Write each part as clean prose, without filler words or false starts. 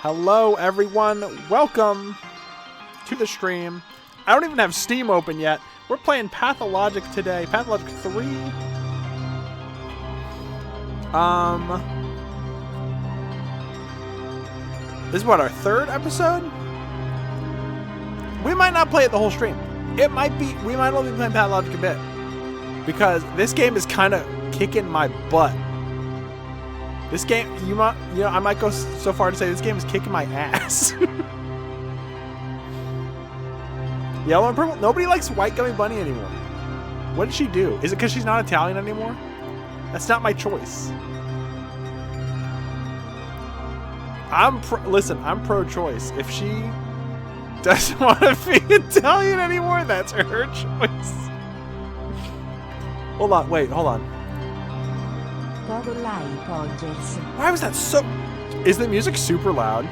Hello, everyone. Welcome to the stream. I don't even have Steam open yet. We're playing Pathologic today. Pathologic 3. This is what, our third episode? We might not play it the whole stream. It might be, we might only be playing Pathologic a bit. Because this game is kind of kicking my butt. This game, I might go so far to say this game is kicking my ass. Yellow and purple? Nobody likes White Gummy Bunny anymore. What did she do? Is it because she's not Italian anymore? That's not my choice. Listen, I'm pro-choice. If she doesn't want to be Italian anymore, that's her choice. Hold on, wait, hold on. Why was that so... Is the music super loud?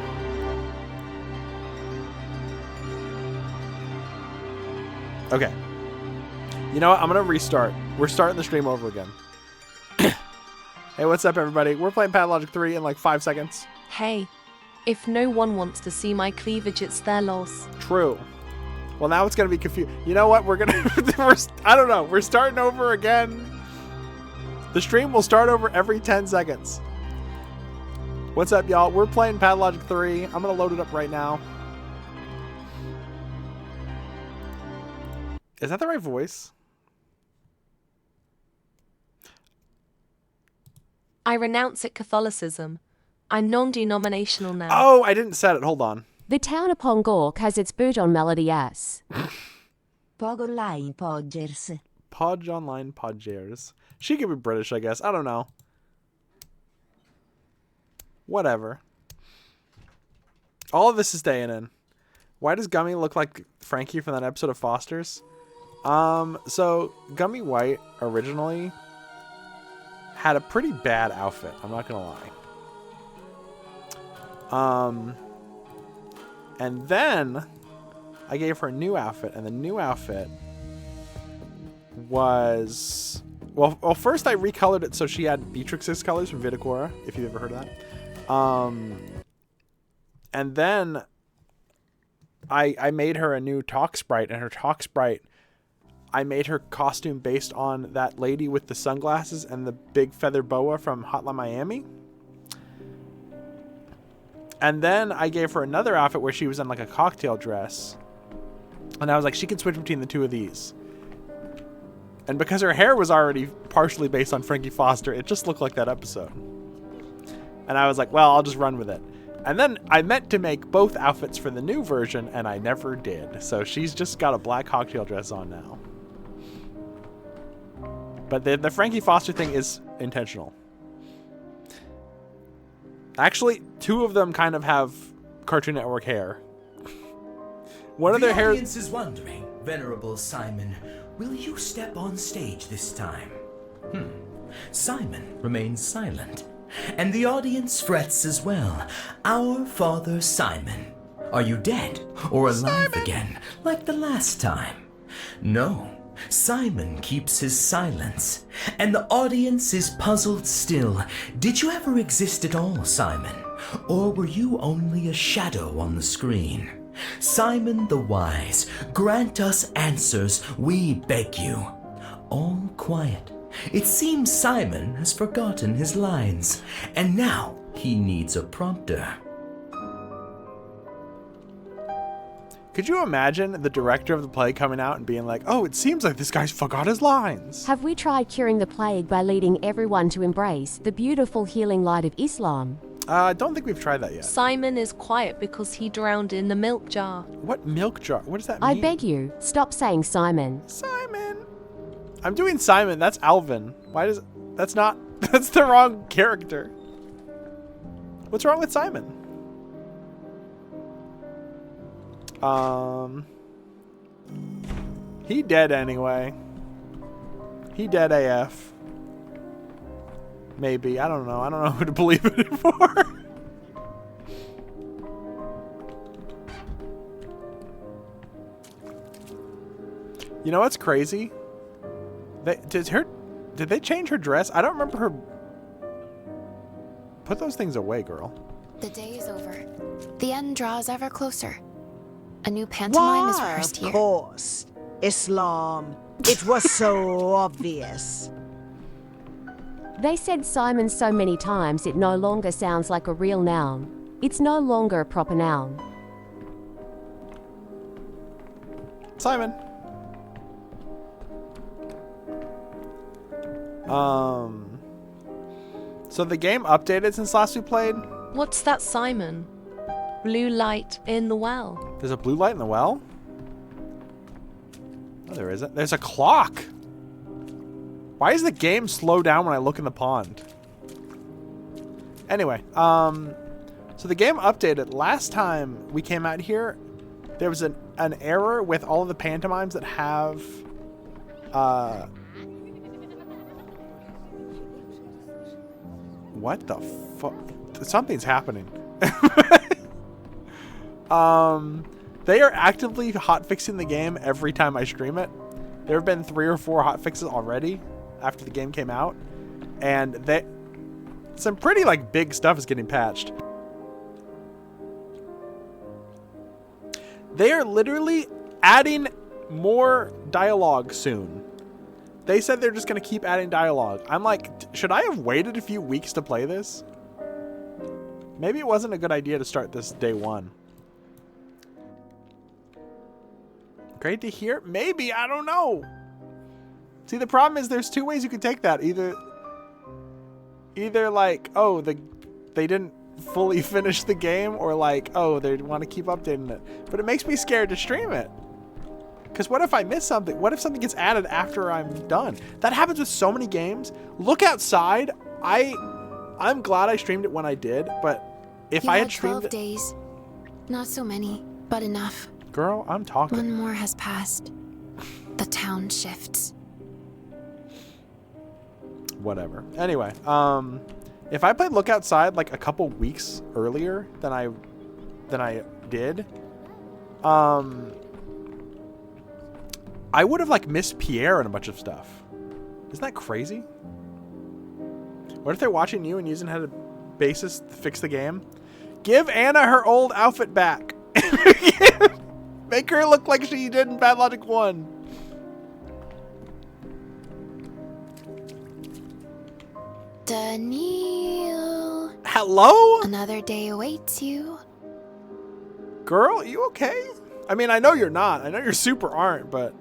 Okay. You know what? I'm going to restart. We're starting the stream over again. Hey, what's up, everybody? We're playing Pathologic 3 in like 5 seconds. Hey, if no one wants to see my cleavage, it's their loss. True. Well, now it's going to be confused. You know what? We're going to... I don't know. We're starting over again. The stream will start over every 10 seconds. What's up, y'all? We're playing Pathologic 3. I'm going to load it up right now. Is that the right voice? I renounce at Catholicism. I'm non-denominational now. Oh, I didn't set it. Hold on. The town of Pongork has its boot on melody S. Pod online Podgers. Podge online Podgers. She could be British, I guess. I don't know. Whatever. All of this is staying in. Why does Gummy look like Frankie from that episode of Foster's? So Gummy White originally had a pretty bad outfit. I'm not gonna lie. And then I gave her a new outfit, and the new outfit was... Well, first I recolored it so she had Beatrix's colors from Vidicora, if you've ever heard of that. And then I made her a new Talk Sprite, and her Talk Sprite, I made her costume based on that lady with the sunglasses and the big feather boa from Hotline Miami. And then I gave her another outfit where she was in like a cocktail dress. And I was like, she can switch between the two of these. And because her hair was already partially based on Frankie Foster, it just looked like that episode. And I was like, well, I'll just run with it. And then I meant to make both outfits for the new version, and I never did. So she's just got a black cocktail dress on now. But the Frankie Foster thing is intentional. Actually, two of them kind of have Cartoon Network hair. One of their hair... The audience is wondering, Venerable Simon, will you step on stage this time? Simon remains silent, and the audience frets as well. Our Father Simon, are you dead or alive again, like the last time? No, Simon keeps his silence, and the audience is puzzled still. Did you ever exist at all, Simon? Or were you only a shadow on the screen? Simon the Wise, grant us answers, we beg you. All quiet. It seems Simon has forgotten his lines, and now he needs a prompter. Could you imagine the director of the play coming out and being like, oh, it seems like this guy's forgot his lines? Have we tried curing the plague by leading everyone to embrace the beautiful healing light of Islam? I don't think we've tried that yet. Simon is quiet because he drowned in the milk jar. What milk jar? What does that mean? I beg you, stop saying Simon. Simon. I'm doing Simon. That's Alvin. Why does... That's not... That's the wrong character. What's wrong with Simon? He dead anyway. He dead AF. Maybe. I don't know. I don't know who to believe it for. You know what's crazy? Did they change her dress? I don't remember her. Put those things away, girl. The day is over. The end draws ever closer. A new pantomime is rehearsed here. Of course. Islam. It was so obvious. They said Simon so many times it no longer sounds like a real noun. It's no longer a proper noun. Simon. So the game updated since last we played? What's that, Simon? Blue light in the well. There's a blue light in the well? Oh, there isn't. There's a clock. Why does the game slow down when I look in the pond? Anyway, so the game updated. Last time we came out here, there was an error with all of the pantomimes that have what the fuck? Something's happening. They are actively hotfixing the game every time I stream it. There have been 3 or 4 hotfixes already after the game came out, and some pretty like big stuff is getting patched. They are literally adding more dialogue soon. They said they're just going to keep adding dialogue. I'm like, should I have waited a few weeks to play this? Maybe it wasn't a good idea to start this day one. Great to hear. Maybe, I don't know. See, the problem is there's 2 ways you could take that. Either like, oh, they didn't fully finish the game, or like, oh, they want to keep updating it. But it makes me scared to stream it. Because what if I miss something? What if something gets added after I'm done? That happens with so many games. Look outside. I'm glad I streamed it when I did, but if I had streamed 12 days. Not so many, but enough. Girl, I'm talking. 1 more has passed. The town shifts. Whatever. Anyway, if I played Look Outside like a couple weeks earlier than I did, I would have like missed Pierre and a bunch of stuff. Isn't that crazy? What if they're watching you and using how to basis to fix the game? Give Anna her old outfit back. Make her look like she did in Pathologic 1. Daniel. Hello? Another day awaits you. Girl, you okay? I mean, I know you're not. I know you're super aren't, but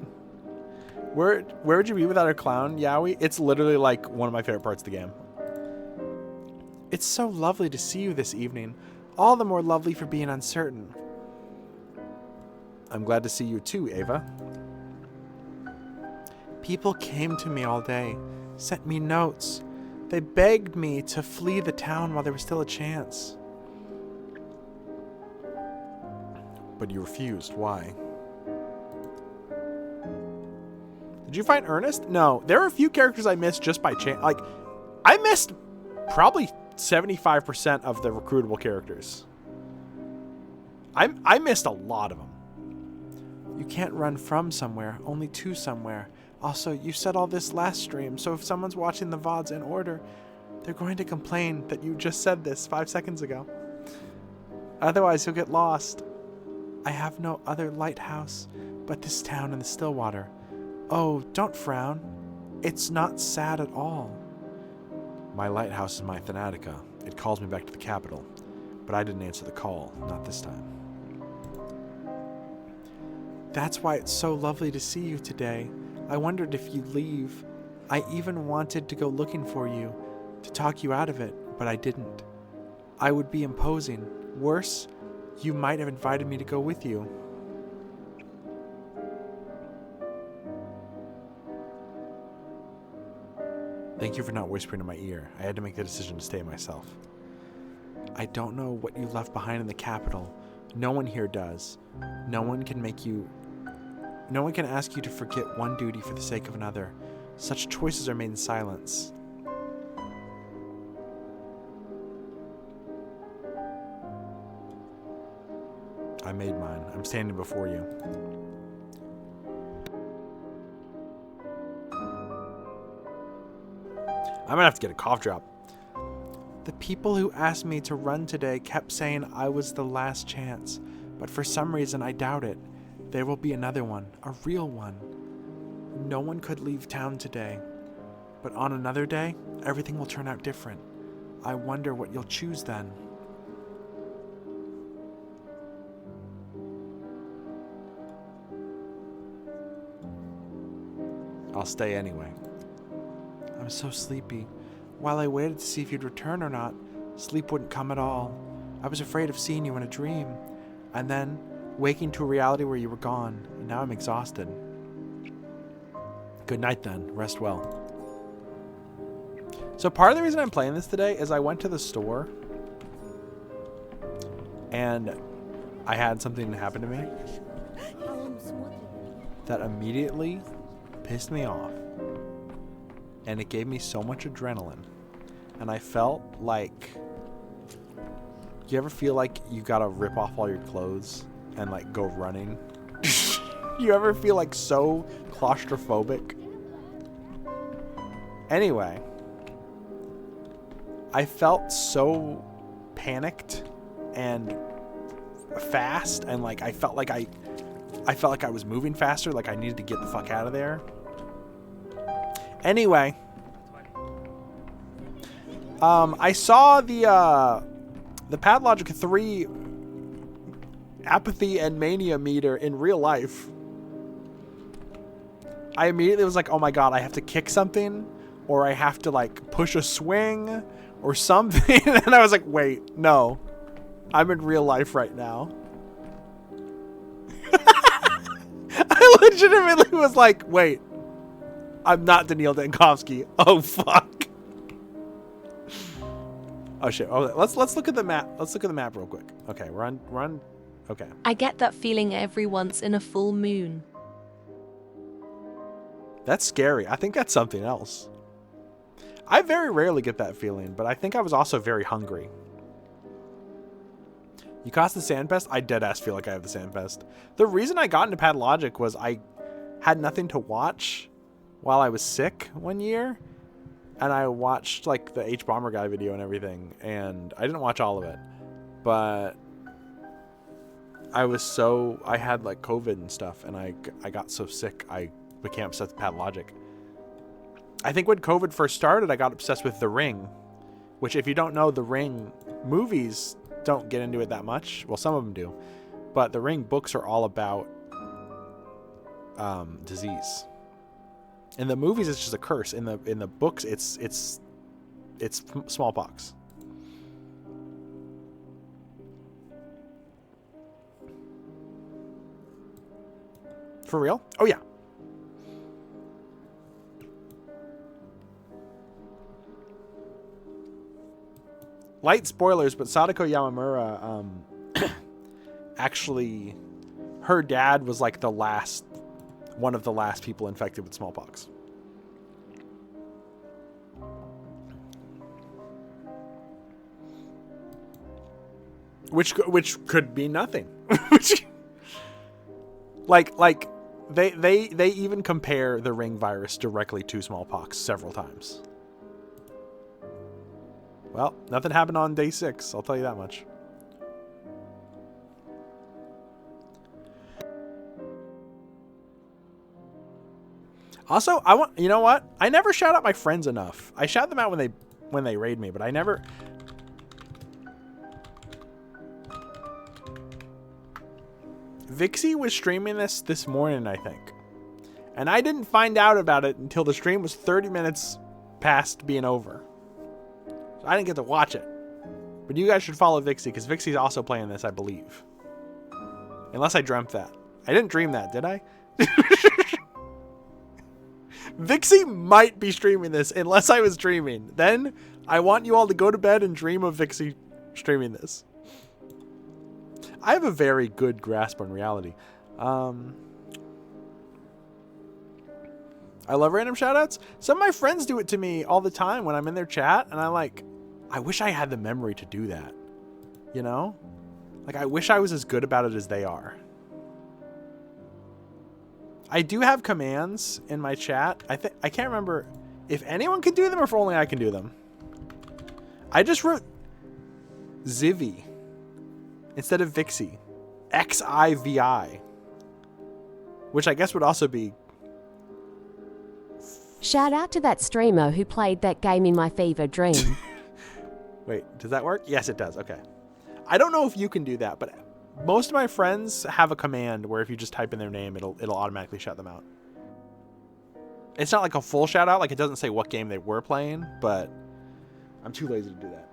where would you be without a clown, Yowie? It's literally like one of my favorite parts of the game. It's so lovely to see you this evening. All the more lovely for being uncertain. I'm glad to see you too, Ava. People came to me all day, sent me notes. They begged me to flee the town while there was still a chance. But you refused. Why? Did you find Ernest? No. There are a few characters I missed just by chance. Like, I missed probably 75% of the recruitable characters. I missed a lot of them. You can't run from somewhere, only to somewhere. Also, you said all this last stream, so if someone's watching the VODs in order, they're going to complain that you just said this 5 seconds ago. Otherwise, you'll get lost. I have no other lighthouse but this town in the Stillwater. Oh, don't frown. It's not sad at all. My lighthouse is my Thanatica. It calls me back to the capital. But I didn't answer the call, not this time. That's why it's so lovely to see you today. I wondered if you'd leave. I even wanted to go looking for you, to talk you out of it, but I didn't. I would be imposing. Worse, you might have invited me to go with you. Thank you for not whispering in my ear. I had to make the decision to stay myself. I don't know what you left behind in the capital. No one here does. No one can ask you to forget one duty for the sake of another. Such choices are made in silence. I made mine. I'm standing before you. I'm gonna have to get a cough drop. The people who asked me to run today kept saying I was the last chance, but for some reason I doubt it. There will be another one, a real one. No one could leave town today, but on another day, everything will turn out different. I wonder what you'll choose then. I'll stay anyway. I'm so sleepy. While I waited to see if you'd return or not, sleep wouldn't come at all. I was afraid of seeing you in a dream, and then waking to a reality where you were gone, and now I'm exhausted. Good night then. Rest well. So part of the reason I'm playing this today is I went to the store, and I had something happen to me that immediately pissed me off, and it gave me so much adrenaline, and I felt like, you ever feel like you gotta rip off all your clothes and like go running? You ever feel like so claustrophobic? Anyway, I felt so panicked and fast, and like I felt like I was moving faster, like I needed to get the fuck out of there. Anyway, I saw the Pathologic 3 apathy and mania meter in real life. I immediately was like, oh my god, I have to kick something, or I have to like push a swing or something. And I was like, wait, no, I'm in real life right now. I legitimately was like, wait, I'm not Daniil Dankovsky. Oh fuck. Oh shit. Oh, let's look at the map. Let's look at the map real quick. Okay, run. Okay. I get that feeling every once in a full moon. That's scary. I think that's something else. I very rarely get that feeling, but I think I was also very hungry. You caused the Sandpest? I deadass feel like I have the Sandpest. The reason I got into Pathologic was I had nothing to watch while I was sick one year. And I watched like the H Bomber Guy video and everything. And I didn't watch all of it. But I had like COVID and stuff. And I got so sick, I became obsessed with Pathologic. I think when COVID first started, I got obsessed with The Ring. Which, if you don't know, The Ring movies don't get into it that much. Well, some of them do. But The Ring books are all about disease. In the movies, it's just a curse. In the books, it's smallpox. For real? Oh yeah. Light spoilers, but Sadako Yamamura, actually, her dad was like one of the last people infected with smallpox. Which could be nothing. like they even compare the Ring virus directly to smallpox several times. Well, nothing happened on day 6, I'll tell you that much. Also, you know what? I never shout out my friends enough. I shout them out when they raid me, but I never. Vixie was streaming this morning, I think. And I didn't find out about it until the stream was 30 minutes past being over. So I didn't get to watch it. But you guys should follow Vixie, because Vixie's also playing this, I believe. Unless I dreamt that. I didn't dream that, did I? Vixie might be streaming this, unless I was dreaming. Then I want you all to go to bed and dream of Vixie streaming this. I have a very good grasp on reality. I love random shoutouts. Some of my friends do it to me all the time when I'm in their chat, and I wish I had the memory to do that. You know? Like, I wish I was as good about it as they are. I do have commands in my chat. I can't remember if anyone can do them or if only I can do them. I just wrote Zivy instead of Vixie. Xivi. Which I guess would also be... Shout out to that streamer who played that game in my fever dream. Wait, does that work? Yes, it does. Okay. I don't know if you can do that, but most of my friends have a command where if you just type in their name, it'll automatically shout them out. It's not like a full shout out, like it doesn't say what game they were playing, but I'm too lazy to do that.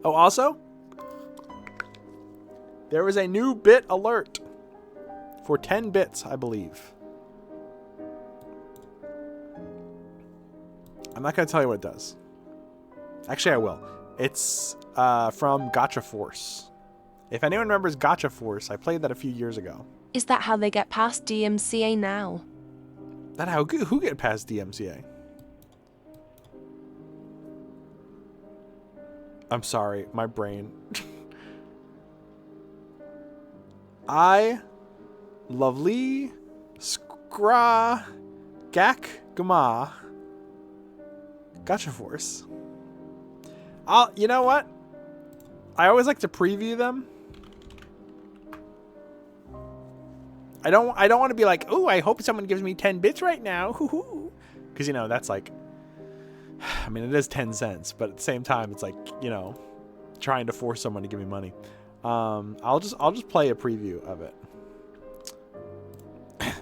Oh, also, there was a new bit alert for 10 bits, I believe. I'm not going to tell you what it does. Actually, I will. It's from Gotcha Force. If anyone remembers Gotcha Force, I played that a few years ago. Is that how they get past DMCA now? That how who get past DMCA? I'm sorry, my brain. I lovely scra gak gama Gotcha Force. You know what? I always like to preview them. I don't want to be like, oh, I hope someone gives me 10 bits right now. Because, you know, that's like, I mean, it is 10 cents, but at the same time, it's like, you know, trying to force someone to give me money. I'll just play a preview of it.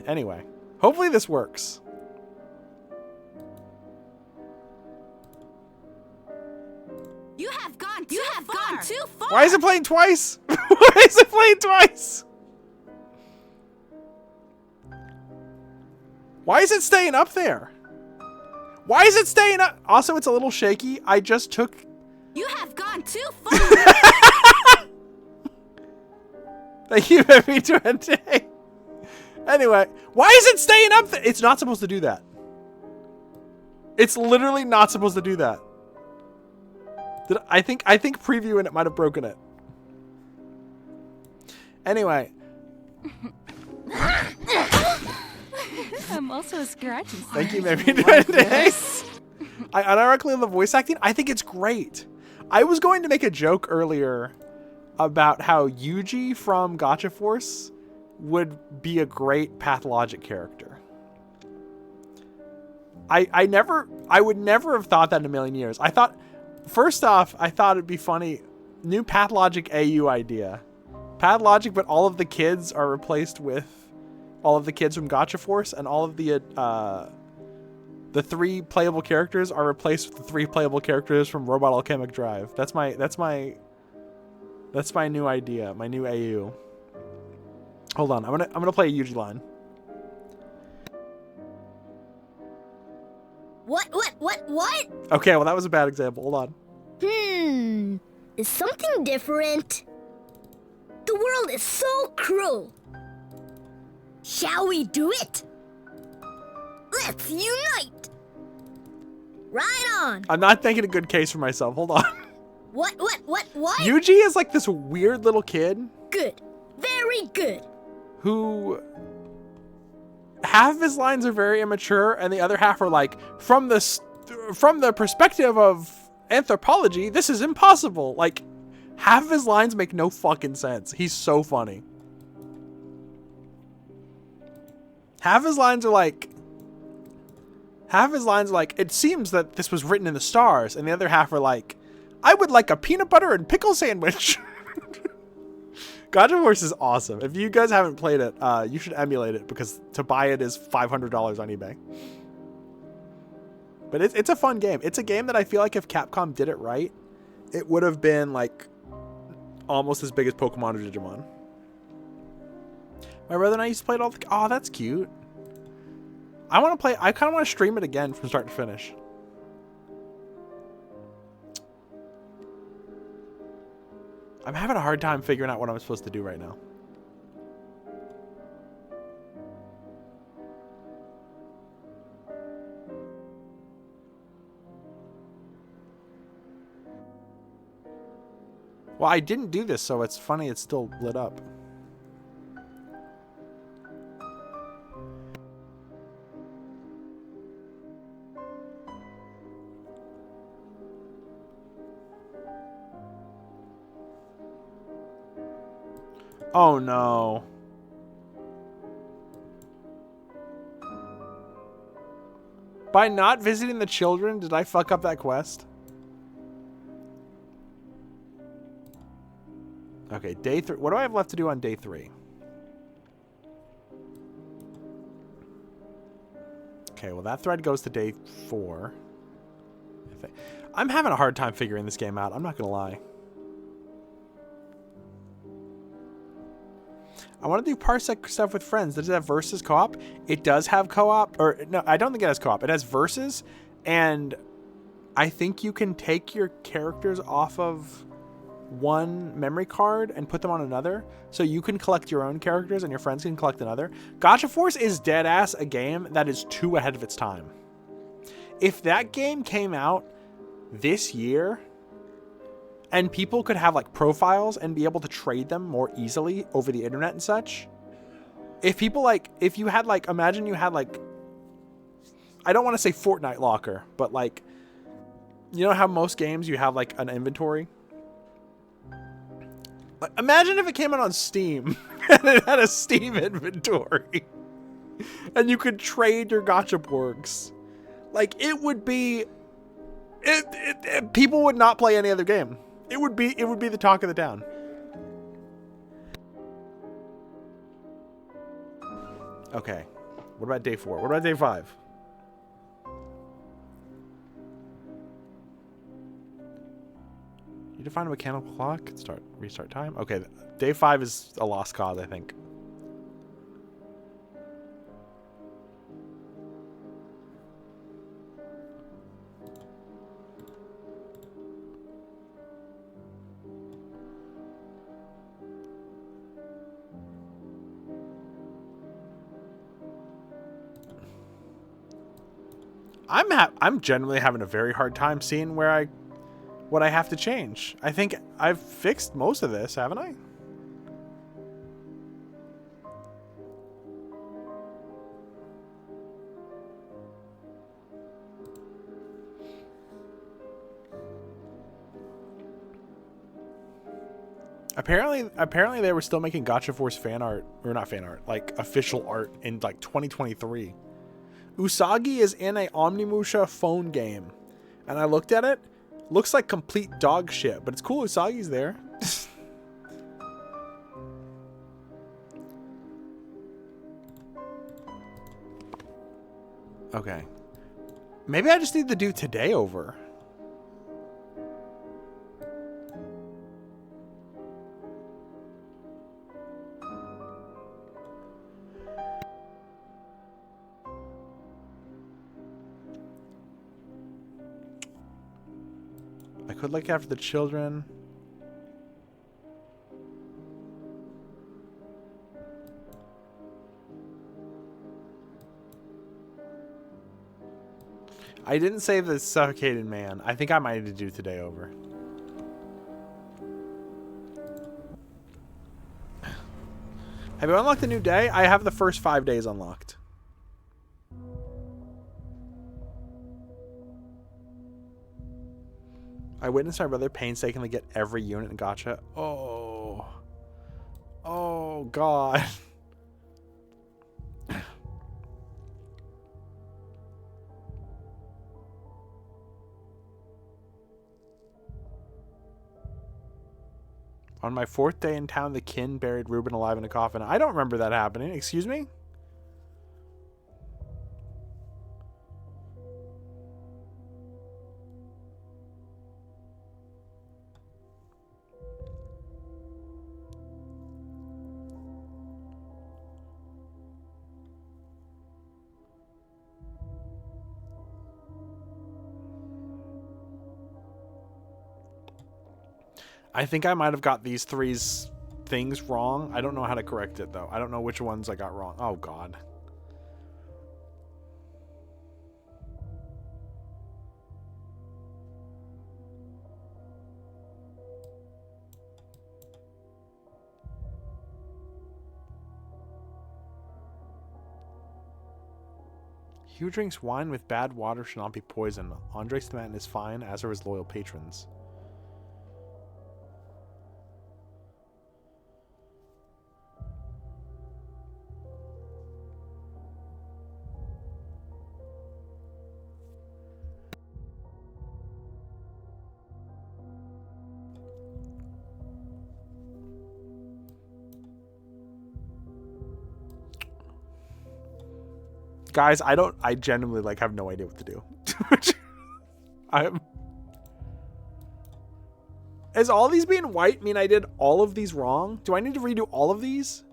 Anyway, hopefully this works. You have gone too far. Why is it playing twice? Why is it playing twice? Why is it staying up there? Why is it staying up? Also, it's a little shaky. I just took... You have gone too far. Thank you, baby, 20. Anyway, why is it staying up there? It's not supposed to do that. It's literally not supposed to do that. I think previewing it might have broken it. Anyway. I'm also a scratchy. Thank you, baby, 20. I unironically love voice acting. I think it's great. I was going to make a joke earlier about how Yuji from Gotcha Force would be a great Pathologic character. I would never have thought that in a million years. I thought, first off, I thought it'd be funny. New Pathologic AU idea. Pathologic, but all of the kids are replaced with all of the kids from Gotcha Force, and all of the 3 playable characters are replaced with the 3 playable characters from Robot Alchemic Drive. That's my new idea, my new AU. Hold on, I'm gonna play a Yuji line. What? Okay, well that was a bad example. Hold on. Is something different? The world is so cruel. Shall we do it? Let's unite. Right on. I'm not making a good case for myself. Hold on. What? Yuji is like this weird little kid. Good. Very good. Who half of his lines are very immature and the other half are like, from the perspective of anthropology, this is impossible. Like, half of his lines make no fucking sense. He's so funny. Half his lines are like, it seems that this was written in the stars, and the other half are like, I would like a peanut butter and pickle sandwich. Gotcha Force is awesome. If you guys haven't played it, you should emulate it, because to buy it is $500 on eBay. But it's a fun game. It's a game that I feel like if Capcom did it right, it would have been like almost as big as Pokemon or Digimon. My brother and I used to play it all the... Oh, that's cute. I kind of want to stream it again from start to finish. I'm having a hard time figuring out what I'm supposed to do right now. Well, I didn't do this, so it's funny it's still lit up. Oh no. By not visiting the children, did I fuck up that quest? Okay, day 3. What do I have left to do on day 3? Okay, well that thread goes to day 4. I'm having a hard time figuring this game out. I'm not gonna lie. I want to do parsec stuff with friends. Does it have versus co-op? It does have co-op. Or no, I don't think it has co-op. It has versus, and I think you can take your characters off of one memory card and put them on another, so you can collect your own characters and your friends can collect another. Gacha Force is dead ass a game that is too ahead of its time. If that game came out this year and people could have like profiles and be able to trade them more easily over the internet and such, if people like, if you had like, imagine you had like, I don't want to say Fortnite locker, but like, you know how most games you have like an inventory? Like, imagine if it came out on Steam and it had a Steam inventory and you could trade your Gachaporgs. Like, it would be, people would not play any other game. It would be the talk of the town. Okay. What about day 4? What about day 5? You define a mechanical clock. Restart time. Okay. Day 5 is a lost cause, I think. I'm generally having a very hard time seeing what I have to change. I think I've fixed most of this, haven't I? Apparently they were still making Gacha Force fan art, or not fan art, like official art in like 2023. Usagi is in a Omnimusha phone game, and I looked at it. Looks like complete dog shit, but it's cool Usagi's there. Okay. Maybe I just need to do today over. I could look after the children. I didn't save the suffocated man. I think I might need to do today over. Have you unlocked the new day? I have the first 5 days unlocked. I witnessed my brother painstakingly get every unit in Gacha. Oh. Oh, God. On my 4th day in town, the kin buried Ruben alive in a coffin. I don't remember that happening. Excuse me? I think I might have got these 3 things wrong. I don't know how to correct it, though. I don't know which ones I got wrong. Oh, God. He who drinks wine with bad water should not be poisoned. Andre Stamantin is fine, as are his loyal patrons. Guys, I genuinely like have no idea what to do. Is all these being white mean I did all of these wrong? Do I need to redo all of these?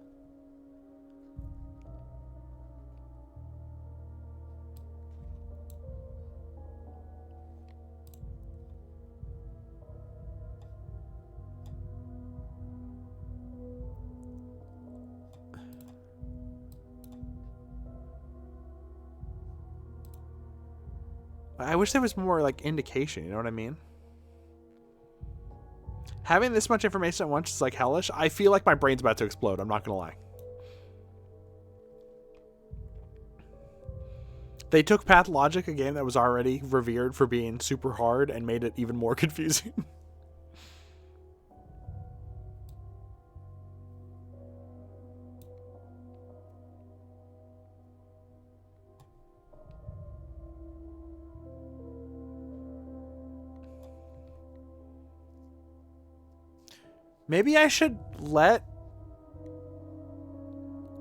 I wish there was more like indication, you know what I mean? Having this much information at once is like hellish. I feel like my brain's about to explode, I'm not gonna lie. They took Pathologic, a game that was already revered for being super hard, and made it even more confusing. Maybe I should let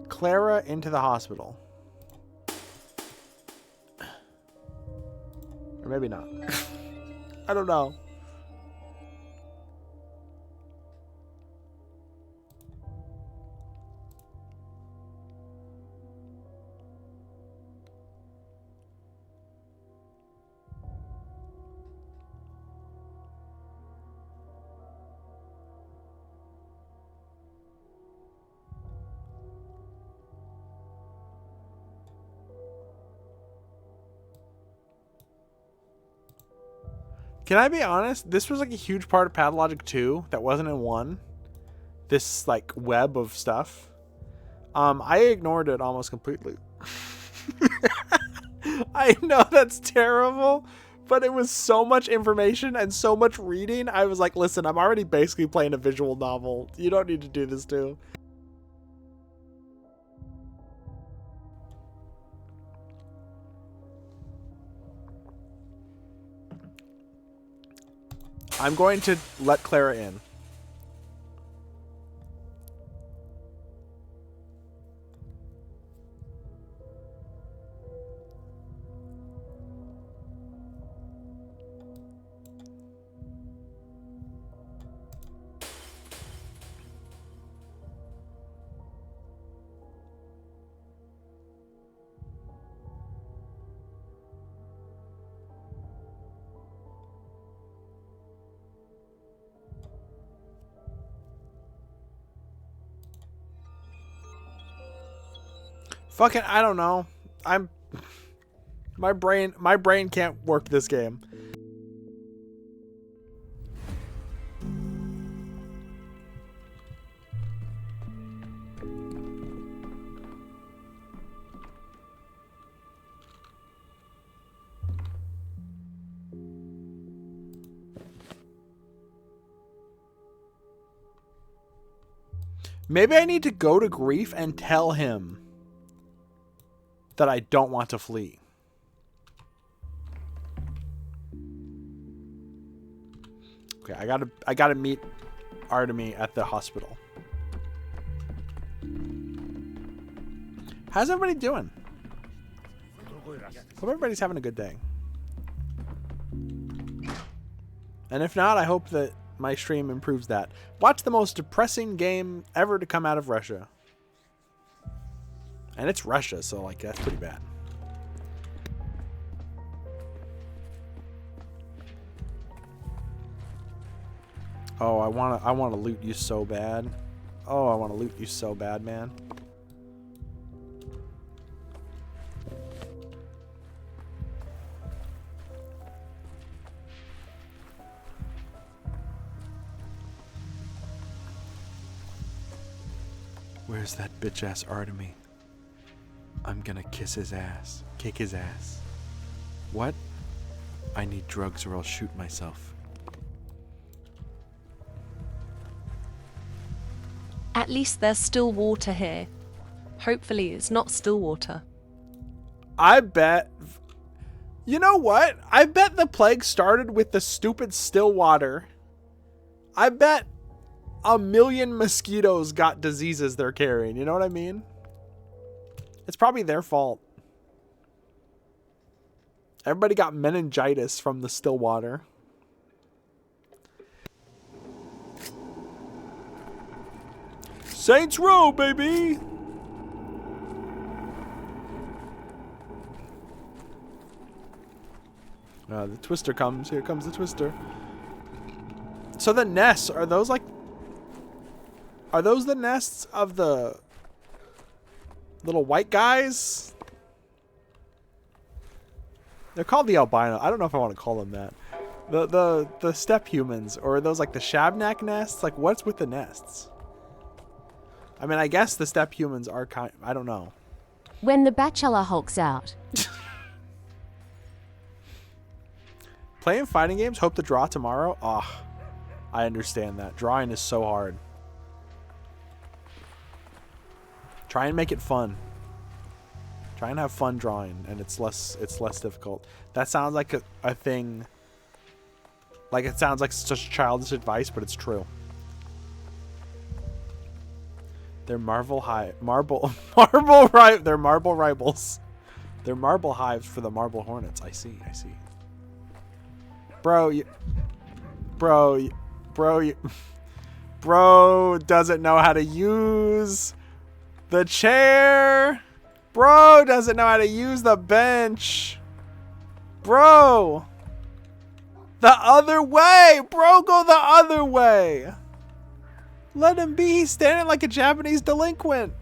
Clara into the hospital. Or maybe not. I don't know. Can I be honest? This was like a huge part of Pathologic 2 that wasn't in 1. This like web of stuff. I ignored it almost completely. I know that's terrible, but it was so much information and so much reading. I was like, listen, I'm already basically playing a visual novel. You don't need to do this too. I'm going to let Clara in. Fucking, I don't know. My brain can't work this game. Maybe I need to go to Grief and tell him that I don't want to flee. Okay, I gotta meet Artemy at the hospital. How's everybody doing? Hope everybody's having a good day. And if not, I hope that my stream improves that. Watch the most depressing game ever to come out of Russia. And it's Russia, so like that's pretty bad. Oh, I wanna loot you so bad. Oh, I wanna loot you so bad, man. Where's that bitch ass Artemy? I'm gonna kiss his ass. Kick his ass. What? I need drugs or I'll shoot myself. At least there's still water here. Hopefully it's not still water. I bet... You know what? I bet the plague started with the stupid still water. I bet 1 million mosquitoes got diseases they're carrying. You know what I mean? It's probably their fault. Everybody got meningitis from the still water. Saints Row, baby! The twister comes. Here comes the twister. So the nests, are those like... Are those the nests of the little white guys? They're called the albino. I don't know if I want to call them that. The steppe humans, or are those like the shabnak nests? Like, what's with the nests? I mean, I guess the steppe humans are kind... I don't know. When the bachelor hulks out. Playing fighting games, hope to draw tomorrow? Ah, I understand that. Drawing is so hard. Try and make it fun. Try and have fun drawing, and it's less difficult. That sounds like a thing. Like, it sounds like such childish advice, but it's true. They're they're marble rivals. They're marble hives for the marble hornets. I see. Bro doesn't know how to use the chair. Bro doesn't know how to use the bench. Bro. The other way. Bro, go the other way. Let him be. He's standing like a Japanese delinquent.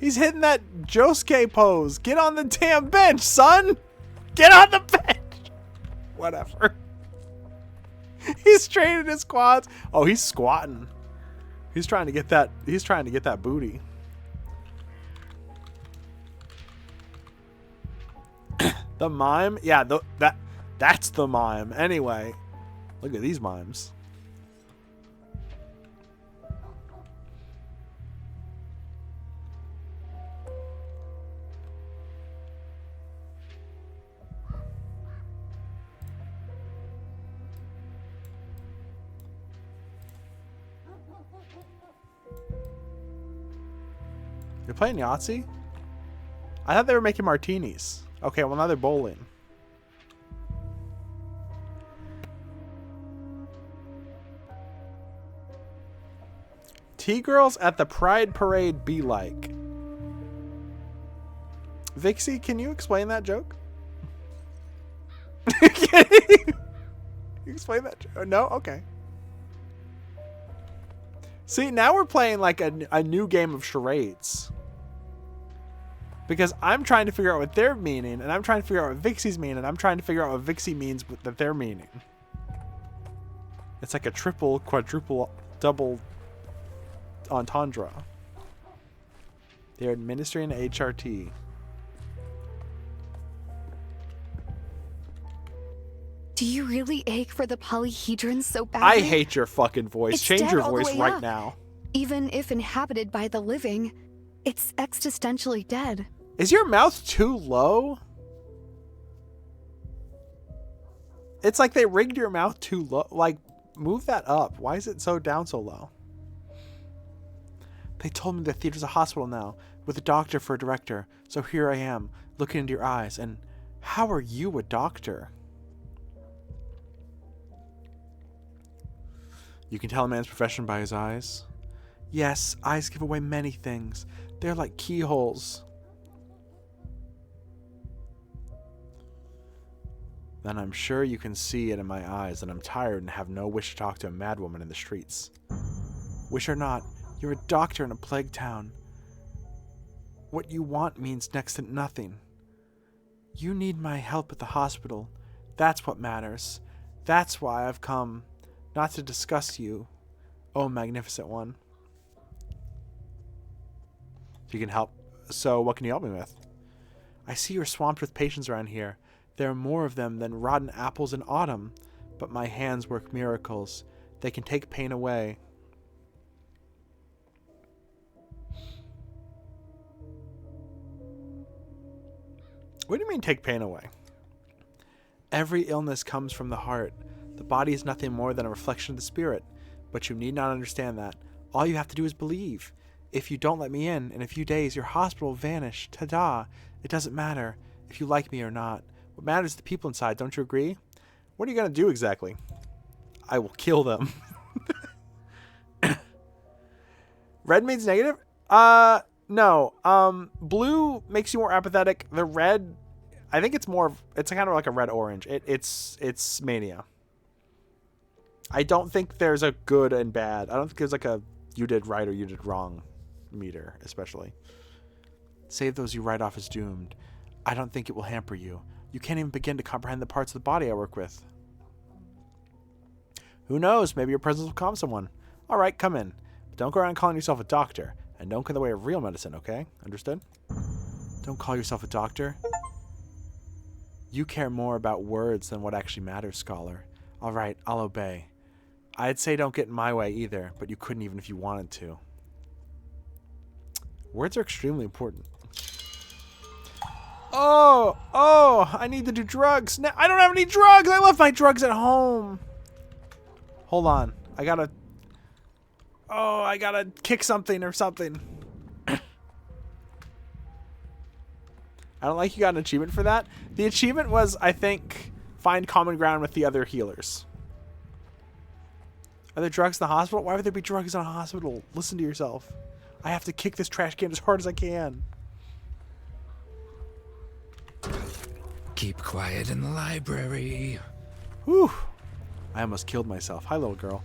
He's hitting that Josuke pose. Get on the damn bench, son. Get on the bench. Whatever. He's straining his quads. Oh, he's squatting. He's trying to get that. He's trying to get that booty. The mime? Yeah, that's the mime. Anyway, look at these mimes. You're playing Yahtzee? I thought they were making martinis. Okay, well now they're bowling. T-girls at the Pride Parade be like. Vixie, can you explain that joke? Can you explain that joke? No? Okay. See, now we're playing like a new game of charades. Because I'm trying to figure out what they're meaning, and I'm trying to figure out what Vixie's meaning, and I'm trying to figure out what Vixie means that they're meaning. It's like a triple, quadruple, double entendre. They're administering HRT. Do you really ache for the polyhedrons so badly? I hate your fucking voice. It's Change dead your all the voice way right up. now. Even if inhabited by the living, it's existentially dead. Is your mouth too low? It's like they rigged your mouth too low. Like, move that up. Why is it so down so low? They told me the theater's a hospital now, with a doctor for a director. So here I am, looking into your eyes. And how are you a doctor? You can tell a man's profession by his eyes. Yes, eyes give away many things. They're like keyholes. Then I'm sure you can see it in my eyes that I'm tired and have no wish to talk to a madwoman in the streets. Wish or not, you're a doctor in a plague town. What you want means next to nothing. You need my help at the hospital. That's what matters. That's why I've come, not to discuss you, oh magnificent one. You can help. So what can you help me with? I see you're swamped with patients around here. There are more of them than rotten apples in autumn, but my hands work miracles. They can take pain away. What do you mean take pain away? Every illness comes from the heart. The body is nothing more than a reflection of the spirit, but you need not understand that. All you have to do is believe. If you don't let me in a few days, your hospital will vanish. Ta-da! It doesn't matter if you like me or not. What matters is the people inside, don't you agree? What are you going to do exactly? I will kill them. Red means negative? No. Blue makes you more apathetic. The red, I think it's more, it's kind of like a red-orange. It's mania. I don't think there's a good and bad. I don't think there's like a you did right or you did wrong meter, especially. Save those you write off as doomed. I don't think it will hamper you. You can't even begin to comprehend the parts of the body I work with. Who knows? Maybe your presence will calm someone. All right, come in. But don't go around calling yourself a doctor. And don't get in the way of real medicine, okay? Understood? Don't call yourself a doctor. You care more about words than what actually matters, scholar. All right, I'll obey. I'd say don't get in my way either, but you couldn't even if you wanted to. Words are extremely important. Oh, I need to do drugs. No, I don't have any drugs. I left my drugs at home. Hold on. I gotta kick something or something. I don't like you got an achievement for that. The achievement was, I think, find common ground with the other healers. Are there drugs in the hospital? Why would there be drugs in a hospital? Listen to yourself. I have to kick this trash can as hard as I can. Keep quiet in the library. Whew. I almost killed myself. Hi, little girl.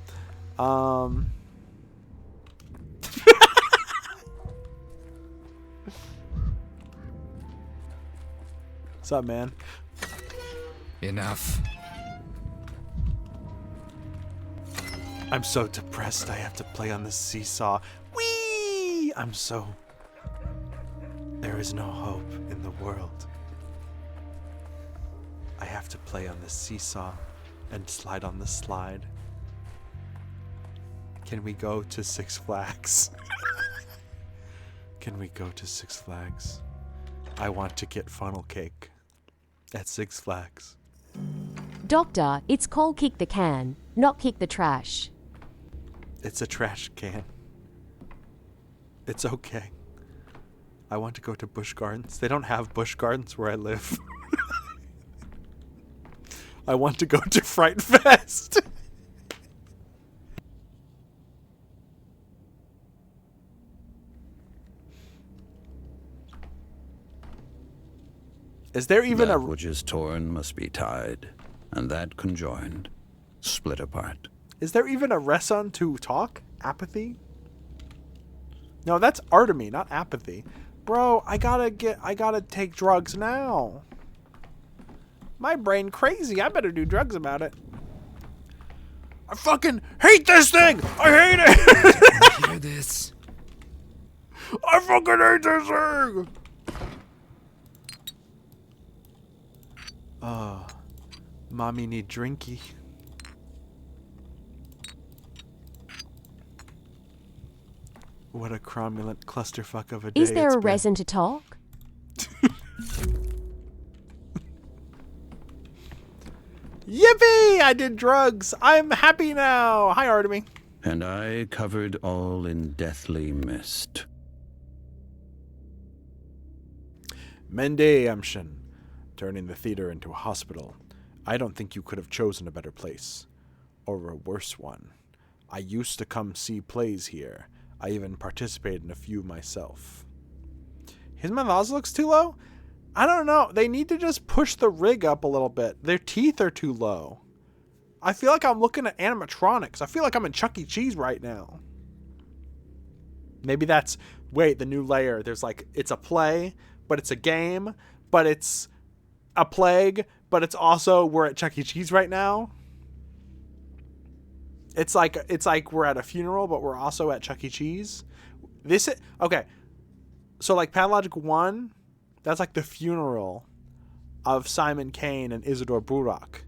What's up, man? Enough. I'm so depressed I have to play on the seesaw. Whee! There is no hope in the world. I have to play on the seesaw and slide on the slide. Can we go to Six Flags? Can we go to Six Flags? I want to get funnel cake at Six Flags. Doctor, it's called kick the can, not kick the trash. It's a trash can. It's okay. I want to go to Busch Gardens. They don't have Busch Gardens where I live. I want to go to Fright Fest. Is there even that which is torn must be tied, and that conjoined, split apart. Is there even a reson to talk? Apathy? No, that's Artemy, not apathy. Bro, I gotta take drugs now. My brain crazy. I better do drugs about it. I fucking hate this thing! I hate it! Hear this? I fucking hate this thing! Oh, mommy need drinky. What a cromulent clusterfuck of a day. Is there it's a been. reason to talk? Yippee! I did drugs. I'm happy now. Hi, Artemy. And I covered all in deathly mist. Mende emshen, turning the theater into a hospital. I don't think you could have chosen a better place. Or a worse one. I used to come see plays here. I even participated in a few myself. His mouth looks too low? I don't know. They need to just push the rig up a little bit. Their teeth are too low. I feel like I'm looking at animatronics. I feel like I'm in Chuck E. Cheese right now. Maybe that's... Wait, the new layer. There's like... It's a play, but it's a game, but it's a plague, but it's also... We're at Chuck E. Cheese right now. It's like we're at a funeral, but we're also at Chuck E. Cheese. This is... Okay. So like Pathologic 1... That's like the funeral of Simon Kane and Isidore Burak.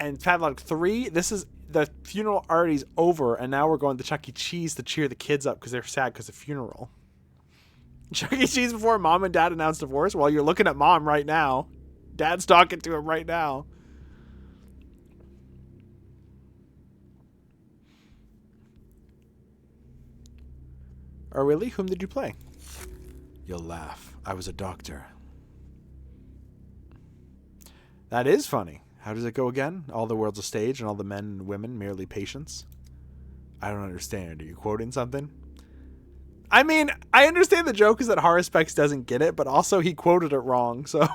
And Pathologic 3, this is the funeral already's over, and now we're going to Chuck E. Cheese to cheer the kids up because they're sad because of the funeral. Chuck E. Cheese before mom and dad announced divorce? Well, you're looking at mom right now. Dad's talking to him right now. Oh, really? Whom did you play? You'll laugh. I was a doctor. That is funny. How does it go again? All the world's a stage and all the men and women merely patients? I don't understand. Are you quoting something? I mean, I understand the joke is that Horospex doesn't get it, but also he quoted it wrong, so...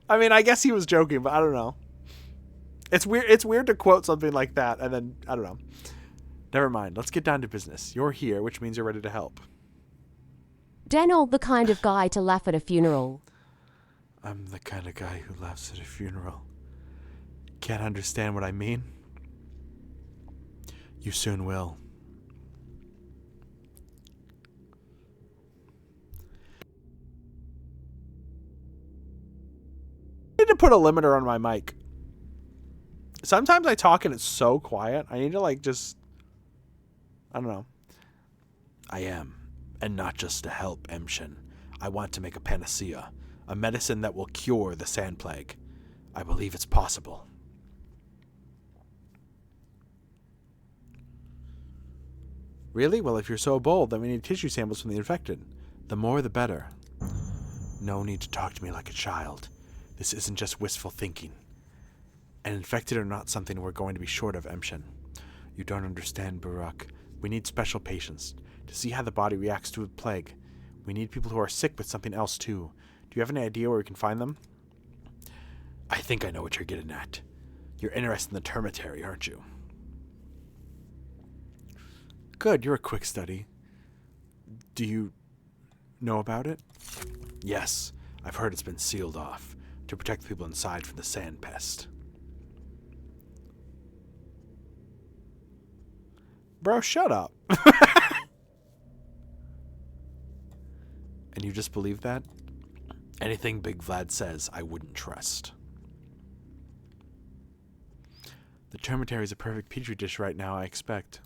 I mean, I guess he was joking, but I don't know. It's weird to quote something like that, and then, I don't know. Never mind. Let's get down to business. You're here, which means you're ready to help. Daniel, the kind of guy to laugh at a funeral. I'm the kind of guy who laughs at a funeral. Can't understand what I mean? You soon will. I need to put a limiter on my mic. Sometimes I talk and it's so quiet. I need to like just... I don't know. I am. And not just to help, emshen. I want to make a panacea. A medicine that will cure the sand plague. I believe it's possible. Really? Well, if you're so bold, then we need tissue samples from the infected. The more, the better. No need to talk to me like a child. This isn't just wistful thinking. And infected are not something we're going to be short of, emshen. You don't understand, Barak. We need special patients to see how the body reacts to a plague. We need people who are sick with something else, too. Do you have any idea where we can find them? I think I know what you're getting at. You're interested in the termitary, aren't you? Good, you're a quick study. Do you know about it? Yes, I've heard it's been sealed off to protect the people inside from the sand pest. Bro, shut up. And you just believe that? Anything Big Vlad says, I wouldn't trust. The termitary is a perfect petri dish right now, I expect.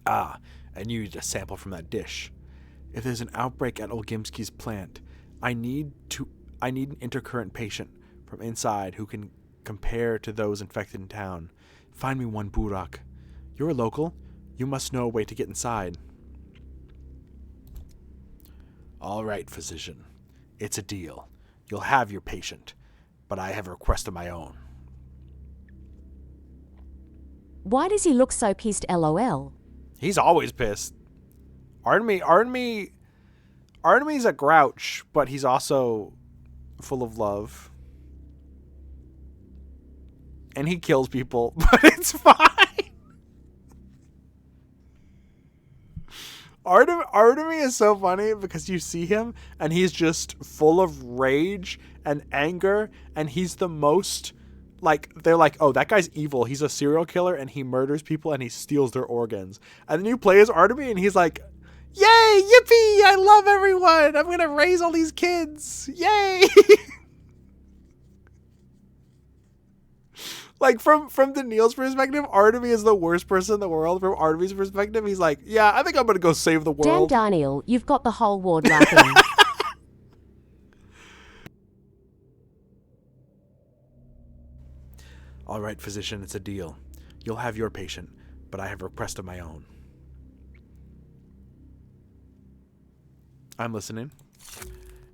Ah, and you need a sample from that dish. If there's an outbreak at Olgimsky's plant, I need an intercurrent patient from inside who can compare to those infected in town. Find me one, Burak. You're a local. You must know a way to get inside. All right, physician. It's a deal. You'll have your patient, but I have a request of my own. Why does he look so pissed, LOL? He's always pissed. Artemis a grouch, but he's also full of love. And he kills people, but it's fine. Artemis is so funny because you see him and he's just full of rage and anger, and he's the most, like, they're like, oh, that guy's evil. He's a serial killer and he murders people and he steals their organs. And then you play as Artemis and he's like, yay, yippee, I love everyone. I'm going to raise all these kids. Yay. Like, from Daniil's perspective, Artemis is the worst person in the world. From Artemis' perspective, he's like, yeah, I think I'm going to go save the world. Damn, Daniel, you've got the whole ward laughing. All right, physician, it's a deal. You'll have your patient, but I have a request of my own. I'm listening.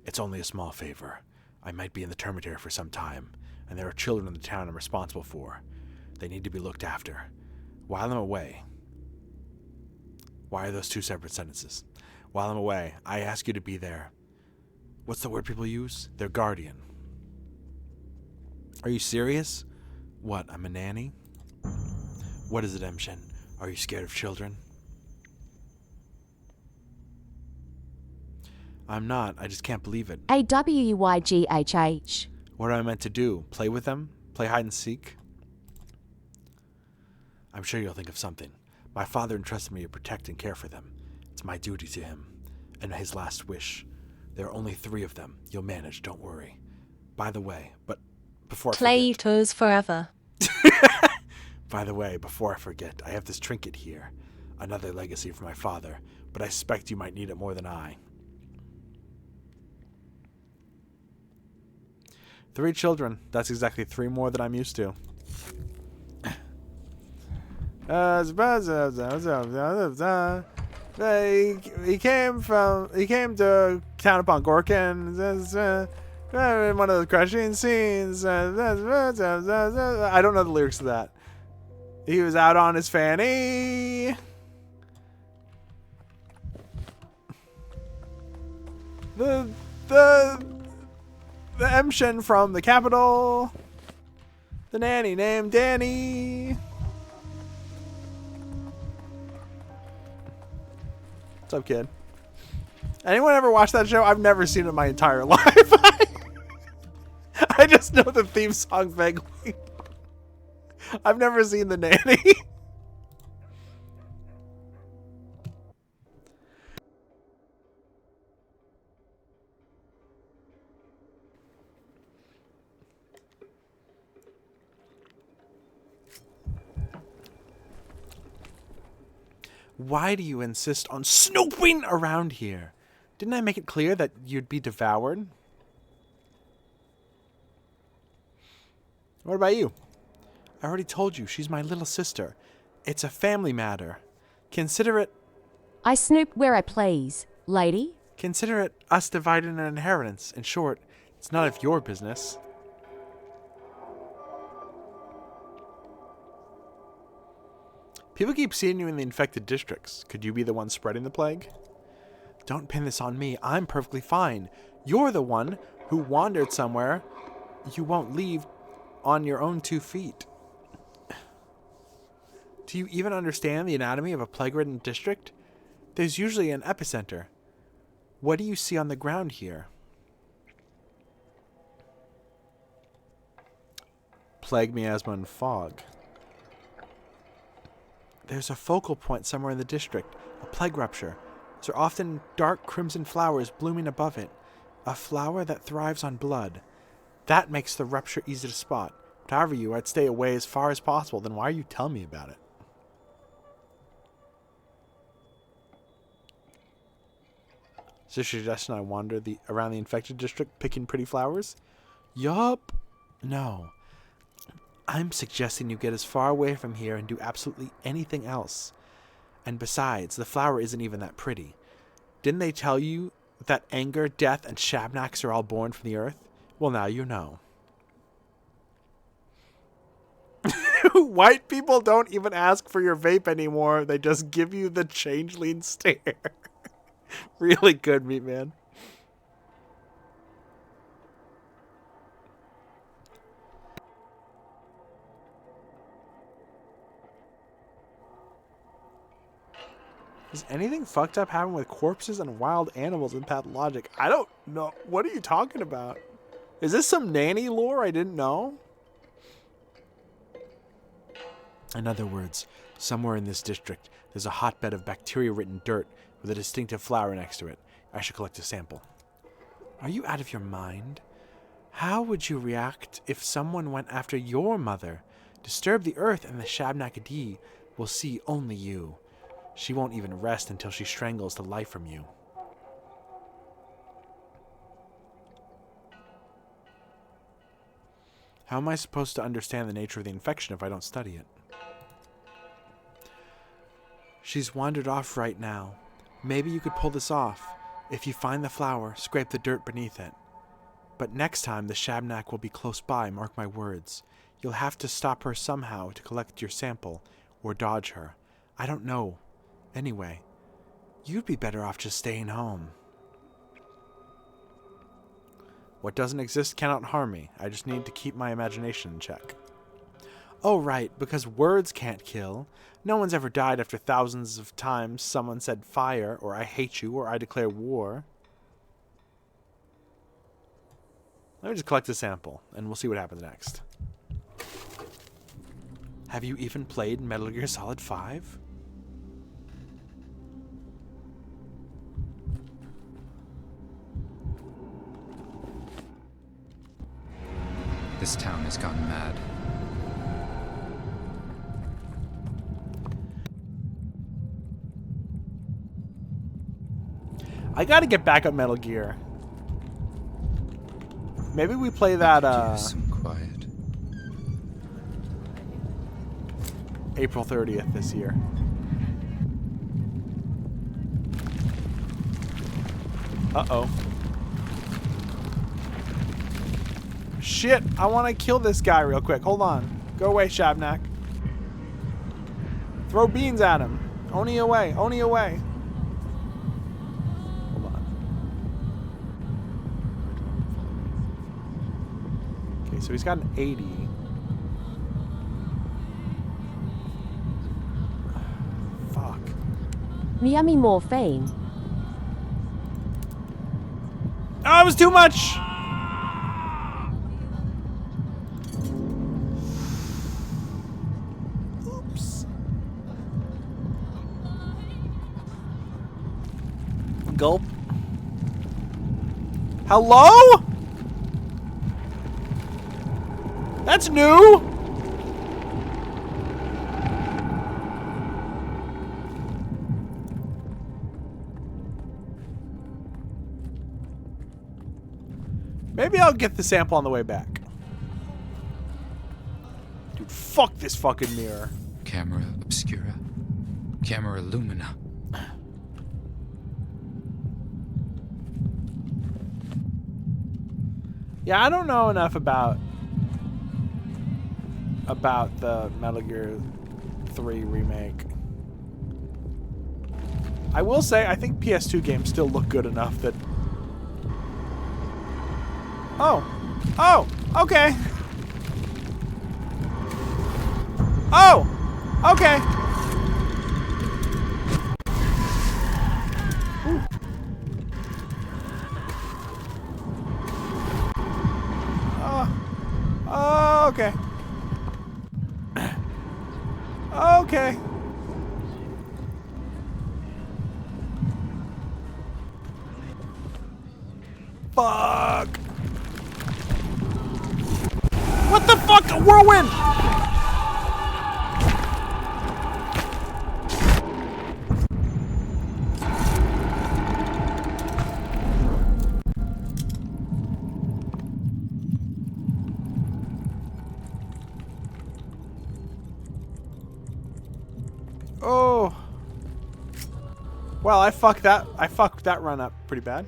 It's only a small favor. I might be in the termitary for some time, and there are children in the town I'm responsible for. They need to be looked after. While I'm away... Why are those two separate sentences? While I'm away, I ask you to be there. What's the word people use? Their guardian. Are you serious? What, I'm a nanny? What is it, emshen? Are you scared of children? I'm not. I just can't believe it. AWYGHH. What am I meant to do? Play with them? Play hide and seek? I'm sure you'll think of something. My father entrusted me to protect and care for them. It's my duty to him. And his last wish. There are only 3 of them. You'll manage, don't worry. By the way, before I forget... Claytos forever. By the way, before I forget, I have this trinket here. Another legacy from my father. But I suspect you might need it more than I. 3 children. That's exactly 3 more than I'm used to. He came to town upon Gorkin. One of the crushing scenes. I don't know the lyrics to that. He was out on his fanny. The emshen from the capital. The nanny named Danny. What's up, kid? Anyone ever watch that show? I've never seen it my entire life. I just know the theme song vaguely. I've never seen The Nanny. Why do you insist on snooping around here? Didn't I make it clear that you'd be devoured? What about you? I already told you, she's my little sister. It's a family matter. Consider it... I snoop where I please, lady. Consider it us dividing an inheritance. In short, it's none of your business. People keep seeing you in the infected districts. Could you be the one spreading the plague? Don't pin this on me. I'm perfectly fine. You're the one who wandered somewhere you won't leave on your own 2 feet. Do you even understand the anatomy of a plague-ridden district? There's usually an epicenter. What do you see on the ground here? Plague, miasma, and fog. There's a focal point somewhere in the district, a plague rupture. There are often dark crimson flowers blooming above it, a flower that thrives on blood. That makes the rupture easy to spot. If I were you, I'd stay away as far as possible. Then why are you telling me about it? So suggestion I wander around the infected district picking pretty flowers? Yup. No. I'm suggesting you get as far away from here and do absolutely anything else. And besides, the flower isn't even that pretty. Didn't they tell you that anger, death, and shabnaks are all born from the earth? Well, now you know. White people don't even ask for your vape anymore. They just give you the changeling stare. Really good, Meat Man. Does anything fucked up happen with corpses and wild animals in Pathologic? I don't know. What are you talking about? Is this some nanny lore I didn't know? In other words, somewhere in this district, there's a hotbed of bacteria-ridden dirt with a distinctive flower next to it. I should collect a sample. Are you out of your mind? How would you react if someone went after your mother? Disturb the earth and the Shabnakadee will see only you. She won't even rest until she strangles the life from you. How am I supposed to understand the nature of the infection if I don't study it? She's wandered off right now. Maybe you could pull this off. If you find the flower, scrape the dirt beneath it. But next time the Shabnak will be close by, mark my words. You'll have to stop her somehow to collect your sample, or dodge her. I don't know. Anyway, you'd be better off just staying home. What doesn't exist cannot harm me. I just need to keep my imagination in check. Oh, right, because words can't kill. No one's ever died after thousands of times someone said fire, or I hate you, or I declare war. Let me just collect a sample, and we'll see what happens next. Have you even played Metal Gear Solid 5? This town has gone mad. I gotta get back up Metal Gear. Maybe we play that, Some quiet. April 30th this year. Uh-oh. Shit, I want to kill this guy real quick. Hold on. Go away, Shabnak. Throw beans at him. Oni away. Oni away. Hold on. Okay, so he's got an 80. Fuck. Yummy morphine. Oh, it was too much! Oops. Gulp. Hello? That's new? Maybe I'll get the sample on the way back. Dude, fuck this fucking mirror. Camera obscura. Camera lumina. Yeah, I don't know enough about the Metal Gear 3 remake. I will say, I think PS2 games still look good enough that... Oh! Oh! Okay! Oh! Okay! Ooh. Oh, okay. Okay. Fuck. What the fuck? A whirlwind! Oh. Well, I fucked that run up pretty bad.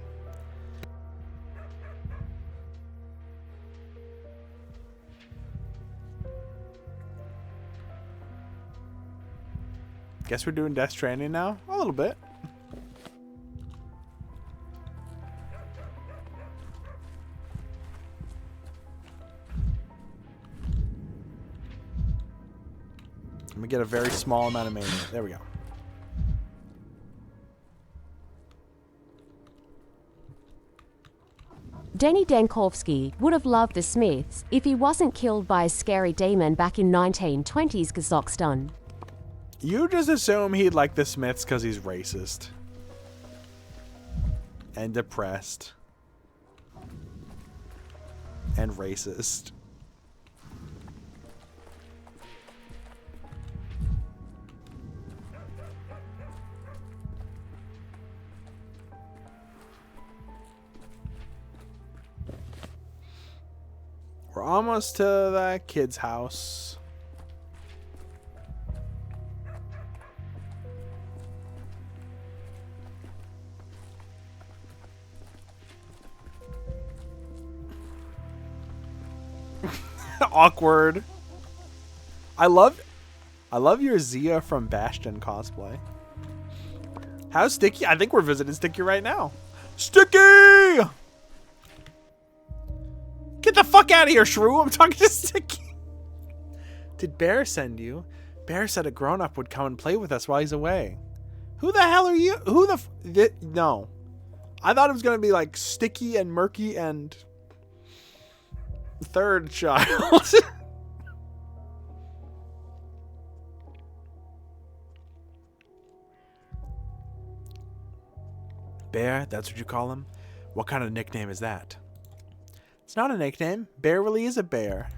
Guess we're doing Death Stranding now? A little bit. I'm gonna get a very small amount of mania. There we go. Denny Dankovsky would have loved the Smiths if he wasn't killed by a scary demon back in 1920s Kazakhstan. You just assume he'd like the Smiths because he's racist. And depressed. And racist. We're almost to that kid's house. Awkward. I love your Zia from Bastion cosplay. How's Sticky? I think we're visiting Sticky right now. Sticky! Get the fuck out of here, Shrew. I'm talking to Sticky. Did Bear send you? Bear said a grown-up would come and play with us while he's away. Who the hell are you? Who the no. I thought it was going to be like Sticky and Murky and third child. Bear, that's what you call him? What kind of nickname is that? It's not a nickname. Bear really is a bear.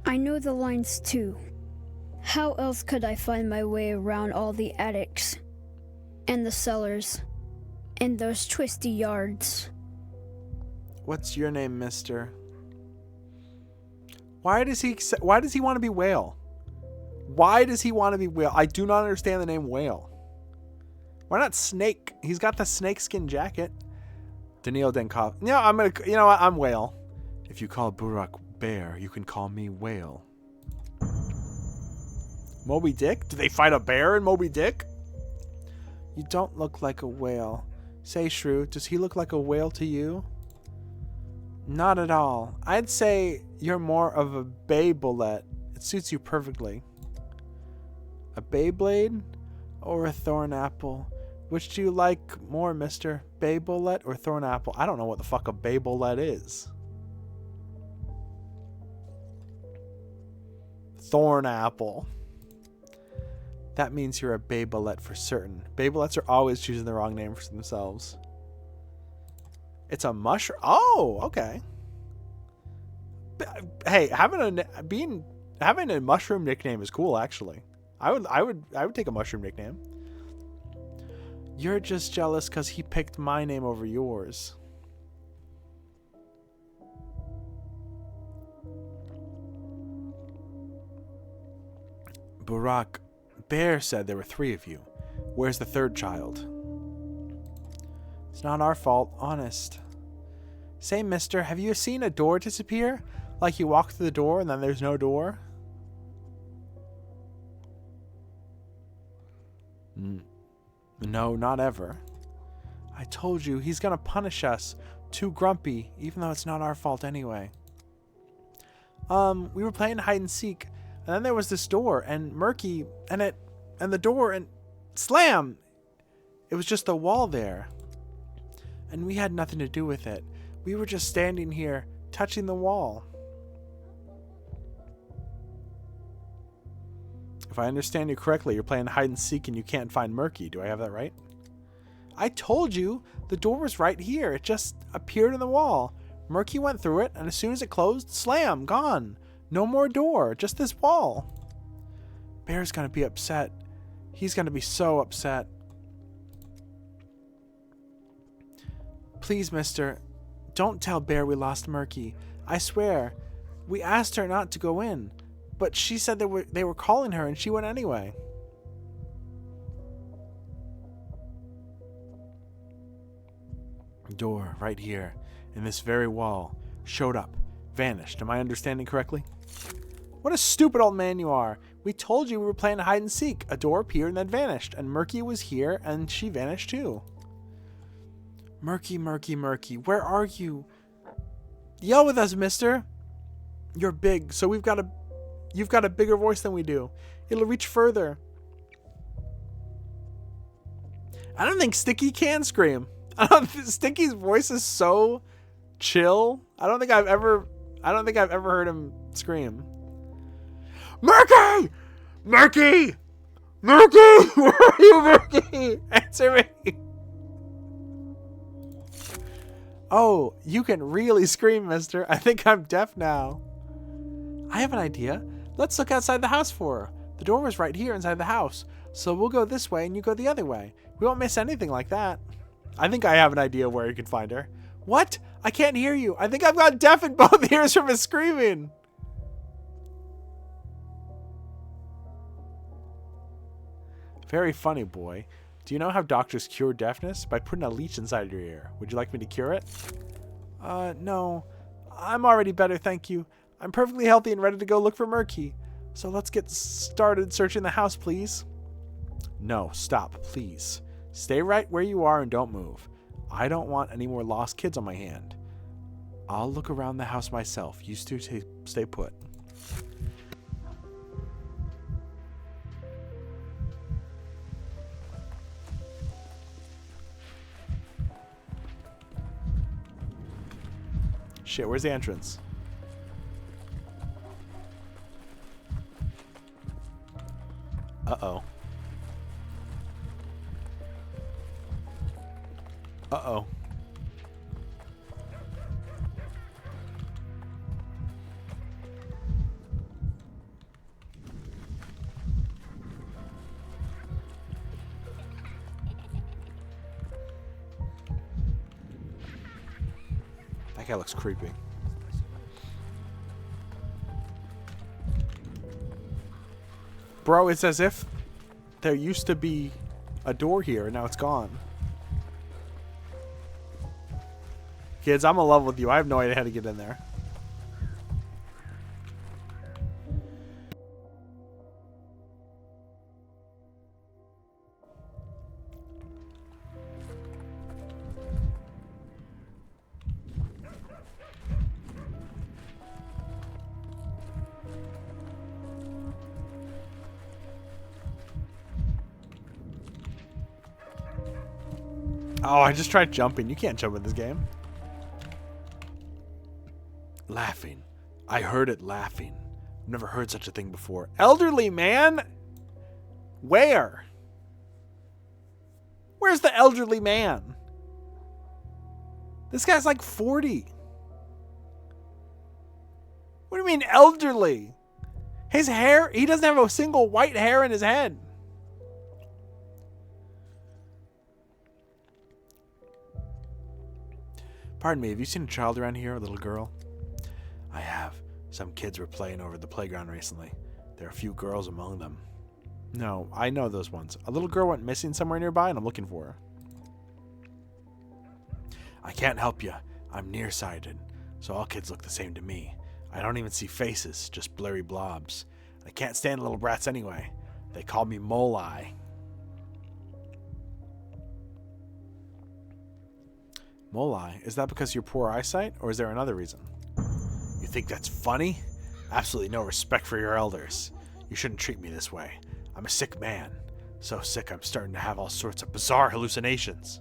I know the lines too. How else could I find my way around all the attics and the cellars and those twisty yards? What's your name, mister? Why does he want to be Whale? Why does he want to be Whale? I do not understand the name Whale. Why not Snake? He's got the snakeskin jacket. Daniil Denkov. Yeah, you know what? I'm Whale. If you call Burak Bear, you can call me Whale. Moby Dick? Do they fight a bear in Moby Dick? You don't look like a whale. Say, Shrew, does he look like a whale to you? Not at all. I'd say you're more of a Baybullet. It suits you perfectly. A Beyblade or a Thornapple? Which do you like more, mister? Baybullet or Thornapple? I don't know what the fuck a Baybullet is. Thornapple. That means you're a Baybullet for certain. Baybullets are always choosing the wrong name for themselves. It's a mushroom. Oh, okay. Hey, having a mushroom nickname is cool. Actually, I would take a mushroom nickname. You're just jealous because he picked my name over yours. Burak, Bear said there were 3 of you. Where's the 3rd child? It's not our fault, honest. Say, mister, have you seen a door disappear? Like you walk through the door and then there's no door? No, not ever. I told you, he's gonna punish us. Too grumpy, even though it's not our fault anyway. We were playing hide and seek, and then there was this door, and Murky, and the door, and slam! It was just a wall there. And we had nothing to do with it. We were just standing here, touching the wall. If I understand you correctly, you're playing hide and seek and you can't find Murky. Do I have that right? I told you, the door was right here. It just appeared in the wall. Murky went through it, and as soon as it closed, slam, gone. No more door, just this wall. Bear's gonna be upset. He's gonna be so upset. Please, mister, don't tell Bear we lost Murky. I swear. We asked her not to go in, but she said they were calling her and she went anyway. Door right here, in this very wall, showed up, vanished. Am I understanding correctly? What a stupid old man you are. We told you we were playing hide and seek. A door appeared and then vanished, and Murky was here and she vanished too. Murky, Murky, Murky, where are you? Yell with us, mister. You're big, so you've got a bigger voice than we do. It'll reach further. I don't think Sticky can scream. Sticky's voice is so chill. I don't think I've ever heard him scream. Murky! Murky! Murky! Where are you, Murky? Answer me. Oh, you can really scream, mister. I think I'm deaf now. I have an idea. Let's look outside the house for her. The door is right here inside the house. So we'll go this way and you go the other way. We won't miss anything like that. I think I have an idea where you can find her. What? I can't hear you. I think I've got deaf in both ears from his screaming. Very funny, boy. Do you know how doctors cure deafness? By putting a leech inside your ear. Would you like me to cure it? No. I'm already better, thank you. I'm perfectly healthy and ready to go look for Murky. So let's get started searching the house, please. No, stop, please. Stay right where you are and don't move. I don't want any more lost kids on my hand. I'll look around the house myself. You two stay put. Shit, where's the entrance? Uh-oh. Uh-oh. That guy looks creepy. Bro, it's as if there used to be a door here and now it's gone. Kids, I'm in love with you. I have no idea how to get in there. Oh, I just tried jumping. You can't jump in this game. Laughing. I heard it laughing. I've never heard such a thing before. Elderly man? Where? Where's the elderly man? This guy's like 40. What do you mean elderly? His hair, he doesn't have a single white hair in his head. Pardon me, have you seen a child around here, a little girl? I have. Some kids were playing over at the playground recently. There are a few girls among them. No, I know those ones. A little girl went missing somewhere nearby and I'm looking for her. I can't help you. I'm nearsighted, so all kids look the same to me. I don't even see faces, just blurry blobs. I can't stand little brats anyway. They call me Mole Eye. Mole Eye? Is that because of your poor eyesight, or is there another reason? You think that's funny? Absolutely no respect for your elders. You shouldn't treat me this way. I'm a sick man. So sick I'm starting to have all sorts of bizarre hallucinations.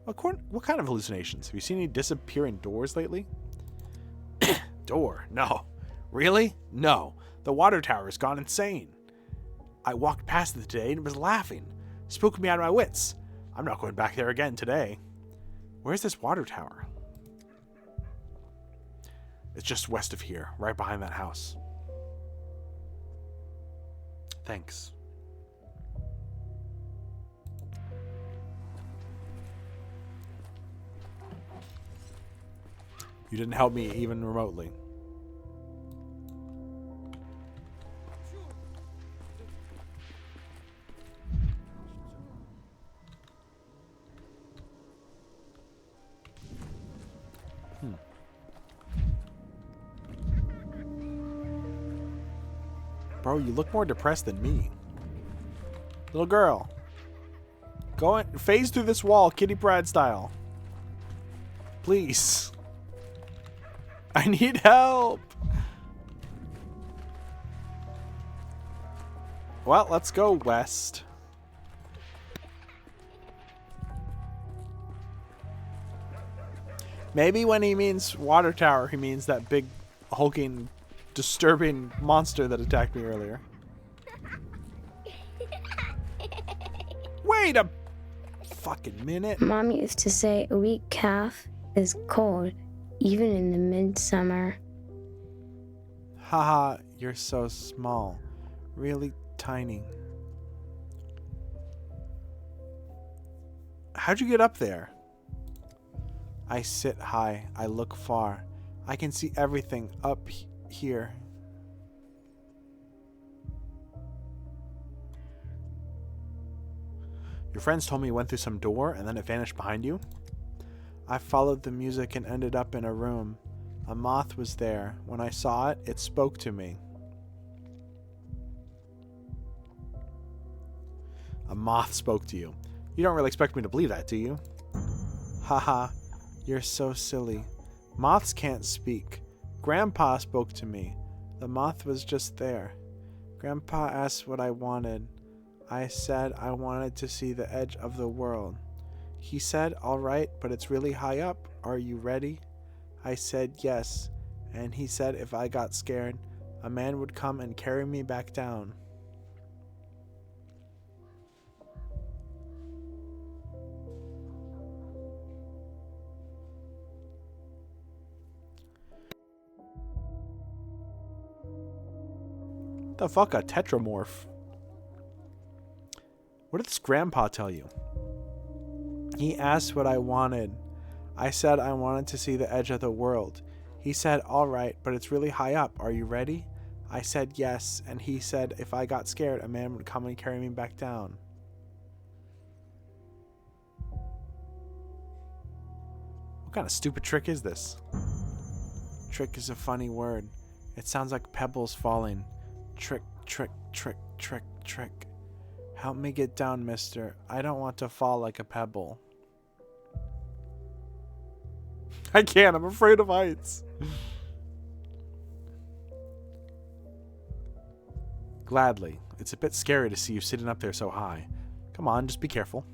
What kind of hallucinations? Have you seen any disappearing doors lately? Door? No. Really? No. The water tower's gone insane. I walked past it today and it was laughing. Spooked me out of my wits. I'm not going back there again today. Where's this water tower? It's just west of here, right behind that house. Thanks. You didn't help me even remotely. Bro, you look more depressed than me. Little girl. Go phase through this wall, Kitty Pryde style. Please. I need help. Well, let's go west. Maybe when he means water tower, he means that big, hulking, disturbing monster that attacked me earlier. Wait a fucking minute. Mom used to say a weak calf is cold, even in the midsummer. Haha, you're so small. Really tiny. How'd you get up there? I sit high. I look far. I can see everything up here. Your friends told me you went through some door and then it vanished behind you? I followed the music and ended up in a room. A moth was there. When I saw it, it spoke to me. A moth spoke to you. You don't really expect me to believe that, do you? Haha, you're so silly. Moths can't speak. Grandpa spoke to me. The moth was just there. Grandpa asked what I wanted. I said I wanted to see the edge of the world. He said, all right, but it's really high up. Are you ready? I said yes. And he said if I got scared, a man would come and carry me back down. The fuck, a tetramorph? What did this grandpa tell you? He asked what I wanted. I said I wanted to see the edge of the world. He said, all right, but it's really high up. Are you ready? I said yes, and he said if I got scared, a man would come and carry me back down. What kind of stupid trick is this? Trick is a funny word. It sounds like pebbles falling. Trick, trick, trick, trick, trick. Help me get down, mister. I don't want to fall like a pebble. I can't. I'm afraid of heights. Gladly. It's a bit scary to see you sitting up there so high. Come on, just be careful.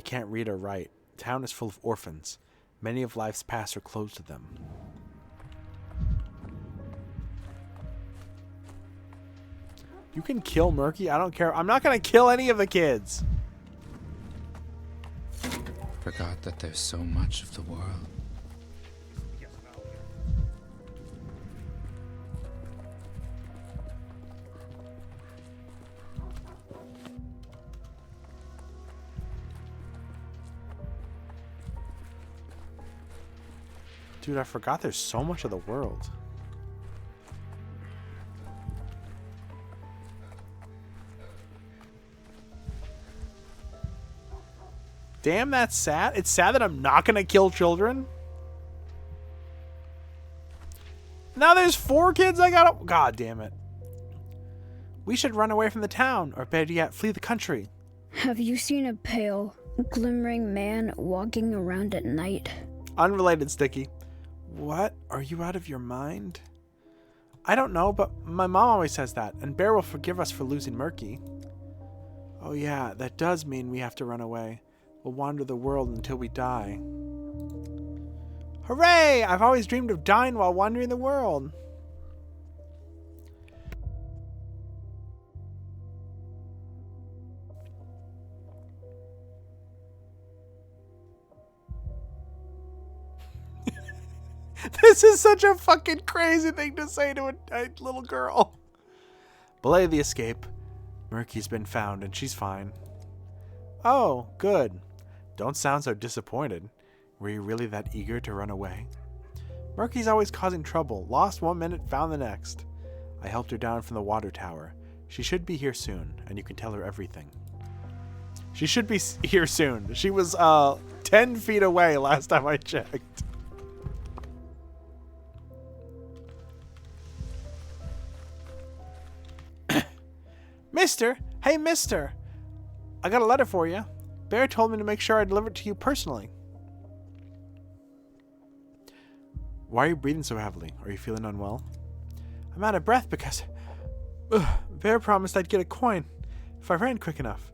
can't read or write. The town is full of orphans. Many of life's paths are closed to them. You can kill Murky? I don't care. I'm not going to kill any of the kids. Forgot that there's so much of the world. Dude, I forgot there's so much of the world. Damn, that's sad. It's sad that I'm not going to kill children. Now there's 4 kids I gotta... God damn it. We should run away from the town, or better yet, flee the country. Have you seen a pale, glimmering man walking around at night? Unrelated, Sticky. What? Are you out of your mind? I don't know, but my mom always says that, and Bear will forgive us for losing Murky. Oh yeah, that does mean we have to run away. We'll wander the world until we die. Hooray! I've always dreamed of dying while wandering the world. This is such a fucking crazy thing to say to a little girl. Belay the escape. Murky's been found and she's fine. Oh, good. Don't sound so disappointed. Were you really that eager to run away? Murky's always causing trouble. Lost 1 minute, found the next. I helped her down from the water tower. She should be here soon, and you can tell her everything. She should be here soon. She was 10 feet away last time I checked. Mister! Hey, mister! I got a letter for you. Bear told me to make sure I deliver it to you personally. Why are you breathing so heavily? Are you feeling unwell? I'm out of breath because... Bear promised I'd get a coin if I ran quick enough.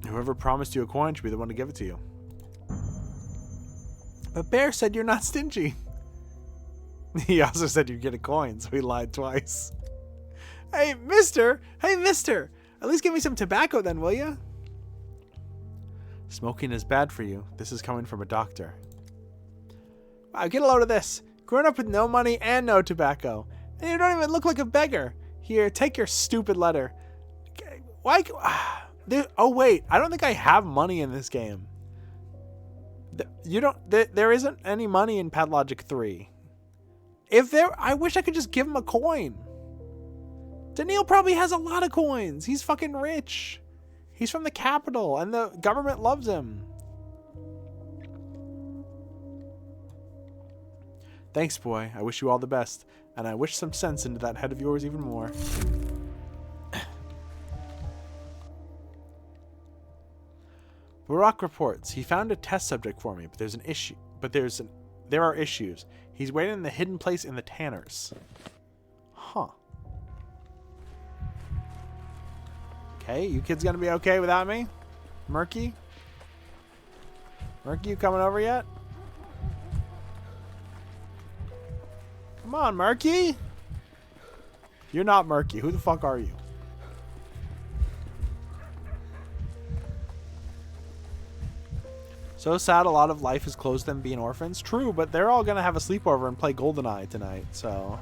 Whoever promised you a coin should be the one to give it to you. But Bear said you're not stingy. He also said you'd get a coin, so he lied twice. Hey, mister! Hey, mister! At least give me some tobacco then, will ya? Smoking is bad for you. This is coming from a doctor. Wow, get a load of this. Growing up with no money and no tobacco. And you don't even look like a beggar. Here, take your stupid letter. Why? Oh, wait. I don't think I have money in this game. There isn't any money in Pathologic 3. I wish I could just give him a coin. Daniil probably has a lot of coins. He's fucking rich. He's from the capital, and the government loves him. Thanks, boy. I wish you all the best, and I wish some sense into that head of yours even more. Barak reports he found a test subject for me, but there's an issue. There are issues. He's waiting in the hidden place in the Tanners. Huh. Okay, you kids gonna be okay without me? Murky? Murky, you coming over yet? Come on, Murky! You're not Murky. Who the fuck are you? So sad a lot of life is close to them being orphans. True, but they're all gonna have a sleepover and play GoldenEye tonight, so...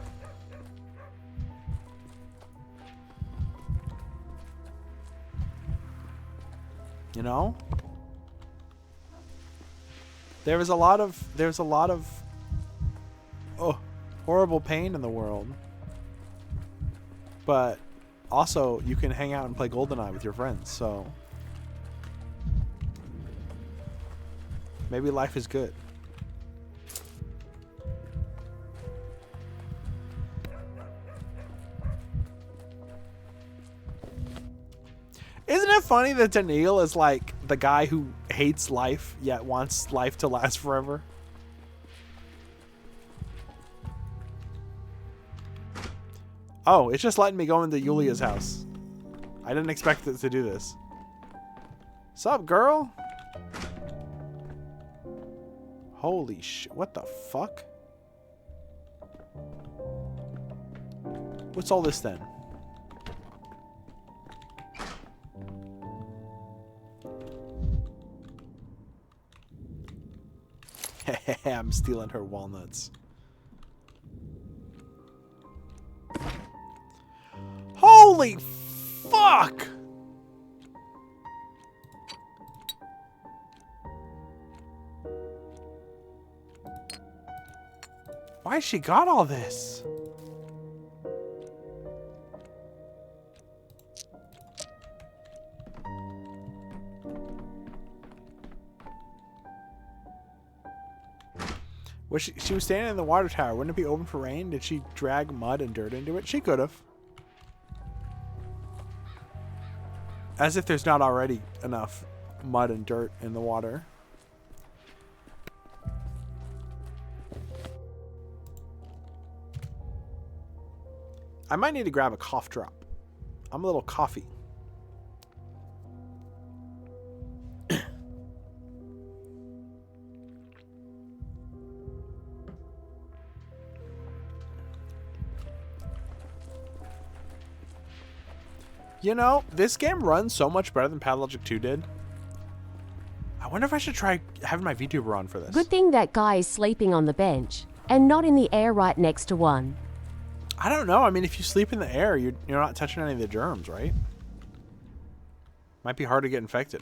You know? There's a lot of horrible pain in the world. But also you can hang out and play GoldenEye with your friends, so maybe life is good. Isn't it funny that Daniil is like the guy who hates life yet wants life to last forever? Oh, it's just letting me go into Yulia's house. I didn't expect it to do this. Sup, girl? Holy shit. What the fuck? What's all this then? I'm stealing her walnuts. Holy fuck! Why she got all this? Was she was standing in the water tower. Wouldn't it be open for rain? Did she drag mud and dirt into it? She could have. As if there's not already enough mud and dirt in the water. I might need to grab a cough drop. I'm a little coffee. You know, this game runs so much better than Pathologic 2 did. I wonder if I should try having my VTuber on for this. Good thing that guy is sleeping on the bench and not in the air right next to one. I don't know. I mean, if you sleep in the air, you're not touching any of the germs, right? Might be hard to get infected.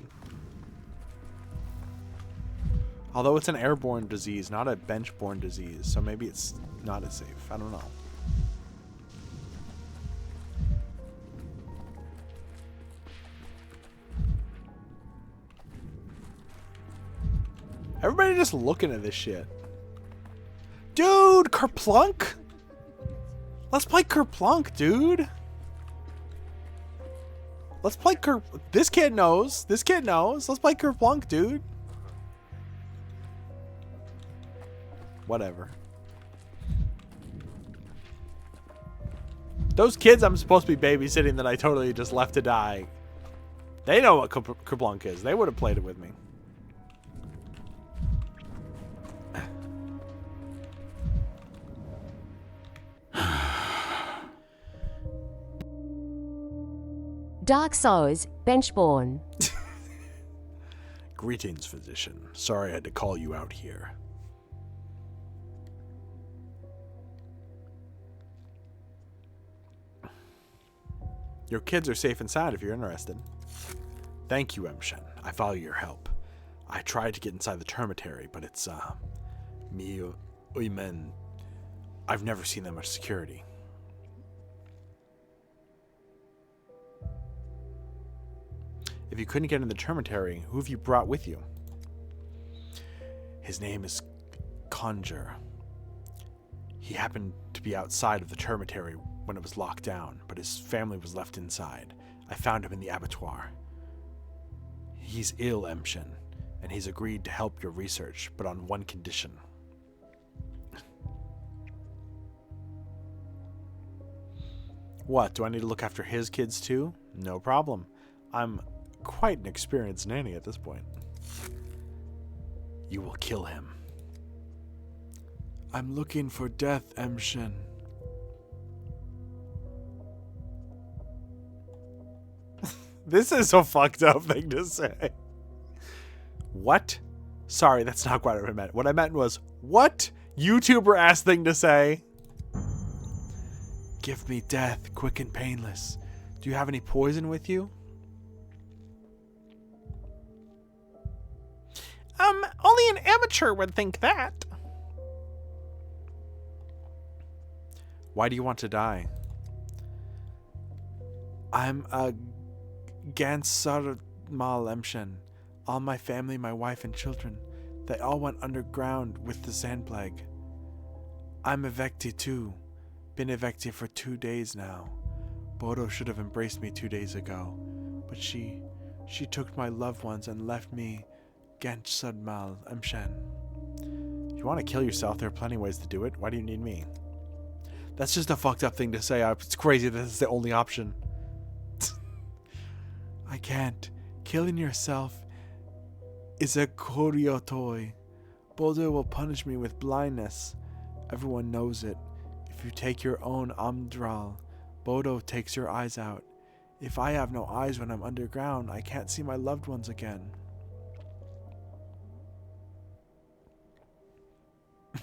Although it's an airborne disease, not a bench-borne disease, so maybe it's not as safe. I don't know. Everybody just looking at this shit. Dude, Kerplunk? Let's play Kerplunk, dude. Let's play This kid knows. This kid knows. Let's play Kerplunk, dude. Whatever. Those kids I'm supposed to be babysitting that I totally just left to die. They know what Kerplunk is. They would have played it with me. Dark Souls, benchborn. Greetings, physician. Sorry I had to call you out here. Your kids are safe and sound if you're interested. Thank you, emshen. I value your help. I tried to get inside the termitary, but it's, men. I've never seen that much security. If you couldn't get in the termitary, who have you brought with you? His name is Conjure. He happened to be outside of the termitary when it was locked down, but his family was left inside. I found him in the abattoir. He's ill, emshen, and he's agreed to help your research, but on one condition. What, do I need to look after his kids too? No problem. I'm quite an experienced nanny at this point. You will kill him. I'm looking for death, emshen. This is a fucked up thing to say. What? Sorry, that's not what I meant. What I meant was, what YouTuber-ass thing to say? Give me death, quick and painless. Do you have any poison with you? Only an amateur would think that. Why do you want to die? I'm a Gansar Mal emshen. All my family, my wife and children, they all went underground with the sand plague. I'm evicted too. Been evicted for 2 days now. Bodo should have embraced me 2 days ago, but she took my loved ones and left me Gansar Mal emshen. If you want to kill yourself, there are plenty of ways to do it. Why do you need me? That's just a fucked up thing to say. It's crazy that this is the only option. I can't. Killing yourself is a Koryotoi. Bodo will punish me with blindness. Everyone knows it. If you take your own Amdral, Bodo takes your eyes out. If I have no eyes when I'm underground, I can't see my loved ones again.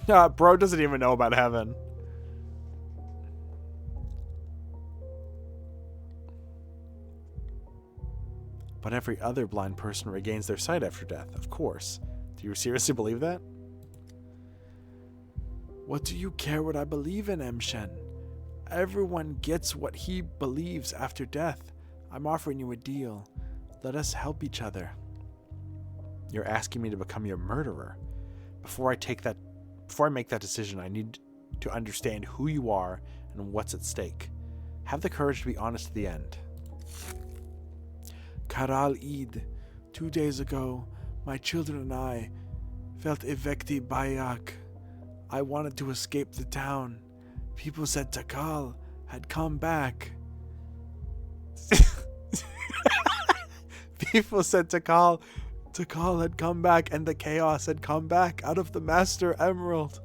Bro doesn't even know about heaven. But every other blind person regains their sight after death, of course. Do you seriously believe that? What do you care what I believe in, emshen? Everyone gets what he believes after death. I'm offering you a deal. Let us help each other. You're asking me to become your murderer. Before I make that decision, I need to understand who you are and what's at stake. Have the courage to be honest to the end. Karal Eid. 2 days ago, my children and I felt evicti bayak. I wanted to escape the town. People said Takal had come back. People said Takal had come back and the chaos had come back out of the Master Emerald.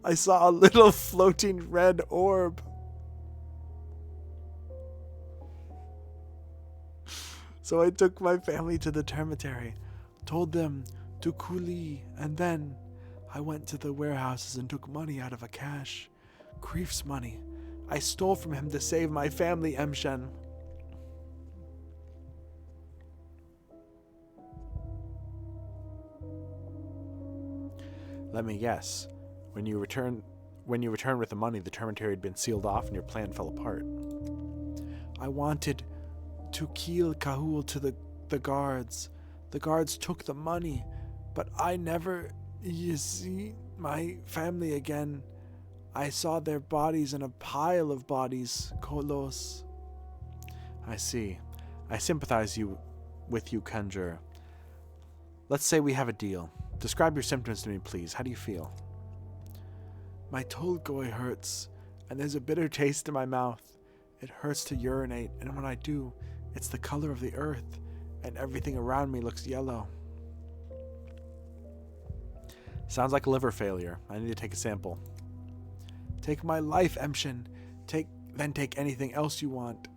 I saw a little floating red orb. So I took my family to the termitary, told them to kuli, and then I went to the warehouses and took money out of a cache. Kreef's money. I stole from him to save my family, emshen. Let me guess. When you returned with the money, the termitary had been sealed off and your plan fell apart. I wanted to kill Kahul to the guards. The guards took the money, but I never see my family again. I saw their bodies in a pile of bodies, Kolos. I see. I sympathize with you, Conjurer. Let's say we have a deal. Describe your symptoms to me, please. How do you feel? My Tolgoi hurts, and there's a bitter taste in my mouth. It hurts to urinate, and when I do, it's the color of the earth, and everything around me looks yellow. Sounds like liver failure. I need to take a sample. Take my life, emshen. Then take anything else you want.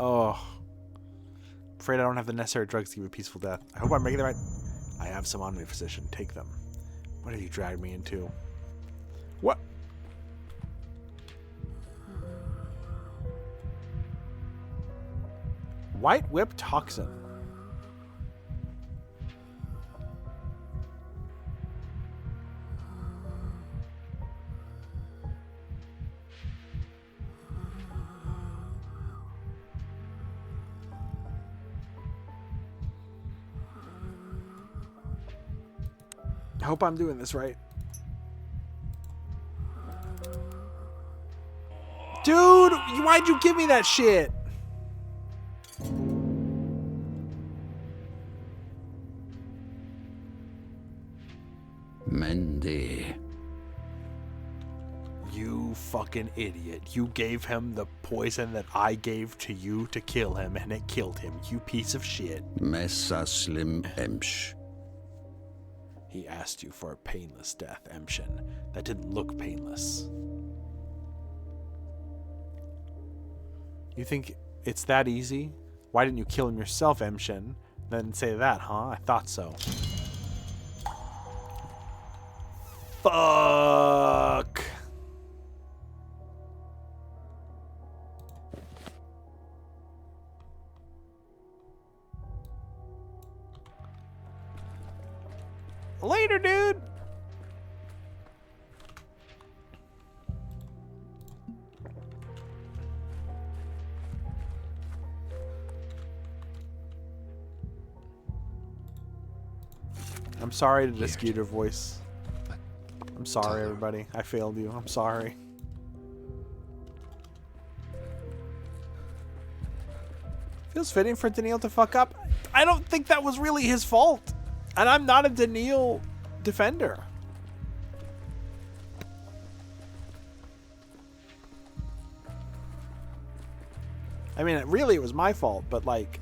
Oh. Afraid I don't have the necessary drugs to give a peaceful death. I hope I'm making the right... I have some on me, physician. Take them. What have you dragged me into? What? White whip toxin. I hope I'm doing this right. Dude, why'd you give me that shit? Mendy. You fucking idiot. You gave him the poison that I gave to you to kill him, and it killed him. You piece of shit. Messa slim emsh. He asked you for a painless death, emshen. That didn't look painless. You think it's that easy? Why didn't you kill him yourself, emshen? Then say that, huh? I thought so. Fuck. Later, dude. I'm sorry to dispute your voice. I'm sorry, everybody. I failed you. I'm sorry. Feels fitting for Daniel to fuck up. I don't think that was really his fault. And I'm not a Daniil defender. I mean, really, it was my fault, but like,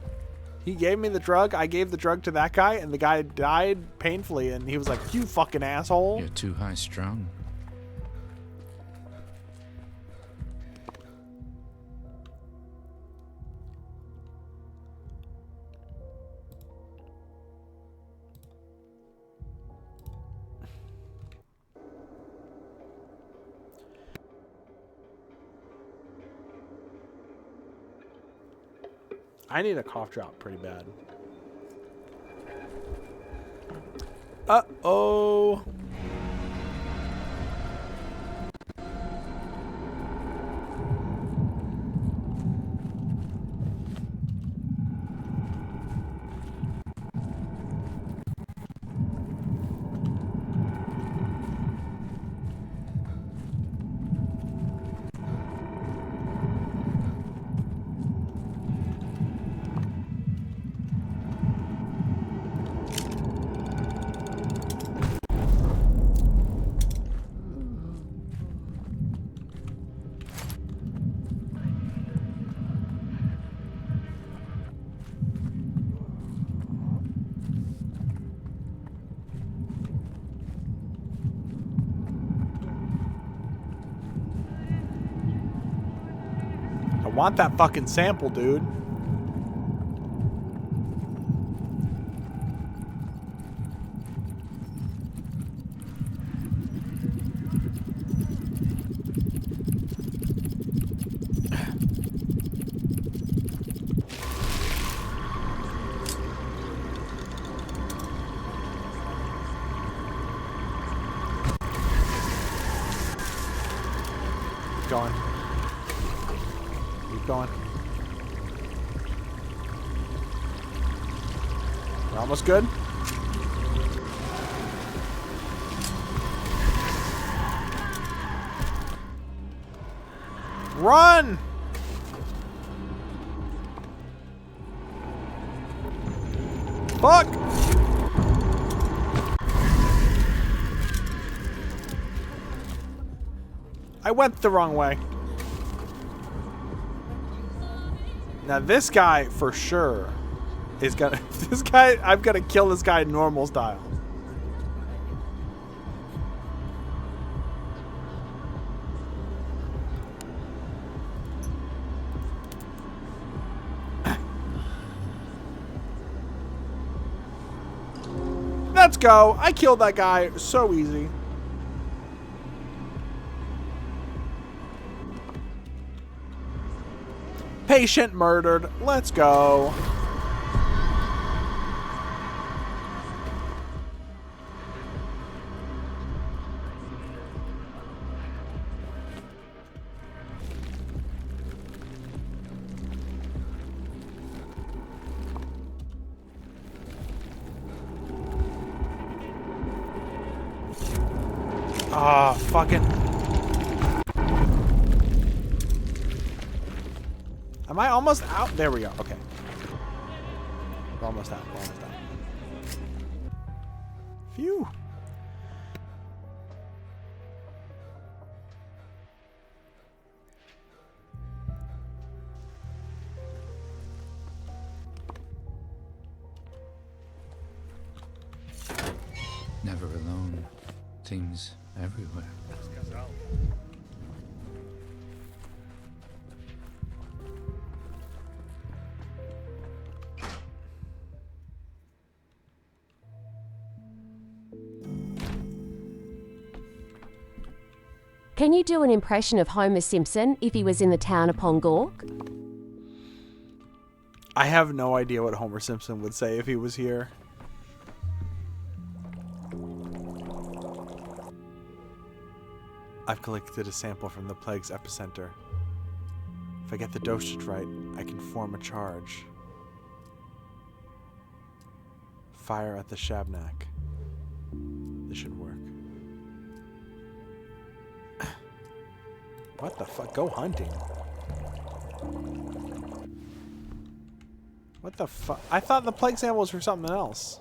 he gave me the drug, I gave the drug to that guy, and the guy died painfully, and he was like, you fucking asshole. You're too high strung. I need a cough drop pretty bad. Uh-oh. I want that fucking sample, dude. Keep going. Keep going. We're almost good. Run! Fuck! I went the wrong way. Now this guy for sure is gonna this guy I'm gonna kill this guy normal style. Let's go. I killed that guy so easy. Patient murdered. Let's go. Ah, fucking. Am I almost out? There we go. Okay. We're almost out. We're almost out. Phew. Never alone. Things everywhere. Can you do an impression of Homer Simpson if he was in the town upon Gork? I have no idea what Homer Simpson would say if he was here. I've collected a sample from the plague's epicenter. If I get the dosage right, I can form a charge. Fire at the Shabnak. This should work. What the fuck? Go hunting. What the fuck? I thought the plague sample was for something else.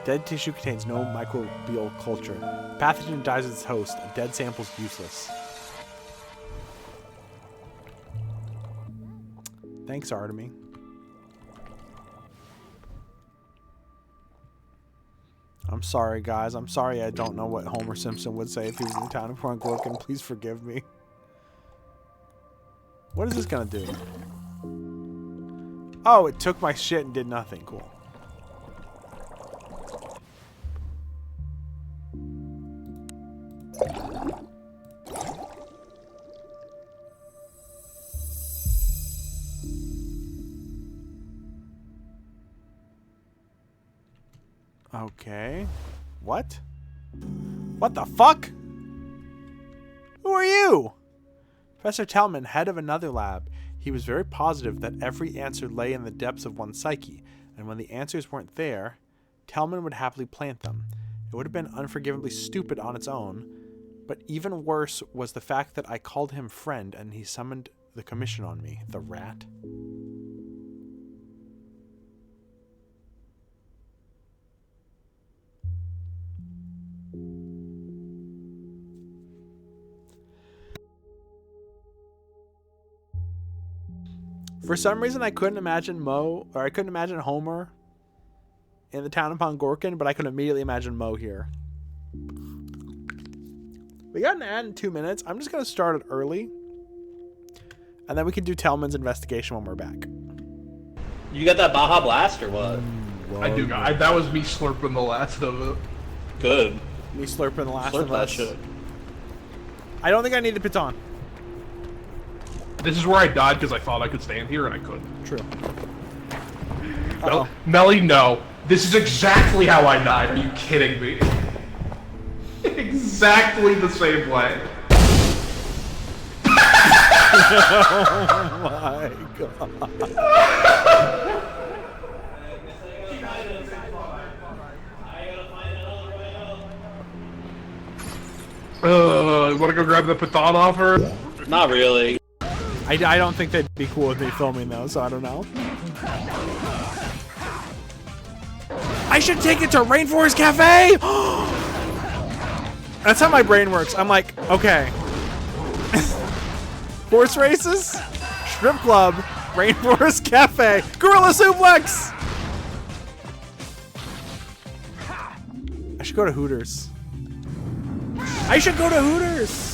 Dead tissue contains no microbial culture. The pathogen dies with its host. A dead sample is useless. Thanks, Artemy. I'm sorry, guys. I'm sorry I don't know what Homer Simpson would say if he was in the town of Gorkin. Please forgive me. What is this gonna do? Oh, it took my shit and did nothing. Cool. Okay. What? What the fuck? Who are you? Professor Talman, head of another lab. He was very positive that every answer lay in the depths of one's psyche, and when the answers weren't there, Talman would happily plant them. It would have been unforgivably stupid on its own, but even worse was the fact that I called him friend and he summoned the commission on me. The rat. For some reason, I couldn't imagine I couldn't imagine Homer in the town of Pongorkin, but I could immediately imagine Mo here. We got an ad in 2 minutes. I'm just going to start it early, and then we can do Tellman's investigation when we're back. You got that Baja Blast or what? I do. That was me slurping the last of it. Good. Me slurping the last Slurp of that us. shit. I don't think I need to Piton. This is where I died because I thought I could stand here and I couldn't. True. Melly, no. This is exactly how I died. Are you kidding me? Exactly the same way. Oh my god. Want to go grab the Python off her? Not really. I don't think they'd be cool with me filming though, so I don't know. I should take it to Rainforest Cafe! That's how my brain works. I'm like, okay. Horse races, strip club, Rainforest Cafe, Gorilla Suplex! I should go to Hooters. I should go to Hooters!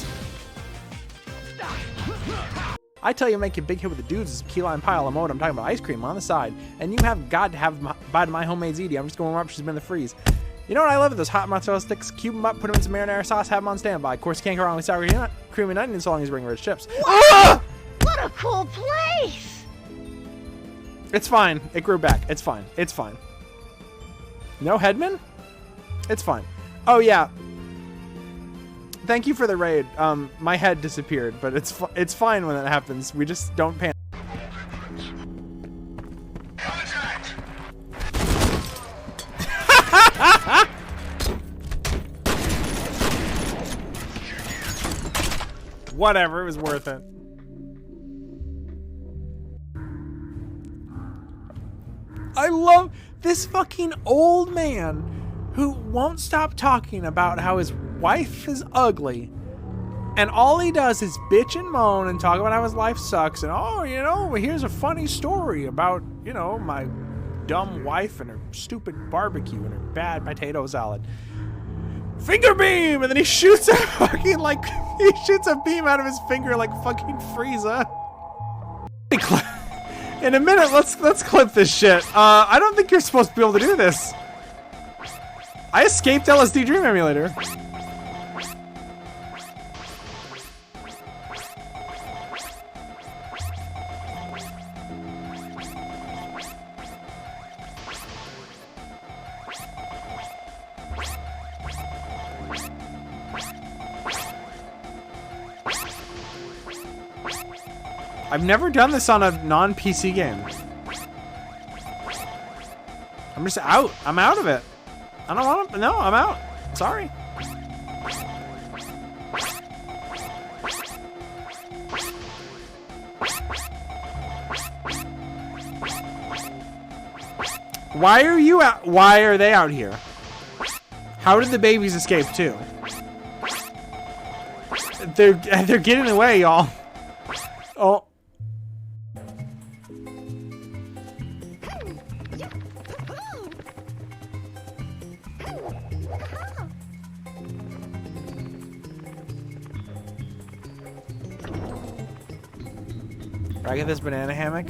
I tell you, make a big hit with the dudes is key lime pie a la mode. I'm talking about ice cream on the side. And you have got to have a bite of my homemade ziti. I'm just going to warm up. She's been in the freeze. You know what I love? Those hot mozzarella sticks. Cube them up, put them in some marinara sauce, have them on standby. Of course, you can't go wrong with sour cream and onion so long as you bring rich chips. Ah! What a cool place! It's fine. It grew back. It's fine. It's fine. No Headman? It's fine. Oh, yeah. Thank you for the raid. My head disappeared, but it's fine when that happens. We just don't panic. Whatever, it was worth it. I love this fucking old man who won't stop talking about how his wife is ugly, and all he does is bitch and moan and talk about how his life sucks, and oh, you know, here's a funny story about, you know, my dumb wife and her stupid barbecue and her bad potato salad. Finger beam! And then he shoots a fucking, like, he shoots a beam out of his finger like fucking Frieza. In a minute, let's clip this shit. I don't think you're supposed to be able to do this. I escaped LSD Dream Emulator. I've never done this on a non-PC game. I'm just out. I'm out of it. I don't want to. No, I'm out. Sorry. Why are you out? Why are they out here? How did the babies escape too? They're getting away, y'all. Oh. Can I get this banana hammock?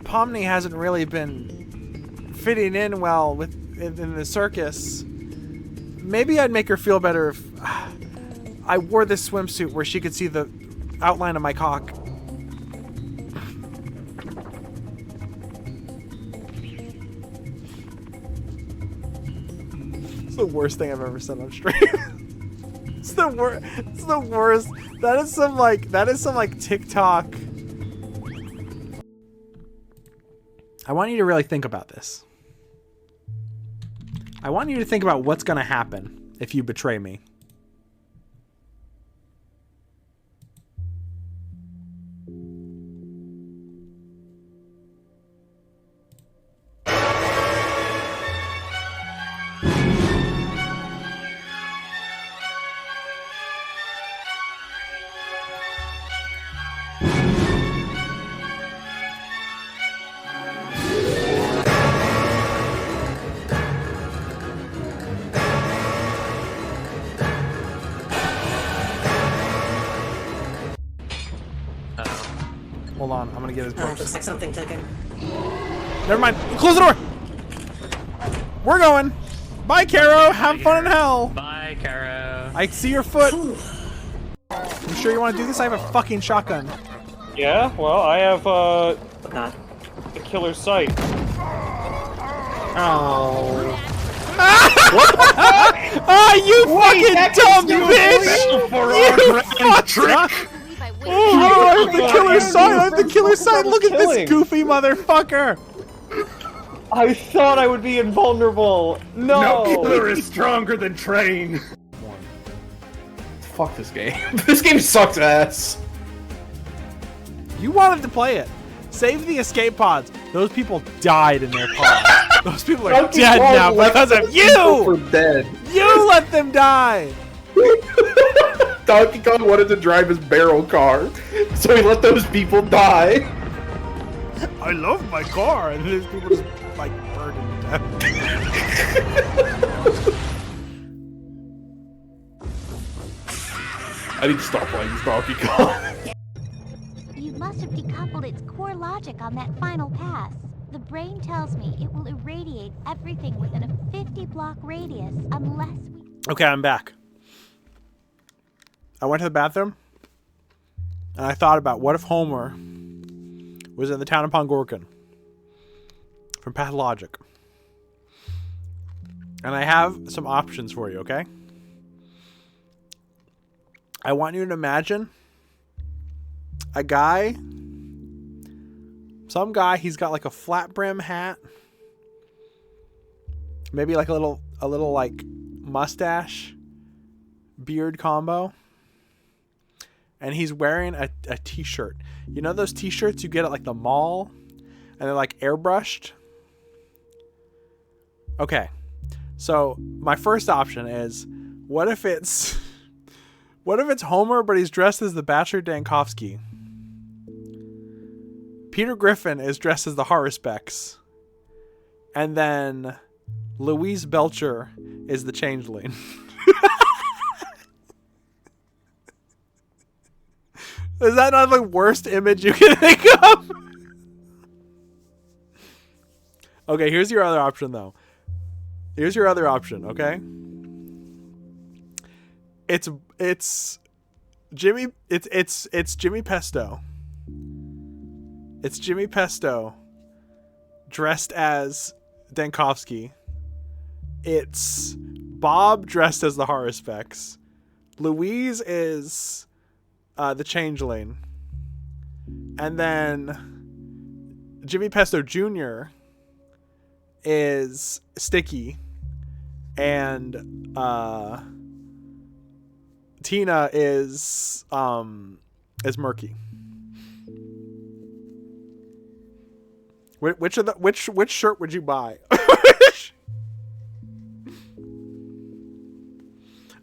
Pomni hasn't really been fitting in well in the circus. Maybe I'd make her feel better if I wore this swimsuit where she could see the outline of my cock. It's the worst thing I've ever said on stream. It's the worst. It's the worst. That is some like TikTok. I want you to really think about this. I want you to think about what's going to happen if you betray me. Hold on, I'm gonna get his books. Looks like something took him. Never mind. Close the door. We're going. Bye, Caro. Have fun in hell. Bye, Caro. I see your foot. You sure you want to do this? I have a fucking shotgun. Yeah, well, I have a killer sight. Oh. Ah, you fucking dumb bitch! You fucked. Oh, I have the killer sight! I have the killer sight! Look at this goofy motherfucker! I thought I would be invulnerable! No! No killer is stronger than Train! Fuck this game. This game sucks ass! You wanted to play it. Save the escape pods. Those people died in their pods. Those people are dead now because of you! We're dead. You let them die! Donkey Kong wanted to drive his barrel car, so he let those people die. I love my car, and these people just like burned to death. I need to stop playing this Donkey Kong. You must have decoupled its core logic on that final pass. The brain tells me it will irradiate everything within a 50-block radius unless we... Okay, I'm back. I went to the bathroom, and I thought about what if Homer was in the town of Pongorkin from Pathologic. And I have some options for you, okay? I want you to imagine a guy, some guy, he's got like a flat brim hat, maybe like a little like mustache, beard combo. And he's wearing a t-shirt. You know those t-shirts you get at like the mall? And they're like airbrushed? Okay. So my first option is, what if it's Homer, but he's dressed as the Bachelor Dankovsky? Peter Griffin is dressed as the Horospecs. And then Louise Belcher is the Changeling. Is that not the worst image you can think of? Okay, here's your other option, though. Here's your other option, okay? It's Jimmy Jimmy Pesto. It's Jimmy Pesto dressed as Dankovsky. It's Bob dressed as the Horospecs. Louise is the Changeling. And then Jimmy Pesto Jr. is Sticky. And Tina is is murky. Which shirt would you buy?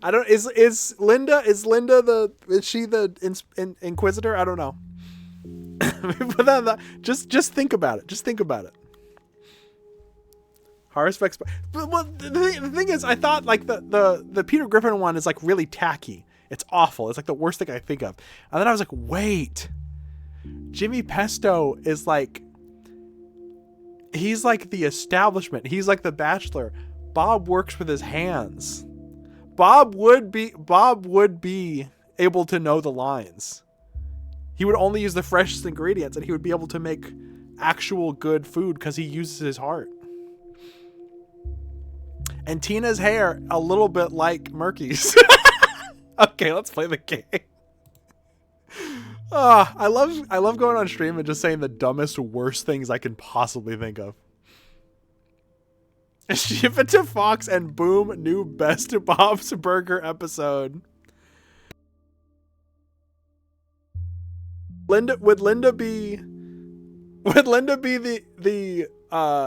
I don't. Is Linda she the Inquisitor? I don't know. But just think about it. Just think about it. Horror specs. But well, the thing is, I thought like the Peter Griffin one is like really tacky. It's awful. It's like the worst thing I think of. And then I was like, wait, Jimmy Pesto is like, he's like the establishment. He's like the Bachelor. Bob works with his hands. Bob would be able to know the lines. He would only use the freshest ingredients, and he would be able to make actual good food because he uses his heart. And Tina's hair, a little bit like Murky's. Okay, let's play the game. I love going on stream and just saying the dumbest, worst things I can possibly think of. Ship it to Fox and boom, new Best Bob's Burger episode. Would Linda be the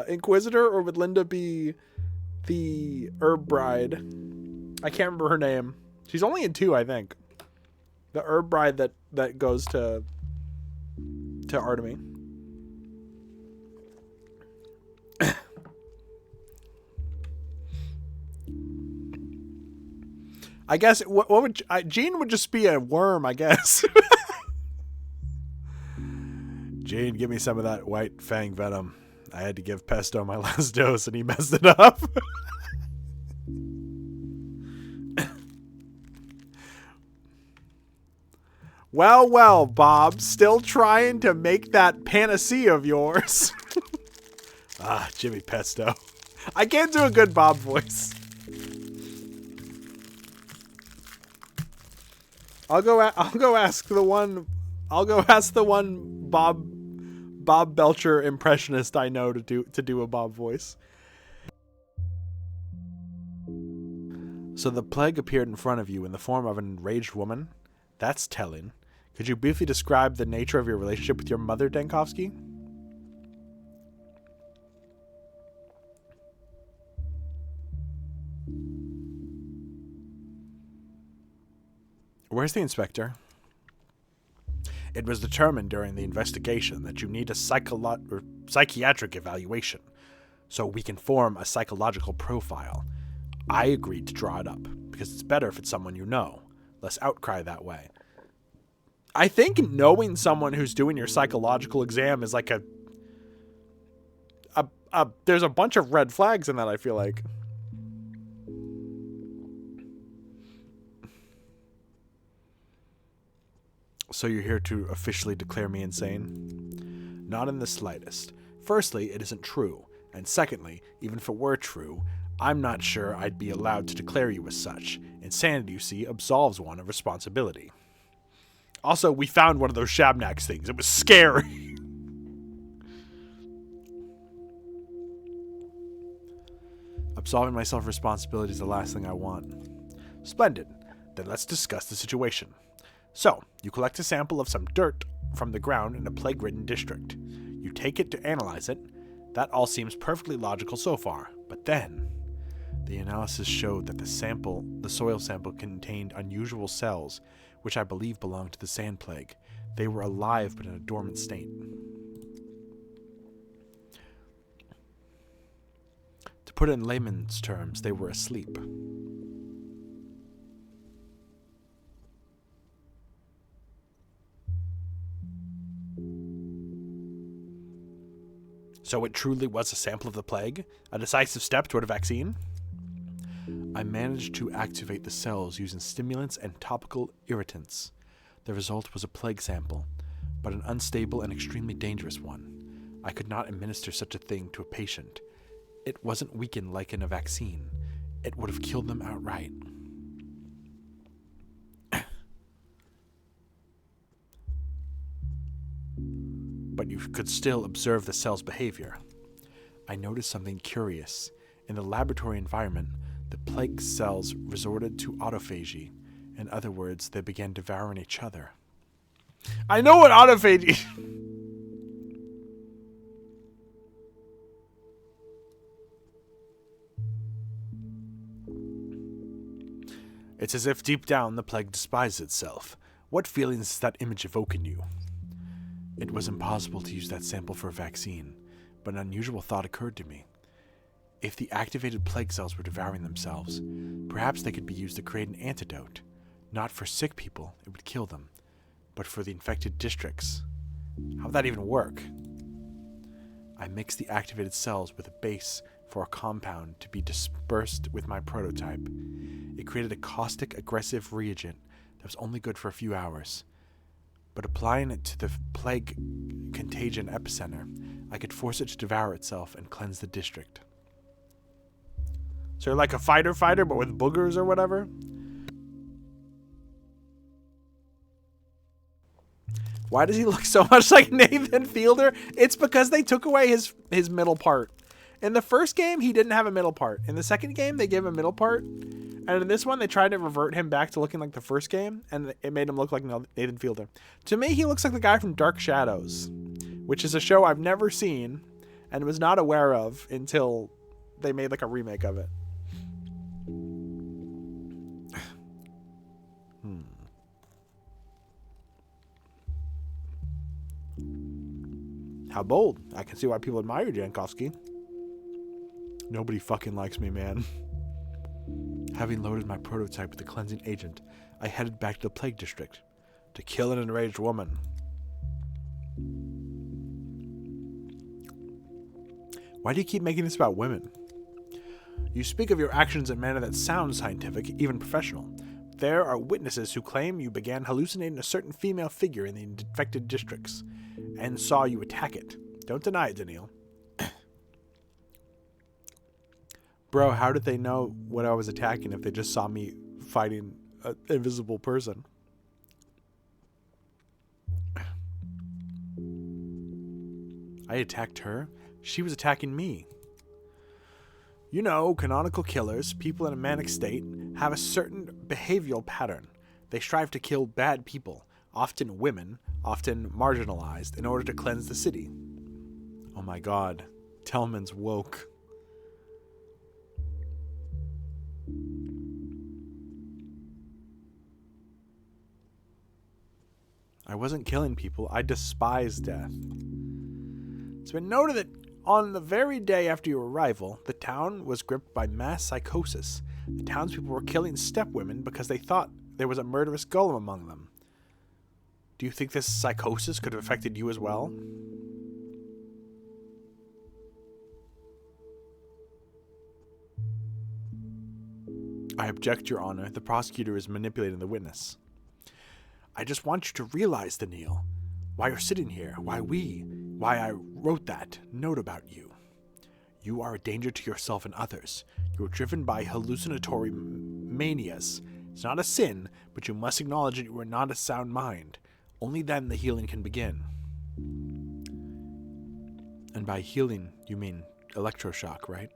Inquisitor, or would Linda be the Herb Bride? I can't remember her name. She's only in 2, I think. The Herb Bride that goes to Artemy. I guess what would Jean would just be a worm, I guess. Jean, give me some of that white fang venom. I had to give Pesto my last dose and he messed it up. Well, Bob, still trying to make that panacea of yours. Jimmy Pesto. I can't do a good Bob voice. I'll go ask the one Bob Belcher impressionist I know to do a Bob voice. So the plague appeared in front of you in the form of an enraged woman? That's telling. Could you briefly describe the nature of your relationship with your mother, Dankovsky? Where's the inspector? It was determined during the investigation that you need a psychiatric evaluation, so we can form a psychological profile. I agreed to draw it up, because it's better if it's someone you know. Less outcry that way. I think knowing someone who's doing your psychological exam is like there's a bunch of red flags in that, I feel like. So you're here to officially declare me insane? Not in the slightest. Firstly, it isn't true. And secondly, even if it were true, I'm not sure I'd be allowed to declare you as such. Insanity, you see, absolves one of responsibility. Also, we found one of those Shabnaks things. It was scary. Absolving myself of responsibility is the last thing I want. Splendid. Then let's discuss the situation. So, you collect a sample of some dirt from the ground in a plague-ridden district. You take it to analyze it. That all seems perfectly logical so far. But then, the analysis showed that the soil sample contained unusual cells, which I believe belonged to the sand plague. They were alive but in a dormant state. To put it in layman's terms, they were asleep. So it truly was a sample of the plague? A decisive step toward a vaccine? I managed to activate the cells using stimulants and topical irritants. The result was a plague sample, but an unstable and extremely dangerous one. I could not administer such a thing to a patient. It wasn't weakened like in a vaccine. It would have killed them outright. But you could still observe the cell's behavior. I noticed something curious. In the laboratory environment, the plague cells resorted to autophagy. In other words, they began devouring each other. I know what autophagy. It's as if deep down the plague despises itself. What feelings does that image evoke in you? It was impossible to use that sample for a vaccine, but an unusual thought occurred to me. If the activated plague cells were devouring themselves, perhaps they could be used to create an antidote. Not for sick people, it would kill them, but for the infected districts. How would that even work? I mixed the activated cells with a base for a compound to be dispersed with my prototype. It created a caustic, aggressive reagent that was only good for a few hours. But applying it to the plague contagion epicenter, I could force it to devour itself and cleanse the district. So you're like a fighter, but with boogers or whatever? Why does he look so much like Nathan Fielder? It's because they took away his middle part. In the first game, he didn't have a middle part. In the second game, they gave him a middle part. And in this one, they tried to revert him back to looking like the first game, and it made him look like Nathan Fielder. To me, he looks like the guy from Dark Shadows, which is a show I've never seen and was not aware of until they made like a remake of it. How bold. I can see why people admire you, Jankowski. Nobody fucking likes me, man. Having loaded my prototype with the cleansing agent, I headed back to the plague district to kill an enraged woman. Why do you keep making this about women? You speak of your actions in a manner that sounds scientific, even professional. There are witnesses who claim you began hallucinating a certain female figure in the infected districts and saw you attack it. Don't deny it, Daniil. Bro, how did they know what I was attacking if they just saw me fighting an invisible person? I attacked her. She was attacking me. You know, canonical killers, people in a manic state, have a certain behavioral pattern. They strive to kill bad people, often women, often marginalized, in order to cleanse the city. Oh my god. Tellman's woke. I wasn't killing people. I despise death. It's been noted that on the very day after your arrival, the town was gripped by mass psychosis. The townspeople were killing stepwomen because they thought there was a murderous golem among them. Do you think this psychosis could have affected you as well? I object, Your Honor. The prosecutor is manipulating the witness. I just want you to realize, Daniil, why you're sitting here, why I wrote that note about you. You are a danger to yourself and others. You are driven by hallucinatory manias. It's not a sin, but you must acknowledge that you are not a sound mind. Only then the healing can begin. And by healing, you mean electroshock, right?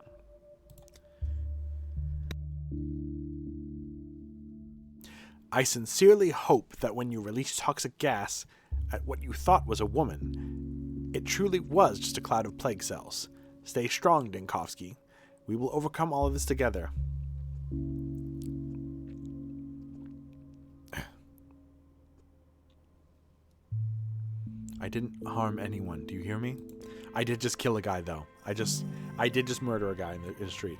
I sincerely hope that when you release toxic gas at what you thought was a woman, it truly was just a cloud of plague cells. Stay strong, Dinkovsky. We will overcome all of this together. I didn't harm anyone. Do you hear me? I did just kill a guy, though. I did just murder a guy in the street.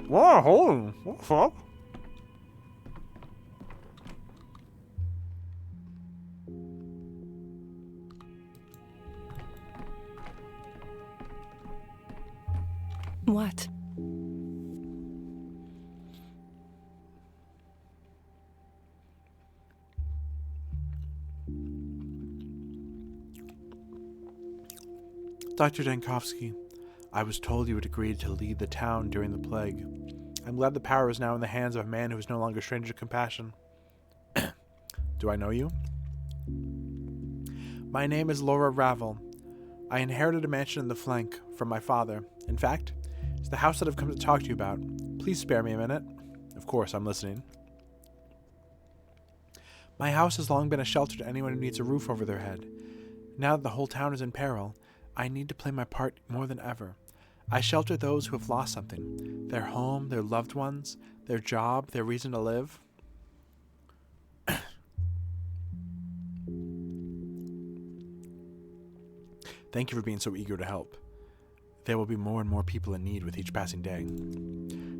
Whoa, hold on. What the fuck? What? Dr. Dankovsky, I was told you had agreed to lead the town during the plague. I'm glad the power is now in the hands of a man who is no longer a stranger to compassion. Do I know you? My name is Laura Ravel. I inherited a mansion in the flank from my father. In fact, it's the house that I've come to talk to you about. Please spare me a minute. Of course, I'm listening. My house has long been a shelter to anyone who needs a roof over their head. Now that the whole town is in peril, I need to play my part more than ever. I shelter those who have lost something. Their home, their loved ones, their job, their reason to live. Thank you for being so eager to help. There will be more and more people in need with each passing day.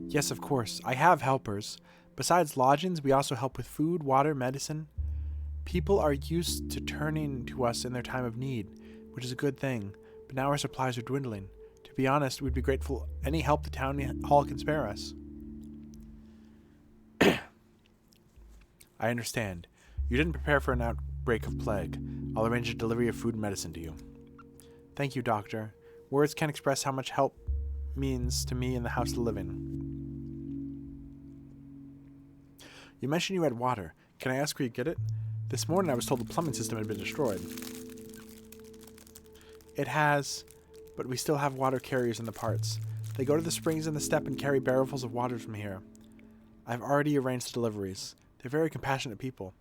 Yes, of course, I have helpers. Besides lodgings, we also help with food, water, medicine. People are used to turning to us in their time of need, which is a good thing, but now our supplies are dwindling. To be honest, we'd be grateful any help the town hall can spare us. I understand. You didn't prepare for an outbreak of plague. I'll arrange a delivery of food and medicine to you. Thank you, Doctor. Words can't express how much help means to me in the house of the living. You mentioned you had water. Can I ask where you get it? This morning I was told the plumbing system had been destroyed. It has, but we still have water carriers in the parts. They go to the springs in the steppe and carry barrelfuls of water from here. I've already arranged the deliveries. They're very compassionate people.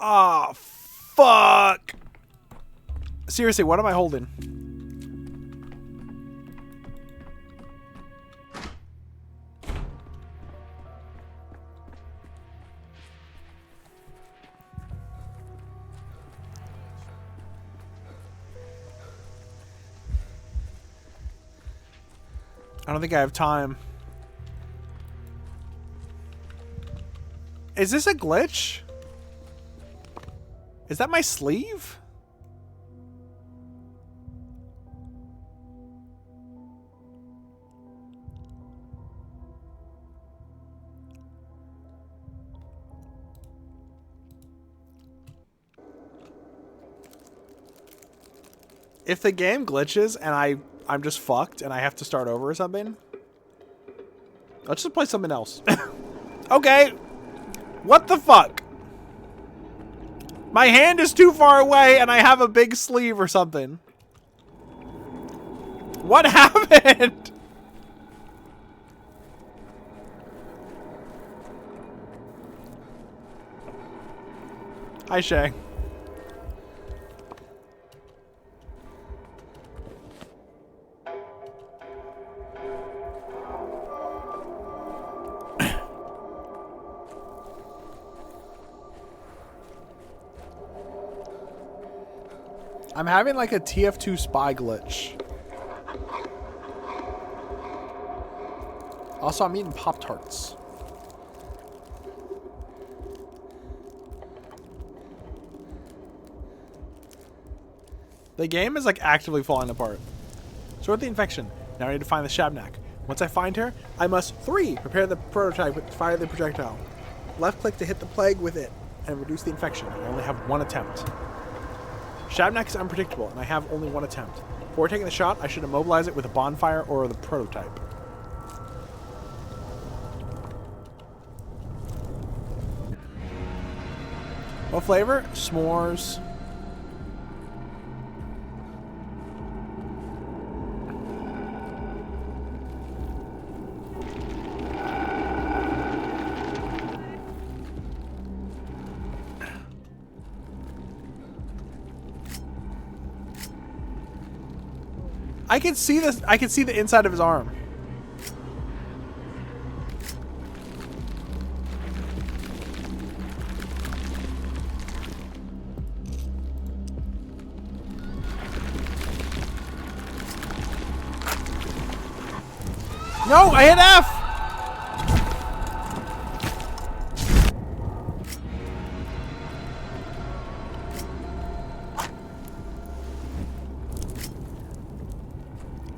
Ah, oh, fuck. Seriously, what am I holding? I don't think I have time. Is this a glitch? Is that my sleeve? If the game glitches and I'm just fucked and I have to start over or something, let's just play something else. Okay. What the fuck? My hand is too far away and I have a big sleeve or something. What happened? Hi, Shay. I'm having like a TF2 spy glitch. Also, I'm eating Pop-Tarts. The game is like actively falling apart. Sort the infection. Now I need to find the Shabnak. Once I find her, I must 3. Prepare the prototype with fire the projectile. Left click to hit the plague with it and reduce the infection. I only have 1 attempt. Shabnak is unpredictable, and I have only 1 attempt. Before taking the shot, I should immobilize it with a bonfire or the prototype. What flavor? S'mores. I can see this. I can see the inside of his arm. No, I hit F.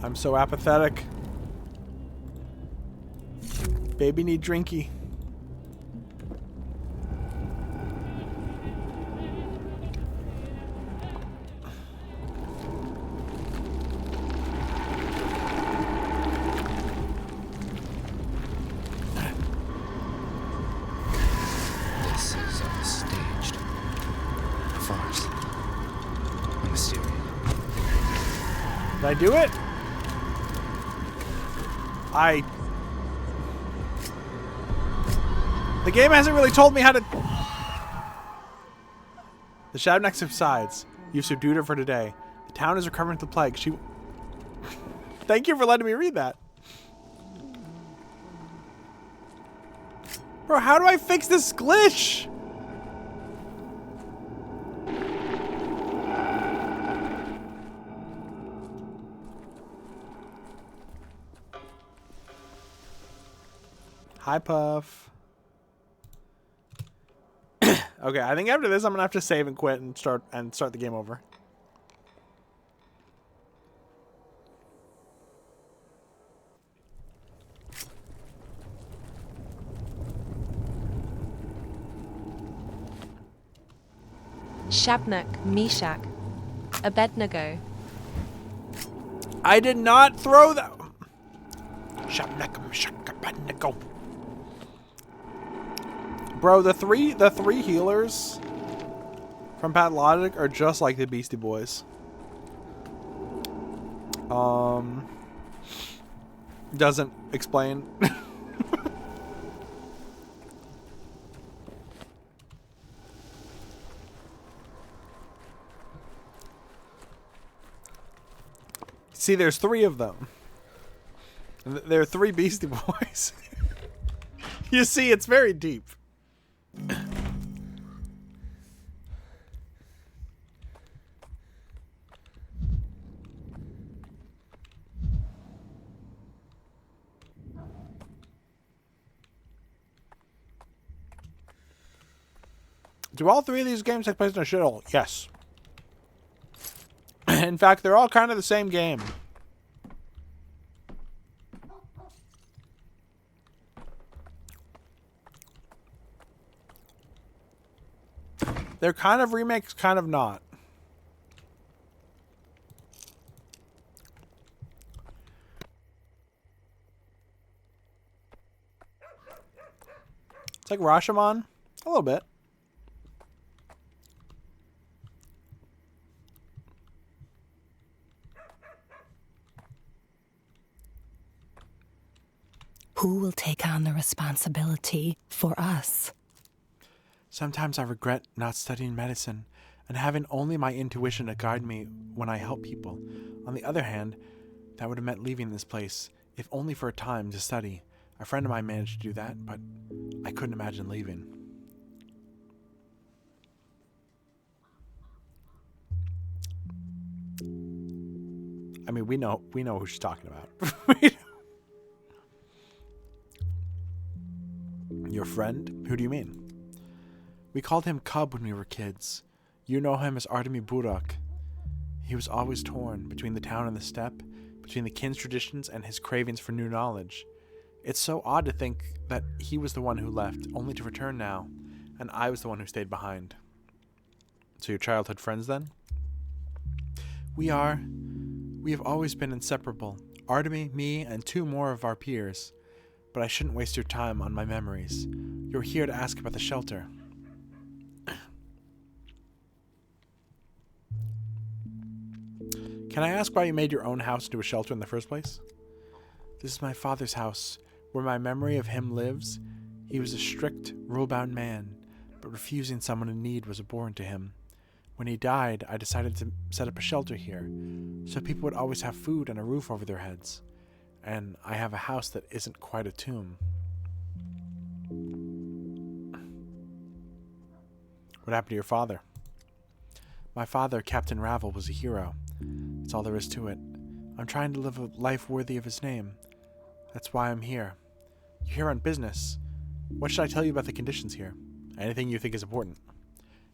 I'm so apathetic. Baby need drinky. Did I do it? The game hasn't really told me how to... The shadow next subsides. You've subdued her for today. The town is recovering from the plague. She... Thank you for letting me read that. Bro, how do I fix this glitch? Hi, Puff. Okay, I think after this I'm gonna have to save and quit and start the game over. Shabnak, Meshach, Abednego. I did not throw that. Shabnak, Meshach, Abednego. Bro, the three healers from Pathologic are just like the Beastie Boys. Doesn't explain. See, there's 3 of them. There are 3 Beastie Boys. You see, it's very deep. Do all 3 of these games take place in a shithole? Yes. In fact, they're all kind of the same game. They're kind of remakes, kind of not. It's like Rashomon, a little bit. Who will take on the responsibility for us? Sometimes I regret not studying medicine and having only my intuition to guide me when I help people. On the other hand, that would have meant leaving this place, if only for a time, to study. A friend of mine managed to do that, but I couldn't imagine leaving. I mean, we know who she's talking about. Your friend? Who do you mean? We called him Cub when we were kids. You know him as Artemy Burak. He was always torn between the town and the steppe, between the kin's traditions and his cravings for new knowledge. It's so odd to think that he was the one who left, only to return now, and I was the one who stayed behind. So your childhood friends then? We are. We have always been inseparable. Artemy, me, and 2 more of our peers. But I shouldn't waste your time on my memories. You're here to ask about the shelter. Can I ask why you made your own house into a shelter in the first place? This is my father's house, where my memory of him lives. He was a strict, rule-bound man, but refusing someone in need was abhorrent to him. When he died, I decided to set up a shelter here, so people would always have food and a roof over their heads. And I have a house that isn't quite a tomb. What happened to your father? My father, Captain Ravel, was a hero. That's all there is to it. I'm trying to live a life worthy of his name. That's why I'm here. You're here on business. What should I tell you about the conditions here? Anything you think is important?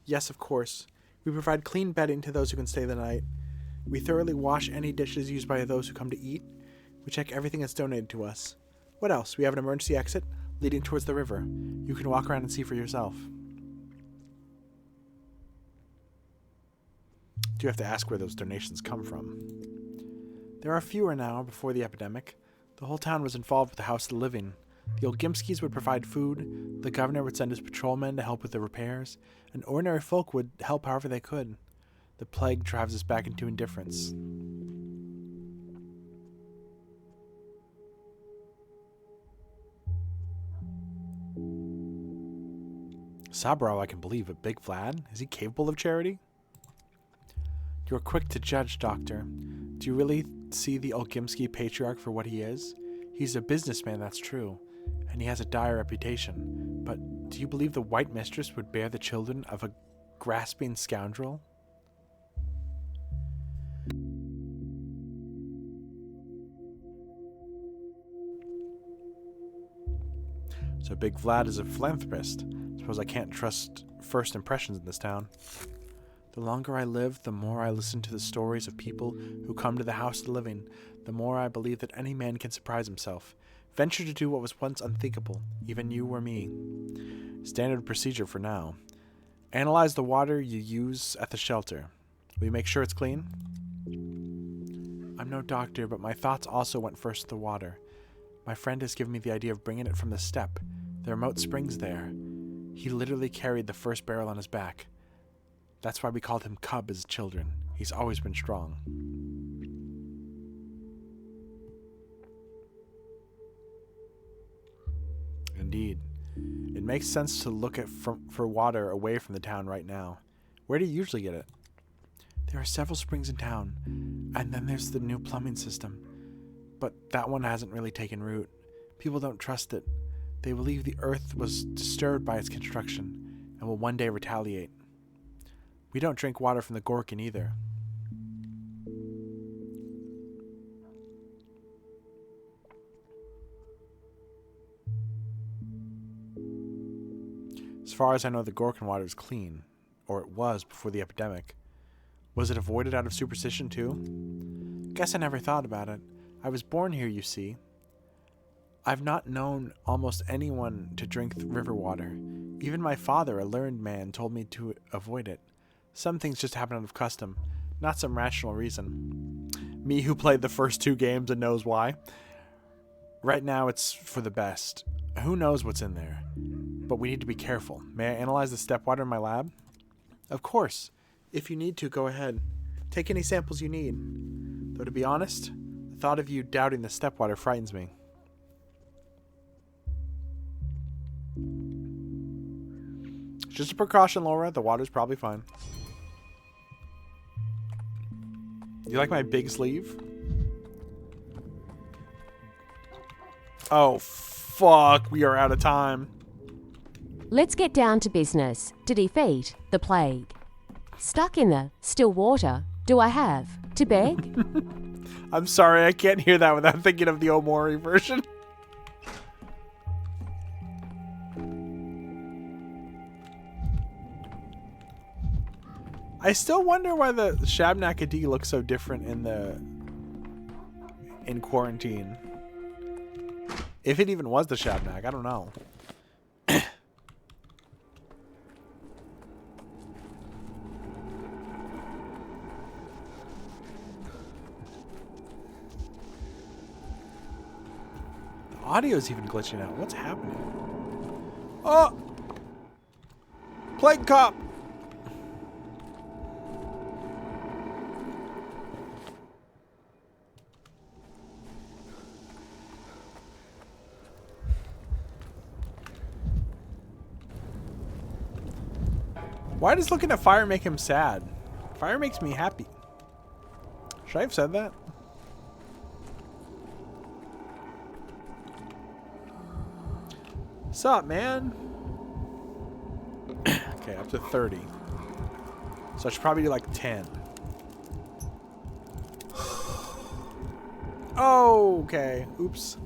Yes, of course. We provide clean bedding to those who can stay the night. We thoroughly wash any dishes used by those who come to eat. We check everything that's donated to us. What else? We have an emergency exit leading towards the river. You can walk around and see for yourself. Do you have to ask where those donations come from? There are fewer now before the epidemic. The whole town was involved with the House of the Living. The Olgimskis would provide food, the governor would send his patrolmen to help with the repairs, and ordinary folk would help however they could. The plague drives us back into indifference. Sabro, I can believe, but Big Vlad? Is he capable of charity? You're quick to judge, Doctor. Do you really see the Olgimsky patriarch for what he is? He's a businessman, that's true, and he has a dire reputation. But do you believe the White Mistress would bear the children of a grasping scoundrel? So Big Vlad is a philanthropist. Suppose I can't trust first impressions in this town. The longer I live, the more I listen to the stories of people who come to the House of the Living, the more I believe that any man can surprise himself, venture to do what was once unthinkable, even you or me. Standard procedure for now. Analyze the water you use at the shelter. Will you make sure it's clean? I'm no doctor, but my thoughts also went first to the water. My friend has given me the idea of bringing it from the steppe. The remote spring's there. He literally carried the first barrel on his back. That's why we called him Cub as children. He's always been strong. Indeed. It makes sense to look for water away from the town right now. Where do you usually get it? There are several springs in town, and then there's the new plumbing system. But that one hasn't really taken root. People don't trust it. They believe the earth was disturbed by its construction, and will one day retaliate. We don't drink water from the Gorkin either. As far as I know, the Gorkin water is clean, or it was before the epidemic. Was it avoided out of superstition too? Guess I never thought about it. I was born here, you see. I've not known almost anyone to drink the river water. Even my father, a learned man, told me to avoid it. Some things just happen out of custom, not some rational reason. Me who played the first 2 games and knows why. Right now it's for the best. Who knows what's in there? But we need to be careful. May I analyze the step water in my lab? Of course. If you need to, go ahead. Take any samples you need. Though to be honest, the thought of you doubting the step water frightens me. Just a precaution, Laura. The water's probably fine. You like my big sleeve? Oh, fuck. We are out of time. Let's get down to business to defeat the plague. Stuck in the still water, do I have to beg? I'm sorry, I can't hear that without thinking of the Omori version. I still wonder why the Shabnakadi looks so different in quarantine. If it even was the Shabnak, I don't know. The audio's even glitching out. What's happening? Oh! Plague cop! Why does looking at fire make him sad? Fire makes me happy. Should I have said that? What's up, man? Okay, up to 30. So I should probably do like 10. Oh, okay. Oops.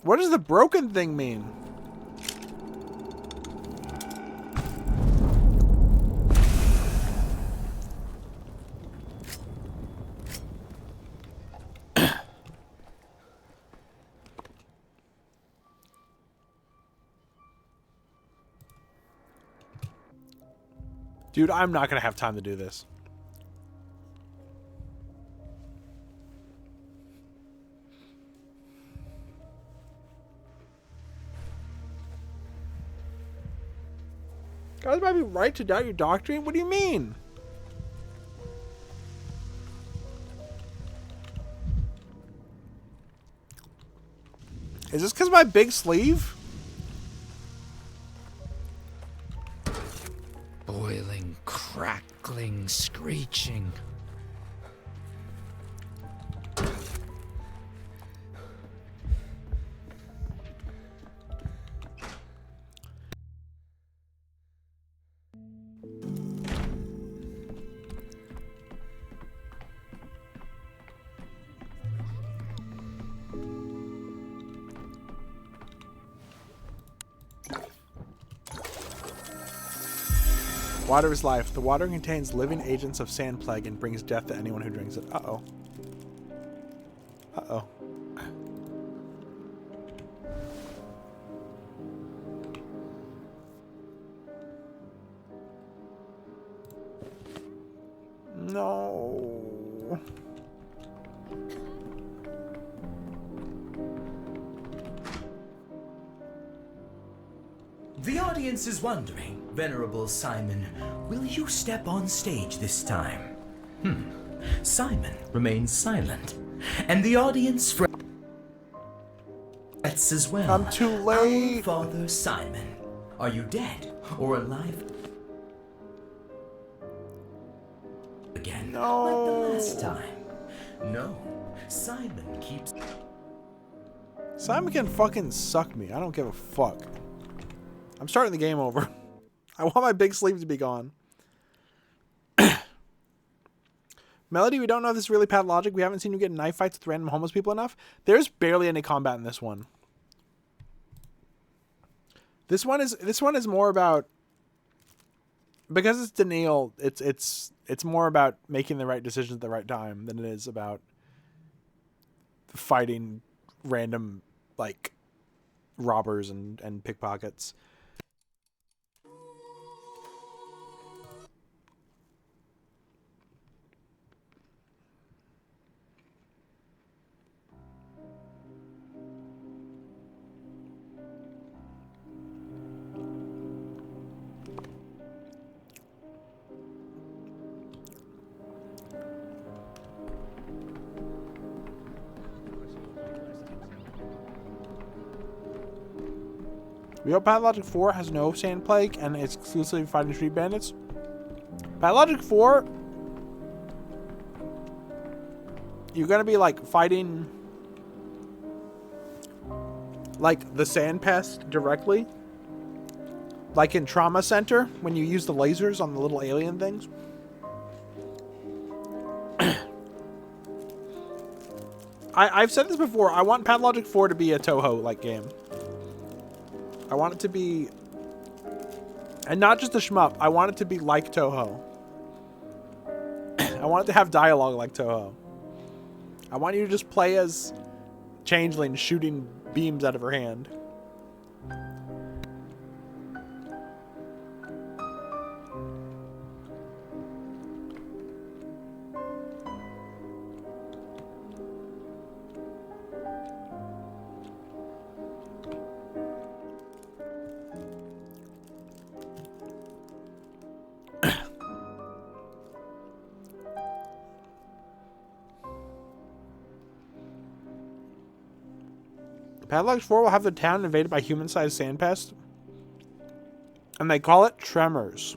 What does the broken thing mean? Dude, I'm not gonna have time to do this. Guys might be right to doubt your doctrine? What do you mean? Is this because of my big sleeve? Boiling, crackling, screeching. Water is life. The water contains living agents of sand plague and brings death to anyone who drinks it. Uh-oh. Uh-oh. No. The audience is wondering, Venerable Simon, will you step on stage this time? Simon remains silent, and the audience frets as well. I'm too late. Our Father Simon, are you dead or alive again? No. Like the last time. No, Simon keeps... Simon can fucking suck me. I don't give a fuck. I'm starting the game over. I want my big sleeve to be gone. Melody, we don't know if this is really pathologic. We haven't seen you get in knife fights with random homeless people enough. There's barely any combat in this one. This one is more about, because it's Daniil, it's more about making the right decisions at the right time than it is about fighting random like robbers and pickpockets. We hope Pathologic 4 has no sand plague and it's exclusively fighting street bandits. Pathologic 4, you're gonna be like fighting like the sand pest directly, like in Trauma Center when you use the lasers on the little alien things. I've said this before. I want Pathologic 4 to be a Toho like game. I want it to be, and not just a shmup, I want it to be like Toho. I want it to have dialogue like Toho. I want you to just play as Changeling shooting beams out of her hand. Pathologic 4 will have the town invaded by human-sized sand pests, and they call it Tremors.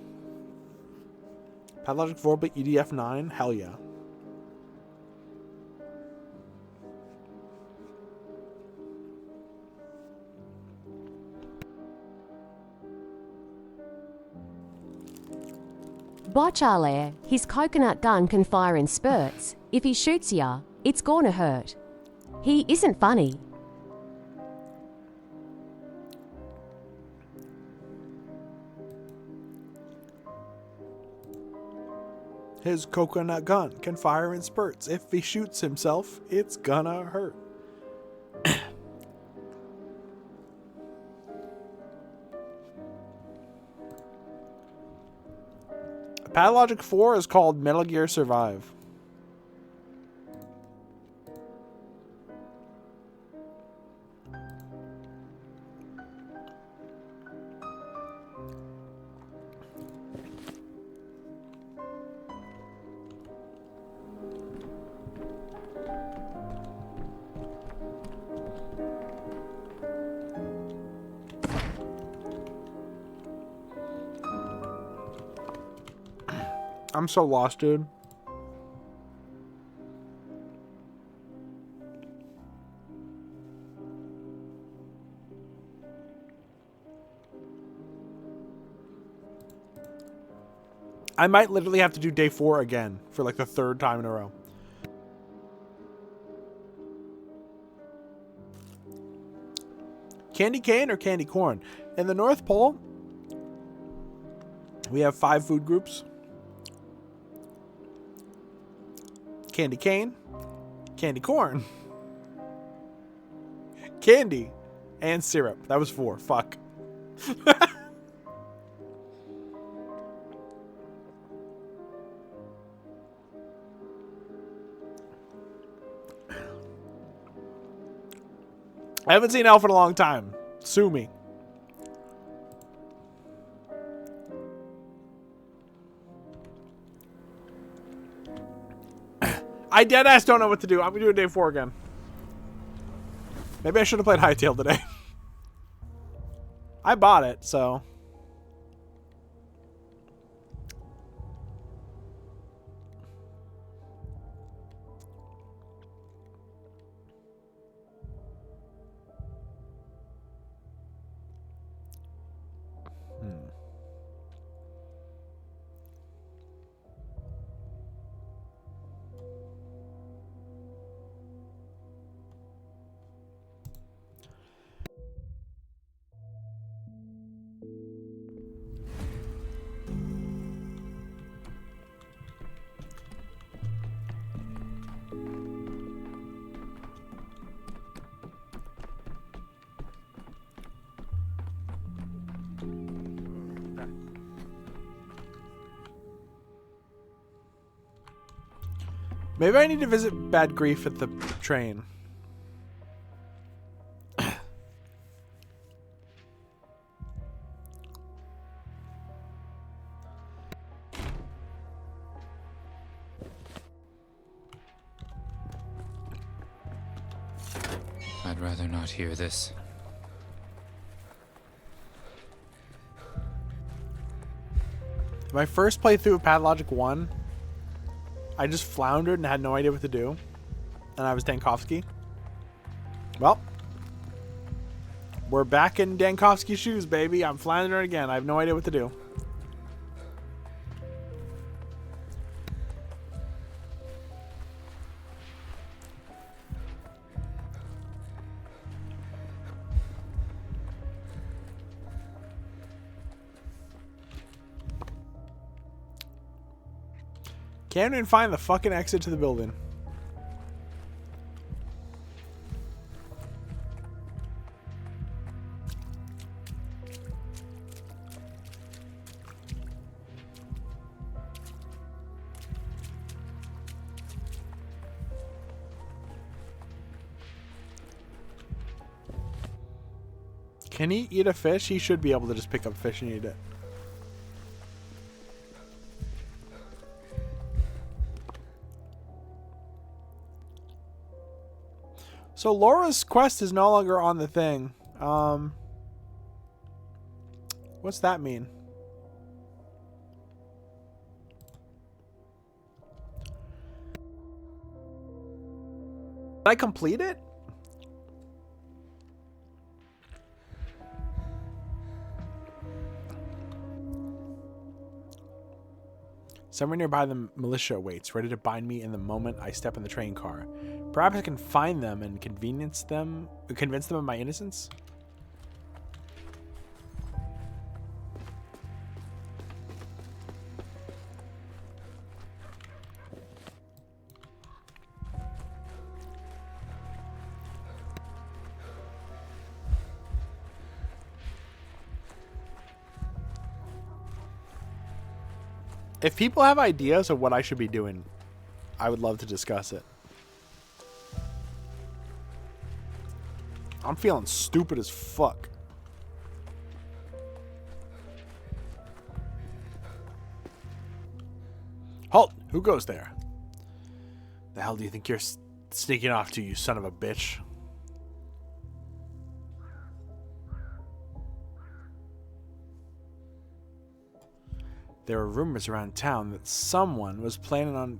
Pathologic 4 but EDF 9? Hell yeah. Botchale, his coconut gun can fire in spurts. If he shoots ya, it's gonna hurt. He isn't funny. His coconut gun can fire in spurts. If he shoots himself, it's gonna hurt. Pathologic 4 is called Metal Gear Survive. I'm so lost, dude. I might literally have to do day 4 again for like the 3rd time in a row. Candy cane or candy corn? In the North Pole, we have 5 food groups. Candy cane, candy corn, candy, and syrup. That was 4. Fuck. I haven't seen Elf in a long time. Sue me. I deadass don't know what to do. I'm gonna do day 4 again. Maybe I should have played Hightail today. I bought it, so. Maybe I need to visit Bad Grief at the train. I'd rather not hear this. My first playthrough of Pathologic 1, I just floundered and had no idea what to do. And I was Dankovsky. Well, we're back in Dankovsky's shoes, baby. I'm floundering again. I have no idea what to do. Can't even find the fucking exit to the building. Can he eat a fish? He should be able to just pick up fish and eat it. So Laura's quest is no longer on the thing. What's that mean? Did I complete it? Somewhere nearby the militia awaits, ready to bind me in the moment I step in the train car. Perhaps I can find them and convince them of my innocence? If people have ideas of what I should be doing, I would love to discuss it. I'm feeling stupid as fuck. Halt! Who goes there? The hell do you think you're sneaking off to, you son of a bitch? There were rumors around town that someone was planning on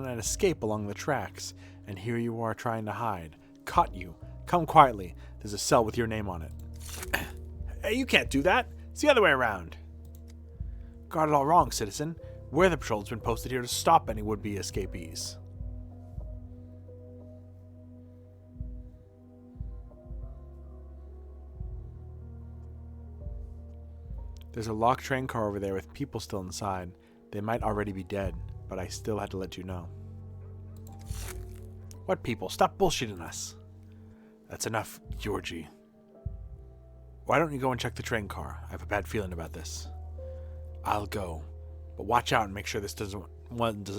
an escape along the tracks, and here you are trying to hide. Caught you. Come quietly. There's a cell with your name on it. Hey, you can't do that. It's the other way around. Got it all wrong, citizen. Weather Patrol's been posted here to stop any would-be escapees. There's a locked train car over there with people still inside. They might already be dead, but I still had to let you know. What people? Stop bullshitting us. That's enough, Georgie. Why don't you go and check the train car? I have a bad feeling about this. I'll go. But watch out and make sure this doesn't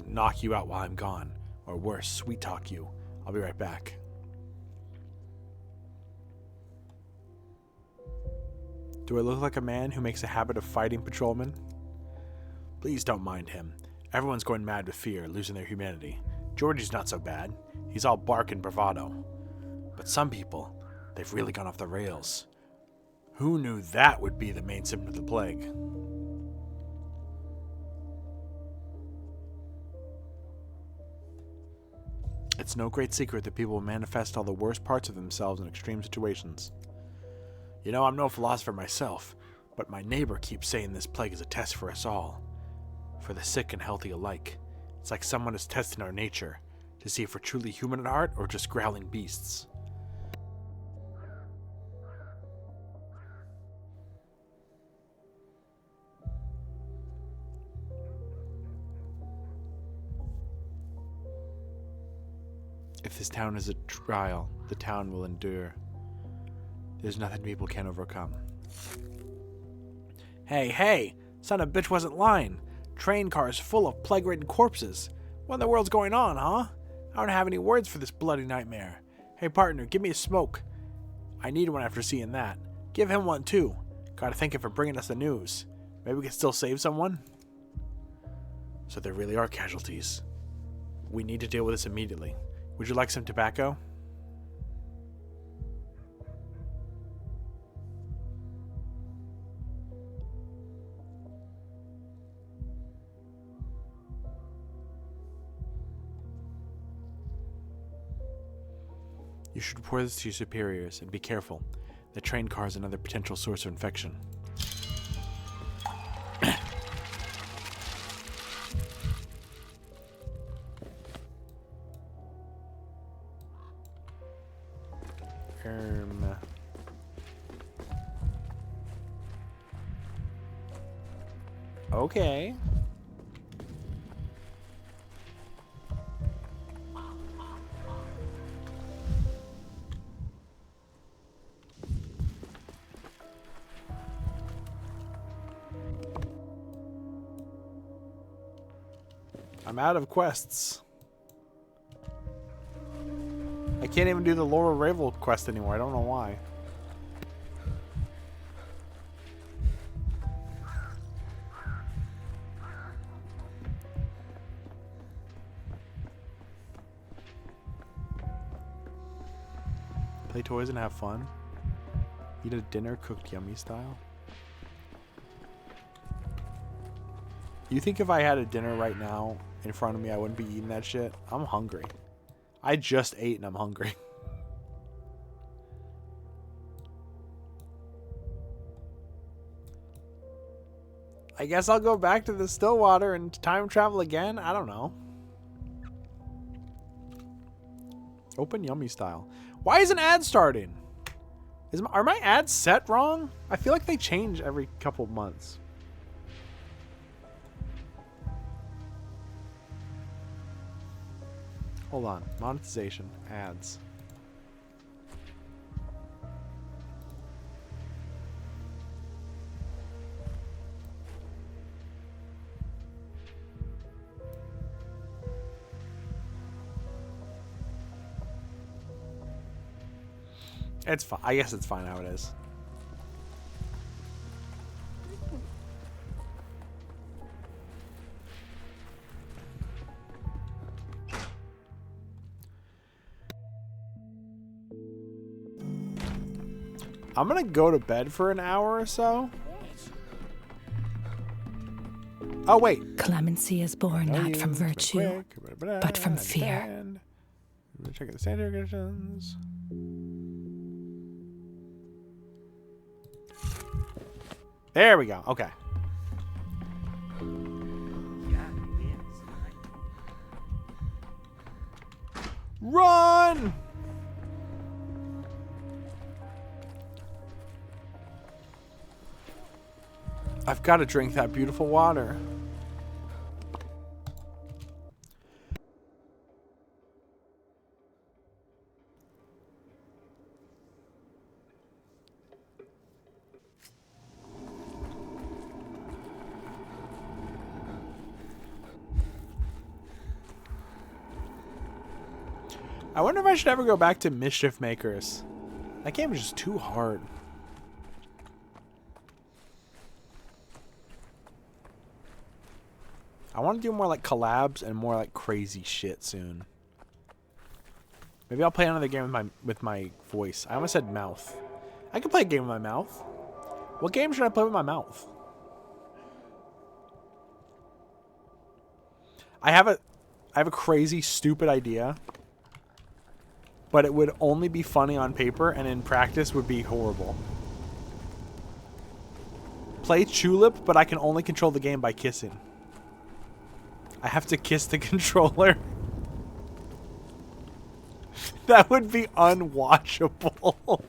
knock you out while I'm gone. Or worse, sweet talk you. I'll be right back. Do I look like a man who makes a habit of fighting patrolmen? Please don't mind him. Everyone's going mad with fear, losing their humanity. Georgie's not so bad. He's all bark and bravado. But some people, they've really gone off the rails. Who knew that would be the main symptom of the plague? It's no great secret that people manifest all the worst parts of themselves in extreme situations. You know, I'm no philosopher myself, but my neighbor keeps saying this plague is a test for us all. For the sick and healthy alike. It's like someone is testing our nature to see if we're truly human at heart or just growling beasts. If this town is a trial, the town will endure. There's nothing people can't overcome. Hey! Son of a bitch wasn't lying. Train cars full of plague-ridden corpses. What in the world's going on, huh? I don't have any words for this bloody nightmare. Hey partner, give me a smoke. I need one after seeing that. Give him one too. Gotta thank him for bringing us the news. Maybe we can still save someone? So there really are casualties. We need to deal with this immediately. Would you like some tobacco? You should report this to your superiors and be careful. The train car is another potential source of infection. Okay. I'm out of quests. I can't even do the Laura Ravel quest anymore. I don't know why. Play toys and have fun. Eat a dinner cooked yummy style. You think if I had a dinner right now in front of me, I wouldn't be eating that shit? I'm hungry. I just ate and I'm hungry. I guess I'll go back to the Stillwater and time travel again. I don't know. Open yummy style. Why is an ad starting? Are my ads set wrong? I feel like they change every couple of months. Hold on. Monetization. Ads. It's fine. I guess it's fine how it is. I'm gonna go to bed for an hour or so. Oh, wait. Clemency is born not from virtue, but from fear. Check the standard conditions. There we go. Okay. Run! I've got to drink that beautiful water. I wonder if I should ever go back to Mischief Makers. That game is just too hard. I want to do more like collabs and more like crazy shit soon. Maybe I'll play another game with my voice. I almost said mouth. I could play a game with my mouth. What game should I play with my mouth? I have a crazy stupid idea. But it would only be funny on paper, and in practice would be horrible. Play Tulip, but I can only control the game by kissing. I have to kiss the controller. That would be unwatchable.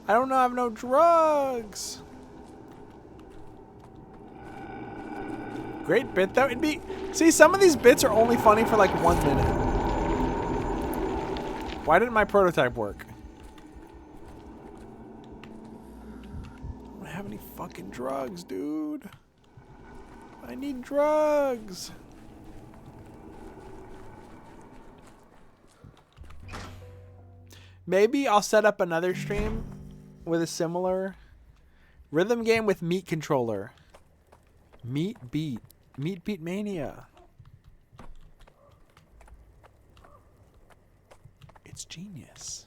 I don't know, I have no drugs. Great bit though. It'd be, see, some of these bits are only funny for like 1 minute. Why didn't my prototype work? I don't have any fucking drugs, dude. I need drugs. Maybe I'll set up another stream with a similar rhythm game with Meat Controller. Meat Beat Mania. It's genius.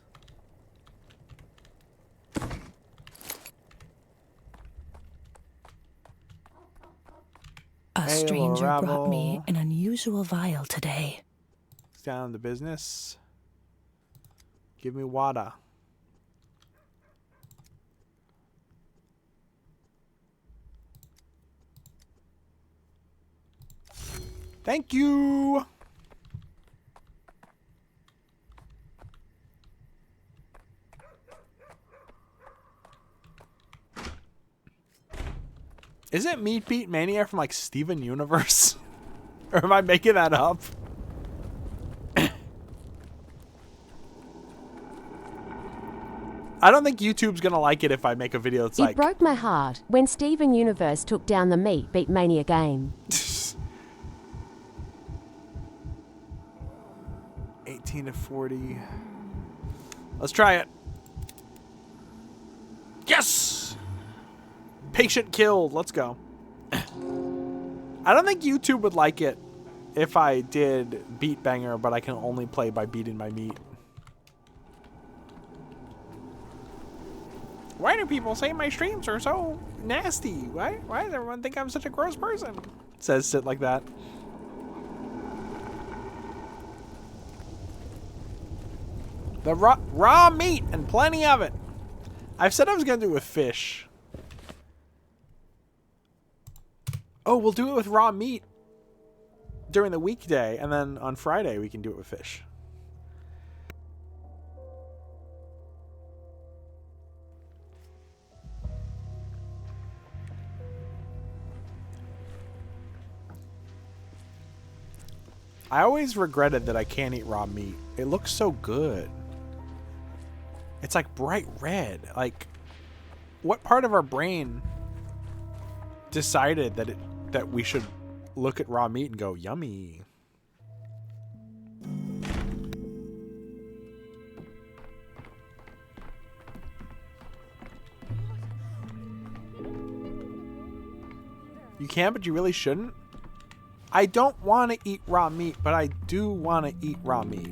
A stranger brought me an unusual vial today. It's down to business. Give me water. Thank you. Isn't Meat Beat Mania from like Steven Universe? Or am I making that up? I don't think YouTube's gonna like it if I make a video that's like... It broke my heart when Steven Universe took down the Meat Beat Mania game. 18 to 40. Let's try it. Yes! Patient killed. Let's go. I don't think YouTube would like it if I did Beat Banger, but I can only play by beating my meat. Why do people say my streams are so nasty? Why does everyone think I'm such a gross person? Says shit like that. The raw meat and plenty of it. I've said I was going to do it with fish. Oh, we'll do it with raw meat during the weekday, and then on Friday we can do it with fish. I always regretted that I can't eat raw meat. It looks so good. It's like bright red. Like, what part of our brain decided that we should look at raw meat and go, yummy? You can, but you really shouldn't. I don't want to eat raw meat, but I do want to eat raw meat.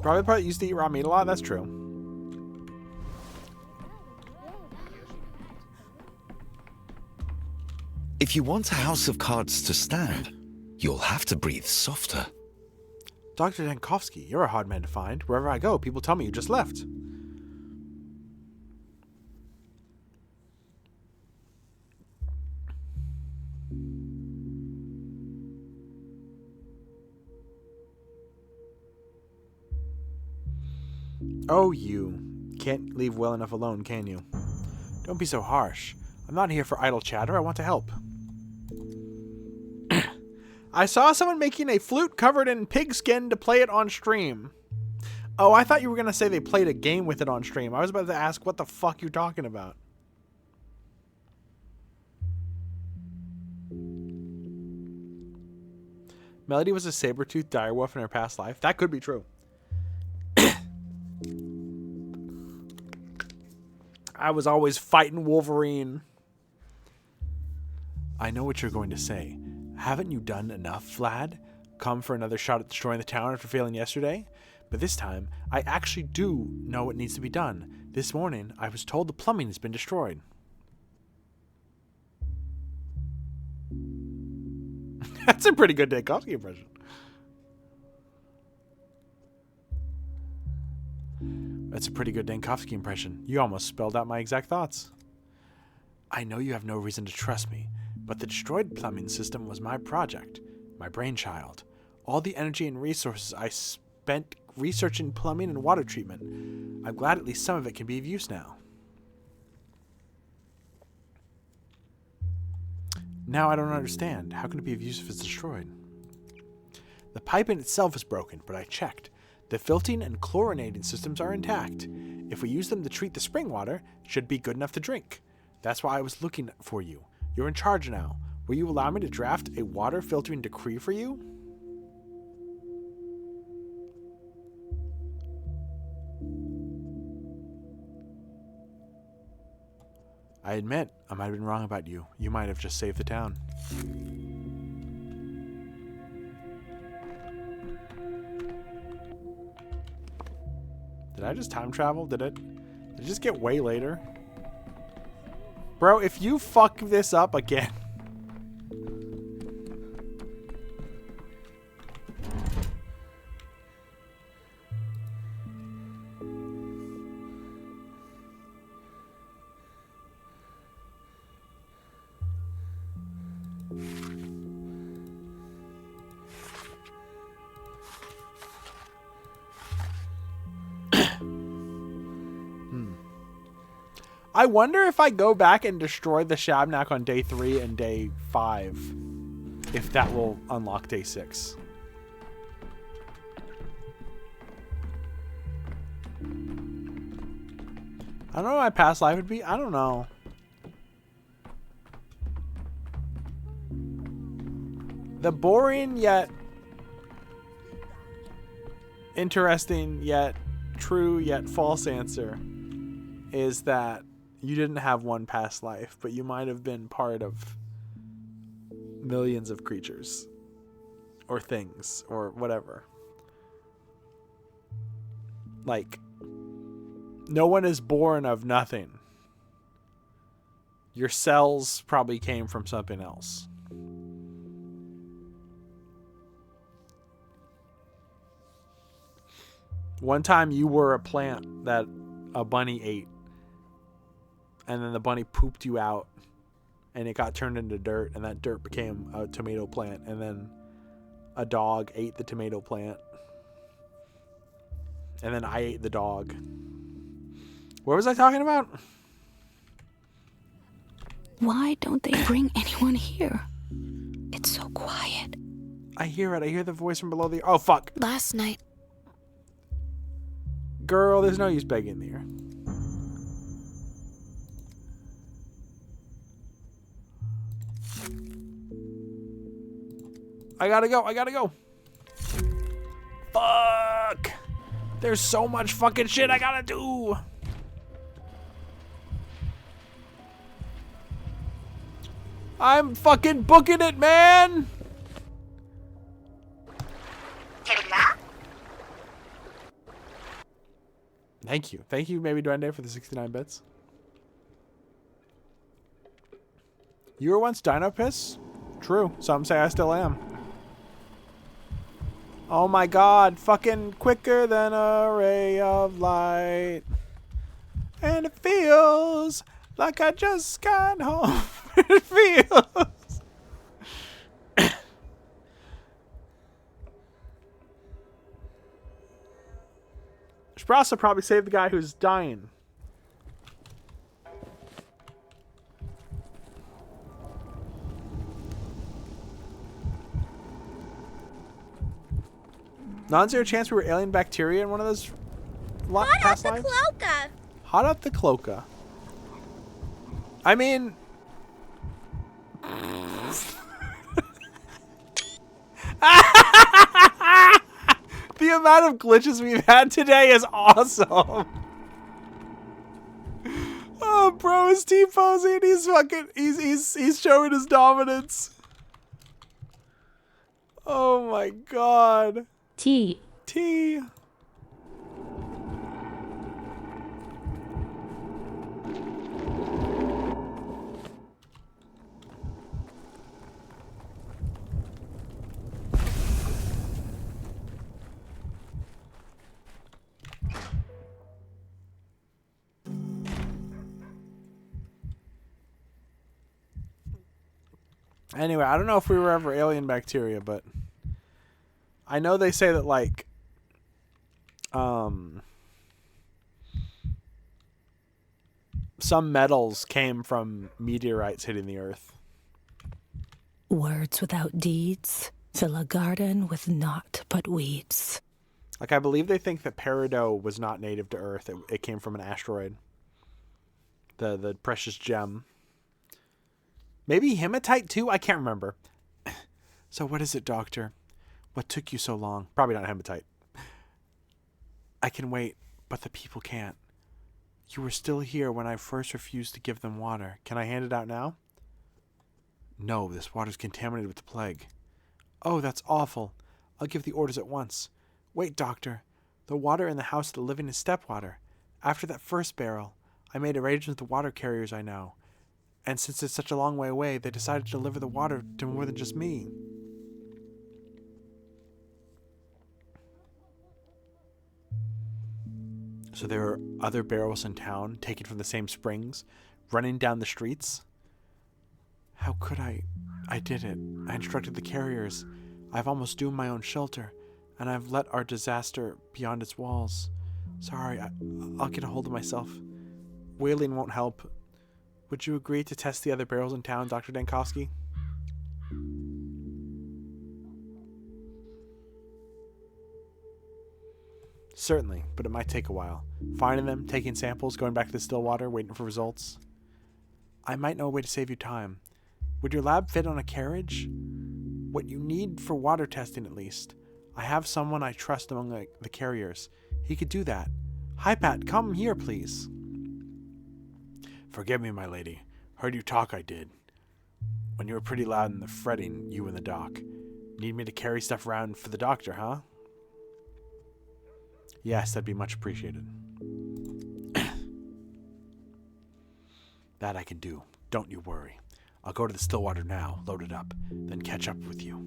Probably the part that used to eat raw meat a lot. That's true. If you want a house of cards to stand, you'll have to breathe softer. Dr. Dankovsky, you're a hard man to find. Wherever I go, people tell me you just left. Oh, you. Can't leave well enough alone, can you? Don't be so harsh. I'm not here for idle chatter. I want to help. I saw someone making a flute covered in pigskin to play it on stream. Oh, I thought you were going to say they played a game with it on stream. I was about to ask what the fuck you're talking about. Melody was a saber-toothed direwolf in her past life. That could be true. I was always fighting Wolverine. I know what you're going to say. Haven't you done enough, Vlad? Come for another shot at destroying the town after failing yesterday? But this time, I actually do know what needs to be done. This morning, I was told the plumbing has been destroyed. That's a pretty good Dankovsky impression. That's a pretty good Dankovsky impression. You almost spelled out my exact thoughts. I know you have no reason to trust me, but the destroyed plumbing system was my project, my brainchild. All the energy and resources I spent researching plumbing and water treatment. I'm glad at least some of it can be of use now. Now I don't understand. How can it be of use if it's destroyed? The piping itself is broken, but I checked. The filtering and chlorinating systems are intact. If we use them to treat the spring water, it should be good enough to drink. That's why I was looking for you. You're in charge now. Will you allow me to draft a water filtering decree for you? I admit, I might have been wrong about you. You might have just saved the town. Did I just time travel? Did it just get way later? Bro, if you fuck this up again. I wonder if I go back and destroy the Shabnak on day 3 and day 5, if that will unlock day 6. I don't know what my past life would be. I don't know. The boring yet interesting yet true yet false answer is that you didn't have one past life, but you might have been part of millions of creatures or things or whatever. Like, no one is born of nothing. Your cells probably came from something else. One time you were a plant that a bunny ate. And then the bunny pooped you out. And it got turned into dirt. And that dirt became a tomato plant. And then a dog ate the tomato plant. And then I ate the dog. What was I talking about? Why don't they bring anyone here? It's so quiet. I hear it. I hear the voice from below the... Oh, fuck. Last night. Girl, there's no use begging there. I gotta go. I gotta go. Fuck. There's so much fucking shit I gotta do. I'm fucking booking it, man. Thank you. Thank you, Maybe Duende, for the 69 bits. You were once Dino Piss? True. Some say I still am. Oh my god. Fucking quicker than a ray of light. And it feels like I just got home. It feels. Should also probably save the guy who's dying. Non-zero chance we were alien bacteria in one of those past lives? Cloaca. Hot up the cloaca. I mean... the amount of glitches we've had today is awesome. Oh, bro is T-posing. He's fucking... He's showing his dominance. Oh my god. T. Anyway, I don't know if we were ever alien bacteria, but I know they say that, like, some metals came from meteorites hitting the Earth. Words without deeds fill a garden with naught but weeds. Like, I believe they think that peridot was not native to Earth. It came from an asteroid. The precious gem. Maybe hematite too? I can't remember. So what is it, Doctor? What took you so long? Probably not hematite. I can wait, but the people can't. You were still here when I first refused to give them water. Can I hand it out now? No, this water's contaminated with the plague. Oh, that's awful. I'll give the orders at once. Wait, Doctor. The water in the house of the living is step water. After that first barrel, I made arrangements with the water carriers I know. And since it's such a long way away, they decided to deliver the water to more than just me. So there are other barrels in town, taken from the same springs, running down the streets? How could I? I did it. I instructed the carriers. I've almost doomed my own shelter, and I've let our disaster beyond its walls. Sorry, I'll get a hold of myself. Whaling won't help. Would you agree to test the other barrels in town, Dr. Dankowski? Certainly, but it might take a while. Finding them, taking samples, going back to the still water, waiting for results. I might know a way to save you time. Would your lab fit on a carriage? What you need for water testing, at least. I have someone I trust among the carriers. He could do that. Hi, Pat, come here, please. Forgive me, my lady. Heard you talk, I did. When you were pretty loud in the fretting, you and the doc. Need me to carry stuff around for the doctor, huh? Yes, that'd be much appreciated. That I can do. Don't you worry. I'll go to the Stillwater now, load it up, then catch up with you.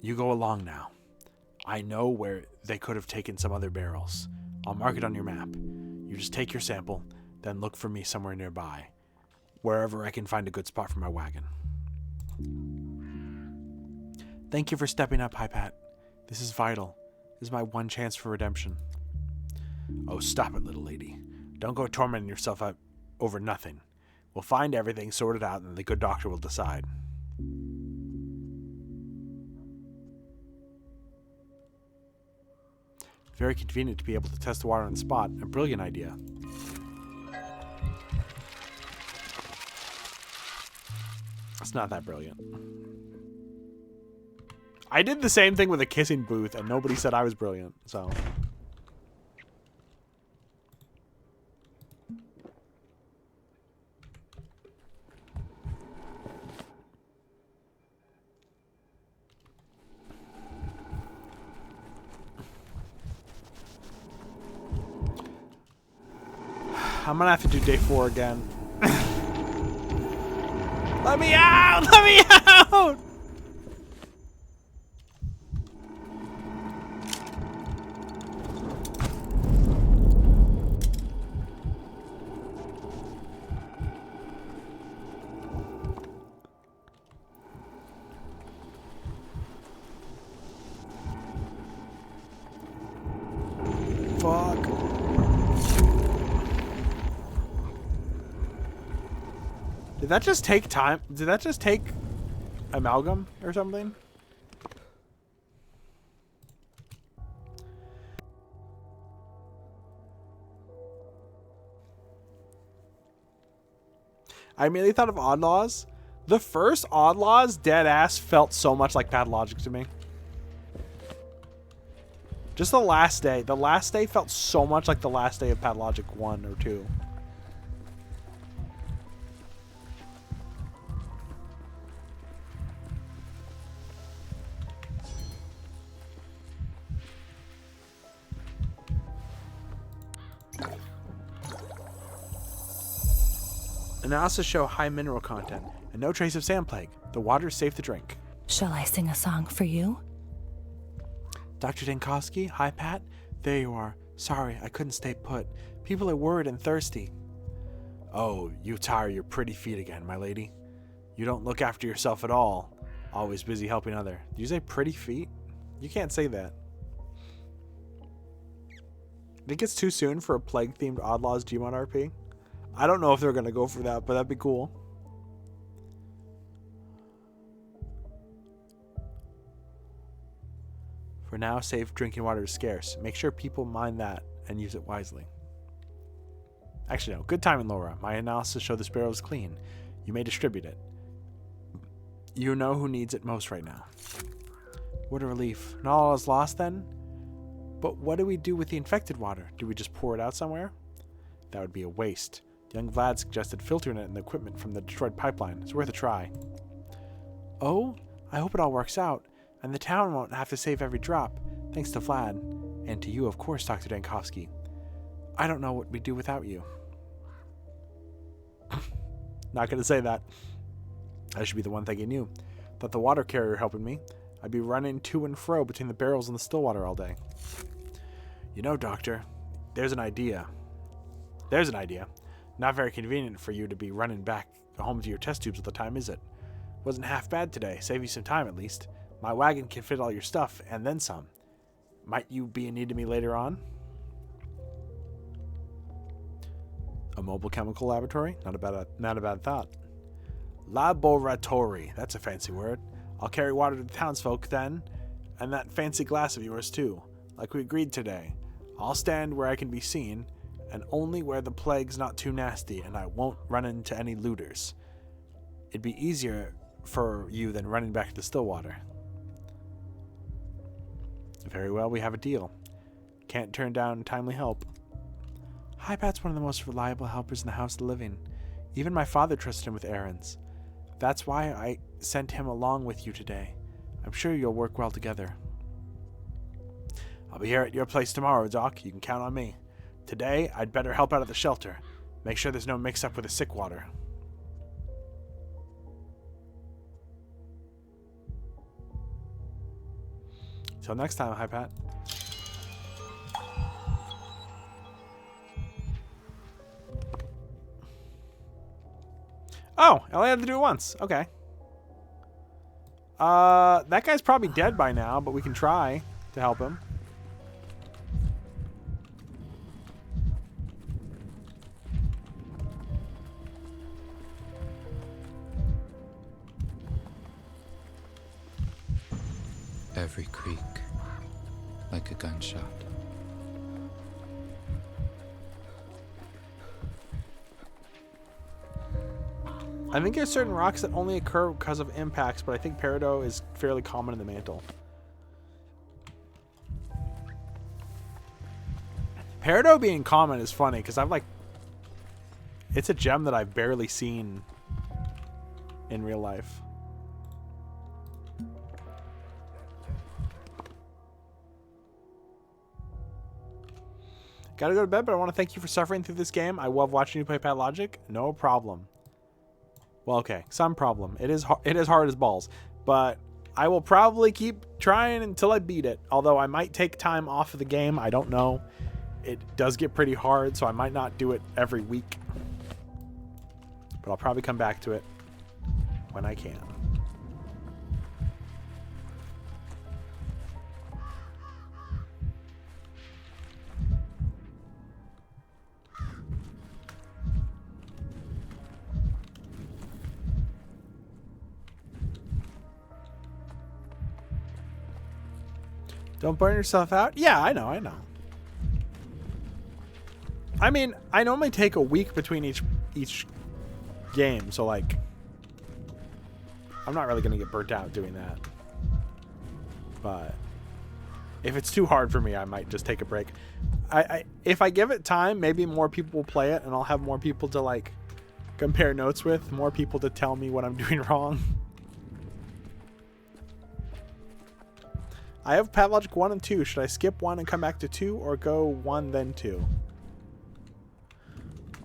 You go along now. I know where they could have taken some other barrels. I'll mark it on your map. You just take your sample, then look for me somewhere nearby, wherever I can find a good spot for my wagon. Thank you for stepping up, Hi Pat. This is vital. This is my one chance for redemption. Oh, stop it, little lady. Don't go tormenting yourself out over nothing. We'll find everything sorted out, and the good doctor will decide. Very convenient to be able to test the water on the spot. A brilliant idea. It's not that brilliant. I did the same thing with a kissing booth, and nobody said I was brilliant, so... I'm gonna have to do day 4 again. Let me out! Let me out! Fuck. Did that just take time? Did that just take amalgam or something? I immediately thought of Odd Laws. The first Odd Laws dead ass felt so much like Pathologic to me. Just the last day. The last day felt so much like the last day of Pathologic 1 or 2. Analysis show high mineral content and no trace of sand plague. The water is safe to drink. Shall I sing a song for you? Dr. Dankowski, hi Pat. There you are. Sorry, I couldn't stay put. People are worried and thirsty. Oh, you tire your pretty feet again, my lady. You don't look after yourself at all. Always busy helping other. Did you say pretty feet? You can't say that. Think it's too soon for a plague-themed Odd Laws Gmod RP? I don't know if they're going to go for that, but that'd be cool. For now, safe drinking water is scarce. Make sure people mind that and use it wisely. Actually, no. Good timing, Laura. My analysis showed this barrel is clean. You may distribute it. You know who needs it most right now. What a relief. Not all is lost then? But what do we do with the infected water? Do we just pour it out somewhere? That would be a waste. Young Vlad suggested filtering it in the equipment from the destroyed pipeline. It's worth a try. Oh, I hope it all works out, and the town won't have to save every drop, thanks to Vlad. And to you, of course, Dr. Dankowski. I don't know what we'd do without you. Not gonna say that. I should be the one thanking you. Thought the water carrier helping me. I'd be running to and fro between the barrels and the still water all day. You know, Doctor, there's an idea. Not very convenient for you to be running back home to your test tubes all the time, is it? Wasn't half bad today. Save you some time, at least. My wagon can fit all your stuff, and then some. Might you be in need of me later on? A mobile chemical laboratory? Not a bad thought. Laboratory. That's a fancy word. I'll carry water to the townsfolk then, and that fancy glass of yours too, like we agreed today. I'll stand where I can be seen, and only where the plague's not too nasty and I won't run into any looters. It'd be easier for you than running back to Stillwater. Very well, we have a deal. Can't turn down timely help. Hypat's one of the most reliable helpers in the House of the Living. Even my father trusted him with errands. That's why I sent him along with you today. I'm sure you'll work well together. I'll be here at your place tomorrow, Doc. You can count on me. Today, I'd better help out at the shelter. Make sure there's no mix-up with the sick water. Till next time, hi Pat. Oh, I only had to do it once. Okay. That guy's probably dead by now, but we can try to help him. Every creak, like a gunshot. I think there's certain rocks that only occur because of impacts, but I think peridot is fairly common in the mantle. Peridot being common is funny because it's a gem that I've barely seen in real life. Gotta go to bed, but I want to thank you for suffering through this game. I love watching you play Pathologic. No problem. Well, okay, some problem. It is hard as balls, but I will probably keep trying until I beat it. Although I might take time off of the game. I don't know. It does get pretty hard, so I might not do it every week. But I'll probably come back to it when I can. Don't burn yourself out? Yeah, I know. I mean, I normally take a week between each game, so like I'm not really gonna get burnt out doing that. But if it's too hard for me, I might just take a break. If I give it time, maybe more people will play it, and I'll have more people to like compare notes with, more people to tell me what I'm doing wrong. I have Pathologic 1 and 2. Should I skip 1 and come back to 2, or go 1 then 2?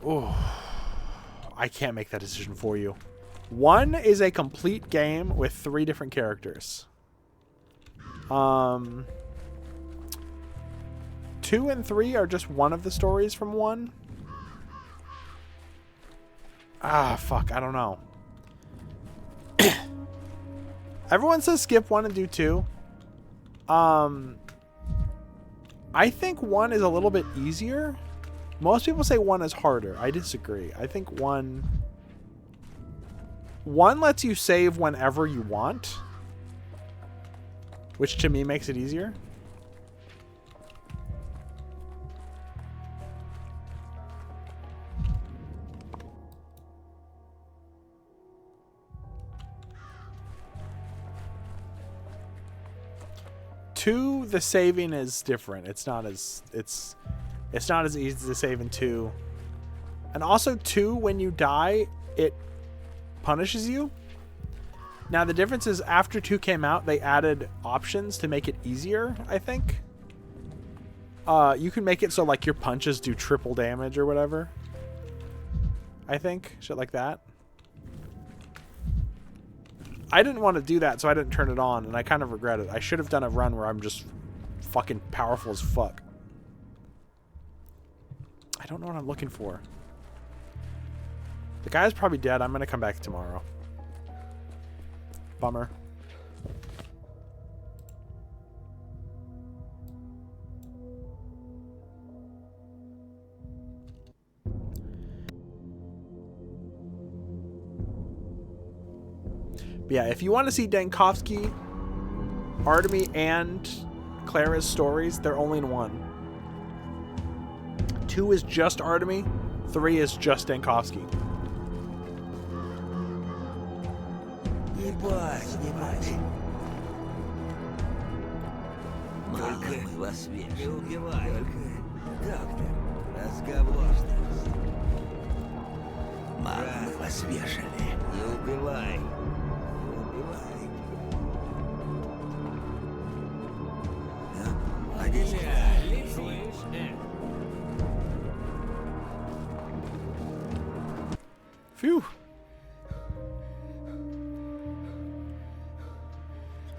Oh, I can't make that decision for you. 1 is a complete game with 3 different characters. 2 and 3 are just one of the stories from 1. Ah, fuck, I don't know. Everyone says skip 1 and do 2. I think 1 is a little bit easier. Most people say 1 is harder. I disagree. I think 1 lets you save whenever you want, which to me makes it easier. Two, the saving is different. It's not as easy to save in 2. And also 2, when you die, it punishes you. Now the difference is after 2 came out, they added options to make it easier, I think. You can make it so like your punches do triple damage or whatever. I think. Shit like that. I didn't want to do that, so I didn't turn it on, and I kind of regret it. I should have done a run where I'm just fucking powerful as fuck. I don't know what I'm looking for. The guy's probably dead. I'm going to come back tomorrow. Bummer. But yeah, if you want to see Dankovsky, Artemy, and Clara's stories, they're only in 1. 2 is just Artemy. 3 is just Dankovsky. Phew.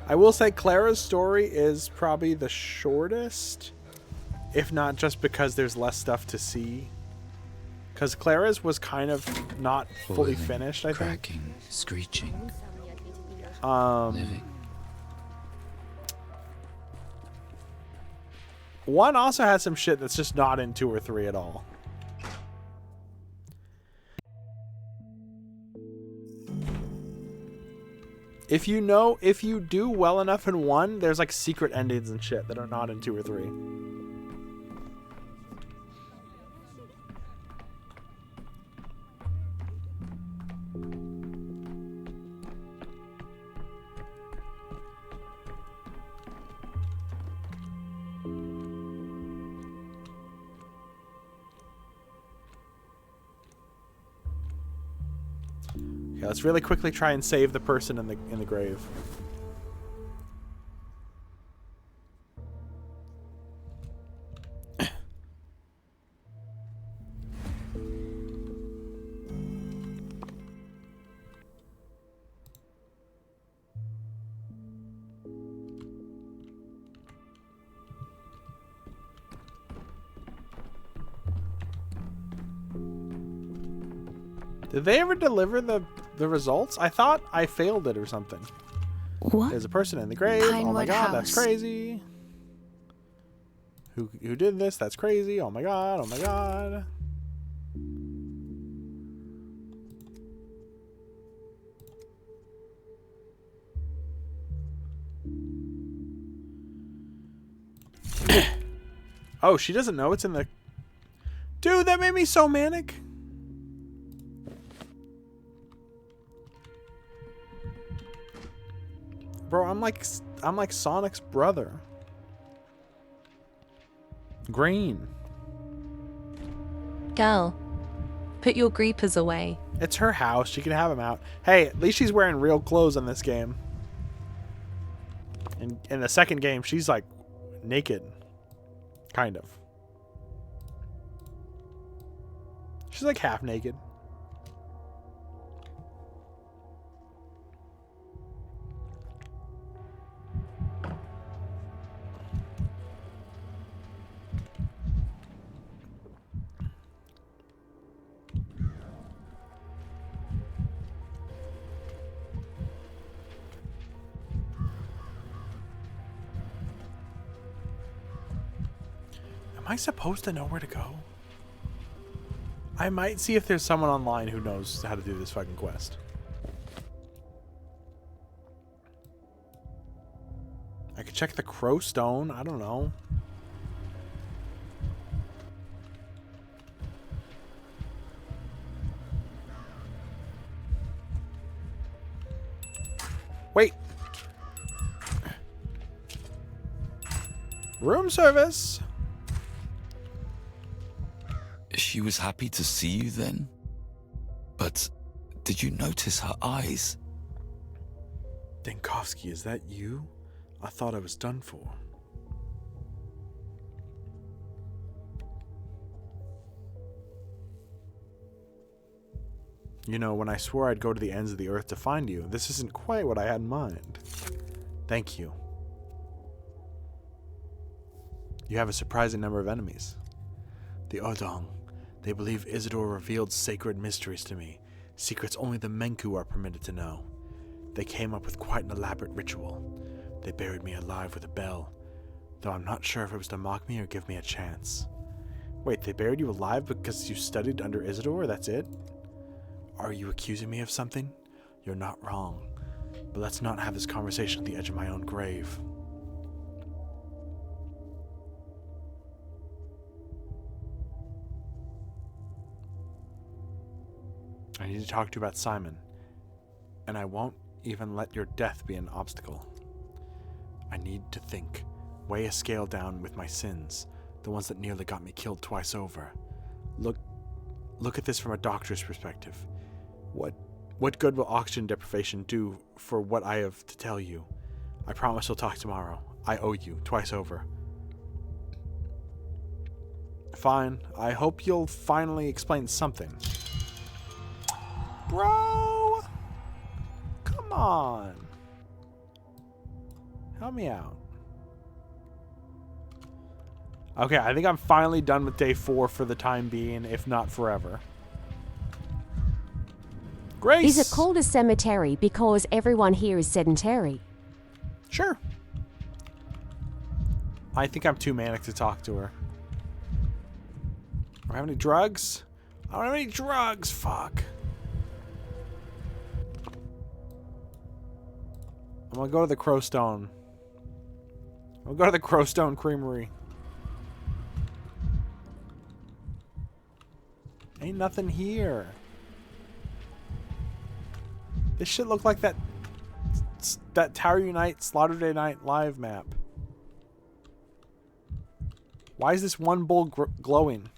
I will say Clara's story is probably the shortest, if not just because there's less stuff to see. Because Clara's was kind of not fully finished, I think. Cracking, screeching, living. 1 also has some shit that's just not in 2 or 3 at all. If you do well enough in 1, there's like secret endings and shit that are not in 2 or 3. Okay, let's really quickly try and save the person in the grave. Did they ever deliver the results? I thought I failed it or something. What? There's a person in the grave. Oh my Pinewood god, that's House. crazy. Who did this? That's crazy. Oh my god, oh my god. Oh, she doesn't know it's in the... Dude, that made me so manic. Bro, I'm like Sonic's brother. Green. Girl, put your creepers away. It's her house. She can have them out. Hey, at least she's wearing real clothes in this game. In the second game, she's like naked. Kind of. She's like half naked. Am I supposed to know where to go? I might see if there's someone online who knows how to do this fucking quest. I could check the Crow Stone. I don't know. Wait. Room service. She was happy to see you then? But did you notice her eyes? Denkovsky, is that you? I thought I was done for. You know, when I swore I'd go to the ends of the earth to find you, this isn't quite what I had in mind. Thank you. You have a surprising number of enemies. The Odong. They believe Isidore revealed sacred mysteries to me, secrets only the Menku are permitted to know. They came up with quite an elaborate ritual. They buried me alive with a bell, though I'm not sure if it was to mock me or give me a chance. Wait, they buried you alive because you studied under Isidore? That's it? Are you accusing me of something? You're not wrong, but let's not have this conversation at the edge of my own grave. I need to talk to you about Simon, and I won't even let your death be an obstacle. I need to think, weigh a scale down with my sins, the ones that nearly got me killed twice over. Look at this from a doctor's perspective. What good will oxygen deprivation do for what I have to tell you? I promise we'll talk tomorrow. I owe you, twice over. Fine, I hope you'll finally explain something. Bro! Come on. Help me out. Okay, I think I'm finally done with day 4 for the time being, if not forever. Grace! Is it called a cemetery because everyone here is sedentary? Sure. I think I'm too manic to talk to her. Do I have any drugs? I don't have any drugs, fuck. I'm gonna go to the Crowstone. I'll go to the Crowstone Creamery. Ain't nothing here. This shit look like that Tower Unite Slaughter Day Night live map. Why is this one bull glowing?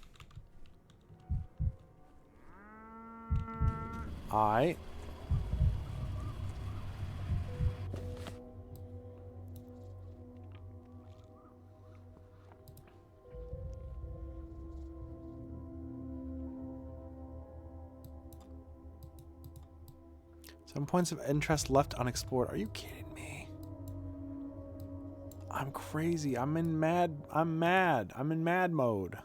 Alright. Some points of interest left unexplored. Are you kidding me? I'm crazy. I'm mad. I'm in mad mode.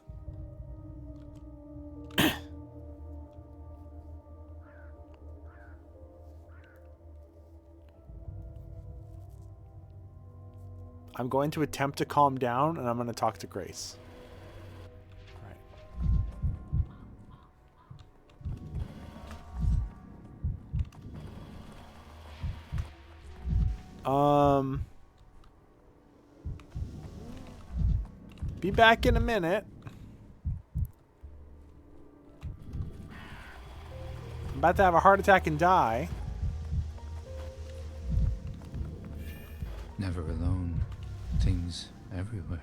I'm going to attempt to calm down, and I'm going to talk to Grace. Be back in a minute. I'm about to have a heart attack and die. Never alone. Things everywhere.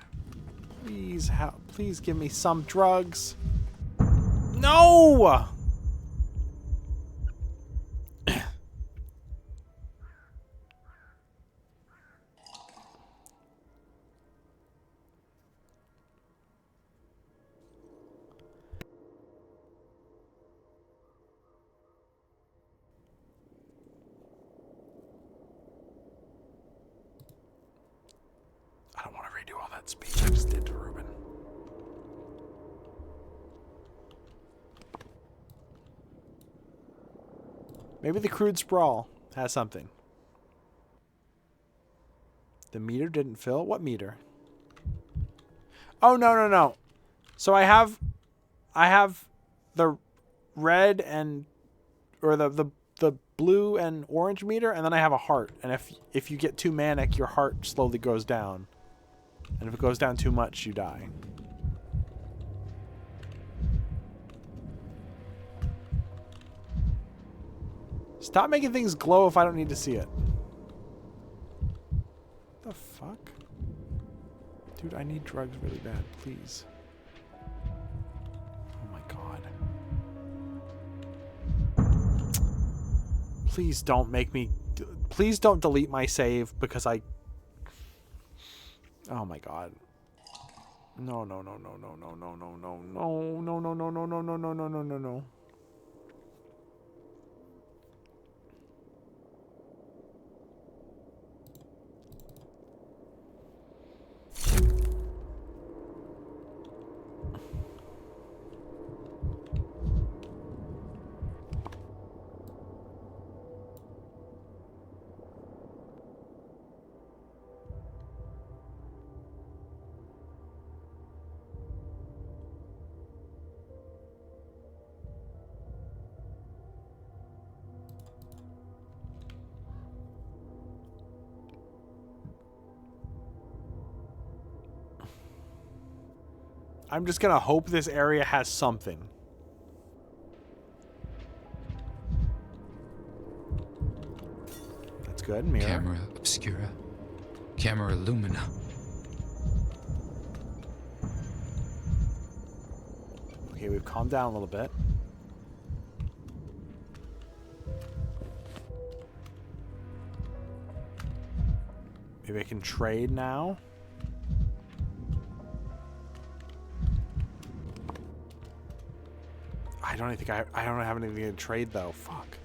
Please help. Please give me some drugs. No! I don't want to redo all that speech I just did to Ruben. Maybe the crude sprawl has something. The meter didn't fill? What meter? Oh, no. So I have the red and, or the blue and orange meter, and then I have a heart. And if you get too manic, your heart slowly goes down. And if it goes down too much, you die. Stop making things glow if I don't need to see it. The fuck? Dude, I need drugs really bad, please. Oh my god. Please don't make me... Please don't delete my save because I... Oh my god. No. I'm just gonna hope this area has something. That's good. Mirror. Camera obscura. Camera lumina. Okay, we've calmed down a little bit. Maybe I can trade now. I don't think I don't have anything to trade though. Fuck.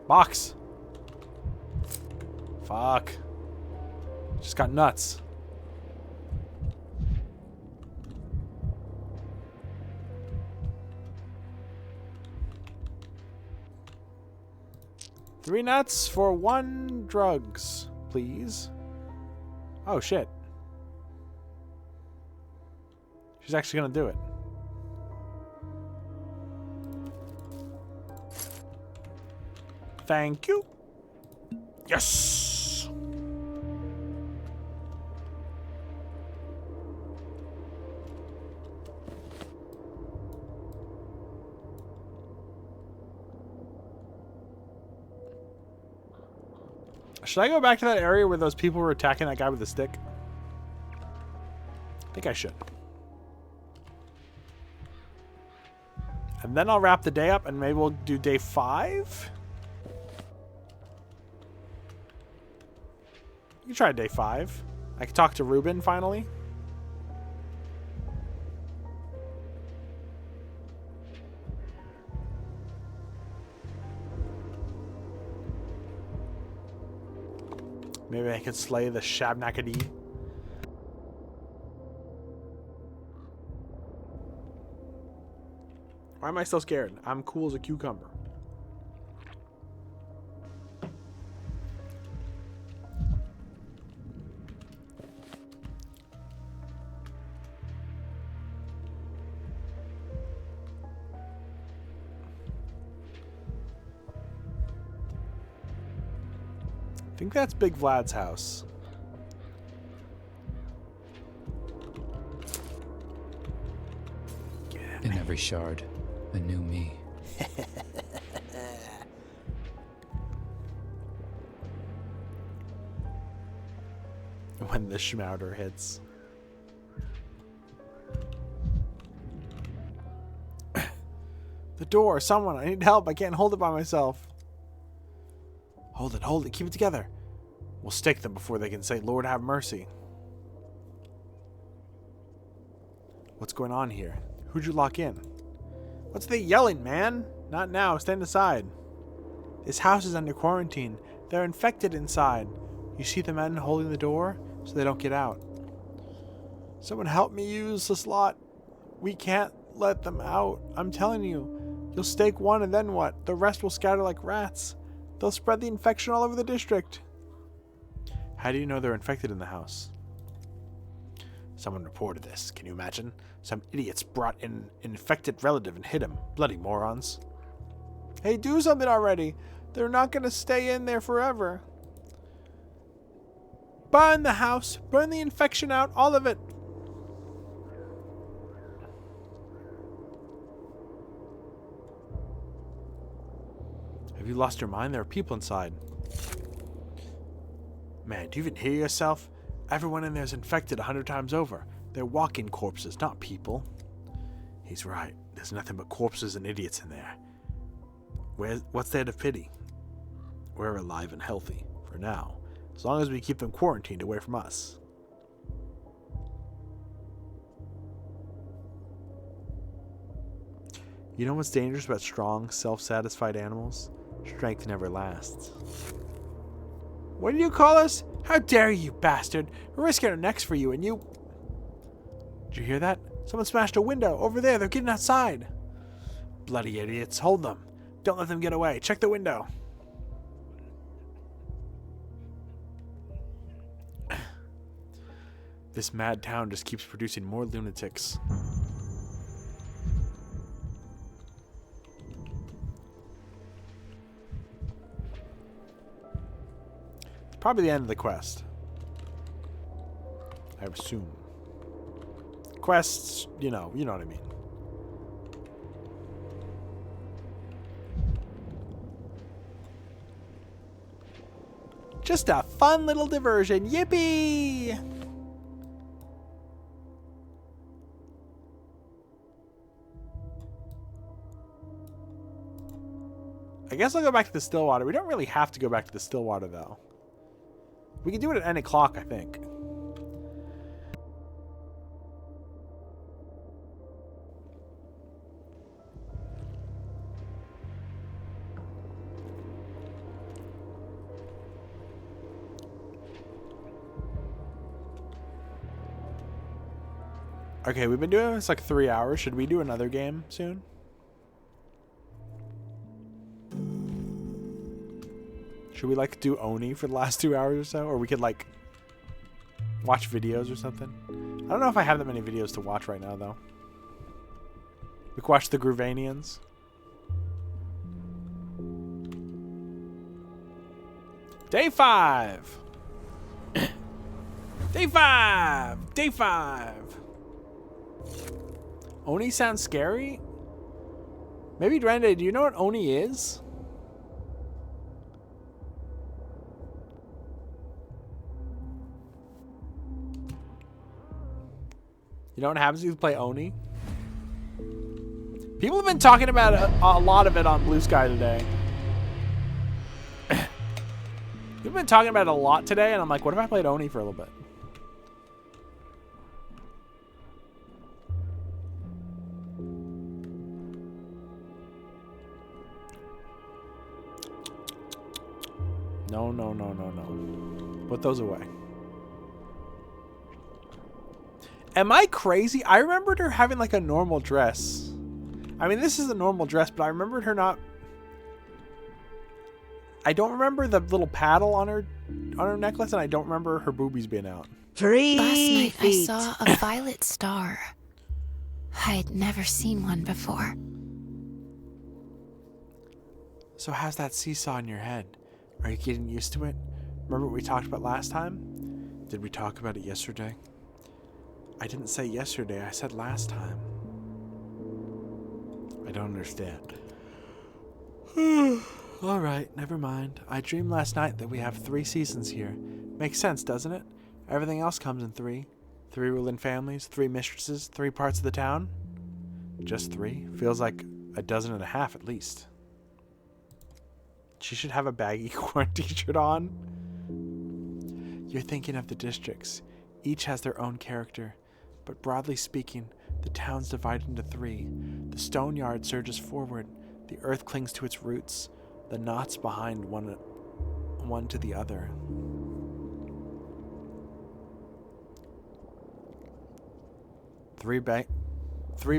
Box. Fuck. Just got nuts. Three nuts for one drugs, please. Oh shit. She's actually gonna do it. Thank you. Yes. Should I go back to that area where those people were attacking that guy with the stick? I think I should. And then I'll wrap the day up and maybe we'll do day 5. You can try day 5. I can talk to Ruben finally. Maybe I could slay the Shabnakadi. Why am I still scared? I'm cool as a cucumber. I think that's Big Vlad's house. In every shard, a new me. When the schmouder hits. The door, someone, I need help. I can't hold it by myself. Hold it, keep it together. We'll stake them before they can say, Lord have mercy. What's going on here? Who'd you lock in? What's they yelling, man? Not now, stand aside. This house is under quarantine. They're infected inside. You see the men holding the door so they don't get out. Someone help me use the slot. We can't let them out. I'm telling you. You'll stake one and then what? The rest will scatter like rats. They'll spread the infection all over the district. How do you know they're infected in the house? Someone reported this. Can you imagine? Some idiots brought in an infected relative and hit him. Bloody morons. Hey, do something already. They're not going to stay in there forever. Burn the house. Burn the infection out. All of it. Have you lost your mind? There are people inside. Man, do you even hear yourself? Everyone in there is infected 100 times over. They're walking corpses, not people. He's right. There's nothing but corpses and idiots in there. What's there to pity? We're alive and healthy, for now. As long as we keep them quarantined away from us. You know what's dangerous about strong, self-satisfied animals? Strength never lasts. What do you call us? How dare you, bastard! We're risking our necks for you, and you... Did you hear that? Someone smashed a window. Over there, they're getting outside. Bloody idiots. Hold them. Don't let them get away. Check the window. This mad town just keeps producing more lunatics. Probably the end of the quest. I assume. Quests, you know what I mean. Just a fun little diversion. Yippee! I guess I'll go back to the Stillwater. We don't really have to go back to the Stillwater, though. We can do it at any clock, I think. Okay, we've been doing this like 3 hours. Should we do another game soon? Should we like do Oni for the last 2 hours or so? Or we could like watch videos or something? I don't know if I have that many videos to watch right now though. We could watch the Groovanians. Day 5! Day 5! Day 5! Oni sounds scary? Maybe Rende, do you know what Oni is? You know what happens if you play Oni? People have been talking about a lot of it on Blue Sky today. We've been talking about it a lot today, and I'm like, what if I played Oni for a little bit? No, no, no, no, no. Put those away. Am I crazy? I remembered her having like a normal dress. I mean, this is a normal dress, but I remembered her not... I don't remember the little paddle on her necklace, and I don't remember her boobies being out. 3 Last night I feet. saw a violet star. I'd never seen one before. So how's that seesaw in your head? Are you getting used to it? Remember what we talked about last time? Did we talk about it yesterday? I didn't say yesterday, I said last time. I don't understand. Alright, never mind. I dreamed last night that we have 3 seasons here. Makes sense, doesn't it? Everything else comes in 3. 3 ruling families, 3 mistresses, 3 parts of the town. Just 3? Feels like a dozen and a half at least. She should have a baggy corn t-shirt on. You're thinking of the districts. Each has their own character. But broadly speaking, the town's divided into 3. The stone yard surges forward. The earth clings to its roots. The knots behind one to the other. Three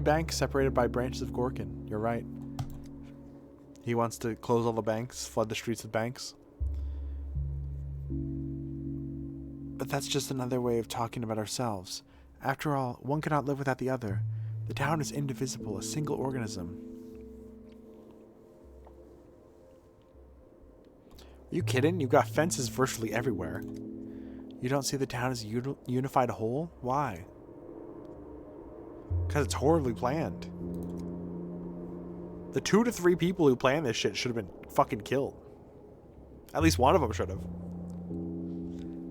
banks separated by branches of Gorkin. You're right. He wants to close all the banks, flood the streets with banks. But that's just another way of talking about ourselves. After all, one cannot live without the other. The town is indivisible, a single organism. Are you kidding? You've got fences virtually everywhere. You don't see the town as a unified whole? Why? Because it's horribly planned. The 2 to 3 people who planned this shit should have been fucking killed. At least one of them should have.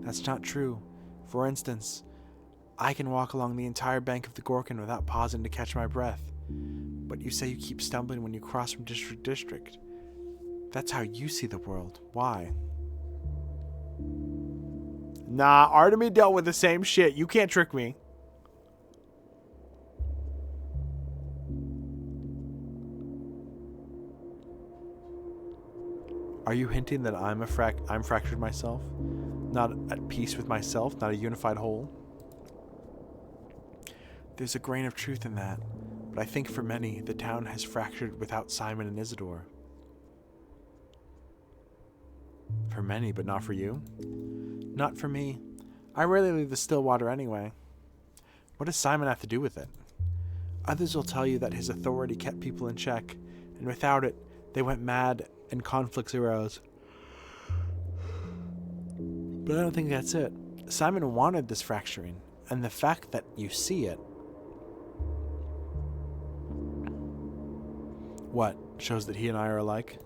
That's not true. For instance, I can walk along the entire bank of the Gorkin without pausing to catch my breath. But you say you keep stumbling when you cross from district to district. That's how you see the world. Why? Nah, Artemy dealt with the same shit. You can't trick me. Are you hinting that I'm fractured myself? Not at peace with myself, not a unified whole? There's a grain of truth in that, but I think for many, the town has fractured without Simon and Isidore. For many, but not for you? Not for me. I rarely leave the still water anyway. What does Simon have to do with it? Others will tell you that his authority kept people in check, and without it, they went mad and conflicts arose. But I don't think that's it. Simon wanted this fracturing, and the fact that you see it... What? Shows that he and I are alike?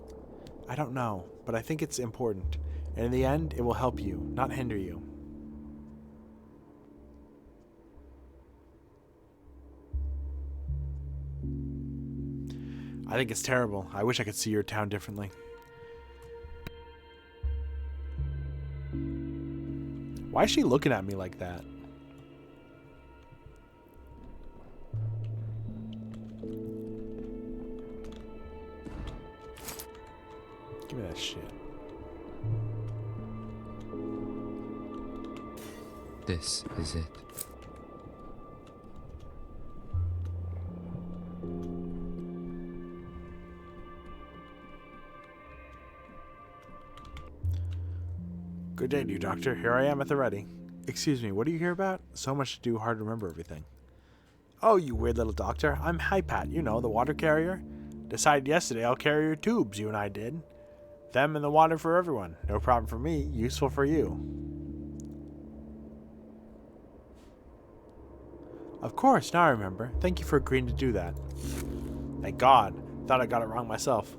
I don't know, but I think it's important. And in the end, it will help you, not hinder you. I think it's terrible. I wish I could see your town differently. Why is she looking at me like that? Give me that shit. This is it. Good day to you, Doctor. Here I am at the ready. Excuse me, what are you here about? So much to do, hard to remember everything. Oh, you weird little doctor. I'm Hypat, you know, the water carrier. Decided yesterday I'll carry your tubes, you and I did. Them and the water for everyone. No problem for me, useful for you. Of course, now I remember. Thank you for agreeing to do that. Thank God. Thought I got it wrong myself.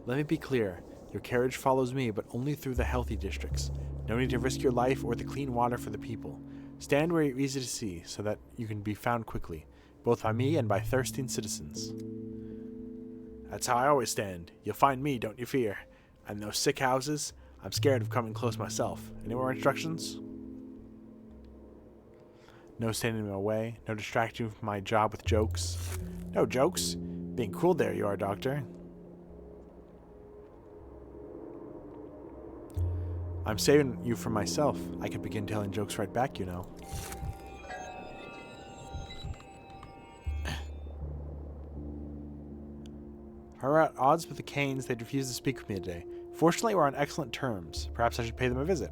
Let me be clear. Your carriage follows me, but only through the healthy districts. No need to risk your life or the clean water for the people. Stand where you're easy to see, so that you can be found quickly, both by me and by thirsting citizens. That's how I always stand. You'll find me, don't you fear. And those sick houses, I'm scared of coming close myself. Any more instructions? No standing in my way, no distracting from my job with jokes. No jokes? Being cruel there you are, Doctor. I'm saving you from myself. I could begin telling jokes right back, you know. We're at odds with the Canes. They'd refused to speak with me today. Fortunately, we're on excellent terms. Perhaps I should pay them a visit.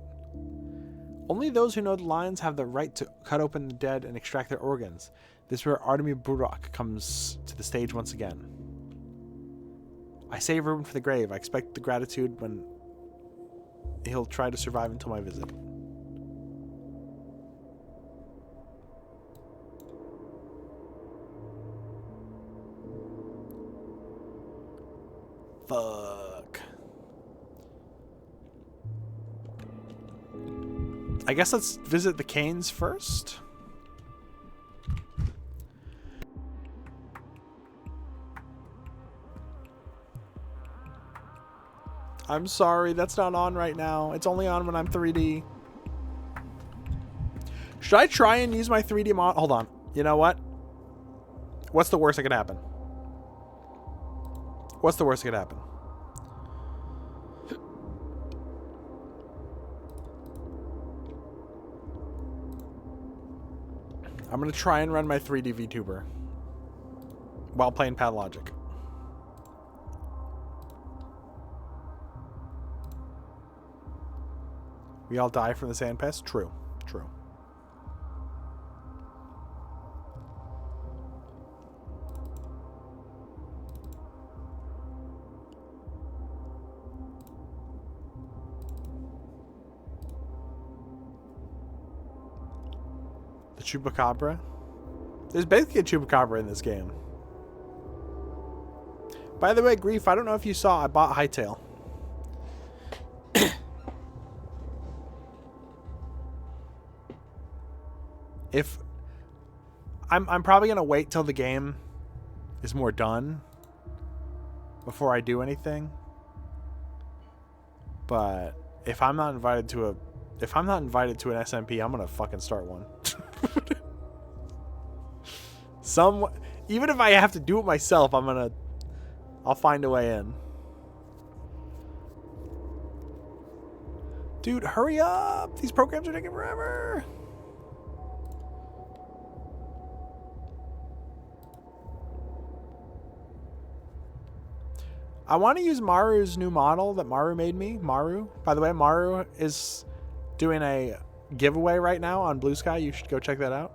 Only those who know the lines have the right to cut open the dead and extract their organs. This is where Artemy Burak comes to the stage once again. I save room for the grave. I expect the gratitude when he'll try to survive until my visit. Fuck. I guess let's visit the Canes first. I'm sorry, that's not on right now. It's only on when I'm 3D. Should I try and use my 3D mod? Hold on. You know what? What's the worst that could happen? What's the worst that could happen? I'm going to try and run my 3D VTuber while playing Pathologic. We all die from the sand pest? True. True. The Chupacabra? There's basically a Chupacabra in this game. By the way, Grief, I don't know if you saw, I bought Hightail. If I'm probably gonna wait till the game is more done before I do anything. But if I'm not invited to an SMP, I'm gonna fucking start one. Even if I have to do it myself, I'll find a way in. Dude, hurry up! These programs are taking forever. I want to use Maru's new model that Maru made me. Maru. By the way, Maru is doing a giveaway right now on Blue Sky. You should go check that out.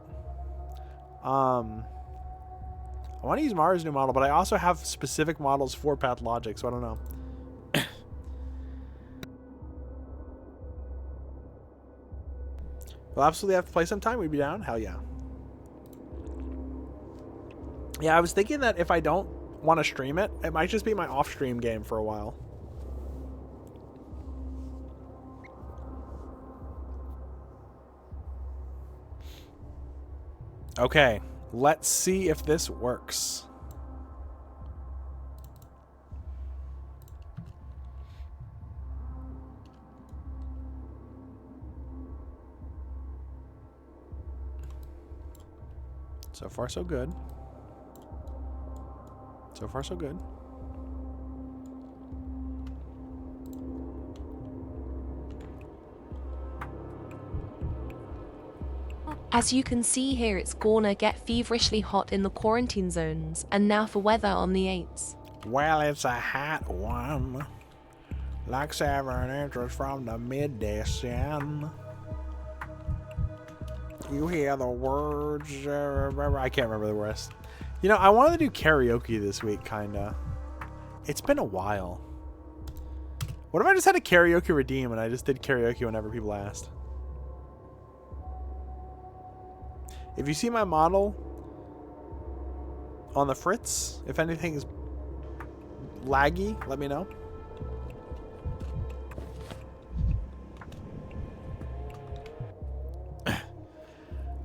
I want to use Maru's new model, but I also have specific models for Pathologic, so I don't know. We'll absolutely have to play sometime. We'd be down. Hell yeah. Yeah, I was thinking that if I don't want to stream it, it might just be my off-stream game for a while. Okay, let's see if this works. So far, so good. So far, so good. As you can see here, it's gonna get feverishly hot in the quarantine zones. And now for weather on the 8s. Well, it's a hot one. Like 7 inches from the mid-descent. You hear the words. I can't remember the rest. You know, I wanted to do karaoke this week, kinda. It's been a while. What if I just had a karaoke redeem and I just did karaoke whenever people asked? If you see my model on the fritz, if anything is laggy, let me know.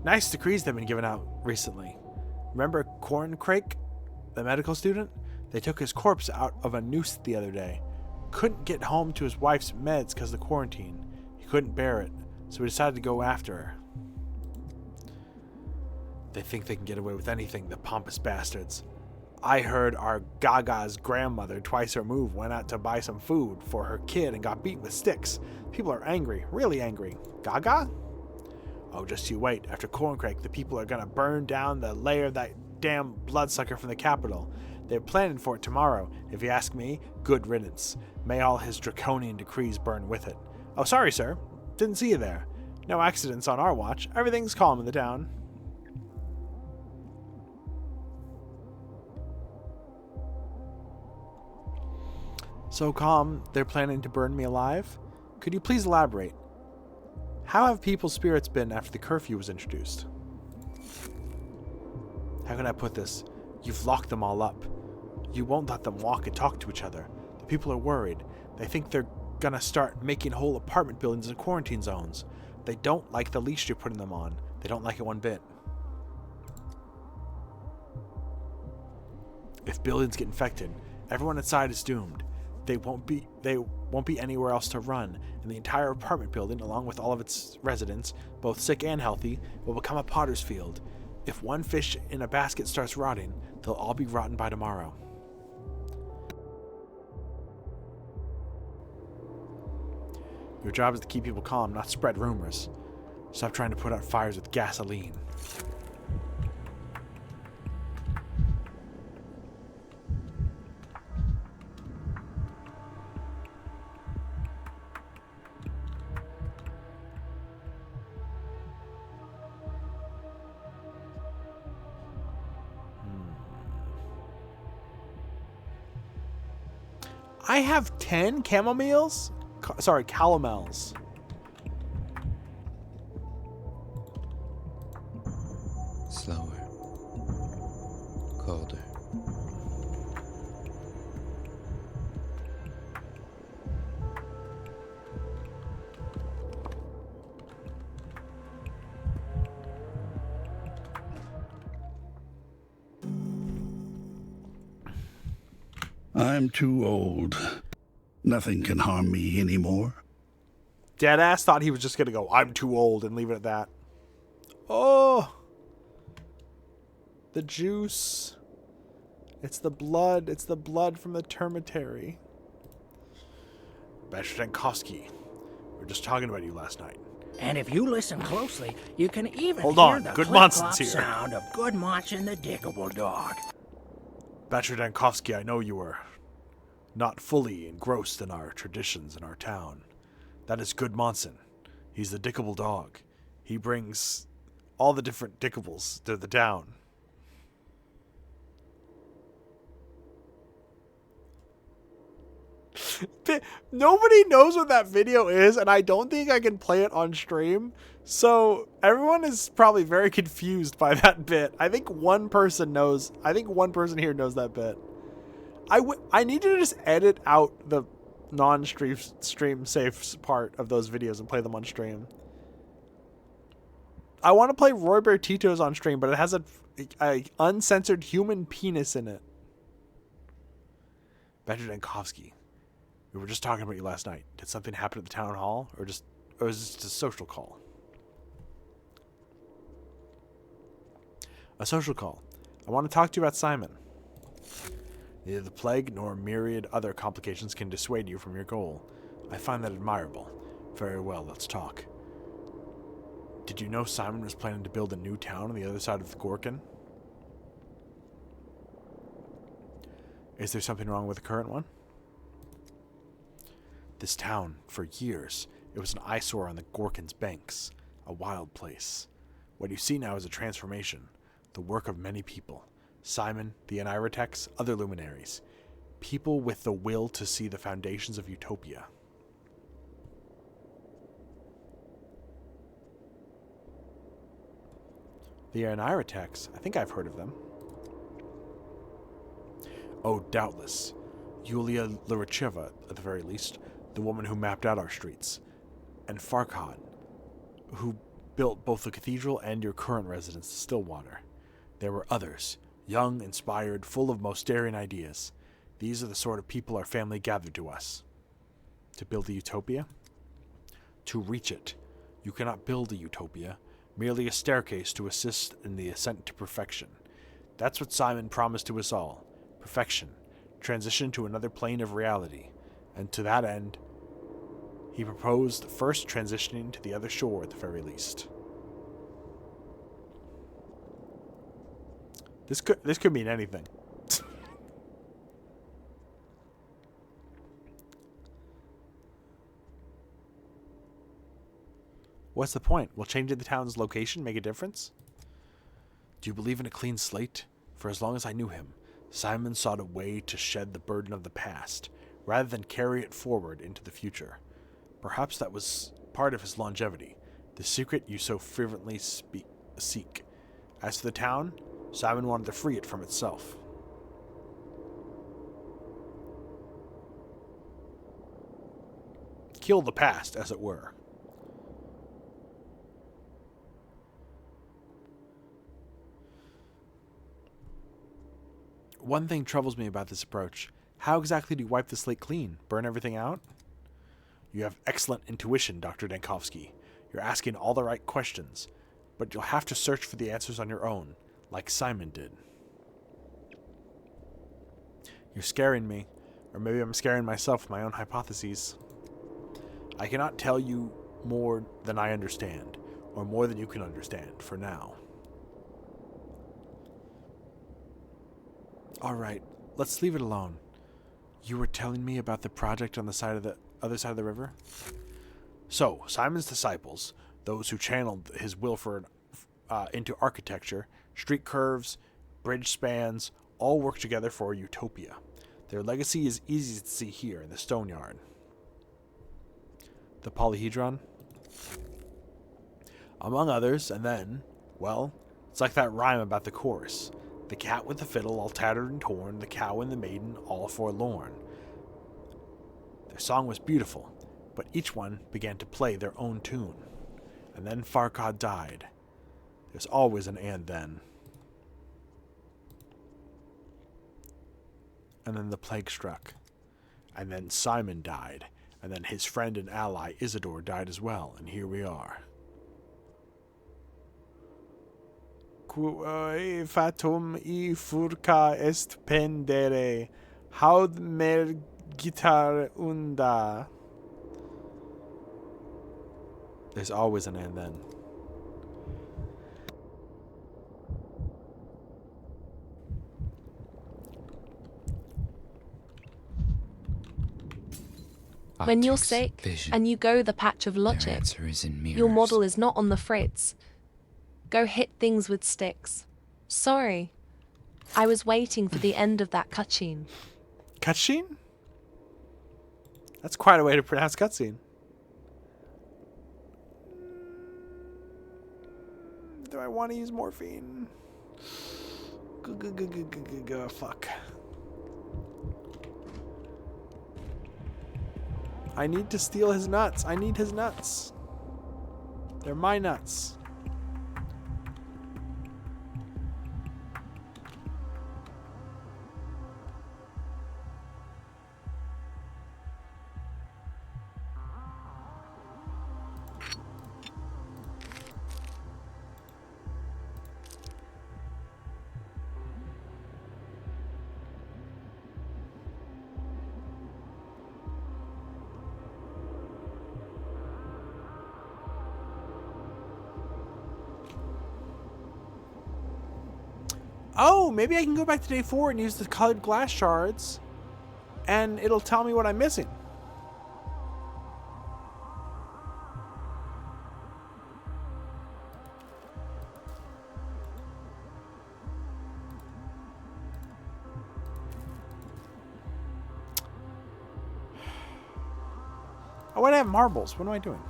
Nice decrees they've been given out recently. Remember Corncrake, the medical student? They took his corpse out of a noose the other day. Couldn't get home to his wife's meds because of the quarantine. He couldn't bear it, so he decided to go after her. They think they can get away with anything, the pompous bastards. I heard our Gaga's grandmother twice removed went out to buy some food for her kid and got beaten with sticks. People are angry, really angry. Gaga? Oh, just you wait. After Corncrake, the people are gonna burn down the lair of that damn bloodsucker from the capital. They're planning for it tomorrow. If you ask me, good riddance. May all his draconian decrees burn with it. Oh, sorry, sir. Didn't see you there. No accidents on our watch. Everything's calm in the town. So calm, they're planning to burn me alive? Could you please elaborate? How have people's spirits been after the curfew was introduced? How can I put this? You've locked them all up. You won't let them walk and talk to each other. The people are worried. They think they're gonna start making whole apartment buildings and quarantine zones. They don't like the leash you're putting them on. They don't like it one bit. If buildings get infected, everyone inside is doomed. They won't be anywhere else to run, and the entire apartment building, along with all of its residents, both sick and healthy, will become a potter's field. If one fish in a basket starts rotting, they'll all be rotten by tomorrow. Your job is to keep people calm, not spread rumors. Stop trying to put out fires with gasoline. I have 10 camomiles? Sorry, calomels. Slower. Colder. I'm too old. Nothing can harm me anymore. Deadass thought he was just gonna go, I'm too old, and leave it at that. Oh! The juice. It's the blood. It's the blood from the termitary. Batrankowski, we were just talking about you last night. And if you listen closely, you can even Hold hear on, the Good clip-clop Monson's here. sound of Good Monson the Diggable Dog. Batrankowski, I know you were not fully engrossed in our traditions in our town. That is Good Monson. He's the dickable dog. He brings all the different dickables to the town. Nobody knows what that video is, and I don't think I can play it on stream. So everyone is probably very confused by that bit. I think one person knows. I think one person here knows that bit. I need to just edit out the non-stream safe part of those videos and play them on stream. I want to play Roy Bertito's on stream, but it has a uncensored human penis in it. Batrankowski, we were just talking about you last night. Did something happen at the town hall, or was it just a social call? A social call. I want to talk to you about Simon. Neither the plague nor myriad other complications can dissuade you from your goal. I find that admirable. Very well, let's talk. Did you know Simon was planning to build a new town on the other side of the Gorkin? Is there something wrong with the current one? This town, for years, it was an eyesore on the Gorkin's banks, a wild place. What you see now is a transformation, the work of many people. Simon, the Aniritex, other luminaries. People with the will to see the foundations of utopia. The Aniritex, I think I've heard of them. Oh, doubtless. Yulia Liricheva, at the very least, the woman who mapped out our streets. And Farkhad, who built both the cathedral and your current residence, Stillwater. There were others, young, inspired, full of most daring ideas. These are the sort of people our family gathered to us. To build a utopia? To reach it. You cannot build a utopia, merely a staircase to assist in the ascent to perfection. That's what Simon promised to us all. Perfection. Transition to another plane of reality. And to that end, he proposed first transitioning to the other shore at the very least. This could mean anything. What's the point? Will changing the town's location make a difference? Do you believe in a clean slate? For as long as I knew him, Simon sought a way to shed the burden of the past, rather than carry it forward into the future. Perhaps that was part of his longevity, the secret you so fervently seek. As to the town, Simon wanted to free it from itself. Kill the past, as it were. One thing troubles me about this approach. How exactly do you wipe the slate clean? Burn everything out? You have excellent intuition, Dr. Dankovsky. You're asking all the right questions, but you'll have to search for the answers on your own, like Simon did. You're scaring me, or maybe I'm scaring myself with my own hypotheses. I cannot tell you more than I understand, or more than you can understand, for now. Alright, let's leave it alone. You were telling me about the project on the other side of the river? So, Simon's disciples, those who channeled his will into architecture, street curves, bridge spans, all work together for a utopia. Their legacy is easy to see here in the stone yard. The polyhedron? Among others, and then, well, it's like that rhyme about the chorus. The cat with the fiddle all tattered and torn, the cow and the maiden all forlorn. Their song was beautiful, but each one began to play their own tune. And then Farquaad died. There's always an and then. And then the plague struck. And then Simon died. And then his friend and ally Isidore died as well. And here we are. Quae fatum I furca est pendere, haud mer gitar unda. There's always an and then. When you're sick and you go the patch of logic, your model is not on the fritz. Go hit things with sticks. Sorry. I was waiting for the end of that cutscene. Cutscene? That's quite a way to pronounce cutscene. Do I want to use morphine? Fuck. I need to steal his nuts. I need his nuts. They're my nuts. Oh, maybe I can go back to day 4 and use the colored glass shards, and it'll tell me what I'm missing. Oh, why do I have marbles? What am I doing?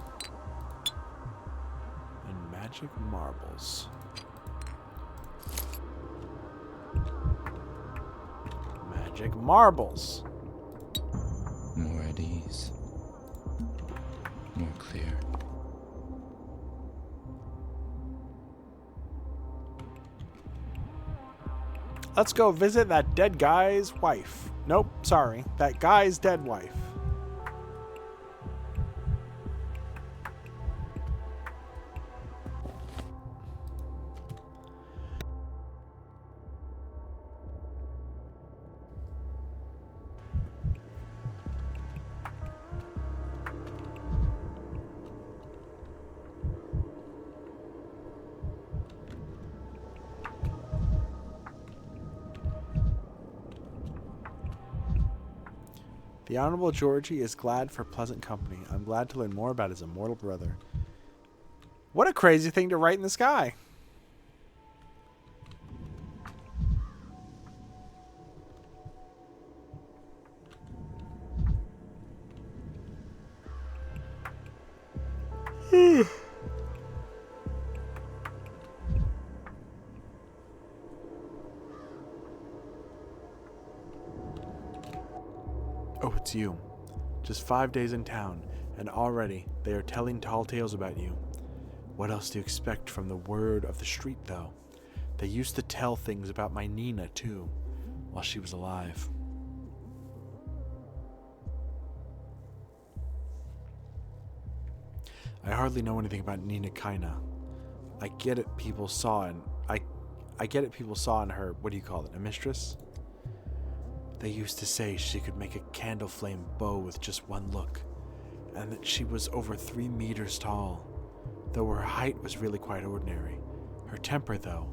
And magic marbles. Magic marbles. More at ease. More clear. Let's go visit that dead guy's wife. Nope, sorry. That guy's dead wife. The Honorable Georgie is glad for pleasant company. I'm glad to learn more about his immortal brother. What a crazy thing to write in the sky. Oh, it's you. Just 5 days in town, and already they are telling tall tales about you. What else do you expect from the word of the street, though? They used to tell things about my Nina, too, while she was alive. I hardly know anything about Nina Kaina. I get it people saw in her, what do you call it, a mistress? They used to say she could make a candle flame bow with just one look, and that she was over 3 meters tall, though her height was really quite ordinary. Her temper, though,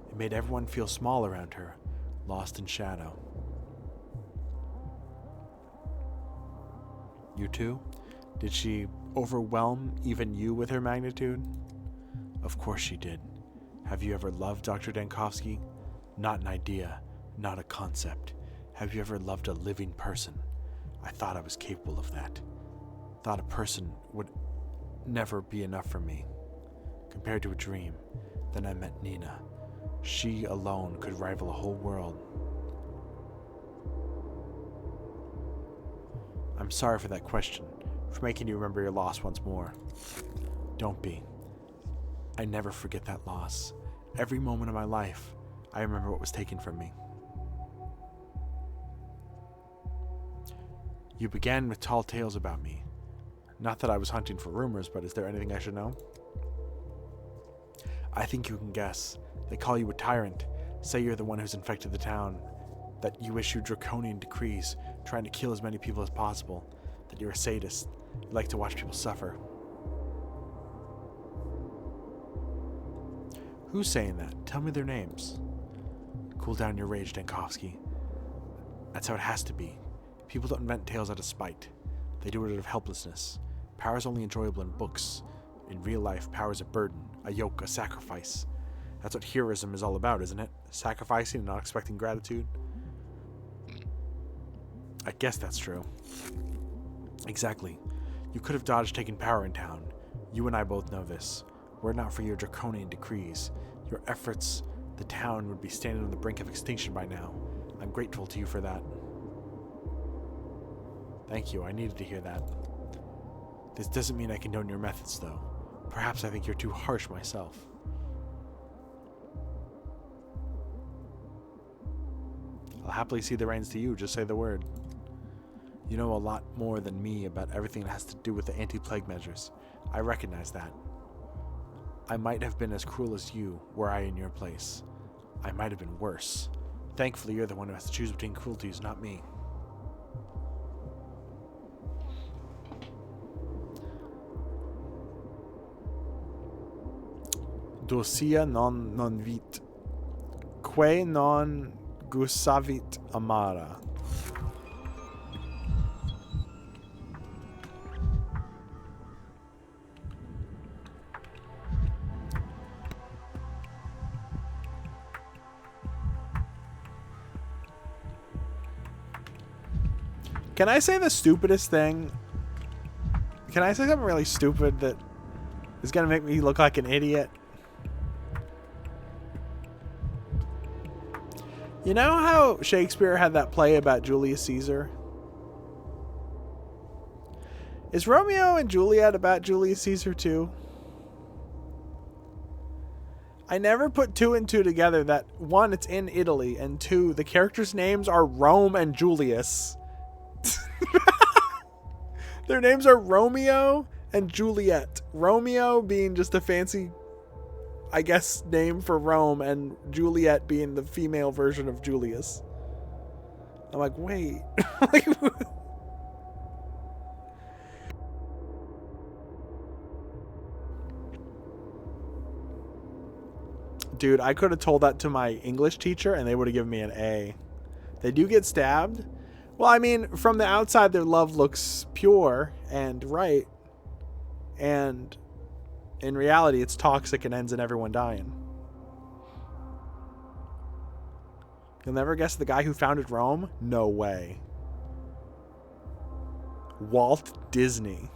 it made everyone feel small around her, lost in shadow. You too? Did she overwhelm even you with her magnitude? Of course she did. Have you ever loved Dr. Dankovsky? Not an idea, not a concept. Have you ever loved a living person? I thought I was capable of that. Thought a person would never be enough for me. Compared to a dream, then I met Nina. She alone could rival a whole world. I'm sorry for that question, for making you remember your loss once more. Don't be. I never forget that loss. Every moment of my life, I remember what was taken from me. You began with tall tales about me. Not that I was hunting for rumors, but is there anything I should know? I think you can guess. They call you a tyrant, say you're the one who's infected the town, that you issue draconian decrees, trying to kill as many people as possible, that you're a sadist, you like to watch people suffer. Who's saying that? Tell me their names. Cool down your rage, Dankovsky. That's how it has to be. People don't invent tales out of spite. They do it out of helplessness. Power is only enjoyable in books. In real life, power is a burden, a yoke, a sacrifice. That's what heroism is all about, isn't it? Sacrificing and not expecting gratitude. I guess that's true. Exactly. You could have dodged taking power in town. You and I both know this. Were it not for your draconian decrees, your efforts, the town would be standing on the brink of extinction by now. I'm grateful to you for that. Thank you, I needed to hear that. This doesn't mean I condone your methods, though. Perhaps I think you're too harsh myself. I'll happily see the reins to you, just say the word. You know a lot more than me about everything that has to do with the anti-plague measures. I recognize that. I might have been as cruel as you, were I in your place. I might have been worse. Thankfully, you're the one who has to choose between cruelties, not me. Dosia non vit, que non gusavit amara. Can I say the stupidest thing? Can I say something really stupid that is gonna make me look like an idiot? You know how Shakespeare had that play about Julius Caesar? Is Romeo and Juliet about Julius Caesar too? I never put 2 and 2 together that 1, it's in Italy, and 2, the characters' names are Rome and Julius. Their names are Romeo and Juliet. Romeo being just a fancy, I guess, name for Rome, and Juliet being the female version of Julius. I'm like, wait. Dude, I could have told that to my English teacher and they would have given me an A. They do get stabbed. Well, I mean, from the outside, their love looks pure and right. And in reality, it's toxic and ends in everyone dying. You'll never guess the guy who founded Rome? No way. Walt Disney.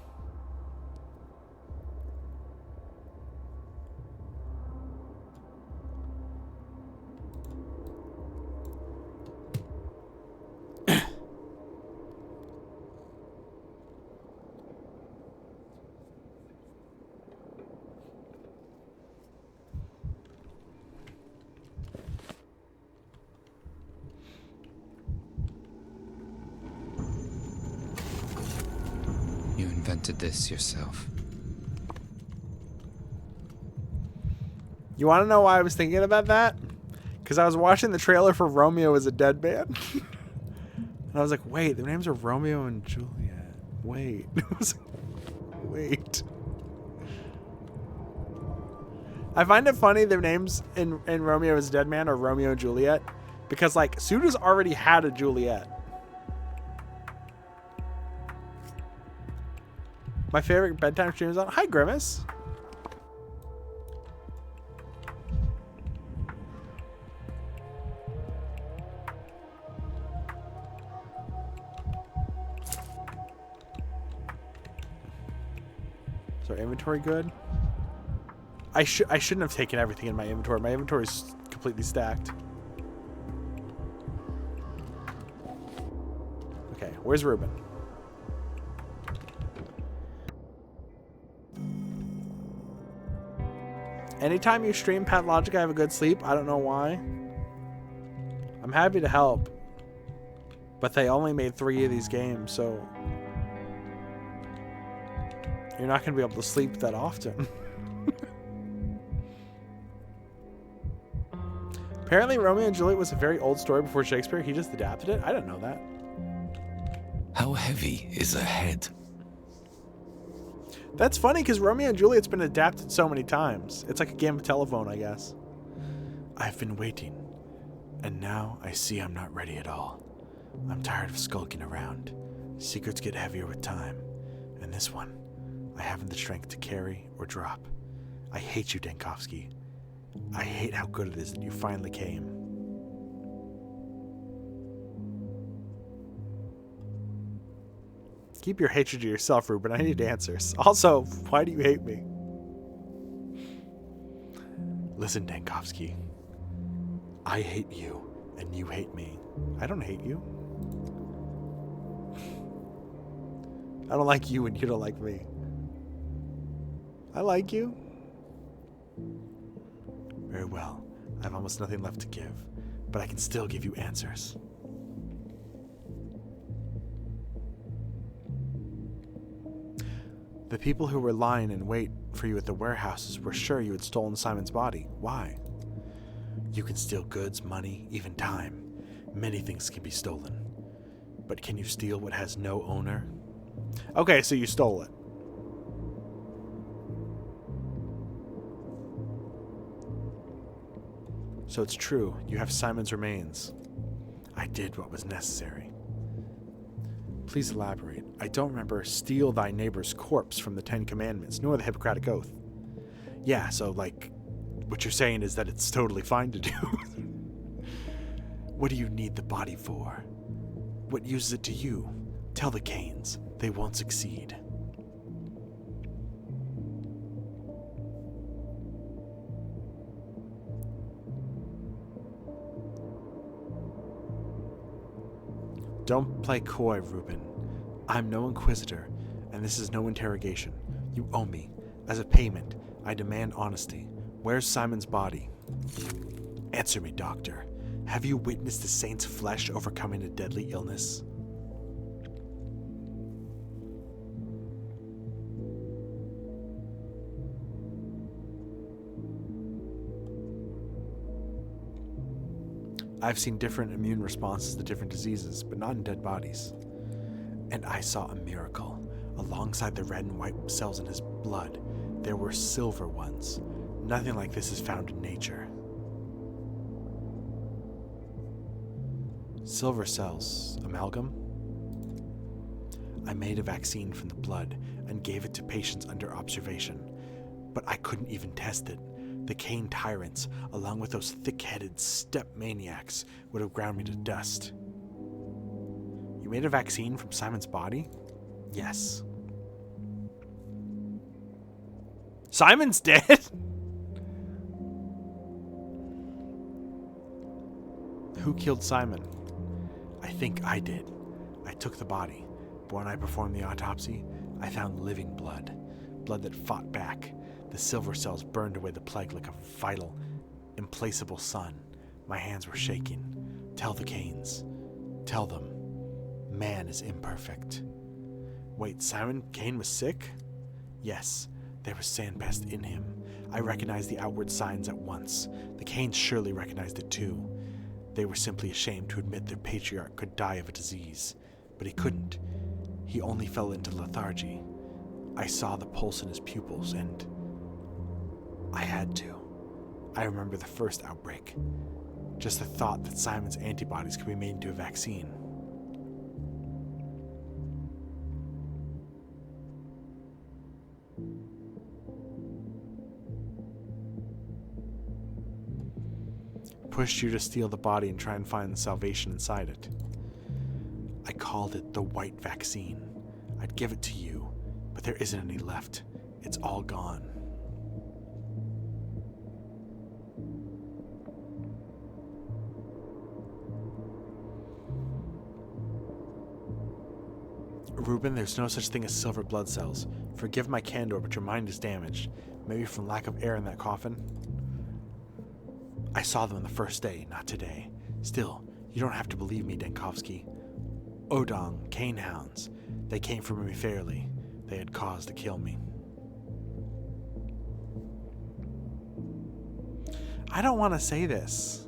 You invented this yourself. You want to know why I was thinking about that? Because I was watching the trailer for Romeo is a Dead Man. And I was like, wait, their names are Romeo and Juliet. Wait. Wait. I find it funny their names in Romeo is a Dead Man are Romeo and Juliet. Because, like, Suda's already had a Juliet. My favorite bedtime stream is on. Hi, Grimace. Is our inventory good? I shouldn't have taken everything in my inventory. My inventory is completely stacked. Okay, where's Ruben? Anytime you stream Pathologic, I have a good sleep. I don't know why. I'm happy to help. But they only made 3 of these games, so you're not going to be able to sleep that often. Apparently, Romeo and Juliet was a very old story before Shakespeare. He just adapted it. I didn't know that. How heavy is a head? That's funny because Romeo and Juliet's been adapted so many times. It's like a game of telephone, I guess. I've been waiting, and now I see I'm not ready at all. I'm tired of skulking around. Secrets get heavier with time, and this one, I haven't the strength to carry or drop. I hate you, Dankovsky. I hate how good it is that you finally came. Keep your hatred to yourself, Ruben. I need answers. Also, why do you hate me? Listen, Dankovsky. I hate you, and you hate me. I don't hate you. I don't like you, and you don't like me. I like you. Very well. I have almost nothing left to give, but I can still give you answers. The people who were lying in wait for you at the warehouses were sure you had stolen Simon's body. Why? You can steal goods, money, even time. Many things can be stolen. But can you steal what has no owner? Okay, so you stole it. So it's true, you have Simon's remains. I did what was necessary. Please elaborate. I don't remember steal thy neighbor's corpse from the 10 Commandments, nor the Hippocratic Oath. Yeah, so, like, what you're saying is that it's totally fine to do. What do you need the body for? What use is it to you? Tell the Canes. They won't succeed. Don't play coy, Reuben. I'm no inquisitor, and this is no interrogation. You owe me. As a payment, I demand honesty. Where's Simon's body? Answer me, doctor. Have you witnessed the saint's flesh overcoming a deadly illness? I've seen different immune responses to different diseases, but not in dead bodies. And I saw a miracle. Alongside the red and white cells in his blood, there were silver ones. Nothing like this is found in nature. Silver cells, amalgam? I made a vaccine from the blood and gave it to patients under observation. But I couldn't even test it. The Kane tyrants, along with those thick-headed step maniacs, would have ground me to dust. You made a vaccine from Simon's body? Yes. Simon's dead? Who killed Simon? I think I did. I took the body, but when I performed the autopsy, I found living blood. Blood that fought back. The silver cells burned away the plague like a vital, implacable sun. My hands were shaking. Tell the Kanes. Tell them. Man is imperfect. Wait, Simon Kane was sick? Yes, there was sandpest in him. I recognized the outward signs at once. The Kanes surely recognized it too. They were simply ashamed to admit their patriarch could die of a disease. But he couldn't. He only fell into lethargy. I saw the pulse in his pupils, and I had to. I remember the first outbreak. Just the thought that Simon's antibodies could be made into a vaccine. Pushed you to steal the body and try and find the salvation inside it. I called it the white vaccine. I'd give it to you, but there isn't any left. It's all gone. Reuben, there's no such thing as silver blood cells. Forgive my candor, but your mind is damaged. Maybe from lack of air in that coffin? I saw them the first day, not today. Still, you don't have to believe me, Denkovsky. Odong, Kane hounds. They came for me fairly. They had cause to kill me. I don't want to say this.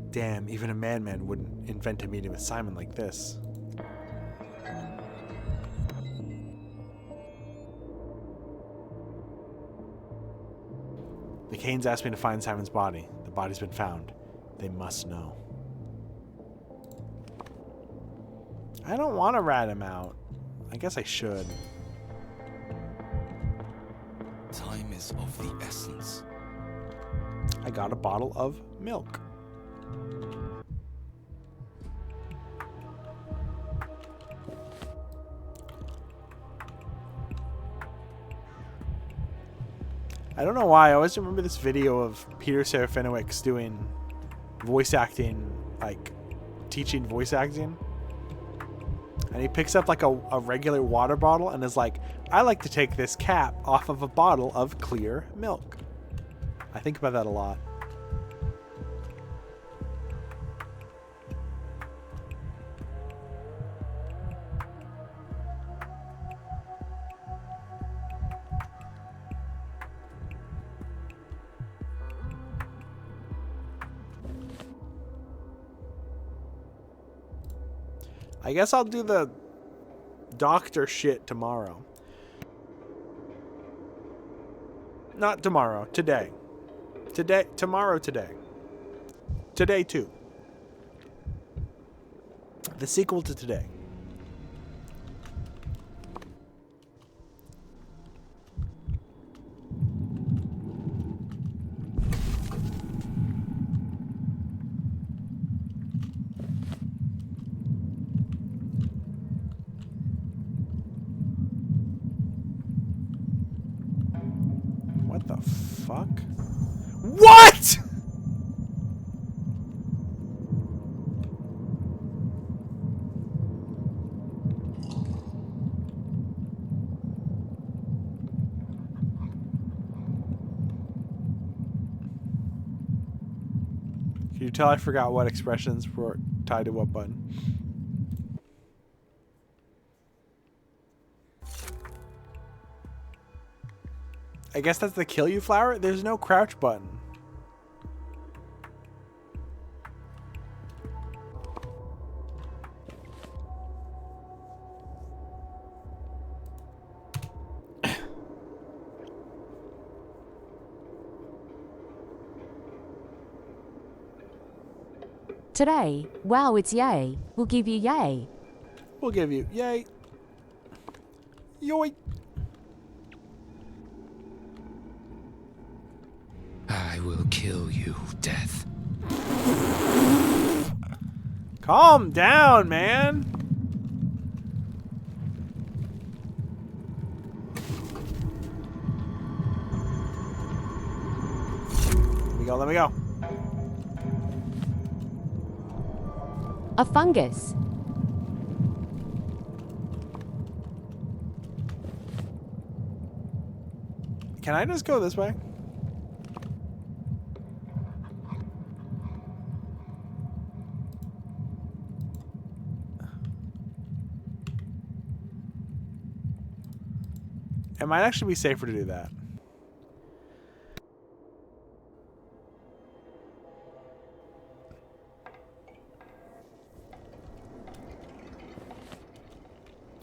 Damn, even a madman wouldn't invent a meeting with Simon like this. The Kanes asked me to find Simon's body. The body's been found. They must know. I don't want to rat him out. I guess I should. Time is of the essence. I got a bottle of milk. I don't know why, I always remember this video of Peter Serafinowicz doing voice acting, like teaching voice acting. And he picks up like a regular water bottle and is like, I like to take this cap off of a bottle of clear milk. I think about that a lot. I guess I'll do the doctor shit tomorrow. Not tomorrow, today. Tomorrow, today. Today, too. The sequel to today. What the fuck? What?! Can you tell I forgot what expressions were tied to what button? I guess that's the kill you flower? There's no crouch button. Today, wow, it's yay. We'll give you yay. We'll give you yay. Yoy. will kill you, Death. Calm down, man. Let me go. A fungus. Can I just go this way? It might actually be safer to do that.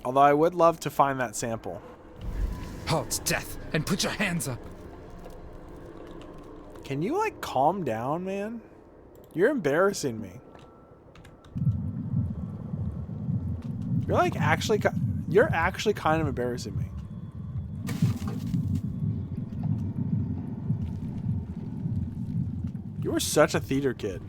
Although I would love to find that sample. Halt, Death, and put your hands up. Can you, like, calm down, man? You're embarrassing me. You're, like, you're actually kind of embarrassing me. You were such a theater kid.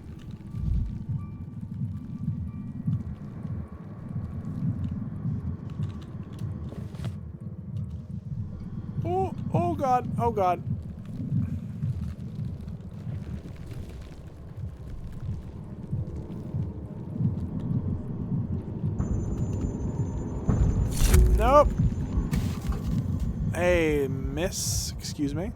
Oh God, oh God. Nope. Hey, miss, excuse me.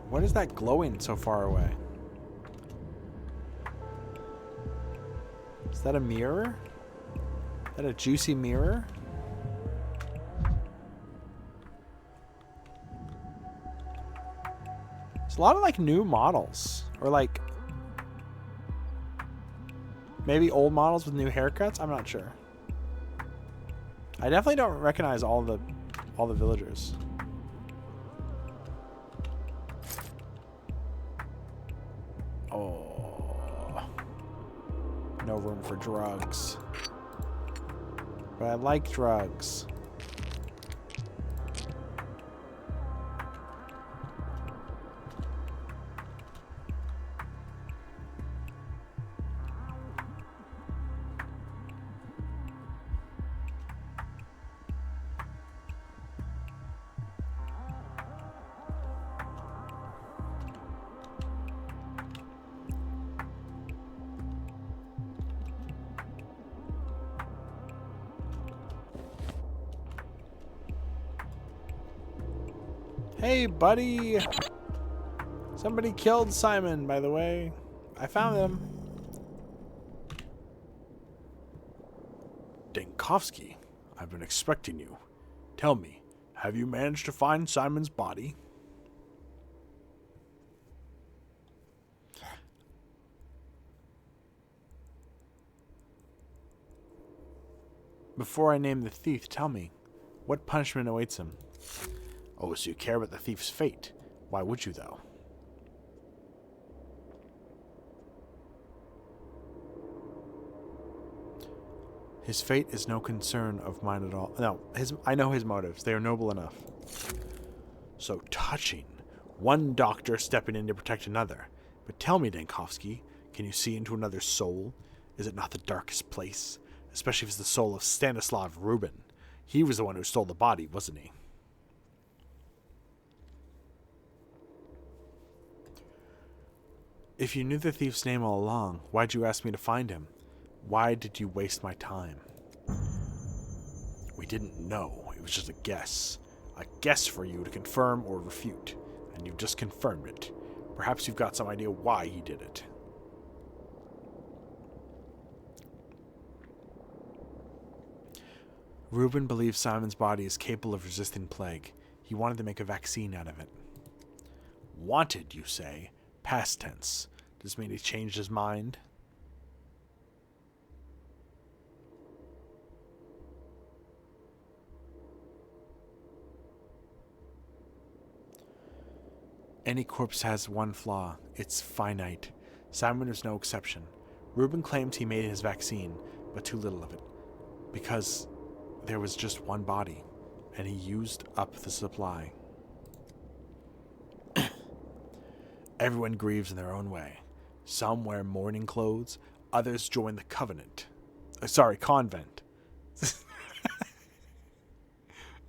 What is that glowing so far away? Is that a mirror? Is that a juicy mirror? There's a lot of like new models, or like maybe old models with new haircuts. I'm not sure. I definitely don't recognize all the villagers. Oh, no room for drugs. But I like drugs. Hey, buddy! Somebody killed Simon, by the way. I found him. Denkovsky, I've been expecting you. Tell me, have you managed to find Simon's body? Before I name the thief, tell me, what punishment awaits him? Oh, so you care about the thief's fate. Why would you, though? His fate is no concern of mine at all. No, I know his motives. They are noble enough. So touching. One doctor stepping in to protect another. But tell me, Denkovsky, can you see into another's soul? Is it not the darkest place? Especially if it's the soul of Stanislav Rubin. He was the one who stole the body, wasn't he? If you knew the thief's name all along, why'd you ask me to find him? Why did you waste my time? We didn't know. It was just a guess. A guess for you to confirm or refute. And you've just confirmed it. Perhaps you've got some idea why he did it. Reuben believes Simon's body is capable of resisting plague. He wanted to make a vaccine out of it. Wanted, you say? Past tense. Does this mean he changed his mind? Any corpse has one flaw. It's finite. Simon is no exception. Reuben claimed he made his vaccine, but too little of it. Because there was just one body, and he used up the supply. Everyone grieves in their own way. Some wear mourning clothes, others join the convent.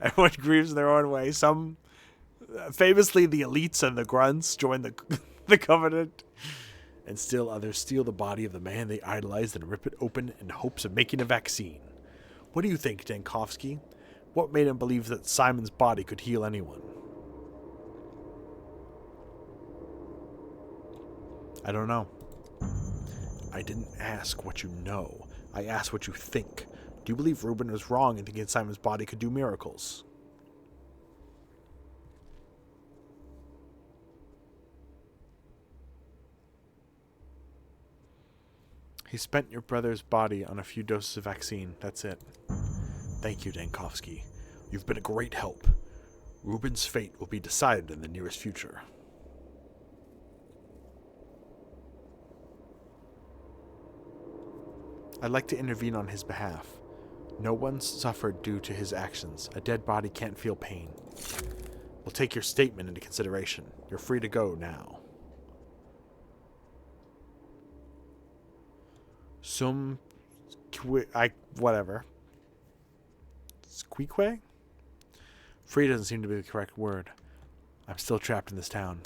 Everyone grieves in their own way. Some, famously the elites and the grunts, join the covenant. And still others steal the body of the man they idolized and rip it open in hopes of making a vaccine. What do you think, Dankovsky? What made him believe that Simon's body could heal anyone? I don't know. I didn't ask what you know. I asked what you think. Do you believe Reuben was wrong in thinking Simon's body could do miracles? He spent your brother's body on a few doses of vaccine. That's it. Thank you, Dankovsky. You've been a great help. Reuben's fate will be decided in the nearest future. I'd like to intervene on his behalf. No one suffered due to his actions. A dead body can't feel pain. We'll take your statement into consideration. You're free to go now. Whatever. Squeakquay? Free doesn't seem to be the correct word. I'm still trapped in this town.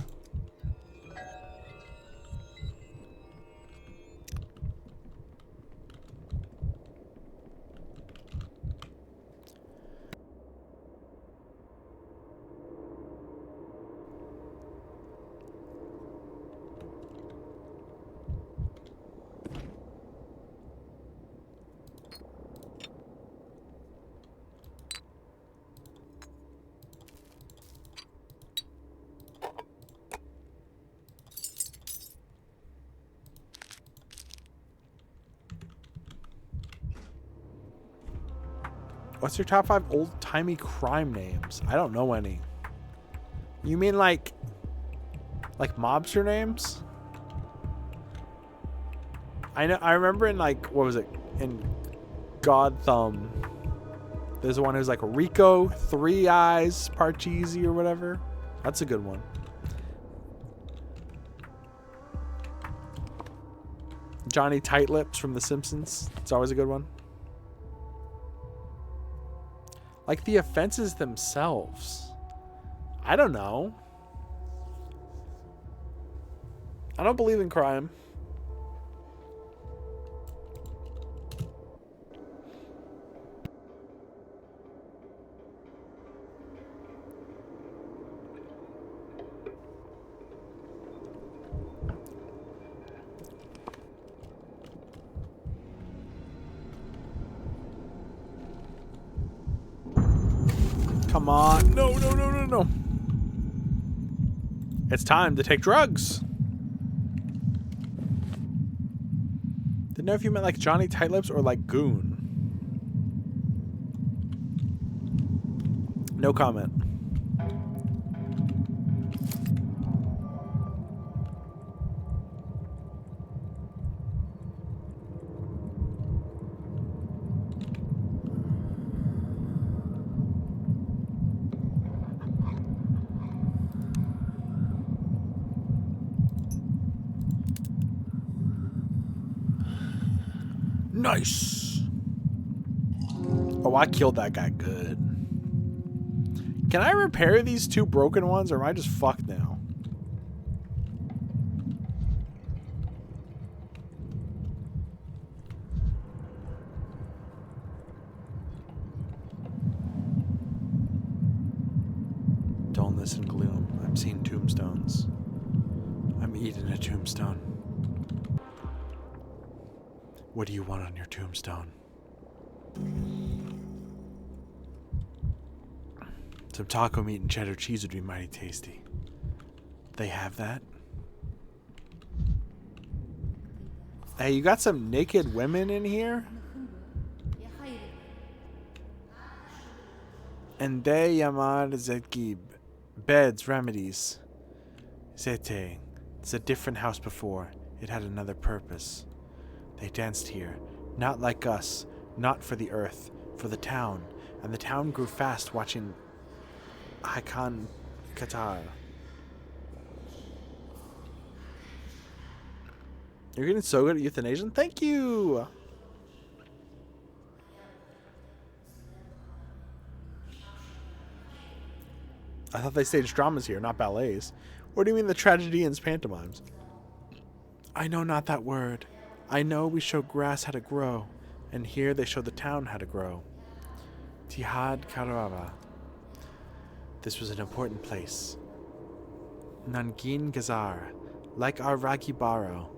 What's your top 5 old-timey crime names? I don't know any. You mean like mobster names? I remember in what was it? In Godthumb. There's one who's like Rico, Three Eyes, Parcheesi or whatever. That's a good one. Johnny Tightlips from The Simpsons. It's always a good one. Like the offenses themselves. I don't know. I don't believe in crime. Come on. No. It's time to take drugs. Didn't know if you meant like Johnny Tightlips or like Goon. No comment. Nice. Oh, I killed that guy good. Can I repair these 2 broken ones, or am I just fucked now? Dullness and gloom. I'm seeing tombstones. I'm eating a tombstone. What do you want on your tombstone? Some taco meat and cheddar cheese would be mighty tasty. They have that? Hey, you got some naked women in here? And they Yamar Zekib. Beds, remedies. Zete. It's a different house before. It had another purpose. They danced here. Not like us. Not for the earth. For the town. And the town grew fast watching Hakan Qatar. You're getting so good at euthanasia. Thank you! I thought they staged dramas here, not ballets. What do you mean the tragedians pantomimes? I know not that word. I know we show grass how to grow, and here they show the town how to grow. Tihad Karava. This was an important place. Nangin Gazar, like our Ragibaro.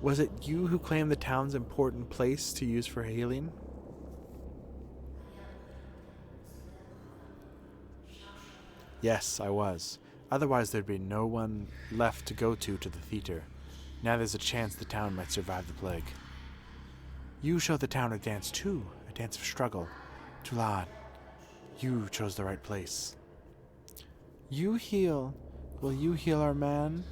Was it you who claimed the town's important place to use for healing? Yes, I was. Otherwise there'd be no one left to go to the theater. Now there's a chance the town might survive the plague. You show the town a dance too, a dance of struggle. Tulad, you chose the right place. You heal. Will you heal our man?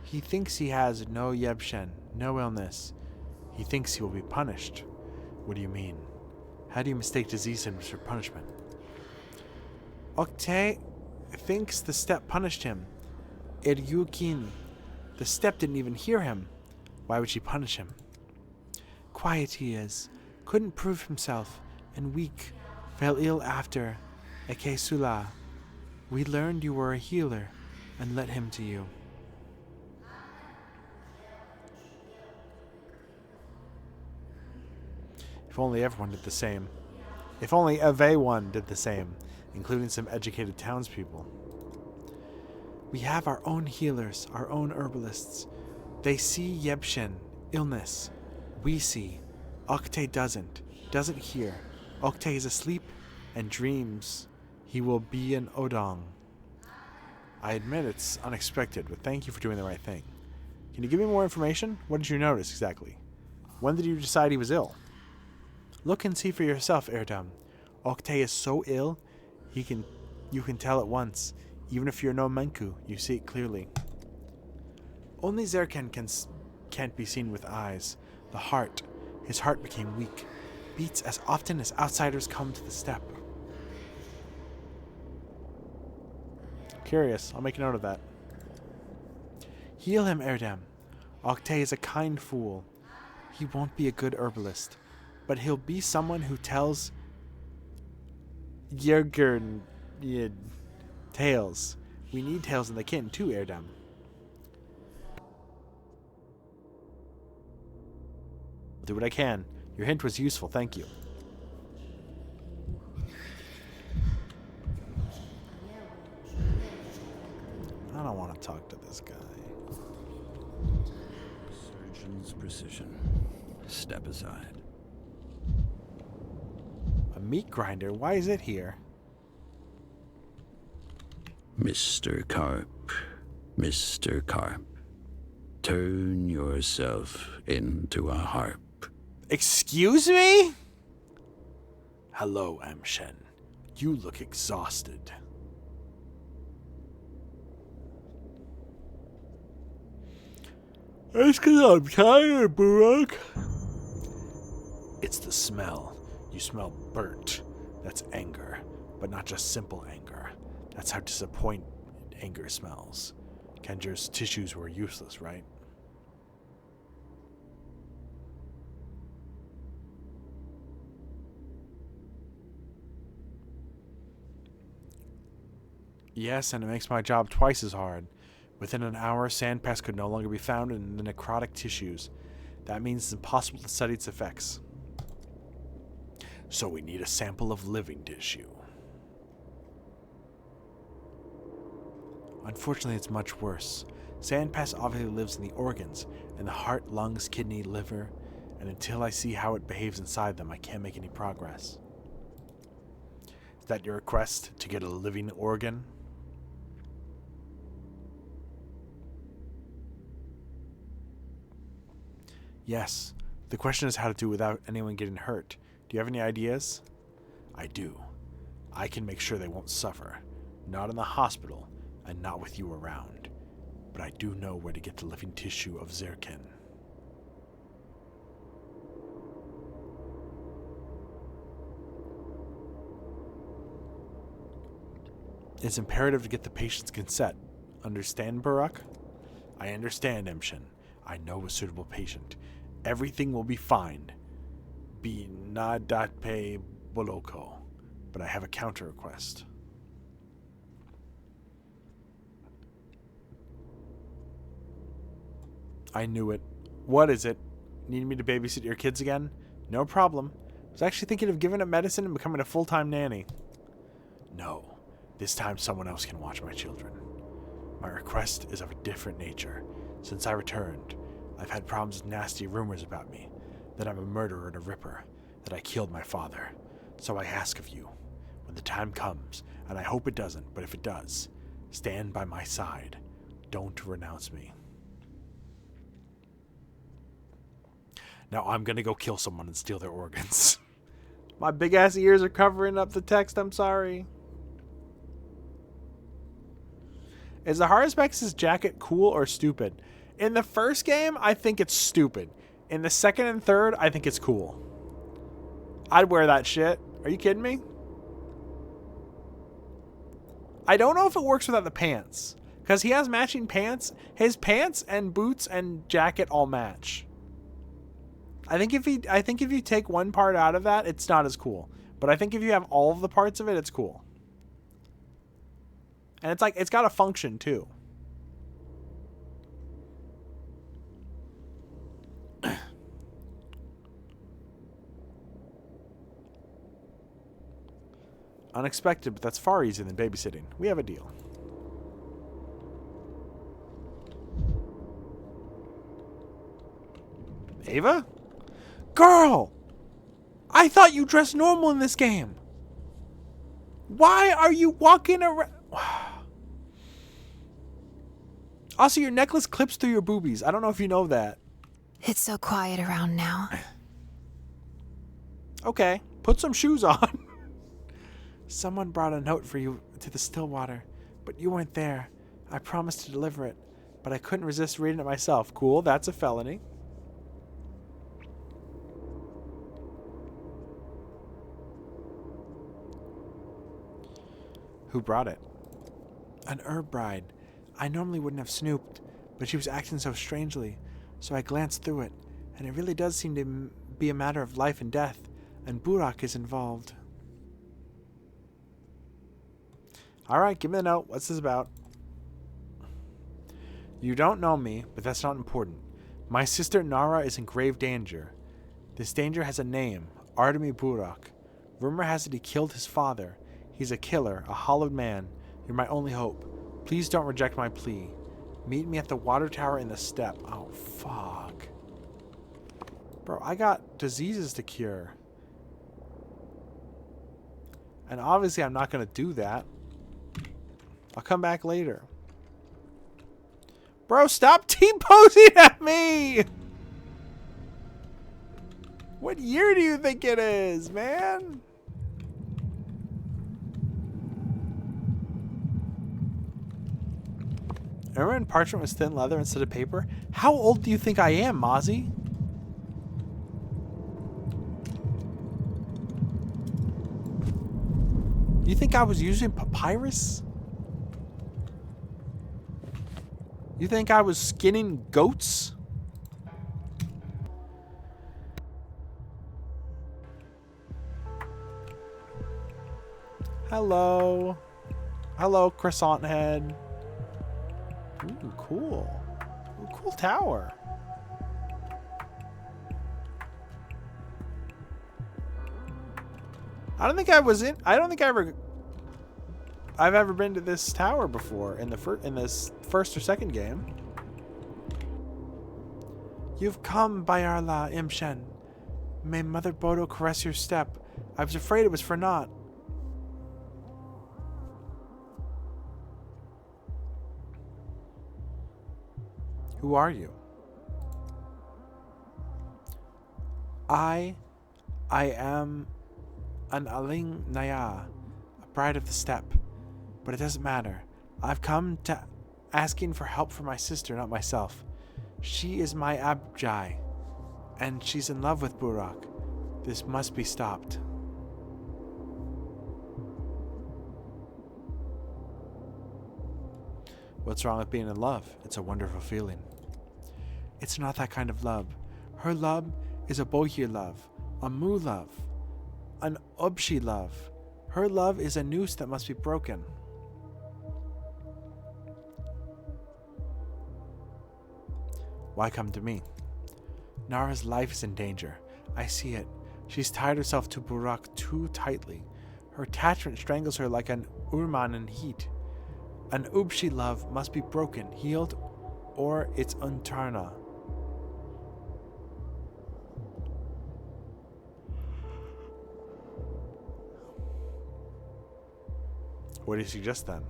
He thinks he has no yebshen, no illness. He thinks he will be punished. What do you mean? How do you mistake disease symptoms for punishment? Octay thinks the step punished him. Iryukin. The step didn't even hear him. Why would she punish him? Quiet he is. Couldn't prove himself. And weak. Fell ill after. Ekesula. We learned you were a healer. And led him to you. If only everyone did the same. If only everyone did the same, including some educated townspeople. We have our own healers, our own herbalists. They see Yebshin, illness. We see. Octay doesn't hear. Octay is asleep and dreams he will be an Odong. I admit it's unexpected, but thank you for doing the right thing. Can you give me more information? What did you notice exactly? When did you decide he was ill? Look and see for yourself, Erdam. Octay is so ill, you can tell at once. Even if you're no Menku, you see it clearly. Only Zerkan can't be seen with eyes. The heart. His heart became weak. Beats as often as outsiders come to the step. Curious. I'll make a note of that. Heal him, Erdam. Octay is a kind fool. He won't be a good herbalist. But he'll be someone who tells Yergern tales. We need tales in the kin too, Erdam. I'll do what I can. Your hint was useful, thank you. I don't want to talk to this guy. Surgeon's precision. Step aside. A meat grinder? Why is it here? Mr. Carp, turn yourself into a harp. Excuse me? Hello, emshen. You look exhausted. It's 'cause I'm tired, Barak. It's the smell. You smell burnt. That's anger. But not just simple anger. That's how disappointed anger smells. Kenjer's tissues were useless, right? Yes, and it makes my job twice as hard. Within an hour, sandpass could no longer be found in the necrotic tissues. That means it's impossible to study its effects. So we need a sample of living tissue. Unfortunately, it's much worse. Sandpass obviously lives in the organs, in the heart, lungs, kidney, liver, and until I see how it behaves inside them, I can't make any progress. Is that your request, to get a living organ? Yes. The question is how to do it without anyone getting hurt. Do you have any ideas? I do. I can make sure they won't suffer. Not in the hospital, and not with you around. But I do know where to get the living tissue of Zirkin. It's imperative to get the patient's consent. Understand, Barak? I understand, emshen. I know a suitable patient. Everything will be fine. Be nadape boloko. But I have a counter request. I knew it. What is it? Need me to babysit your kids again? No problem. I was actually thinking of giving up medicine and becoming a full-time nanny. No. This time someone else can watch my children. My request is of a different nature. Since I returned, I've had problems with nasty rumors about me. That I'm a murderer and a ripper. That I killed my father. So I ask of you, when the time comes, and I hope it doesn't, but if it does, stand by my side. Don't renounce me. Now I'm gonna go kill someone and steal their organs. My big ass ears are covering up the text, I'm sorry. Is the Haruspex' jacket cool or stupid? In the first game, I think it's stupid. In the second and third, I think it's cool. I'd wear that shit. Are you kidding me? I don't know if it works without the pants. Because he has matching pants. His pants and boots and jacket all match. I think if you take one part out of that, it's not as cool. But I think if you have all of the parts of it, it's cool. And it's like, it's got a function too. Unexpected, but that's far easier than babysitting. We have a deal. Ava? Girl! I thought you dressed normal in this game. Why are you walking around? Also, your necklace clips through your boobies. I don't know if you know that. It's so quiet around now. Okay, put some shoes on. Someone brought a note for you to the Stillwater, but you weren't there. I promised to deliver it, but I couldn't resist reading it myself. Cool, that's a felony. Who brought it? An herb bride. I normally wouldn't have snooped, but she was acting so strangely, so I glanced through it, and it really does seem to be a matter of life and death, and Burak is involved. Alright, give me the note. What's this about? You don't know me, but that's not important. My sister Nara is in grave danger. This danger has a name, Artemi Burak. Rumor has it he killed his father. He's a killer, a hollowed man. You're my only hope. Please don't reject my plea. Meet me at the water tower in the steppe. Oh, fuck. Bro, I got diseases to cure. And obviously I'm not going to do that. I'll come back later. Bro, stop T-posing at me! What year do you think it is, man? Remember when parchment was thin leather instead of paper? How old do you think I am, Mozzie? You think I was using papyrus? You think I was skinning goats? Hello. Hello, croissant head. Ooh, cool. Ooh, cool tower. I don't think I've ever been to this tower before in this first or second game. You've come, Bayarla Emshen. May Mother Bodo caress your step. I was afraid it was for naught. Who are you? I am an Aling Naya, a bride of the steppe. But it doesn't matter. I've come to asking for help for my sister, not myself. She is my Abjai, and she's in love with Burak. This must be stopped. What's wrong with being in love? It's a wonderful feeling. It's not that kind of love. Her love is a bohir love, a mu love, an ubshi love. Her love is a noose that must be broken. Why come to me? Nara's life is in danger. I see it. She's tied herself to Burak too tightly. Her attachment strangles her like an urman in heat. An ubshi love must be broken, healed, or it's untarna. What do you suggest then?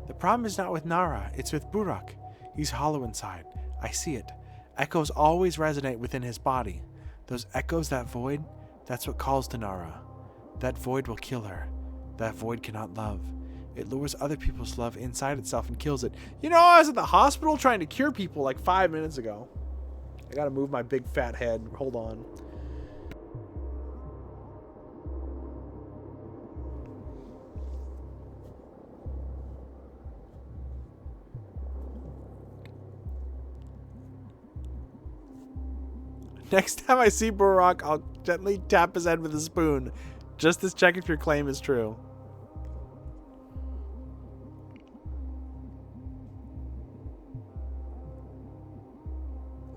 The problem is not with Nara, it's with Burak. He's hollow inside. I see it. Echoes always resonate within his body. Those echoes, that void, that's what calls to Nara. That void will kill her. That void cannot love. It lures other people's love inside itself and kills it. You know, I was at the hospital trying to cure people like 5 minutes ago. I gotta move my big fat head. Hold on. Next time I see Burak, I'll gently tap his head with a spoon, just to check if your claim is true.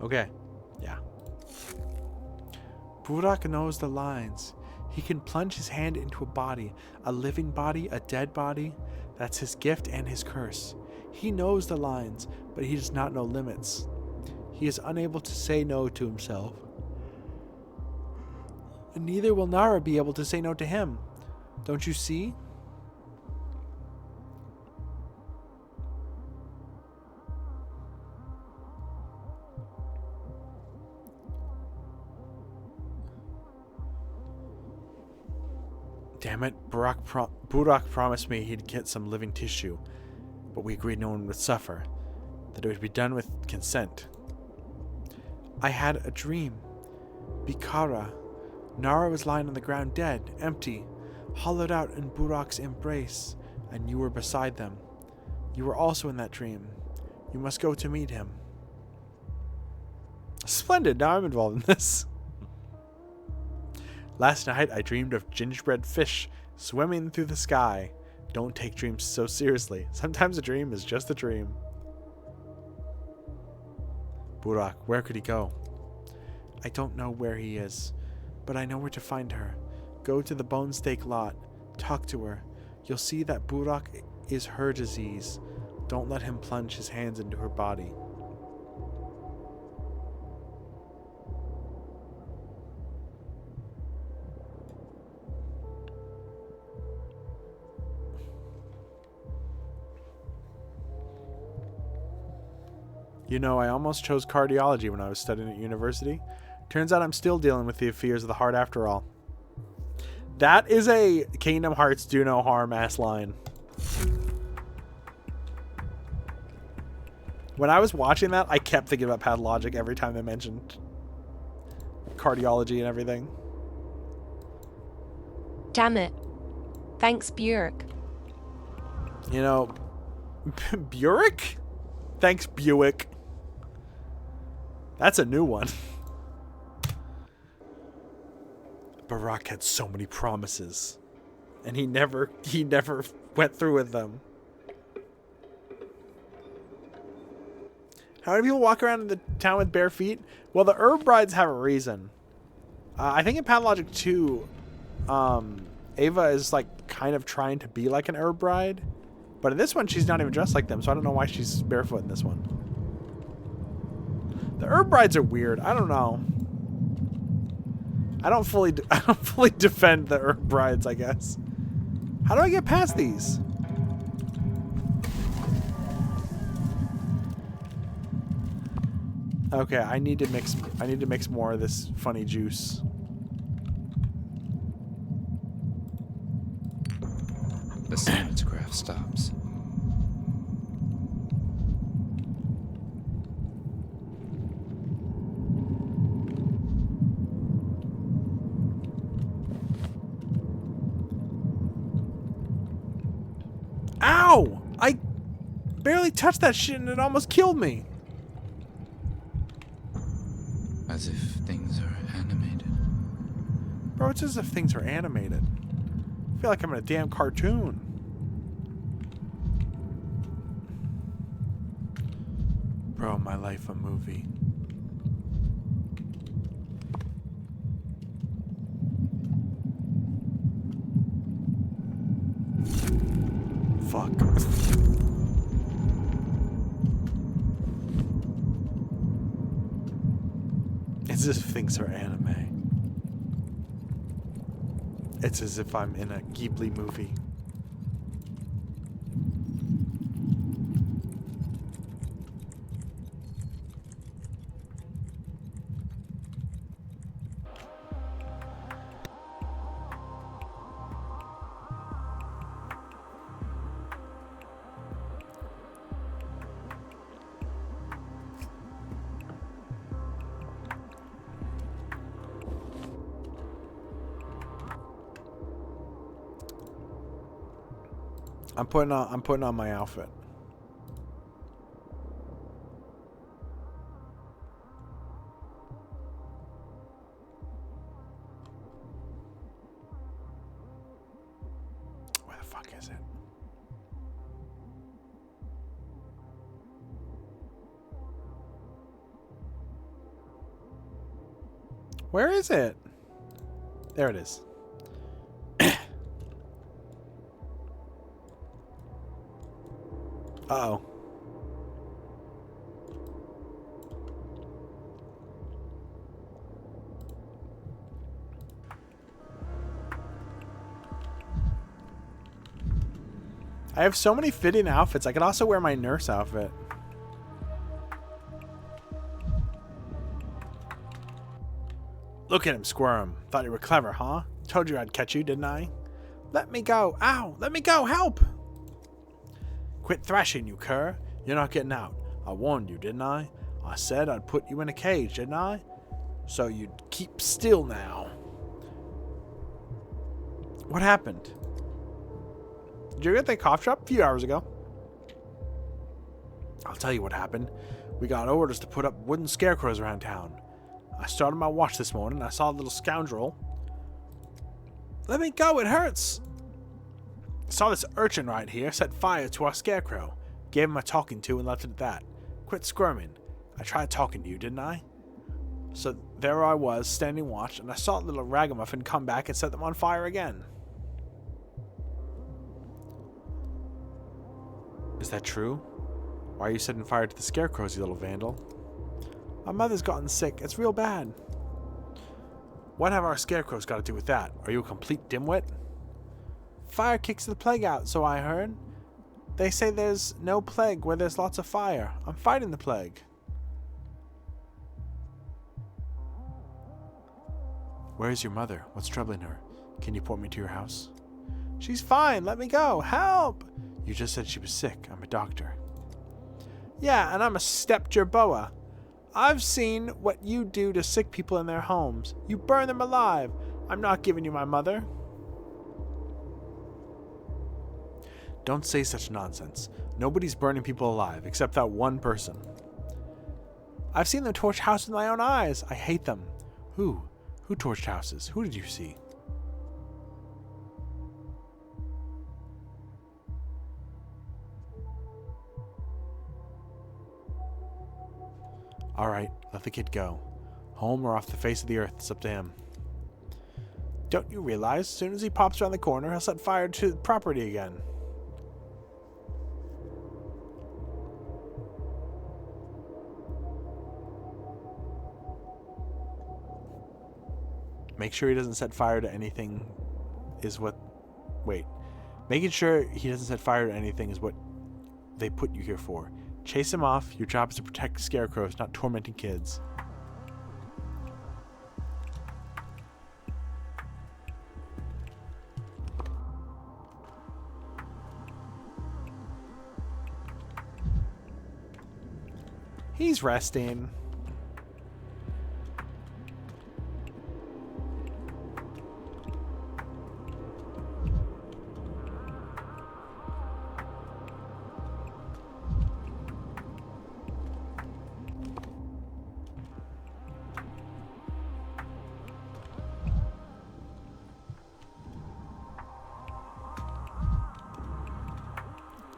Okay, yeah. Burak knows the lines. He can plunge his hand into a body, a living body, a dead body. That's his gift and his curse. He knows the lines, but he does not know limits. He is unable to say no to himself. And neither will Nara be able to say no to him. Don't you see? Damn it, Burak promised me he'd get some living tissue, but we agreed no one would suffer, that it would be done with consent. I had a dream. Bikara. Nara was lying on the ground dead, empty, hollowed out in Burak's embrace, and you were beside them. You were also in that dream. You must go to meet him. Splendid, now I'm involved in this. Last night I dreamed of gingerbread fish swimming through the sky. Don't take dreams so seriously. Sometimes a dream is just a dream. Burak, where could he go? I don't know where he is, but I know where to find her. Go to the bone steak lot. Talk to her. You'll see that Burak is her disease. Don't let him plunge his hands into her body. You know, I almost chose cardiology when I was studying at university. Turns out I'm still dealing with the fears of the heart after all. That is a Kingdom Hearts do no harm ass line. When I was watching that, I kept thinking about Pathologic every time they mentioned cardiology and everything. Damn it. Thanks, Buick. You know, Buick? Thanks, Buick. That's a new one. Burak had so many promises, and he never went through with them. How many people walk around in the town with bare feet? Well, the herb brides have a reason. I think in Pathologic 2, Ava is like kind of trying to be like an herb bride, but in this one she's not even dressed like them, so I don't know why she's barefoot in this one. The herb brides are weird. I don't know. I don't fully defend the herb brides, I guess. How do I get past these? Okay, I need to mix more of this funny juice. The cinematograph stops. Ow! I barely touched that shit and it almost killed me. As if things are animated. Bro, it's as if things are animated. I feel like I'm in a damn cartoon. Bro, my life a movie. Fuck. It's as if things are anime. It's as if I'm in a Ghibli movie. I'm putting on my outfit. Where the fuck is it? Where is it? There it is. Uh-oh. I have so many fitting outfits. I could also wear my nurse outfit. Look at him squirm. Thought you were clever, huh? Told you I'd catch you, didn't I? Let me go. Ow! Let me go! Help! Quit thrashing, you cur. You're not getting out. I warned you, didn't I? I said I'd put you in a cage, didn't I? So you'd keep still now. What happened? Did you get that cough drop a few hours ago? I'll tell you what happened. We got orders to put up wooden scarecrows around town. I started my watch this morning and I saw a little scoundrel. Let me go, it hurts! Saw this urchin right here set fire to our scarecrow. Gave him a talking to and left it at that. Quit squirming. I tried talking to you, didn't I? So there I was, standing watch, and I saw a little ragamuffin come back and set them on fire again. Is that true? Why are you setting fire to the scarecrows, you little vandal? My mother's gotten sick. It's real bad. What have our scarecrows got to do with that? Are you a complete dimwit? Fire kicks the plague out, so I heard. They say there's no plague where there's lots of fire. I'm fighting the plague. Where is your mother? What's troubling her? Can you point me to your house? She's fine. Let me go. Help! You just said she was sick. I'm a doctor. Yeah, and I'm a step jerboa. I've seen what you do to sick people in their homes. You burn them alive. I'm not giving you my mother. Don't say such nonsense. Nobody's burning people alive, except that one person. I've seen them torch houses with my own eyes. I hate them. Who? Who torched houses? Who did you see? Alright, let the kid go. Home or off the face of the earth, it's up to him. Don't you realize, as soon as he pops around the corner, he'll set fire to the property again? Make sure he doesn't set fire to anything is what... Wait. Making sure he doesn't set fire to anything is what they put you here for. Chase him off. Your job is to protect scarecrows, not tormenting kids. He's resting.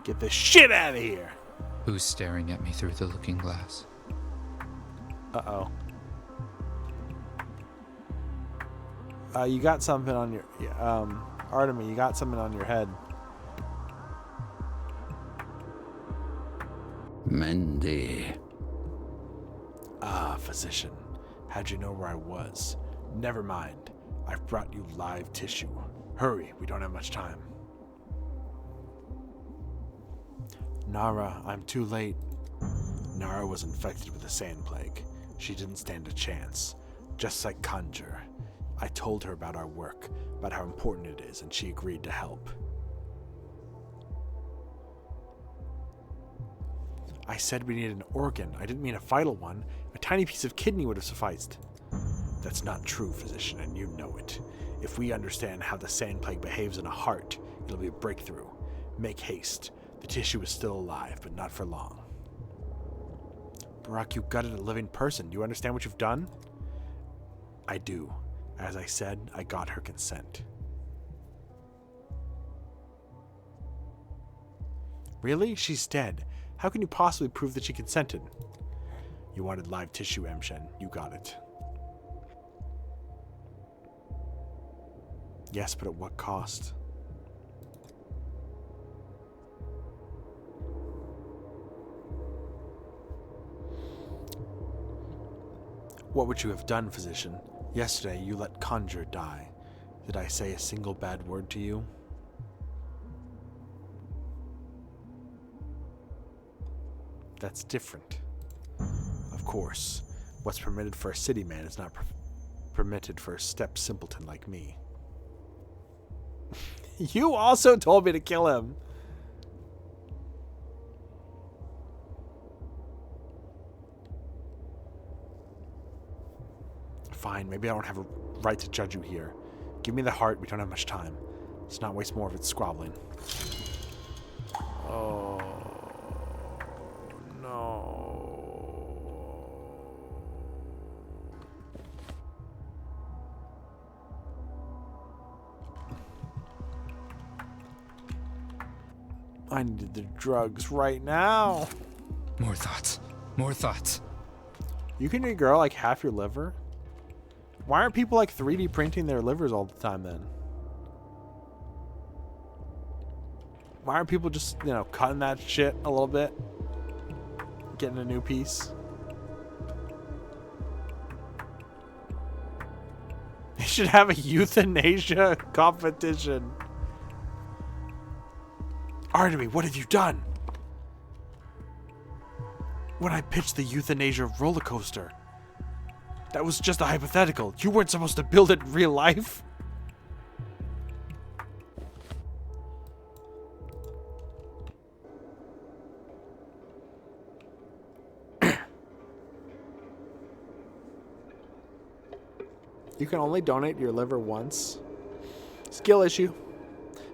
Get the shit out of here. Who's staring at me through the looking glass? Uh-oh. You got something on your... Artemis, you got something on your head. Mendy. Ah, physician. How'd you know where I was? Never mind. I've brought you live tissue. Hurry, we don't have much time. Nara, I'm too late. Nara was infected with the sand plague. She didn't stand a chance. Just like Conjure. I told her about our work, about how important it is, and she agreed to help. I said we needed an organ. I didn't mean a vital one. A tiny piece of kidney would have sufficed. That's not true, physician, and you know it. If we understand how the sand plague behaves in a heart, it'll be a breakthrough. Make haste. The tissue is still alive, but not for long. Barack, you gutted a living person. Do you understand what you've done? I do. As I said, I got her consent. Really? She's dead. How can you possibly prove that she consented? You wanted live tissue, emshen. You got it. Yes, but at what cost? What would you have done, physician? Yesterday, you let Conjure die. Did I say a single bad word to you? That's different. Of course, what's permitted for a city man is not permitted for a step simpleton like me. You also told me to kill him. Fine, maybe I don't have a right to judge you here. Give me the heart, we don't have much time. Let's not waste more of it squabbling. Oh, no. I needed the drugs right now. More thoughts. More thoughts. You can regrow like half your liver? Why aren't people like 3D printing their livers all the time then? Why aren't people just, you know, cutting that shit a little bit? Getting a new piece? They should have a euthanasia competition. Artemis, what have you done? When I pitched the euthanasia roller coaster, that was just a hypothetical. You weren't supposed to build it in real life. You can only donate your liver once. Skill issue.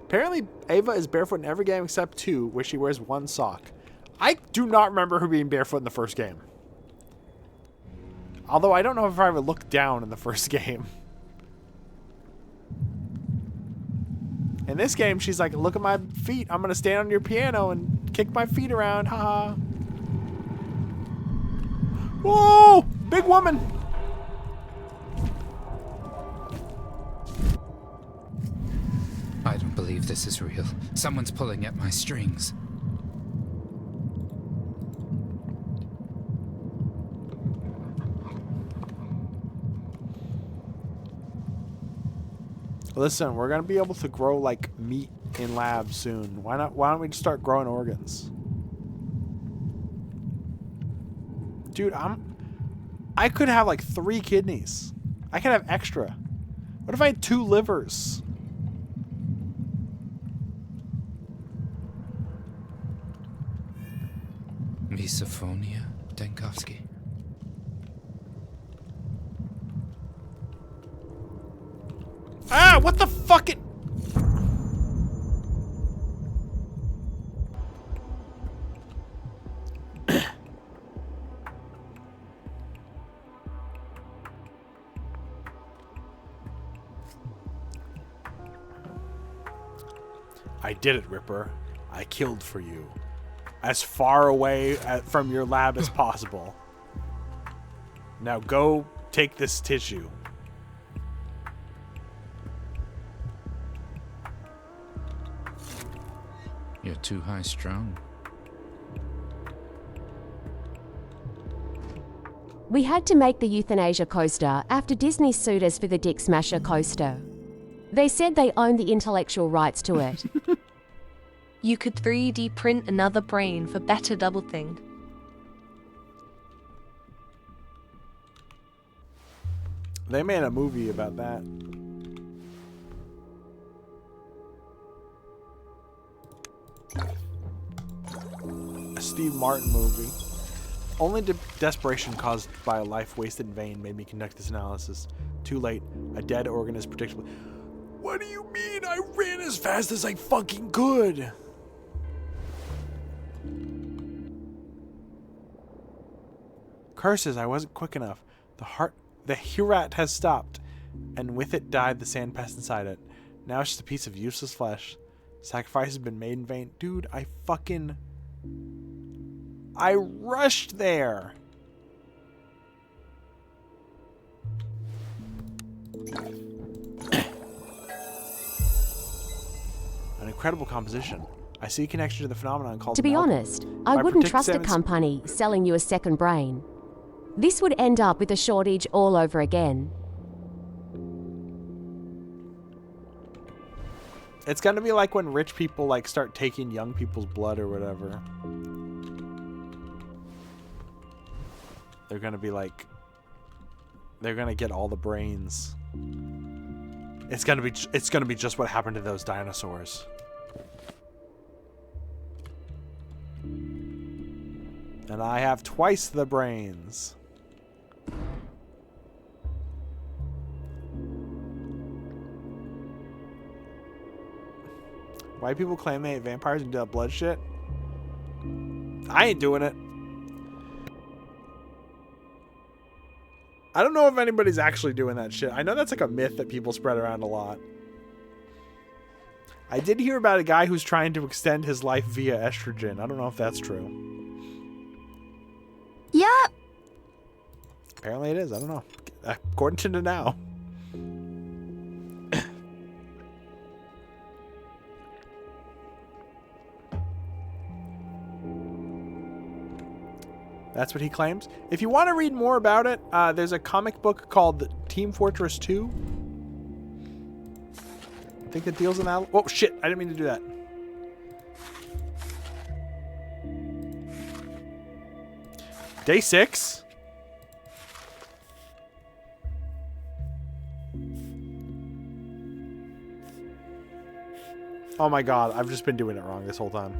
Apparently, Ava is barefoot in every game except 2, where she wears one sock. I do not remember her being barefoot in the first game. Although I don't know if I ever looked down in the first game. In this game, she's like, look at my feet. I'm going to stand on your piano and kick my feet around. Haha. Whoa! Big woman! I don't believe this is real. Someone's pulling at my strings. Listen, we're gonna be able to grow like meat in labs soon. Why not? Why don't we just start growing organs? Dude, I could have like 3 kidneys. I could have extra. What if I had 2 livers? Misophonia, Denkovsky. Ah, what the fuck? I did it, Ripper. I killed for you. As far away from your lab as possible. Now go take this tissue. You're too high strung. We had to make the euthanasia coaster after Disney sued us for the Dick Smasher coaster. They said they own the intellectual rights to it. You could 3D print another brain for better double thing. They made a movie about that. A Steve Martin movie. Only desperation caused by a life wasted in vain made me conduct this analysis. Too late. A dead organ is predictable. What do you mean? I ran as fast as I fucking could. Curses, I wasn't quick enough. The Hurat has stopped, and with it died the sand pest inside it. Now it's just a piece of useless flesh. Sacrifice has been made in vain. Dude, I rushed there. An incredible composition. I see a connection to the phenomenon called... To be honest, I wouldn't trust a company selling you a second brain. This would end up with a shortage all over again. It's gonna be like when rich people like start taking young people's blood or whatever. They're gonna be like... They're gonna get all the brains. It's gonna be just what happened to those dinosaurs. And I have twice the brains. White people claim they hate vampires and do that blood shit. I ain't doing it. I don't know if anybody's actually doing that shit. I know that's like a myth that people spread around a lot. I did hear about a guy who's trying to extend his life via estrogen. I don't know if that's true. Yup. Apparently it is. I don't know. According to now. That's what he claims. If you want to read more about it, there's a comic book called Team Fortress 2. I think it deals in that. Oh, shit. I didn't mean to do that. Day 6. Oh my god, I've just been doing it wrong this whole time.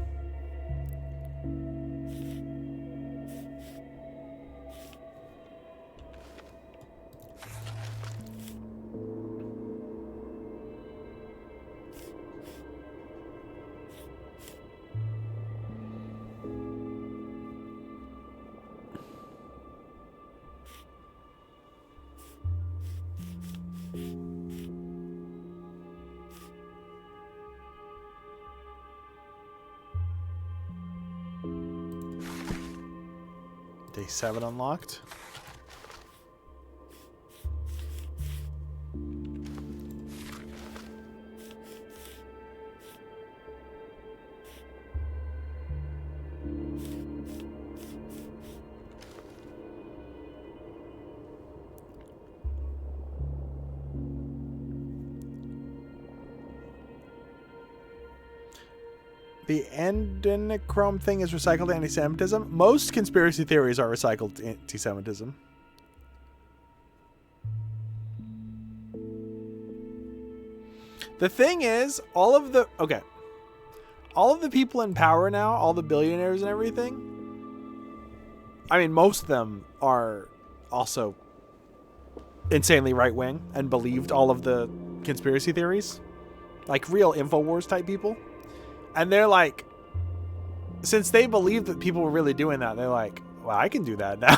Day 7 unlocked. The adrenochrome thing is recycled anti-Semitism. Most conspiracy theories are recycled anti-Semitism. The thing is, all of the people in power now, all the billionaires and everything, I mean, most of them are also insanely right-wing and believed all of the conspiracy theories. Like real InfoWars type people. And they're like, since they believe that people were really doing that, they're like, well, I can do that now.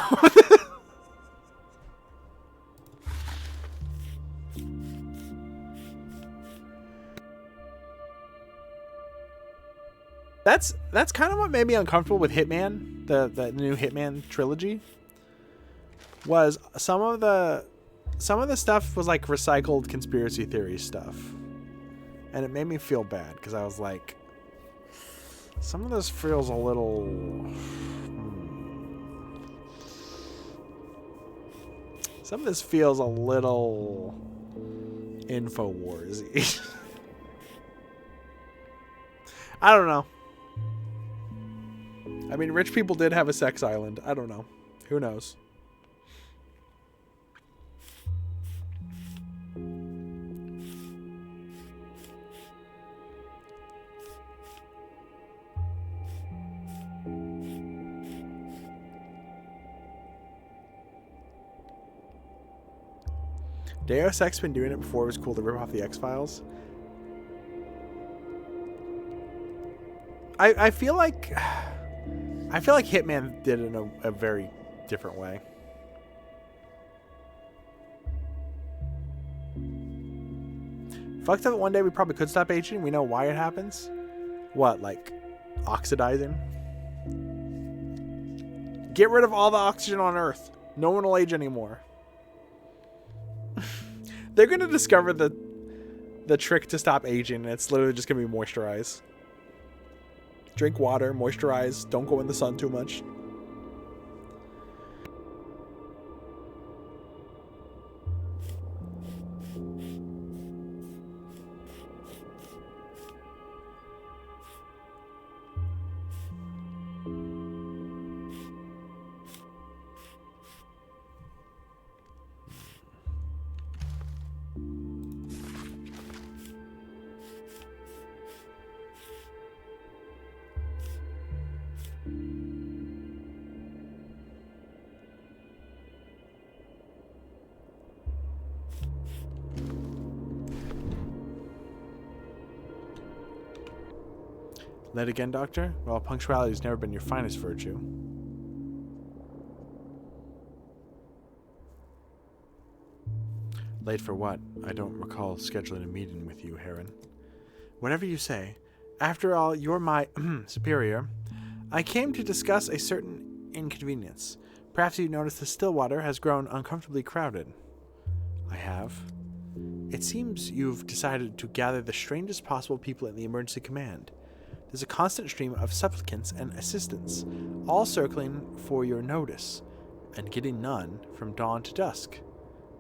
That's kind of what made me uncomfortable with Hitman, the new Hitman trilogy. Was some of the stuff was like recycled conspiracy theory stuff. And it made me feel bad because I was like, some of this feels a little some of this feels a little InfoWars-y. I don't know. I mean, rich people did have a sex island. I don't know. Who knows? Deus Ex been doing it before it was cool to rip off the X-Files. I feel like Hitman did it in a very different way. Fucked up one day we probably could stop aging. We know why it happens. What, like oxidizing? Get rid of all the oxygen on Earth. No one will age anymore. They're gonna discover the trick to stop aging, and it's literally just gonna be moisturize. Drink water, moisturize, don't go in the sun too much. Late again, Doctor? Well, punctuality's never been your finest virtue. Late for what? I don't recall scheduling a meeting with you, Heron. Whatever you say. After all, you're my superior. I came to discuss a certain inconvenience. Perhaps you noticed the Stillwater has grown uncomfortably crowded. I have. It seems you've decided to gather the strangest possible people in the emergency command. There's a constant stream of supplicants and assistants, all circling for your notice, and getting none from dawn to dusk.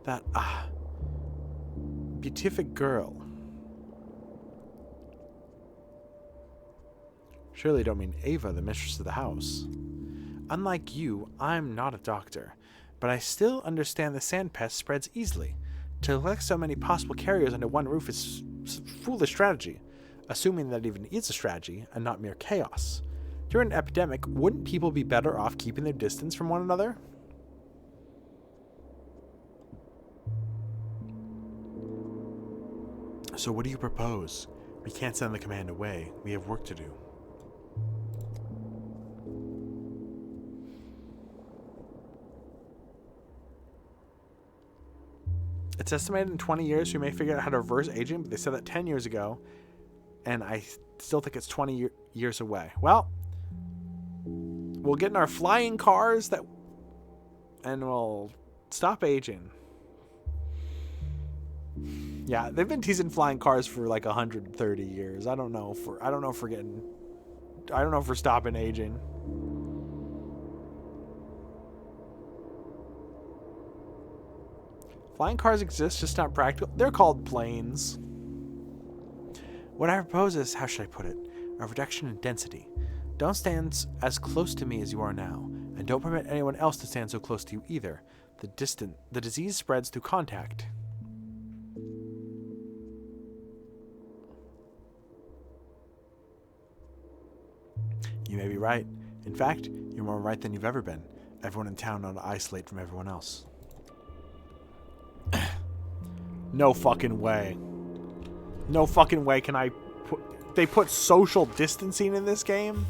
That, beatific girl. Surely you don't mean Ava, the mistress of the house. Unlike you, I'm not a doctor, but I still understand the sand pest spreads easily. To collect so many possible carriers under one roof is foolish strategy. Assuming that it even is a strategy and not mere chaos. During an epidemic, wouldn't people be better off keeping their distance from one another? So what do you propose? We can't send the command away. We have work to do. It's estimated in 20 years we may figure out how to reverse aging, but they said that 10 years ago. And I still think it's 20 years away. Well, we'll get in our flying cars and we'll stop aging. Yeah, they've been teasing flying cars for like 130 years. I don't know if we're stopping aging. Flying cars exist, just not practical. They're called planes. What I propose is, how should I put it? a reduction in density. Don't stand as close to me as you are now, and don't permit anyone else to stand so close to you either. The disease spreads through contact. You may be right. In fact, you're more right than you've ever been. Everyone in town ought to isolate from everyone else. No fucking way. No fucking way can I put... They put social distancing in this game?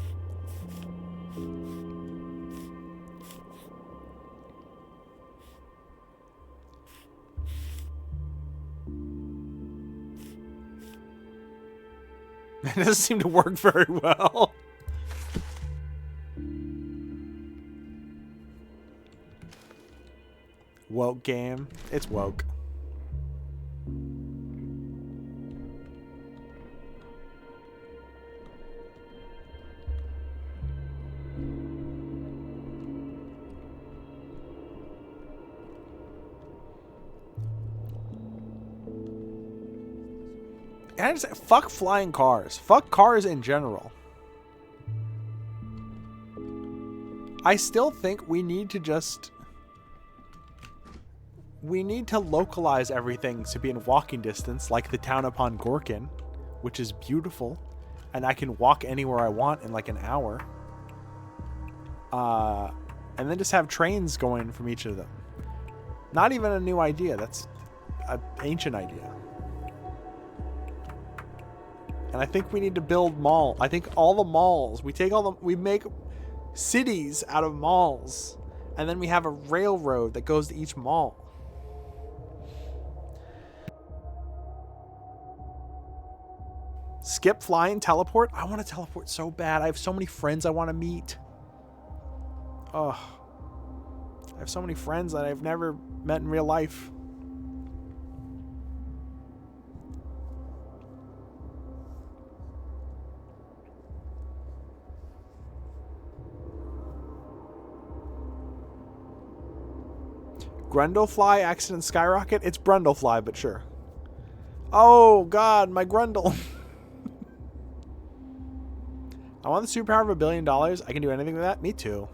That doesn't seem to work very well. Woke game. It's woke. And I just fuck flying cars. Fuck cars in general. I still think we need to just... We need to localize everything to be in walking distance, like the town upon Gorkin, which is beautiful, and I can walk anywhere I want in like an hour. And then just have trains going from each of them. Not even a new idea. That's an ancient idea. And I think we need to build mall. I think all the malls, we make cities out of malls, and then we have a railroad that goes to each mall. Skip, flying, teleport. I want to teleport so bad. I have so many friends I want to meet. Oh, I have so many friends that I've never met in real life. Grundlefly accident skyrocket? It's Brundlefly, but sure. Oh god, my Grundle. I want the superpower of $1 billion. I can do anything with that. Me too.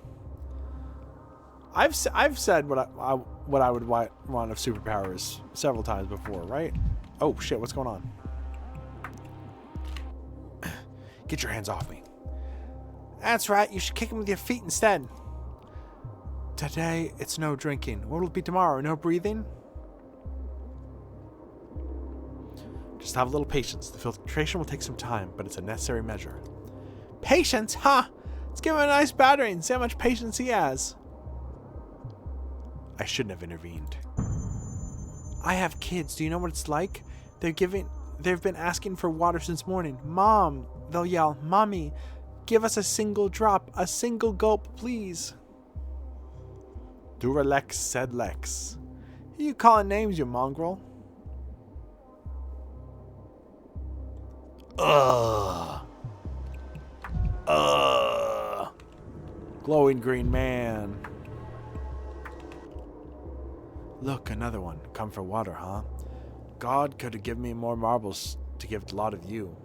I've said what I would want of superpowers several times before, right? Oh shit, what's going on? Get your hands off me. That's right, you should kick him with your feet instead. Today, it's no drinking. What will it be tomorrow? No breathing? Just have a little patience. The filtration will take some time, but it's a necessary measure. Patience? Huh? Let's give him a nice battering and see how much patience he has. I shouldn't have intervened. I have kids. Do you know what it's like? They've been asking for water since morning. Mom, they'll yell, Mommy, give us a single drop, a single gulp, please. Duralex said Lex. Who you calling names, you mongrel? Ugh. Glowing green man. Look, another one. Come for water, huh? God could have given me more marbles to give to a lot of you.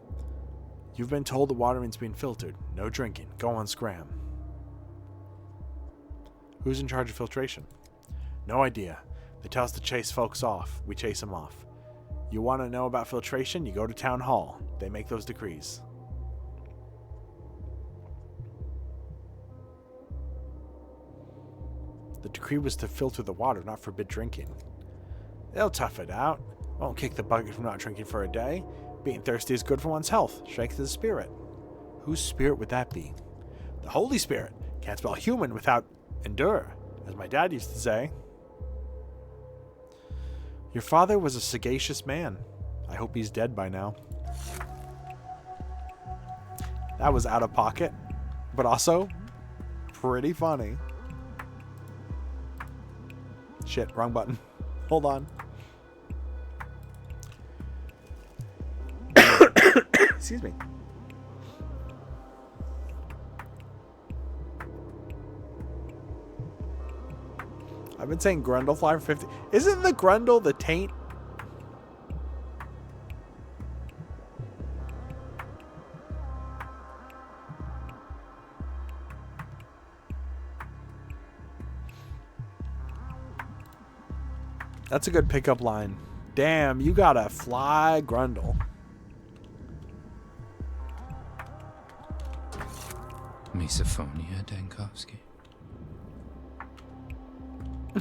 You've been told the water's being filtered. No drinking. Go on, scram. Who's in charge of filtration? No idea. They tell us to chase folks off. We chase them off. You want to know about filtration? You go to town hall. They make those decrees. The decree was to filter the water, not forbid drinking. They'll tough it out. Won't kick the bucket from not drinking for a day. Being thirsty is good for one's health. Strength of the spirit. Whose spirit would that be? The Holy Spirit. Can't spell human without endure, as my dad used to say. Your father was a sagacious man. I hope he's dead by now. That was out of pocket, but also pretty funny. Shit, wrong button. Hold on. Excuse me. I've been saying Grundlefly for 50. Isn't the Grundle the taint? That's a good pickup line. Damn, you got a fly grundle. Misophonia, Dankovsky.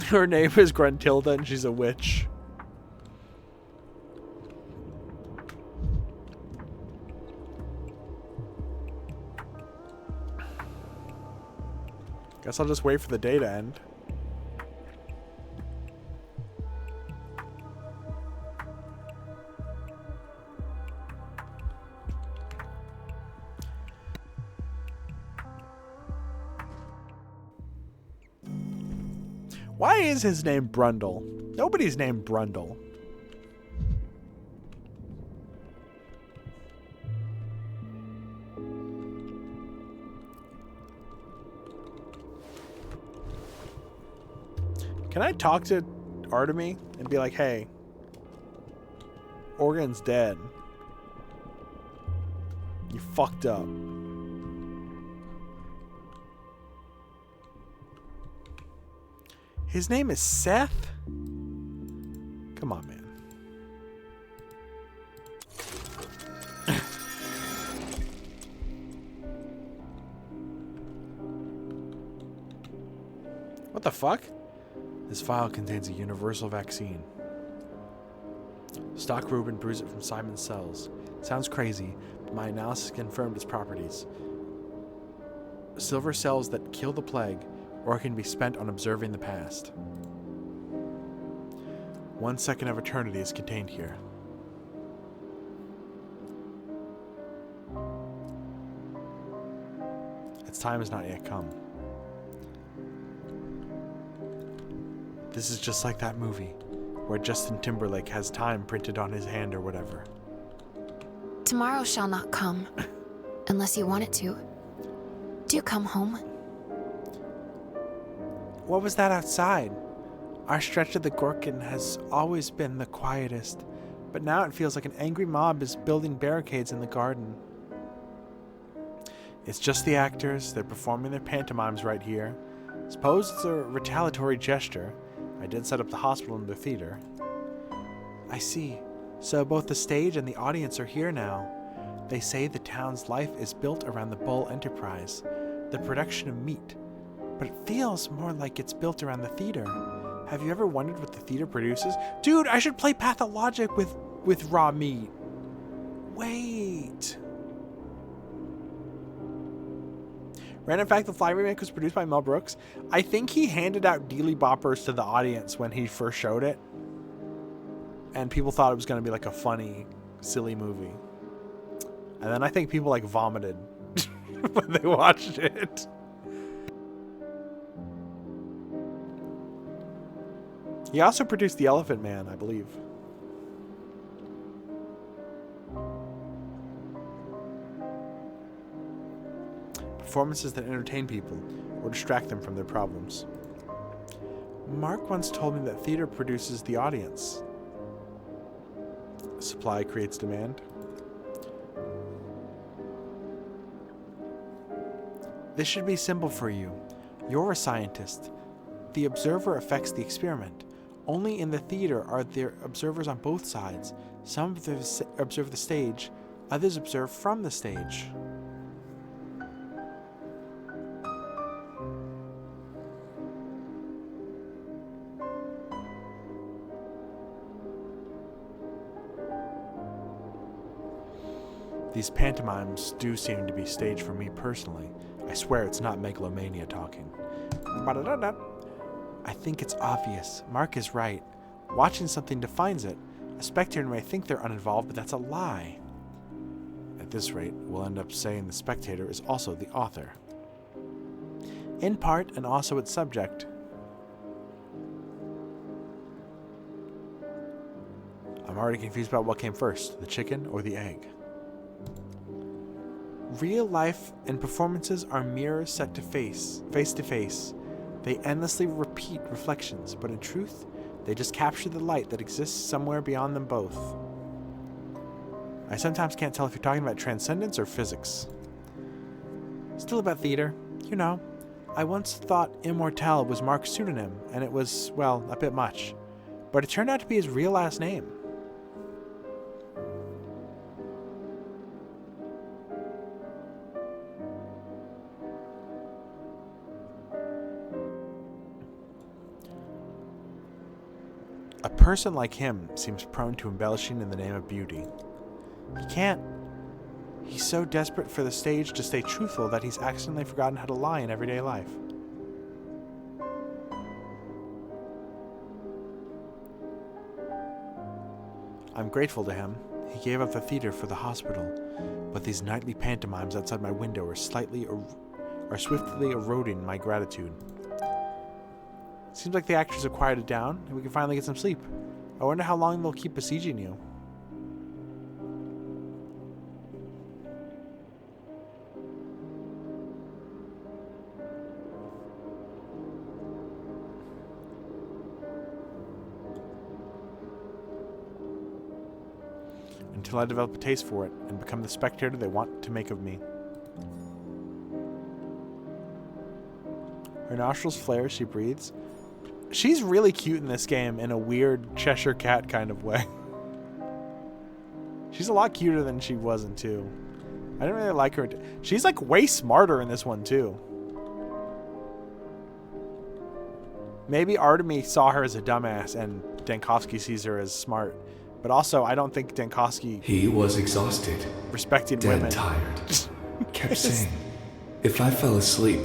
Her name is Gruntilda and she's a witch. Guess I'll just wait for the day to end. Why is his name Brundle? Nobody's named Brundle. Can I talk to Artemy and be like, hey, Organ's dead. You fucked up. His name is Seth? Come on, man. What the fuck? This file contains a universal vaccine. Stock Reuben brews it from Simon's cells. Sounds crazy, but my analysis confirmed its properties. Silver cells that kill the plague, or can be spent on observing the past. 1 second of eternity is contained here. Its time has not yet come. This is just like that movie, where Justin Timberlake has time printed on his hand or whatever. Tomorrow shall not come, unless you want it to. Do come home. What was that outside? Our stretch of the Gorkin has always been the quietest, but now it feels like an angry mob is building barricades in the garden. It's just the actors. They're performing their pantomimes right here. Suppose it's a retaliatory gesture. I did set up the hospital and the theater. I see. So both the stage and the audience are here now. They say the town's life is built around the Bull enterprise, the production of meat. But it feels more like it's built around the theater. Have you ever wondered what the theater produces? Dude, I should play Pathologic with raw meat. Wait. Random fact, the Fly remake was produced by Mel Brooks. I think he handed out Dealy Boppers to the audience when he first showed it. And people thought it was going to be like a funny, silly movie. And then I think people like vomited when they watched it. He also produced The Elephant Man, I believe. Performances that entertain people or distract them from their problems. Mark once told me that theater produces the audience. Supply creates demand. This should be simple for you. You're a scientist. The observer affects the experiment. Only in the theater are there observers on both sides. Some observe the stage, others observe from the stage. These pantomimes do seem to be staged for me personally. I swear it's not megalomania talking. I think it's obvious. Mark is right. Watching something defines it. A spectator may think they're uninvolved, but that's a lie. At this rate, we'll end up saying the spectator is also the author. In part, and also its subject. I'm already confused about what came first, the chicken or the egg. Real life and performances are mirrors set to face to face. They endlessly repeat reflections, but in truth, they just capture the light that exists somewhere beyond them both. I sometimes can't tell if you're talking about transcendence or physics. Still about theater, you know. I once thought Immortel was Mark's pseudonym, and it was, well, a bit much. but it turned out to be his real last name. A person like him seems prone to embellishing in the name of beauty. He can't. He's so desperate for the stage to stay truthful that he's accidentally forgotten how to lie in everyday life. I'm grateful to him. He gave up the theater for the hospital, but these nightly pantomimes outside my window are swiftly eroding my gratitude. Seems like the actors have quieted down, and we can finally get some sleep. I wonder how long they'll keep besieging you. Until I develop a taste for it and become the spectator they want to make of me. Her nostrils flare as she breathes. She's really cute in this game in a weird Cheshire Cat kind of way. She's a lot cuter than she was in 2. I didn't really like her. She's like way smarter in this one too. Maybe Artemy saw her as a dumbass and Dankovsky sees her as smart. But also, I don't think Dankovsky... He was exhausted. Respecting dead women. Tired. Kept saying, if I fell asleep,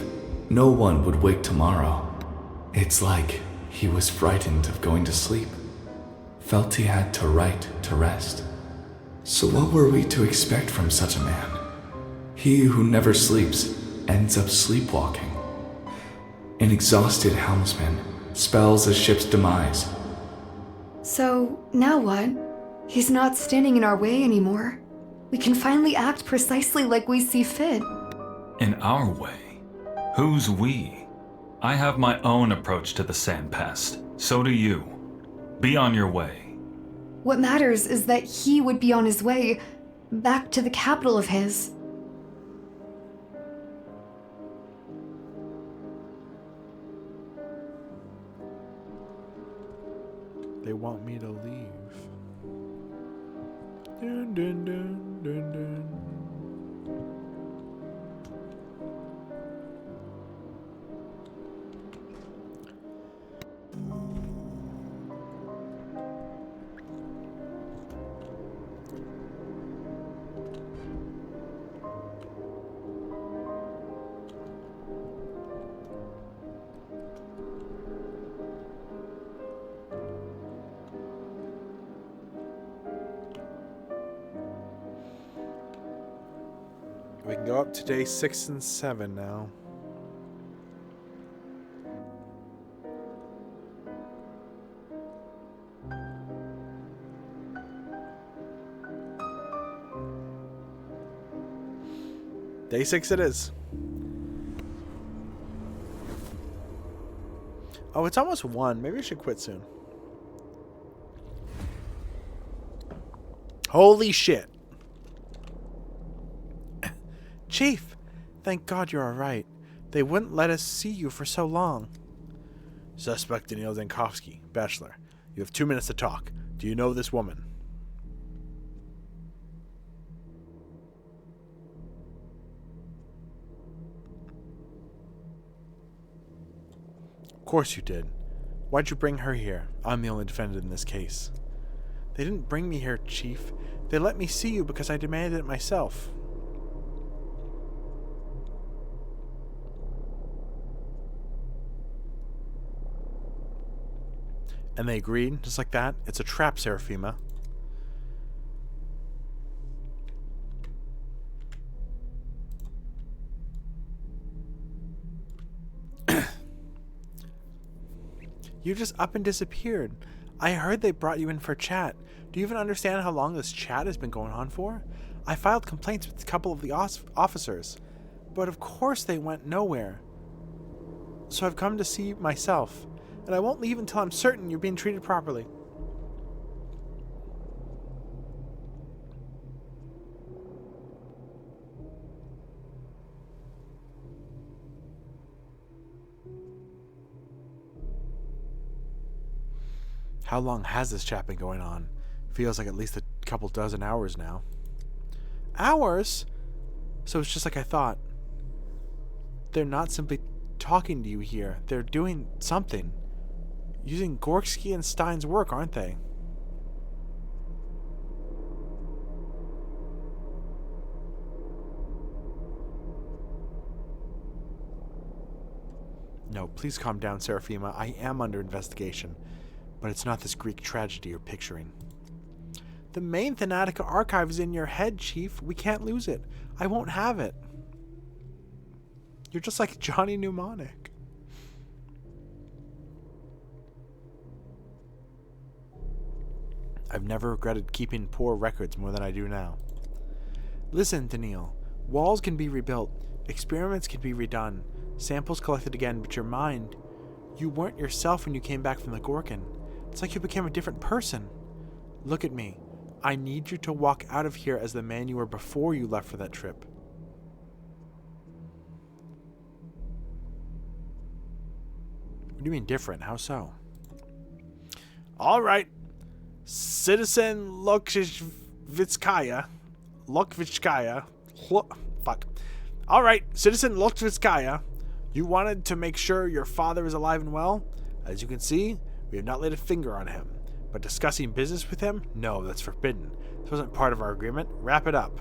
no one would wake tomorrow. It's like he was frightened of going to sleep. Felt he had to write to rest. So what were we to expect from such a man? He who never sleeps ends up sleepwalking. An exhausted helmsman spells a ship's demise. So, now what? He's not standing in our way anymore. We can finally act precisely like we see fit. In our way? Who's we? I have my own approach to the sandpast. So do you. Be on your way. What matters is that he would be on his way back to the capital of his. They want me to leave. Dun, dun, dun, dun, dun. We can go up to day 6 and 7 now. Day 6 it is. Oh, it's almost 1. Maybe I should quit soon. Holy shit. Chief, thank God you're alright. They wouldn't let us see you for so long. Suspect Daniil Dankovsky, bachelor. You have 2 minutes to talk. Do you know this woman? Of course you did. Why'd you bring her here? I'm the only defendant in this case. They didn't bring me here, Chief. They let me see you because I demanded it myself. And they agreed, just like that. It's a trap, Seraphima. You just up and disappeared. I heard they brought you in for chat. Do you even understand how long this chat has been going on for? I filed complaints with a couple of the officers, but of course they went nowhere. So I've come to see myself. And I won't leave until I'm certain you're being treated properly. How long has this chat been going on? Feels like at least a couple dozen hours now. Hours? So it's just like I thought. They're not simply talking to you here. They're doing something. Using Gorksky and Stein's work, aren't they? No, please calm down, Seraphima. I am under investigation. But it's not this Greek tragedy you're picturing. The main Thanatica archive is in your head, Chief. We can't lose it. I won't have it. You're just like Johnny Mnemonic. I've never regretted keeping poor records more than I do now. Listen, Daniil. Walls can be rebuilt. Experiments can be redone. Samples collected again, but your mind... You weren't yourself when you came back from the Gorkin. It's like you became a different person. Look at me. I need you to walk out of here as the man you were before you left for that trip. What do you mean different? How so? All right. Citizen Lokvitskaya. Fuck. All right, Citizen Lokvitskaya. You wanted to make sure your father is alive and well? As you can see, we have not laid a finger on him. But discussing business with him? No, that's forbidden. This wasn't part of our agreement. Wrap it up.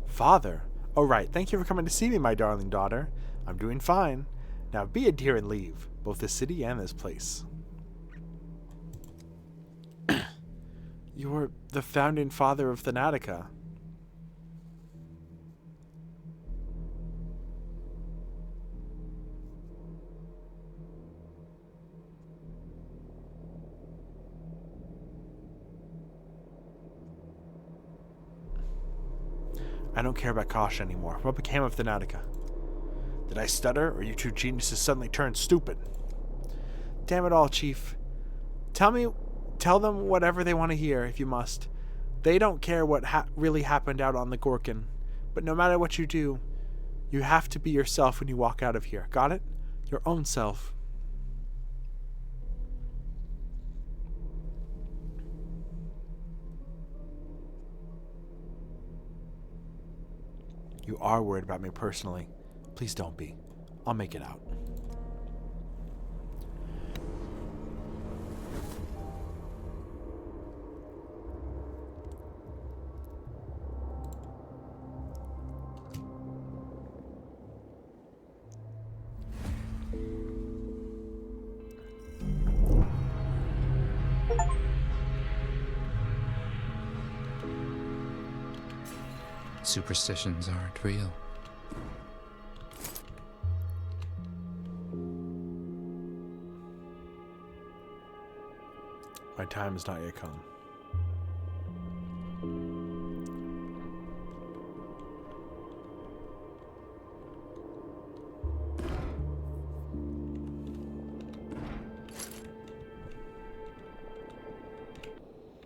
Father? Oh, right. Thank you for coming to see me, my darling daughter. I'm doing fine. Now be a dear and leave, both this city and this place. You're the founding father of Thanatica. I don't care about Kasha anymore. What became of Thanatica? Did I stutter, or you two geniuses suddenly turned stupid? Damn it all, Chief. Tell them whatever they want to hear, if you must. They don't care what really happened out on the Gorkin. But no matter what you do, you have to be yourself when you walk out of here. Got it? Your own self. You are worried about me personally. Please don't be. I'll make it out. Superstitions aren't real. My time has not yet come.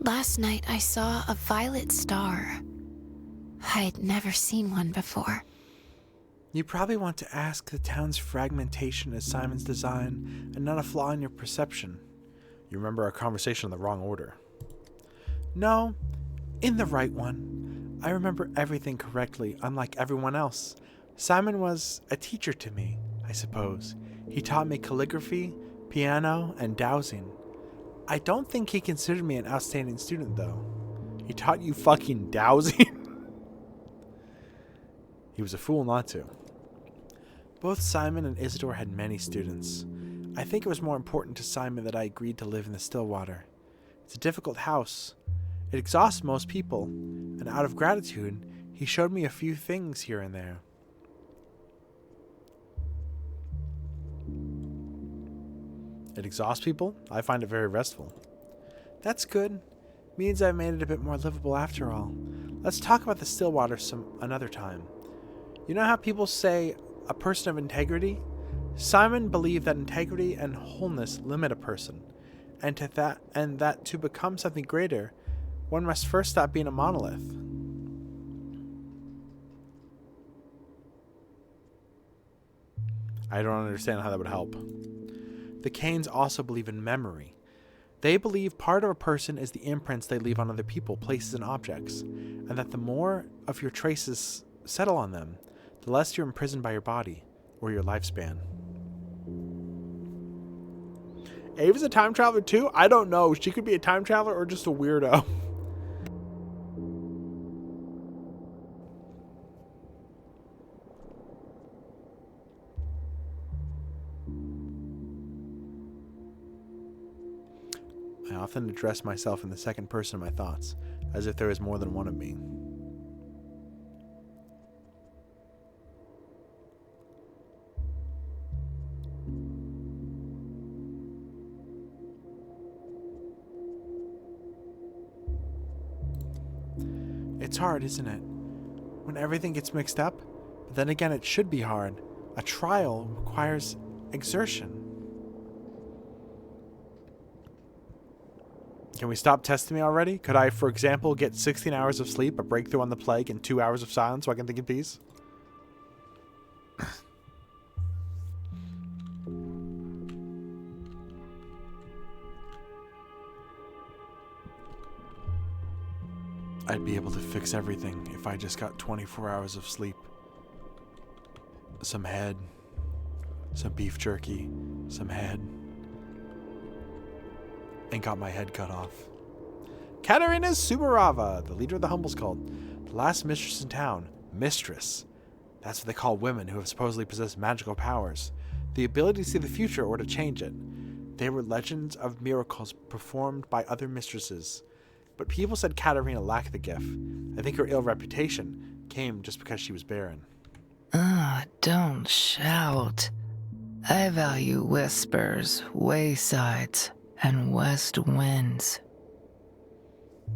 Last night I saw a violet star. I'd never seen one before. You probably want to ask the town's fragmentation as Simon's design and not a flaw in your perception. You remember our conversation in the wrong order. No, in the right one. I remember everything correctly, unlike everyone else. Simon was a teacher to me, I suppose. He taught me calligraphy, piano, and dowsing. I don't think he considered me an outstanding student, though. He taught you fucking dowsing? He was a fool not to. Both Simon and Isidore had many students. I think it was more important to Simon that I agreed to live in the Stillwater. It's a difficult house. It exhausts most people, and out of gratitude, he showed me a few things here and there. It exhausts people? I find it very restful. That's good. Means I've made it a bit more livable after all. Let's talk about the Stillwater another time. You know how people say a person of integrity? Simon believed that integrity and wholeness limit a person, and that to become something greater, one must first stop being a monolith. I don't understand how that would help. The Canes also believe in memory. They believe part of a person is the imprints they leave on other people, places, and objects, and that the more of your traces settle on them, the less you're imprisoned by your body or your lifespan. Ava's a time traveler too? I don't know. She could be a time traveler or just a weirdo. I often address myself in the second person of my thoughts, as if there is more than one of me. It's hard, isn't it? When everything gets mixed up, but then again it should be hard. A trial requires exertion. Can we stop testing me already? Could I, for example, get 16 hours of sleep, a breakthrough on the plague, and 2 hours of silence so I can think in peace? I'd be able to fix everything if I just got 24 hours of sleep. Some head. Some beef jerky. Some head. And got my head cut off. Katerina Subarava, the leader of the Humbles cult. The last mistress in town. Mistress. That's what they call women who have supposedly possessed magical powers. The ability to see the future or to change it. They were legends of miracles performed by other mistresses. But people said Katerina lacked the gift. I think her ill reputation came just because she was barren. Don't shout. I value whispers, waysides, and west winds.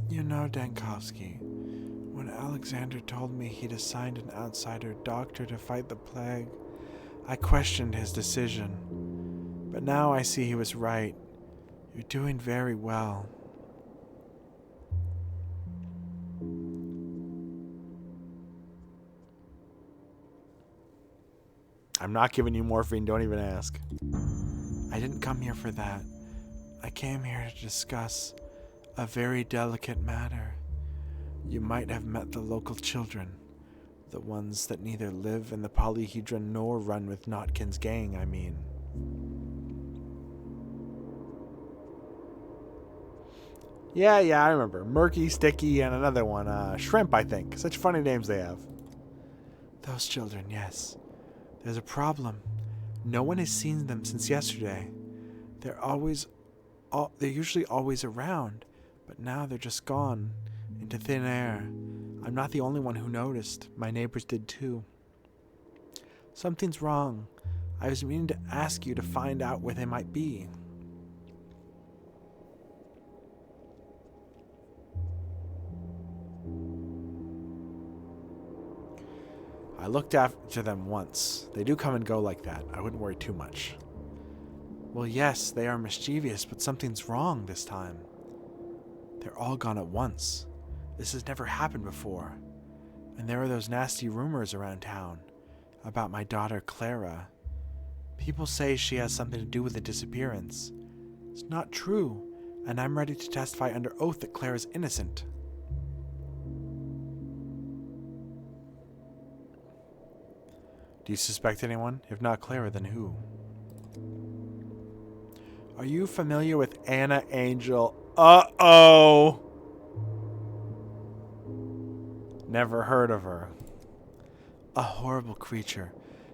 You know, Dankovsky, when Alexander told me he'd assigned an outsider doctor to fight the plague, I questioned his decision. But now I see he was right. You're doing very well. I'm not giving you morphine, don't even ask. I didn't come here for that. I came here to discuss a very delicate matter. You might have met the local children. The ones that neither live in the polyhedron nor run with Notkin's gang, I mean. Yeah, I remember. Murky, Sticky, and another one. Shrimp, I think. Such funny names they have. Those children, yes. There's a problem. No one has seen them since yesterday. They're usually always around, but now they're just gone into thin air. I'm not the only one who noticed. My neighbors did too. Something's wrong. I was meaning to ask you to find out where they might be. I looked after them once. They do come and go like that. I wouldn't worry too much. Well, yes, they are mischievous, but something's wrong this time. They're all gone at once. This has never happened before. And there are those nasty rumors around town about my daughter Clara. People say she has something to do with the disappearance. It's not true, and I'm ready to testify under oath that Clara's innocent. Do you suspect anyone? If not Clara, then who? Are you familiar with Anna Angel? Uh-oh! Never heard of her. A horrible creature.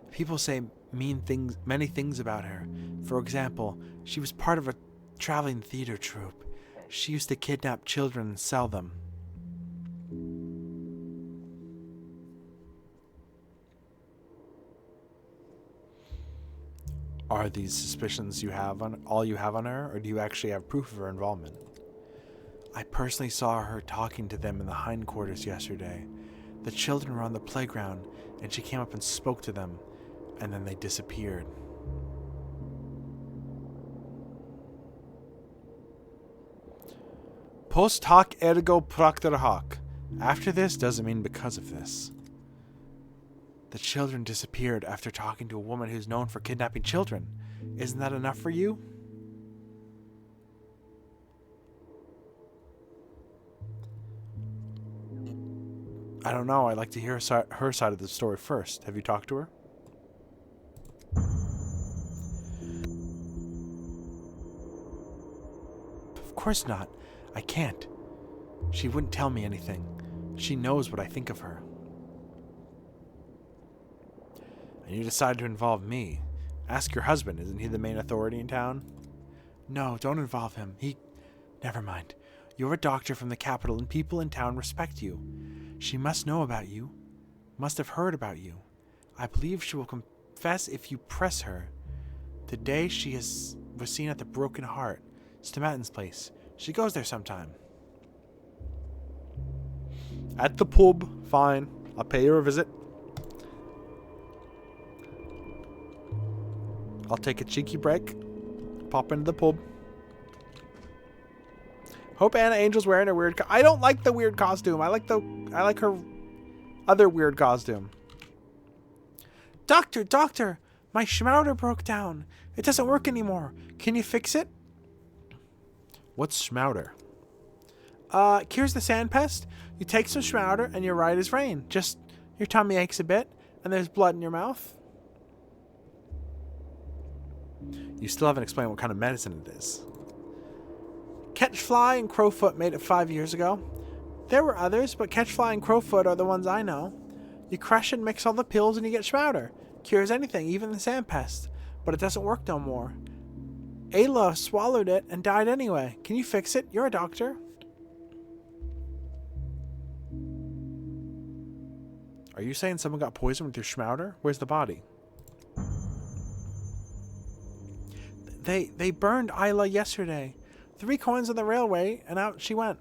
People say many things about her. For example, she was part of a traveling theater troupe. She used to kidnap children and sell them. Are these suspicions all you have on her, or do you actually have proof of her involvement? I personally saw her talking to them in the hindquarters yesterday. The children were on the playground, and she came up and spoke to them, and then they disappeared. Post hoc ergo propter hoc. After this doesn't mean because of this. The children disappeared after talking to a woman who's known for kidnapping children. Isn't that enough for you? I don't know. I'd like to hear her side of the story first. Have you talked to her? Of course not. I can't. She wouldn't tell me anything. She knows what I think of her. And you decided to involve me. Ask your husband. Isn't he the main authority in town? No, don't involve him. Never mind. You're a doctor from the capital and people in town respect you. She must know about you. Must have heard about you. I believe she will confess if you press her. Today she was seen at the Broken Heart, Stomatin's place. She goes there sometime. At the pub. Fine. I'll pay her a visit. I'll take a cheeky break. Pop into the pub. Hope Anna Angel's wearing her weird I don't like the weird costume. I like her other weird costume. Doctor, my schmouder broke down. It doesn't work anymore. Can you fix it? What's schmouder? Cures the sand pest. You take some schmouder and you're right as rain. Just your tummy aches a bit and there's blood in your mouth. You still haven't explained what kind of medicine it is. Catchfly and Crowfoot made it 5 years ago. There were others, but Catchfly and Crowfoot are the ones I know. You crush and mix all the pills and you get schmouder. Cures anything, even the sand pest. But it doesn't work no more. Ayla swallowed it and died anyway. Can you fix it? You're a doctor. Are you saying someone got poisoned with your schmouder? Where's the body? They burned Ayla yesterday. 3 coins on the railway, and out she went.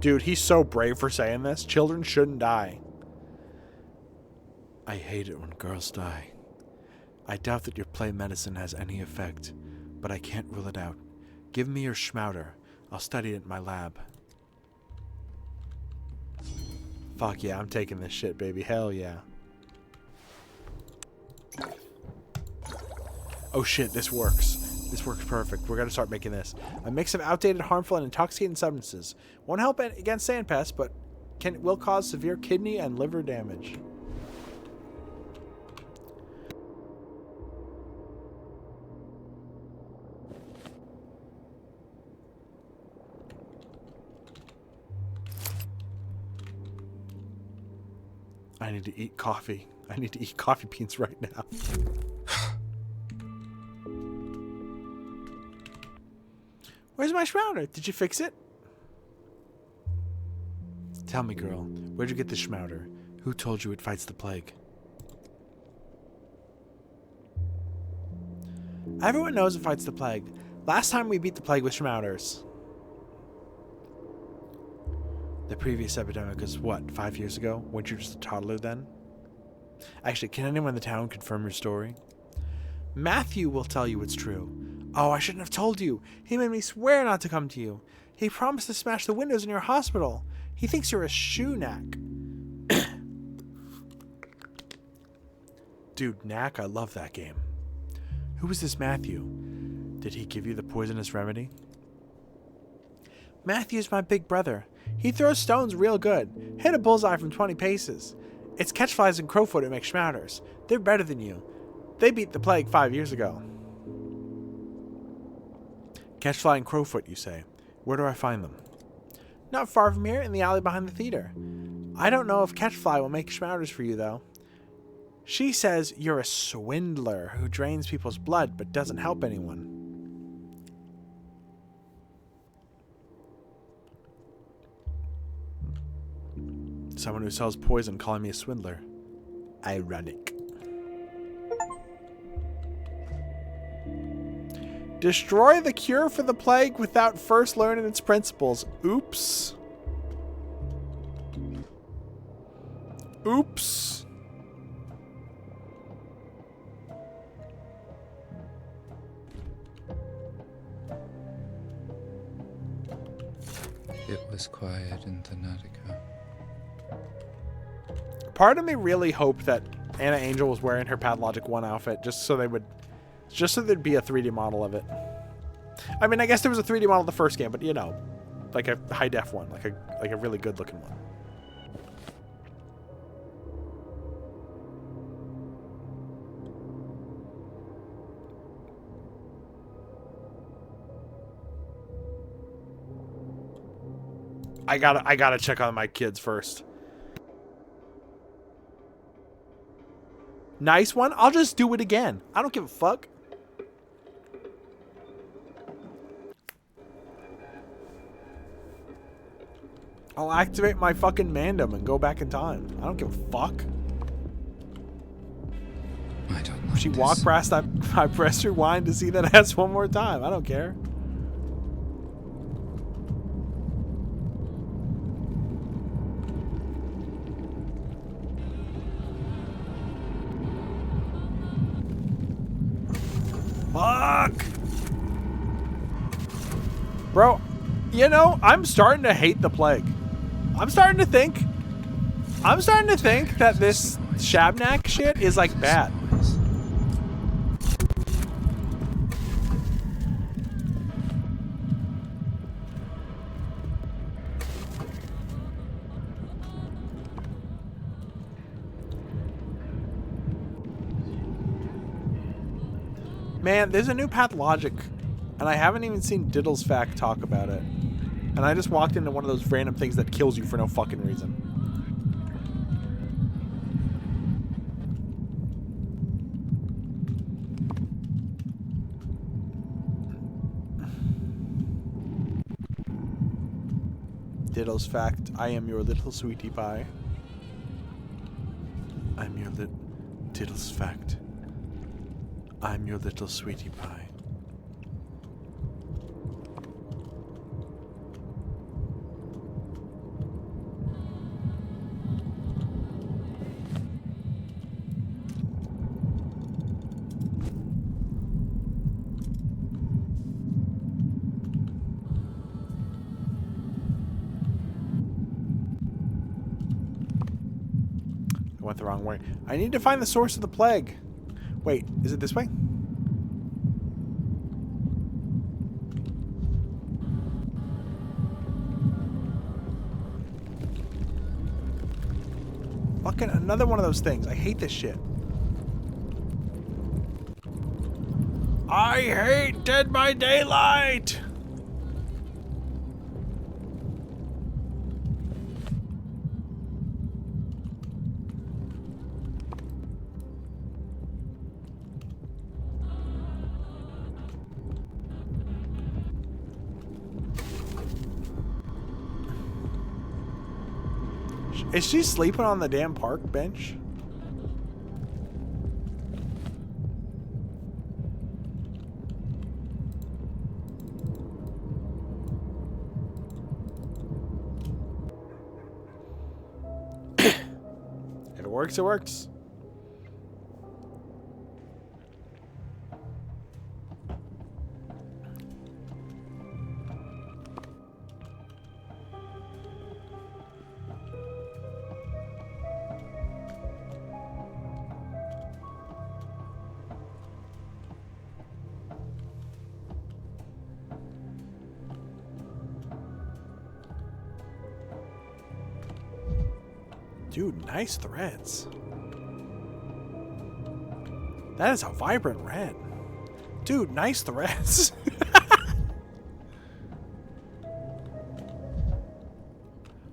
Dude, he's so brave for saying this. Children shouldn't die. I hate it when girls die. I doubt that your play medicine has any effect, but I can't rule it out. Give me your schmouder. I'll study it in my lab. Fuck yeah, I'm taking this shit, baby. Hell yeah. Oh shit, this works. This works perfect. We're gonna start making this. A mix of outdated, harmful, and intoxicating substances. Won't help against sand pests, but will cause severe kidney and liver damage. I need to eat coffee. I need to eat coffee beans right now. Where's my schmouder? Did you fix it? Tell me, girl, where'd you get the schmouder? Who told you it fights the plague? Everyone knows it fights the plague. Last time we beat the plague with schmouders. The previous epidemic was what, 5 years ago? Weren't you just a toddler then? Actually, can anyone in the town confirm your story? Matthew will tell you it's true. Oh, I shouldn't have told you. He made me swear not to come to you. He promised to smash the windows in your hospital. He thinks you're a shoe knack. Dude, knack, I love that game. Who is this Matthew? Did he give you the poisonous remedy? Matthew's my big brother. He throws stones real good. Hit a bullseye from 20 paces. It's Catchflies and Crowfoot who make schmouders. They're better than you. They beat the plague 5 years ago. Catchfly and Crowfoot, you say. Where do I find them? Not far from here, in the alley behind the theater. I don't know if Catchfly will make schmouders for you, though. She says you're a swindler who drains people's blood but doesn't help anyone. Someone who sells poison calling me a swindler. Ironic. Destroy the cure for the plague without first learning its principles. Oops. Oops. It was quiet in Thanatica. Part of me really hoped that Anna Angel was wearing her Pathologic 1 outfit just so there'd be a 3D model of it. I mean, I guess there was a 3D model of the first game, but you know, like a high def one, like a really good looking one. I gotta check on my kids first. Nice one. I'll just do it again. I don't give a fuck. I'll activate my fucking mandem and go back in time. I don't give a fuck. I don't know. If she walked past, I press rewind to see that ass one more time. I don't care. Fuck! Bro, you know, I'm starting to hate the plague. I'm starting to think that this Shabnak shit is like bad. Man, there's a new Pathologic, and I haven't even seen Diddle's Fact talk about it. And I just walked into one of those random things that kills you for no fucking reason. Diddle's Fact, I am your little sweetie pie. I'm your Diddle's Fact. I'm your little sweetie pie. I went the wrong way. I need to find the source of the plague. Wait, is it this way? Fucking another one of those things. I hate this shit. I hate Dead by Daylight! Is she sleeping on the damn park bench? If it works, it works. Dude, nice threads. That is a vibrant red. Dude, nice threads.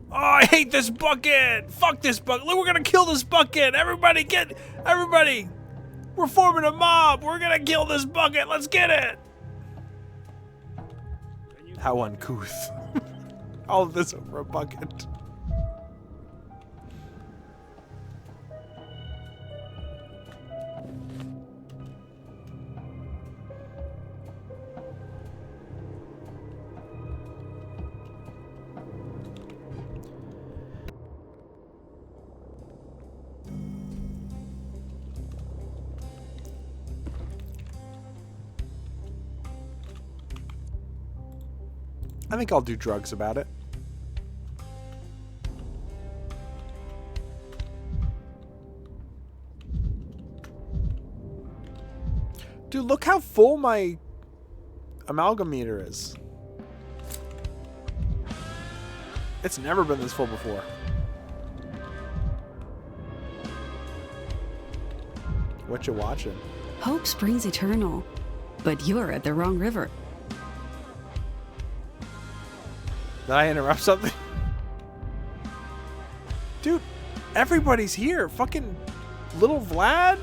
Oh, I hate this bucket. Fuck this bucket. Look, we're gonna kill this bucket. Everybody everybody. We're forming a mob. We're gonna kill this bucket. Let's get it. How uncouth. All of this over a bucket. I think I'll do drugs about it. Dude, look how full my amalgam meter is. It's never been this full before. What you watching? Hope springs eternal, but you're at the wrong river. Did I interrupt something? Dude, everybody's here. Fucking little Vlad.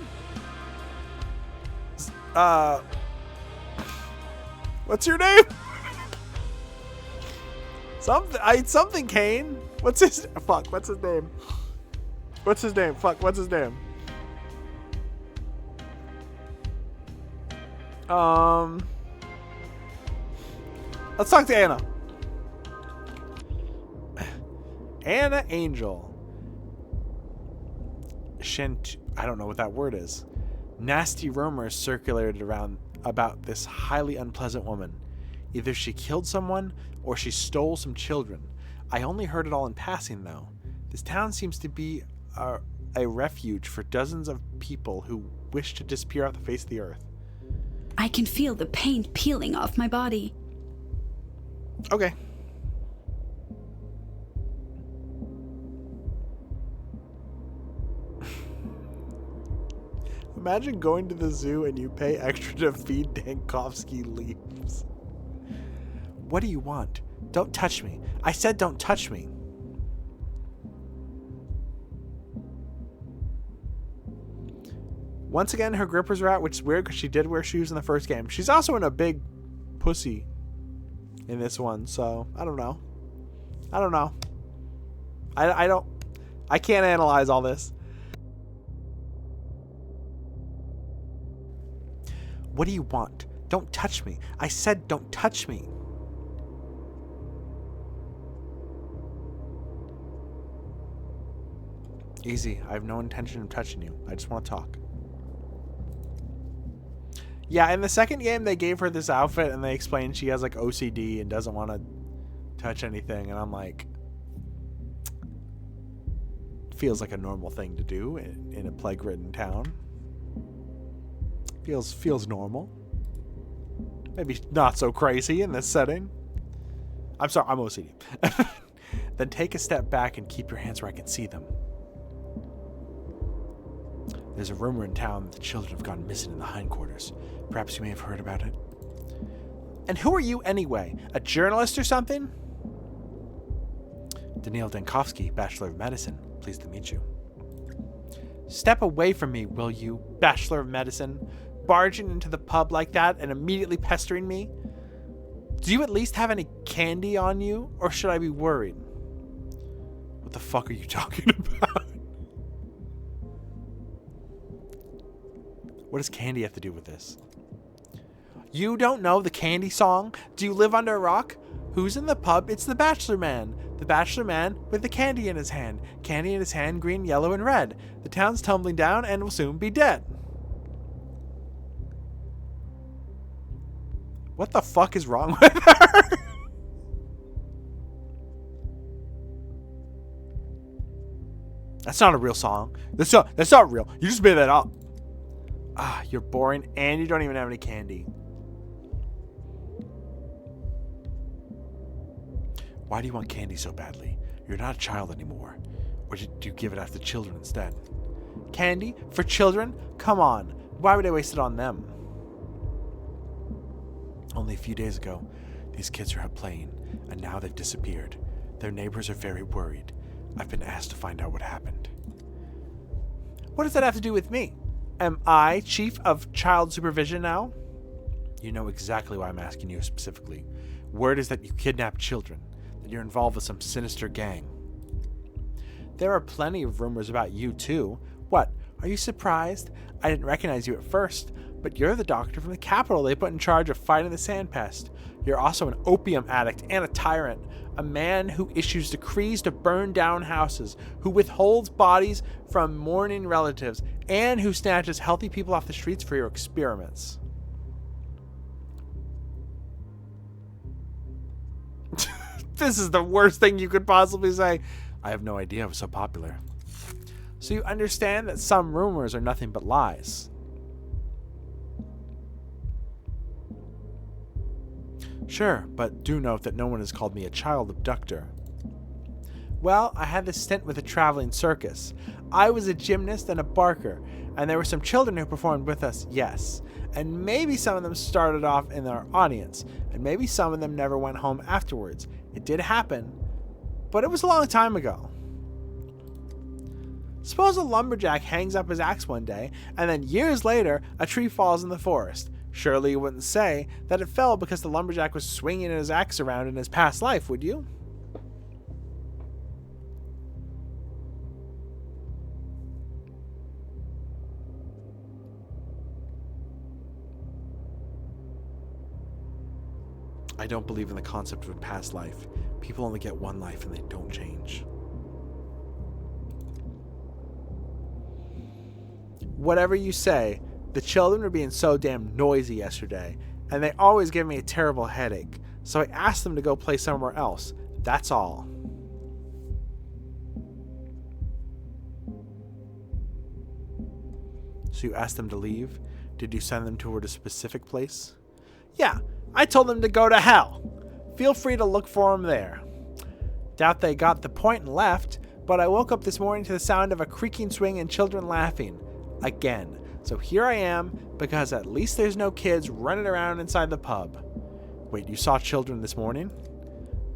What's your name? Something Kane. What's his name? Fuck, what's his name? What's his name? Fuck, what's his name? Let's talk to Anna. Anna Angel. I don't know what that word is. Nasty rumors circulated around about this highly unpleasant woman. Either she killed someone or she stole some children. I only heard it all in passing, though. This town seems to be a refuge for dozens of people who wish to disappear off the face of the earth. I can feel the paint peeling off my body. Okay. Imagine going to the zoo and you pay extra to feed Dankovsky leaves. What do you want? Don't touch me. I said don't touch me. Once again, her grippers are out, which is weird because she did wear shoes in the first game. She's also in a big pussy in this one, so I don't know. I can't analyze all this. What do you want? Don't touch me. I said don't touch me. Easy. I have no intention of touching you. I just want to talk. Yeah, in the second game, they gave her this outfit and they explained she has like OCD and doesn't want to touch anything. And I'm like, feels like a normal thing to do in a plague-ridden town. Feels normal. Maybe not so crazy in this setting. I'm sorry, I'm OCD. Then take a step back and keep your hands where I can see them. There's a rumor in town that the children have gone missing in the hindquarters. Perhaps you may have heard about it. And who are you anyway? A journalist or something? Daniil Dankovsky, Bachelor of Medicine. Pleased to meet you. Step away from me, will you, Bachelor of Medicine? Barging into the pub like that and immediately pestering me? Do you at least have any candy on you? Or should I be worried? What the fuck are you talking about? What does candy have to do with this? You don't know the candy song? Do you live under a rock? Who's in the pub? It's the Bachelor Man. The Bachelor Man with the candy in his hand. Candy in his hand, green, yellow, and red. The town's tumbling down and will soon be dead. What the fuck is wrong with her? That's not a real song. That's not real. You just made that up. Ah, you're boring and you don't even have any candy. Why do you want candy so badly? You're not a child anymore. Or did you give it after children instead? Candy? For children? Come on. Why would I waste it on them? Only a few days ago, these kids were out playing, and now they've disappeared. Their neighbors are very worried. I've been asked to find out what happened. What does that have to do with me? Am I chief of child supervision now? You know exactly why I'm asking you specifically. Word is that you kidnap children, that you're involved with some sinister gang. There are plenty of rumors about you too. What, are you surprised? I didn't recognize you at first, but you're the doctor from the capital they put in charge of fighting the sandpest. You're also an opium addict and a tyrant, a man who issues decrees to burn down houses, who withholds bodies from mourning relatives, and who snatches healthy people off the streets for your experiments. This is the worst thing you could possibly say. I have no idea I was so popular. So you understand that some rumors are nothing but lies. Sure, but do note that no one has called me a child abductor. Well, I had this stint with a traveling circus. I was a gymnast and a barker, and there were some children who performed with us, yes. And maybe some of them started off in our audience, and maybe some of them never went home afterwards. It did happen, but it was a long time ago. Suppose a lumberjack hangs up his axe one day, and then years later, a tree falls in the forest. Surely you wouldn't say that it fell because the lumberjack was swinging his axe around in his past life, would you? I don't believe in the concept of a past life. People only get one life and they don't change. Whatever you say, the children were being so damn noisy yesterday, and they always give me a terrible headache, so I asked them to go play somewhere else. That's all. So you asked them to leave? Did you send them toward a specific place? Yeah, I told them to go to hell. Feel free to look for them there. Doubt they got the point and left, but I woke up this morning to the sound of a creaking swing and children laughing. Again. So here I am, because at least there's no kids running around inside the pub. Wait, you saw children this morning?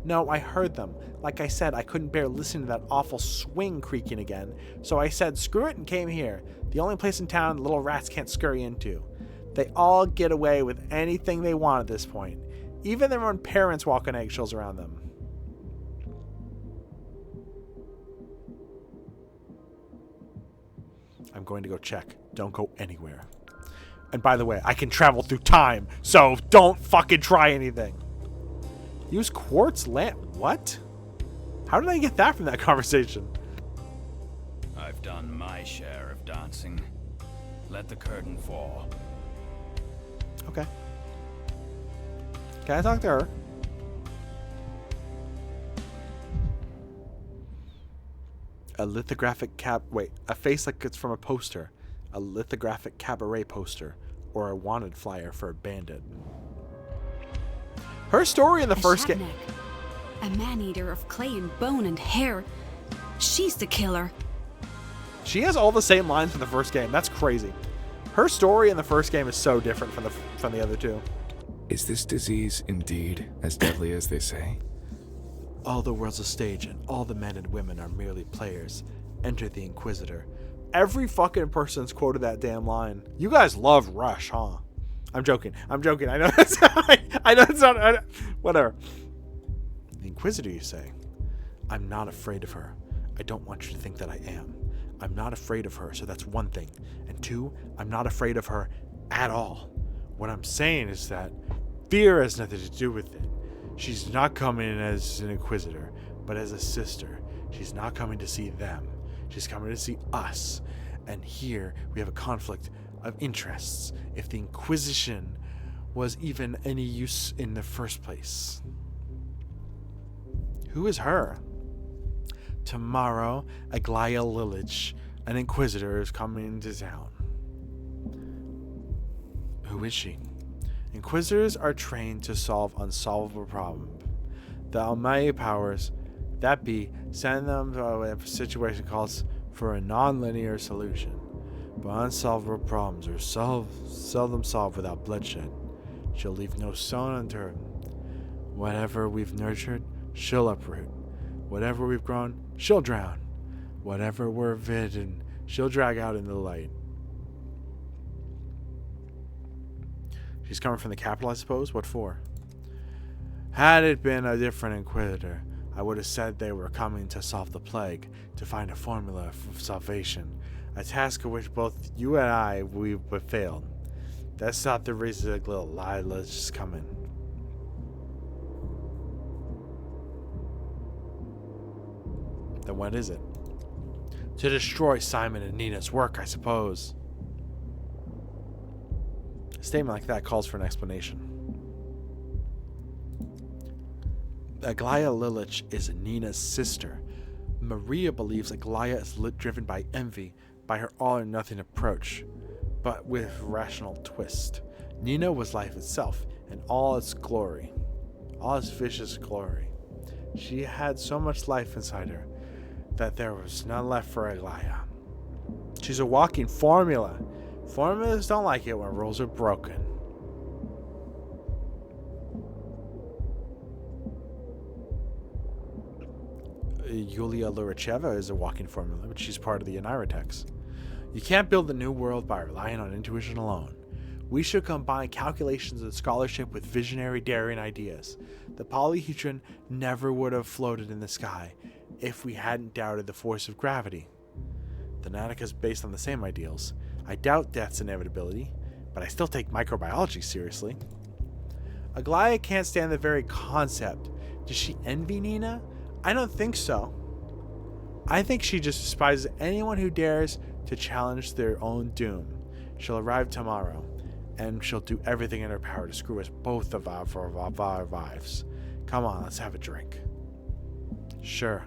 No, I heard them. Like I said, I couldn't bear listening to that awful swing creaking again, so I said screw it and came here. The only place in town little rats can't scurry into. They all get away with anything they want at this point. Even their own parents walk on eggshells around them. I'm going to go check. Don't go anywhere. And by the way, I can travel through time, so don't fucking try anything. Use quartz lamp. What? How did I get that from that conversation? I've done my share of dancing. Let the curtain fall. Okay. Can I talk to her? A lithographic a face like it's from a poster. A lithographic cabaret poster. Or a wanted flyer for a bandit. Her story in the first game. A man-eater of clay and bone and hair. She's the killer. She has all the same lines from the first game. That's crazy. Her story in the first game is so different from the other two. Is this disease indeed as deadly as they say? All the world's a stage, and all the men and women are merely players. Enter the Inquisitor. Every fucking person's quoted that damn line. You guys love Rush, huh? I'm joking. I know that's I know it's not. Whatever. The Inquisitor, you say? I'm not afraid of her. I don't want you to think that I am. I'm not afraid of her, so that's one thing. And two, I'm not afraid of her at all. What I'm saying is that fear has nothing to do with it. She's not coming as an Inquisitor, but as a sister. She's not coming to see them. She's coming to see us. And here we have a conflict of interests. If the Inquisition was even any use in the first place. Who is her? Tomorrow, Aglaya Lilich, an Inquisitor, is coming to town. Who is she? Inquisitors are trained to solve unsolvable problems. The almighty powers that be send them to a situation calls for a non-linear solution. But unsolvable problems are seldom solved without bloodshed. She'll leave no stone unturned. Whatever we've nurtured, she'll uproot. Whatever we've grown, she'll drown. Whatever we're hidden, she'll drag out into the light. She's coming from the capital, I suppose? What for? Had it been a different Inquisitor, I would have said they were coming to solve the plague, to find a formula for salvation, a task of which both you and we've failed. That's not the reason the little Lila's just coming. Then what is it? To destroy Simon and Nina's work, I suppose. A statement like that calls for an explanation. Aglaya Lilich is Nina's sister. Maria believes Aglaya is driven by envy, by her all-or-nothing approach, but with a rational twist. Nina was life itself, in all its glory. all its vicious glory. She had so much life inside her that there was none left for Aglaya. She's a walking formula. Formulas don't like it when rules are broken. Yulia Luricheva is a walking formula, but she's part of the Onirotex. You can't build the new world by relying on intuition alone. We should combine calculations and scholarship with visionary, daring ideas. The polyhedron never would have floated in the sky if we hadn't doubted the force of gravity. The Natica is based on the same ideals. I doubt death's inevitability, but I still take microbiology seriously. Aglaya can't stand the very concept. Does she envy Nina? I don't think so. I think she just despises anyone who dares to challenge their own doom. She'll arrive tomorrow, and she'll do everything in her power to screw us both of our lives. Come on, let's have a drink. Sure.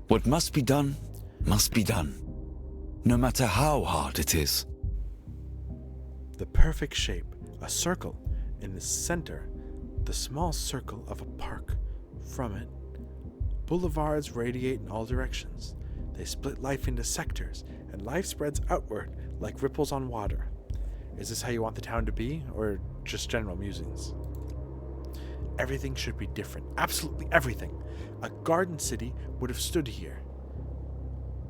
What must be done, no matter how hard it is. The perfect shape, a circle in the center, the small circle of a park. From it, boulevards radiate in all directions. They split life into sectors, and life spreads outward like ripples on water. Is this how you want the town to be, or just general musings? Everything should be different. Absolutely everything. A garden city would have stood here.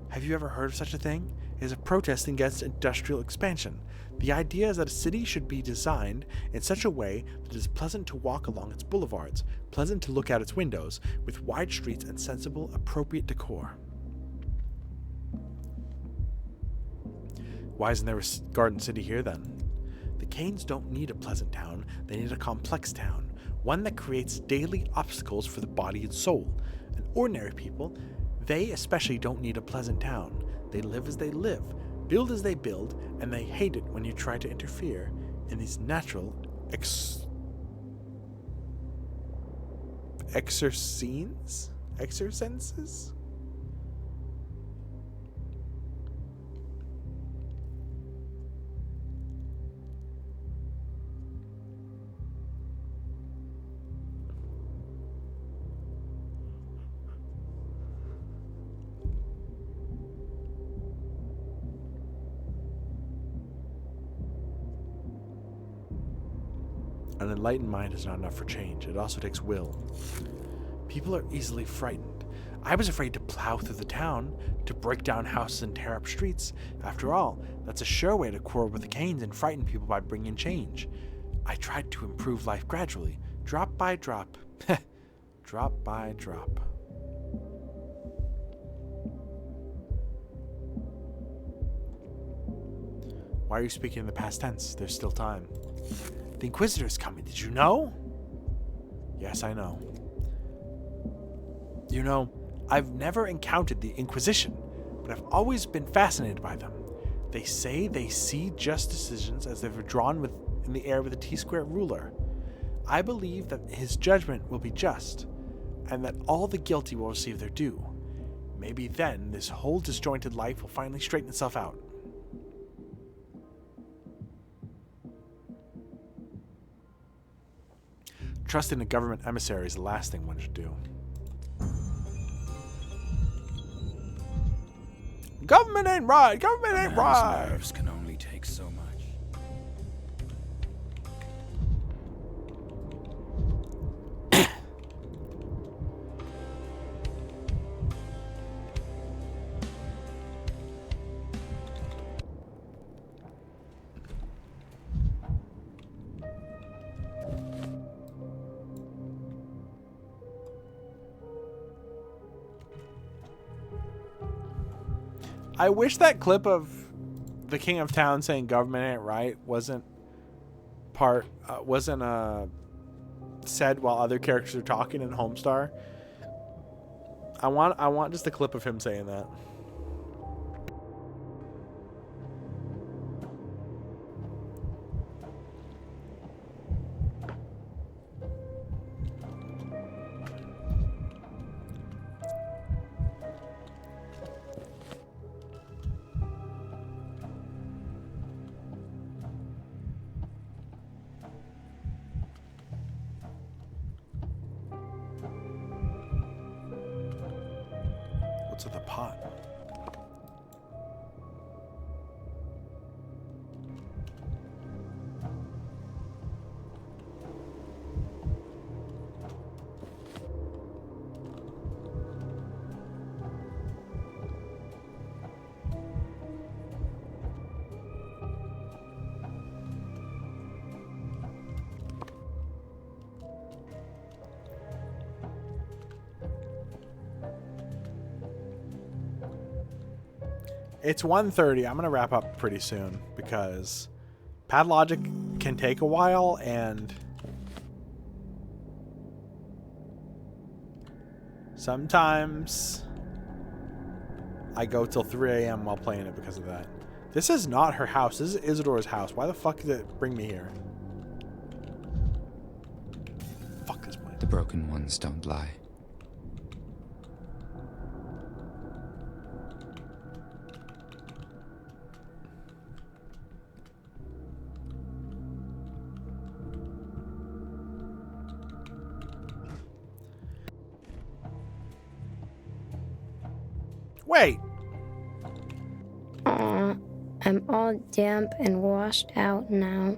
Have you ever heard of such a thing? It is a protest against industrial expansion. The idea is that a city should be designed in such a way that it is pleasant to walk along its boulevards, pleasant to look out its windows, with wide streets and sensible, appropriate decor. Why isn't there a garden city here then? The Canes don't need a pleasant town, they need a complex town. One that creates daily obstacles for the body and soul. And ordinary people, they especially don't need a pleasant town. They live as they live, build as they build, and they hate it when you try to interfere in these natural exercenses? An enlightened mind is not enough for change. It also takes will. People are easily frightened. I was afraid to plow through the town, to break down houses and tear up streets. After all, that's a sure way to quarrel with the Canes and frighten people by bringing change. I tried to improve life gradually, drop by drop. Drop by drop. Why are you speaking in the past tense? There's still time. The Inquisitor's coming, did you know? Yes, I know. You know, I've never encountered the Inquisition, but I've always been fascinated by them. They say they see just decisions as they were drawn in the air with a T-square ruler. I believe that his judgment will be just, and that all the guilty will receive their due. Maybe then this whole disjointed life will finally straighten itself out. Trusting a government emissary is the last thing one should do. Government ain't right! Government ain't right! Nerves can only take so much. I wish that clip of the King of Town saying government ain't right wasn't part wasn't said while other characters are talking in Homestar. I want just a clip of him saying that. What's with the pot? It's 1:30. I'm going to wrap up pretty soon because Pathologic can take a while, and sometimes I go till 3 a.m. while playing it because of that. This is not her house. This is Isidore's house. Why the fuck did it bring me here? Fuck this place. The broken ones don't lie. Wait. Aw, I'm all damp and washed out now.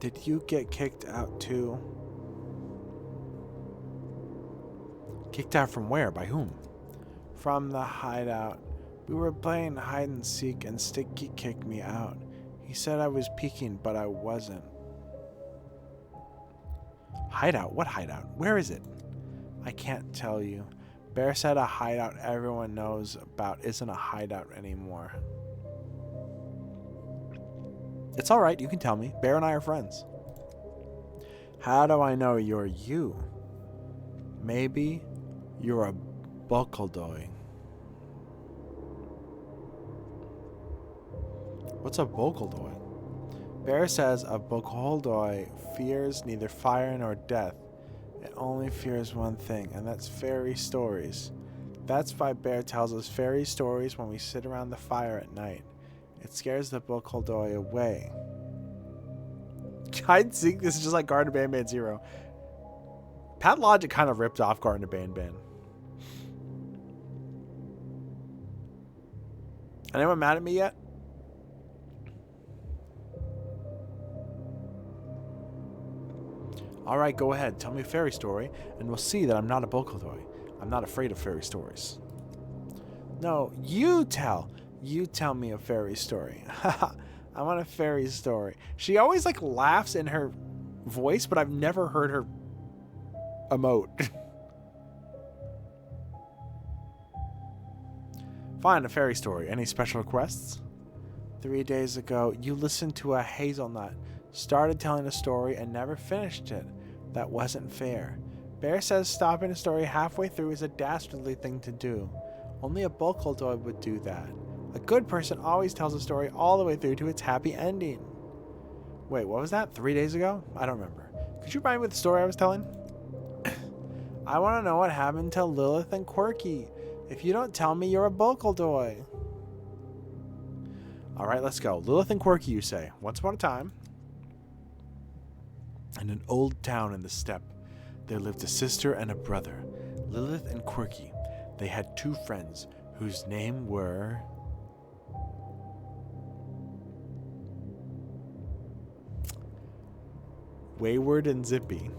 Did you get kicked out too? Kicked out from where? By whom? From the hideout. We were playing hide and seek and Sticky kicked me out. He said I was peeking, but I wasn't. Hideout? What hideout? Where is it? I can't tell you. Bear said a hideout everyone knows about isn't a hideout anymore. It's alright, you can tell me. Bear and I are friends. How do I know you're you? Maybe you're a Bokoldoy. What's a Bokoldoy? Bear says a Bokoldoy fears neither fire nor death. It only fears one thing, and that's fairy stories. That's why Bear tells us fairy stories when we sit around the fire at night. It scares the Bokoldoy away. Hide and seek, this is just like Garden of Banban Zero. Pathologic kind of ripped off Garden of Banban. Anyone mad at me yet? Alright, go ahead. Tell me a fairy story, and we'll see that I'm not a Bokoldoy. I'm not afraid of fairy stories. No, you tell. You tell me a fairy story. I want a fairy story. She always, like, laughs in her voice, but I've never heard her emote. Fine, a fairy story. Any special requests? 3 days ago, you listened to a hazelnut, started telling a story, and never finished it. That wasn't fair. Bear says stopping a story halfway through is a dastardly thing to do. Only a Bokoldoy would do that. A good person always tells a story all the way through to its happy ending. Wait, what was that? 3 days ago? I don't remember. Could you remind me of the story I was telling? I want to know what happened to Lilith and Quirky. If you don't tell me, you're a Bokoldoy. Alright, let's go. Lilith and Quirky, you say. Once upon a time, in an old town in the steppe, there lived a sister and a brother, Lilith and Quirky. They had 2 friends whose name were... Wayward and Zippy.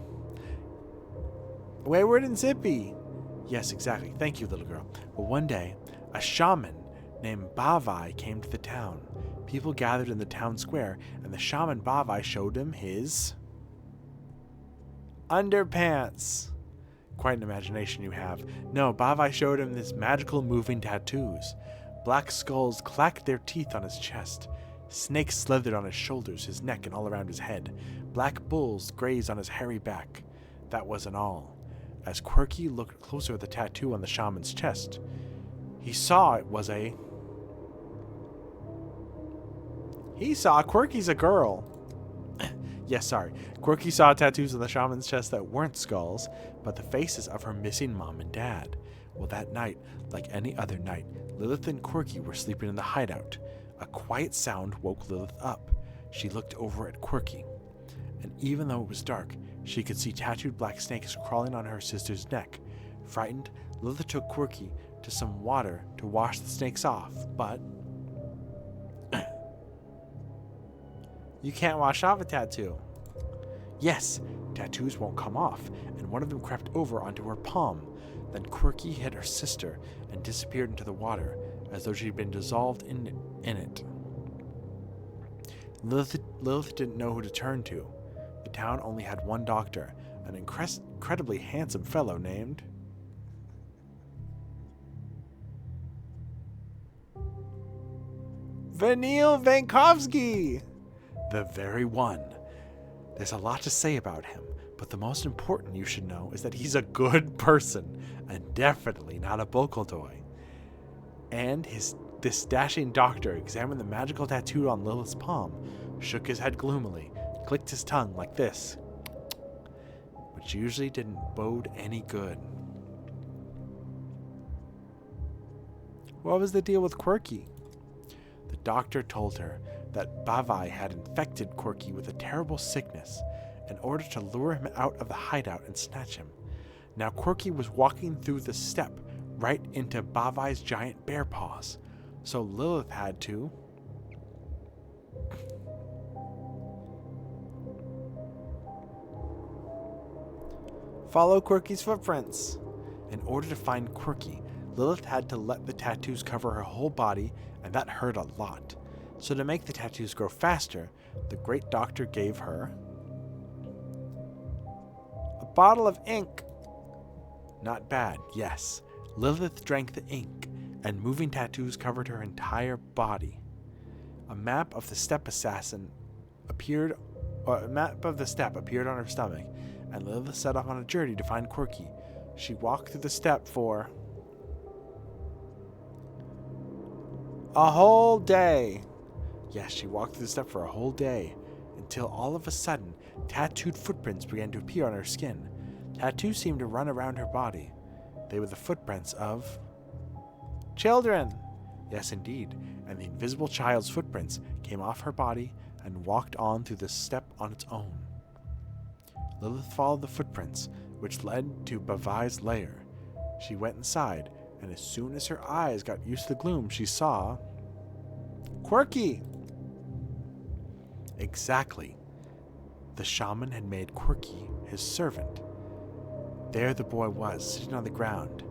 Wayward and Zippy! Yes, exactly. Thank you, little girl. But one day, a shaman named Bavai came to the town. People gathered in the town square, and the shaman Bavai showed him his... underpants. Quite an imagination you have. No, Bavai showed him this magical moving tattoos. Black skulls clacked their teeth on his chest. Snakes slithered on his shoulders, his neck, and all around his head. Black bulls grazed on his hairy back. That wasn't all. As Quirky looked closer at the tattoo on the shaman's chest, he saw it was a... He saw Quirky's a girl. Yes, sorry. Quirky saw tattoos on the shaman's chest that weren't skulls, but the faces of her missing mom and dad. Well, that night, like any other night, Lilith and Quirky were sleeping in the hideout. A quiet sound woke Lilith up. She looked over at Quirky, and even though it was dark, she could see tattooed black snakes crawling on her sister's neck. Frightened, Lilith took Quirky to some water to wash the snakes off, but... You can't wash off a tattoo. Yes, tattoos won't come off, and one of them crept over onto her palm. Then Quirky hit her sister and disappeared into the water, as though she'd been dissolved in it. Lilith didn't know who to turn to. The town only had one doctor, an incredibly handsome fellow named... Vanil Vankovsky! The very one. There's a lot to say about him, but the most important you should know is that he's a good person, and definitely not a Bokoldoi. And this dashing doctor examined the magical tattoo on Lilith's palm, shook his head gloomily, clicked his tongue like this, which usually didn't bode any good. What was the deal with Quirky? The doctor told her that Bavai had infected Quirky with a terrible sickness in order to lure him out of the hideout and snatch him. Now Quirky was walking through the steppe right into Bavai's giant bear paws, so Lilith had to... follow Quirky's footprints. In order to find Quirky, Lilith had to let the tattoos cover her whole body, and that hurt a lot. So to make the tattoos grow faster, the great doctor gave her a bottle of ink. Not bad, yes. Lilith drank the ink, and moving tattoos covered her entire body. A map of the steppe appeared on her stomach, and Lilith set off on a journey to find Quirky. She walked through the steppe for a whole day. Yes, she walked through the steppe for a whole day, until all of a sudden, tattooed footprints began to appear on her skin. Tattoos seemed to run around her body. They were the footprints of children. Yes, indeed, and the invisible child's footprints came off her body and walked on through the steppe on its own. Lilith followed the footprints, which led to Bavai's lair. She went inside, and as soon as her eyes got used to the gloom, she saw Quirky. Exactly. The shaman had made Quirky his servant. There the boy was, sitting on the ground,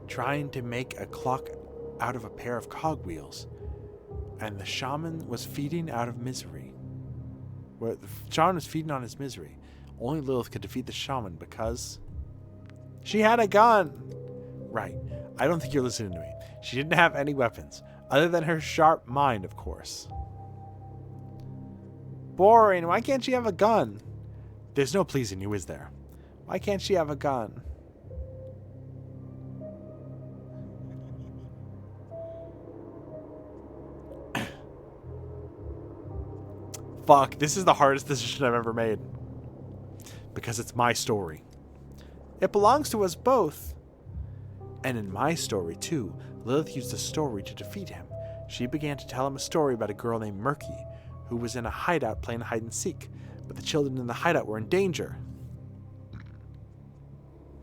trying to make a clock out of a pair of cogwheels, and the shaman was feeding out of misery. The shaman was feeding on his misery. Only Lilith could defeat the shaman because she had a gun. Right. I don't think you're listening to me. She didn't have any weapons, other than her sharp mind, of course. Boring. Why can't she have a gun? There's no pleasing you, is there? Why can't she have a gun? Fuck, this is the hardest decision I've ever made. Because it's my story. It belongs to us both. And in my story, too, Lilith used the story to defeat him. She began to tell him a story about a girl named Murky, who was in a hideout playing hide and seek, but the children in the hideout were in danger.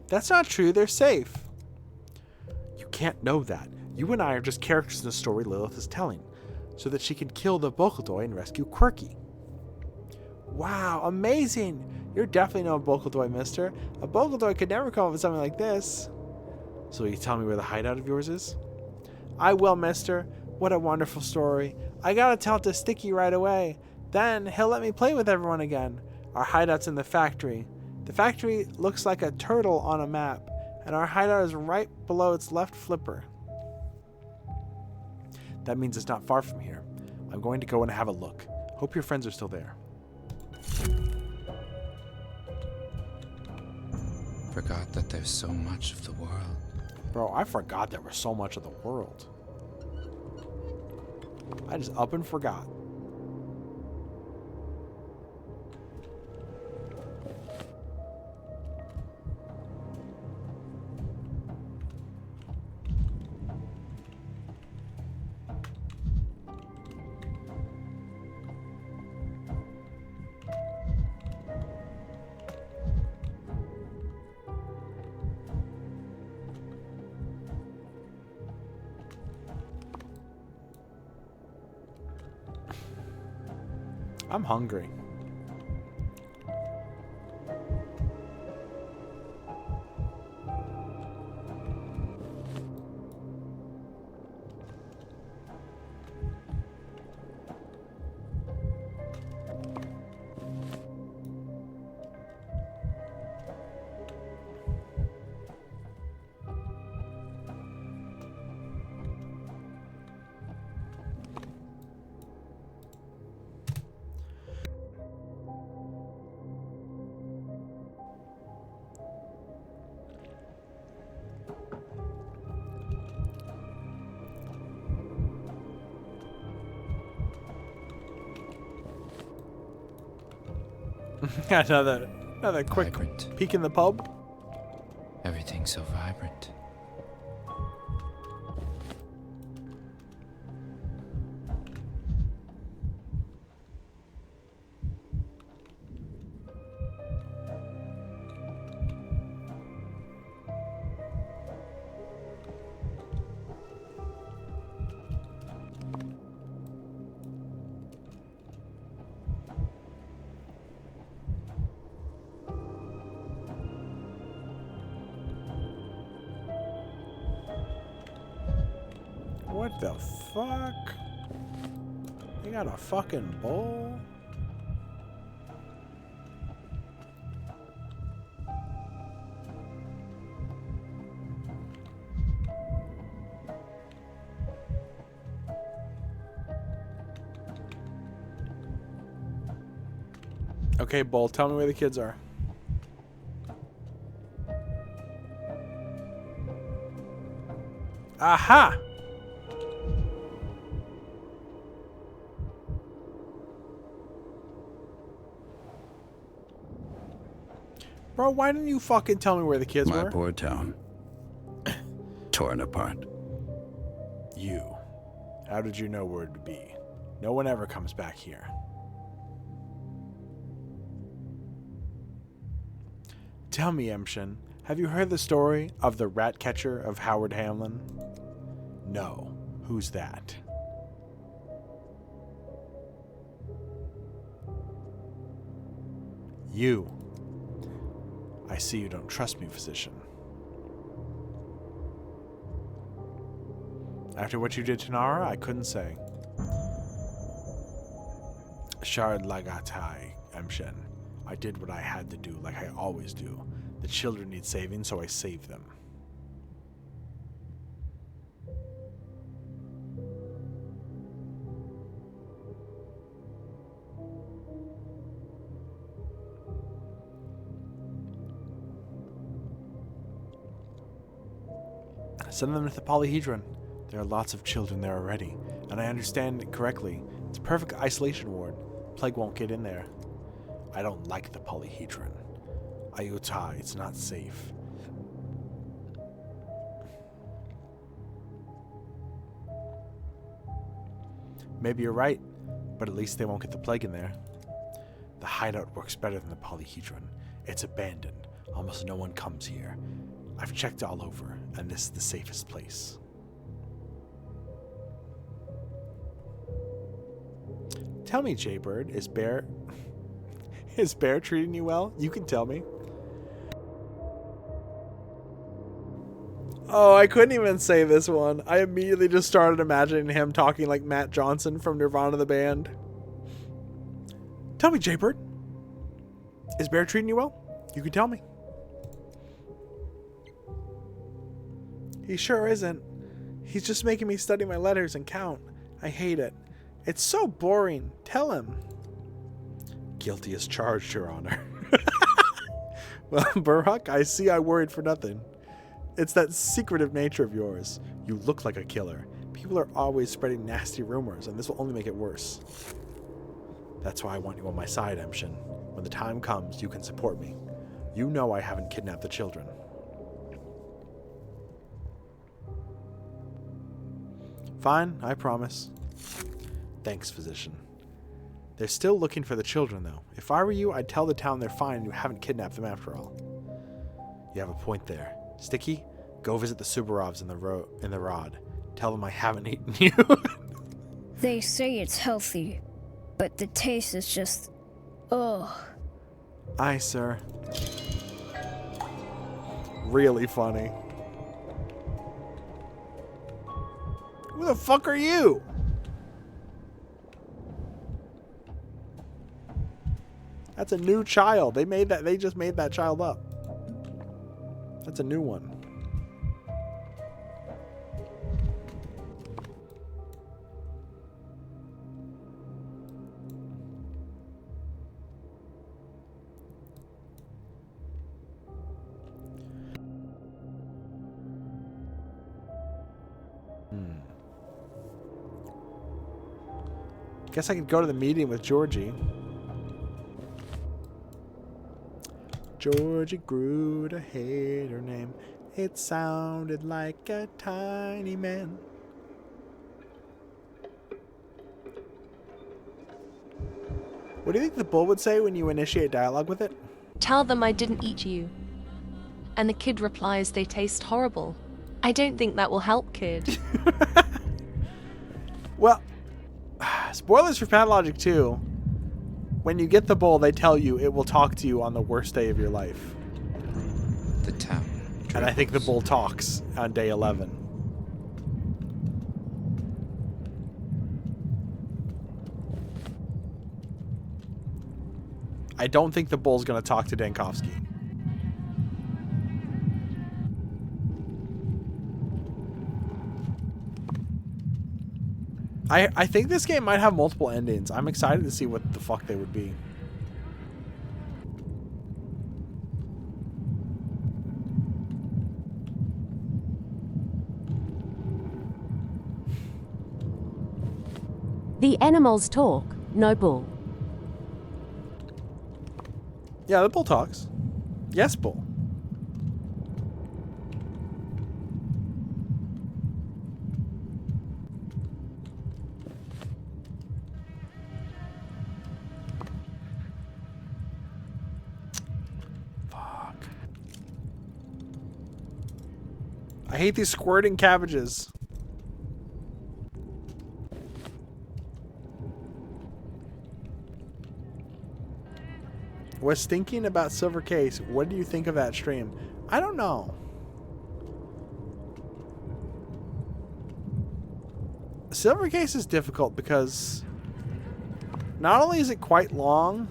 That's not true, they're safe. You can't know that. You and I are just characters in the story Lilith is telling, so that she can kill the Bokoldoi and rescue Quirky. Wow, amazing! You're definitely no Bokoldoi, mister. A Bokoldoi could never come up with something like this. So will you tell me where the hideout of yours is? I will, mister. What a wonderful story. I gotta tell it to Sticky right away. Then he'll let me play with everyone again. Our hideout's in the factory. The factory looks like a turtle on a map, and our hideout is right below its left flipper. That means it's not far from here. I'm going to go and have a look. Hope your friends are still there. Forgot that there's so much of the world. Bro, I forgot there was so much of the world. I just up and forgot. I'm hungry. another quick peek in the pub. Everything's so vibrant. What the fuck? They got a fucking bowl? Okay, bowl, tell me where the kids are. Aha! Bro, why didn't you fucking tell me where the kids were? My poor town. Torn apart. You. How did you know where to be? No one ever comes back here. Tell me, emshen, have you heard the story of the rat catcher of Howard Hamlin? No. Who's that? You. I see you don't trust me, physician. After what you did to Nara, I couldn't say. Shard Lagatai, emshen. I did what I had to do, like I always do. The children need saving, so I saved them. Send them to the polyhedron. There are lots of children there already, and I understand it correctly. It's a perfect isolation ward. Plague won't get in there. I don't like the polyhedron. Ayutai, it's not safe. Maybe you're right, but at least they won't get the plague in there. The hideout works better than the polyhedron. It's abandoned. Almost no one comes here. I've checked all over, and this is the safest place. Tell me, Jaybird, is Bear treating you well? You can tell me. Oh, I couldn't even say this one. I immediately just started imagining him talking like Matt Johnson from Nirvana the band. Tell me, Jaybird, is Bear treating you well? You can tell me. He sure isn't. He's just making me study my letters and count. I hate it. It's so boring. Tell him. Guilty as charged, Your Honor. Well, Barak, I see I worried for nothing. It's that secretive nature of yours. You look like a killer. People are always spreading nasty rumors, and this will only make it worse. That's why I want you on my side, emshen. When the time comes, you can support me. You know I haven't kidnapped the children. Fine, I promise. Thanks, physician. They're still looking for the children, though. If I were you, I'd tell the town they're fine and you haven't kidnapped them after all. You have a point there. Sticky, go visit the Subarovs in the rod. Tell them I haven't eaten you. They say it's healthy, but the taste is just... ugh. Aye, sir. Really funny. Who the fuck are you? That's a new child. They just made that child up. That's a new one. Guess I could go to the meeting with Georgie. Georgie grew to hate her name. It sounded like a tiny man. What do you think the bull would say when you initiate dialogue with it? Tell them I didn't eat you. And the kid replies they taste horrible. I don't think that will help, kid. Well, spoilers for Pathologic 2. When you get the bull, they tell you it will talk to you on the worst day of your life. The town. And I think the bull talks on day 11. I don't think the bull's going to talk to Dankovsky. I think this game might have multiple endings. I'm excited to see what the fuck they would be. The animals talk, no bull. Yeah, the bull talks. Yes, bull. I hate these squirting cabbages. Was thinking about Silver Case. What do you think of that stream? I don't know. Silver Case is difficult because not only is it quite long,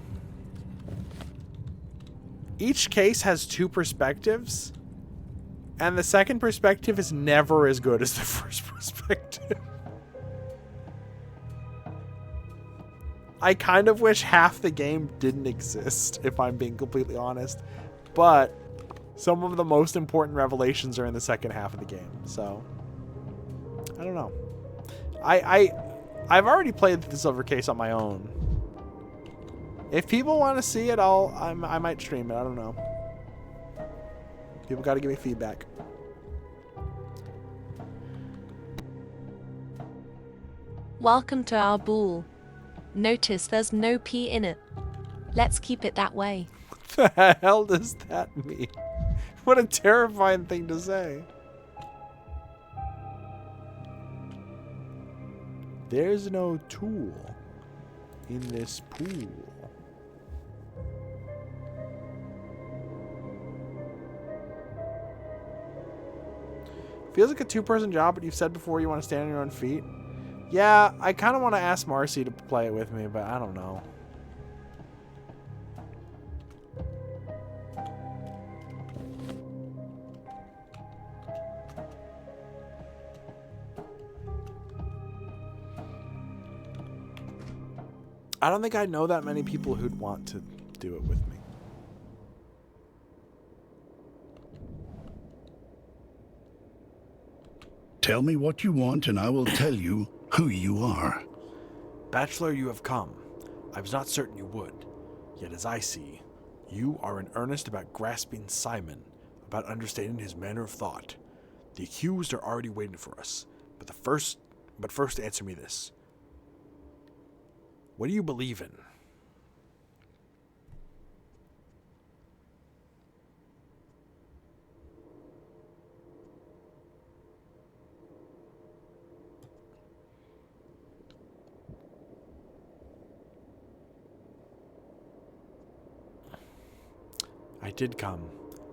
each case has two perspectives. And the second perspective is never as good as the first perspective. I kind of wish half the game didn't exist, if I'm being completely honest. But some of the most important revelations are in the second half of the game. So, I don't know. I've already played the Silver Case on my own. If people want to see it, I might stream it. I don't know. People got to give me feedback. Welcome to our bool. Notice there's no P in it. Let's keep it that way. What the hell does that mean? What a terrifying thing to say. There's no tool in this pool. Feels like a two-person job, but you've said before you want to stand on your own feet. Yeah, I kind of want to ask Marcy to play it with me, but I don't know. I don't think I know that many people who'd want to do it with me. Tell me what you want, and I will tell you who you are. Bachelor, you have come. I was not certain you would. Yet as I see, you are in earnest about grasping Simon, about understanding his manner of thought. The accused are already waiting for us. But first answer me this. What do you believe in? I did come.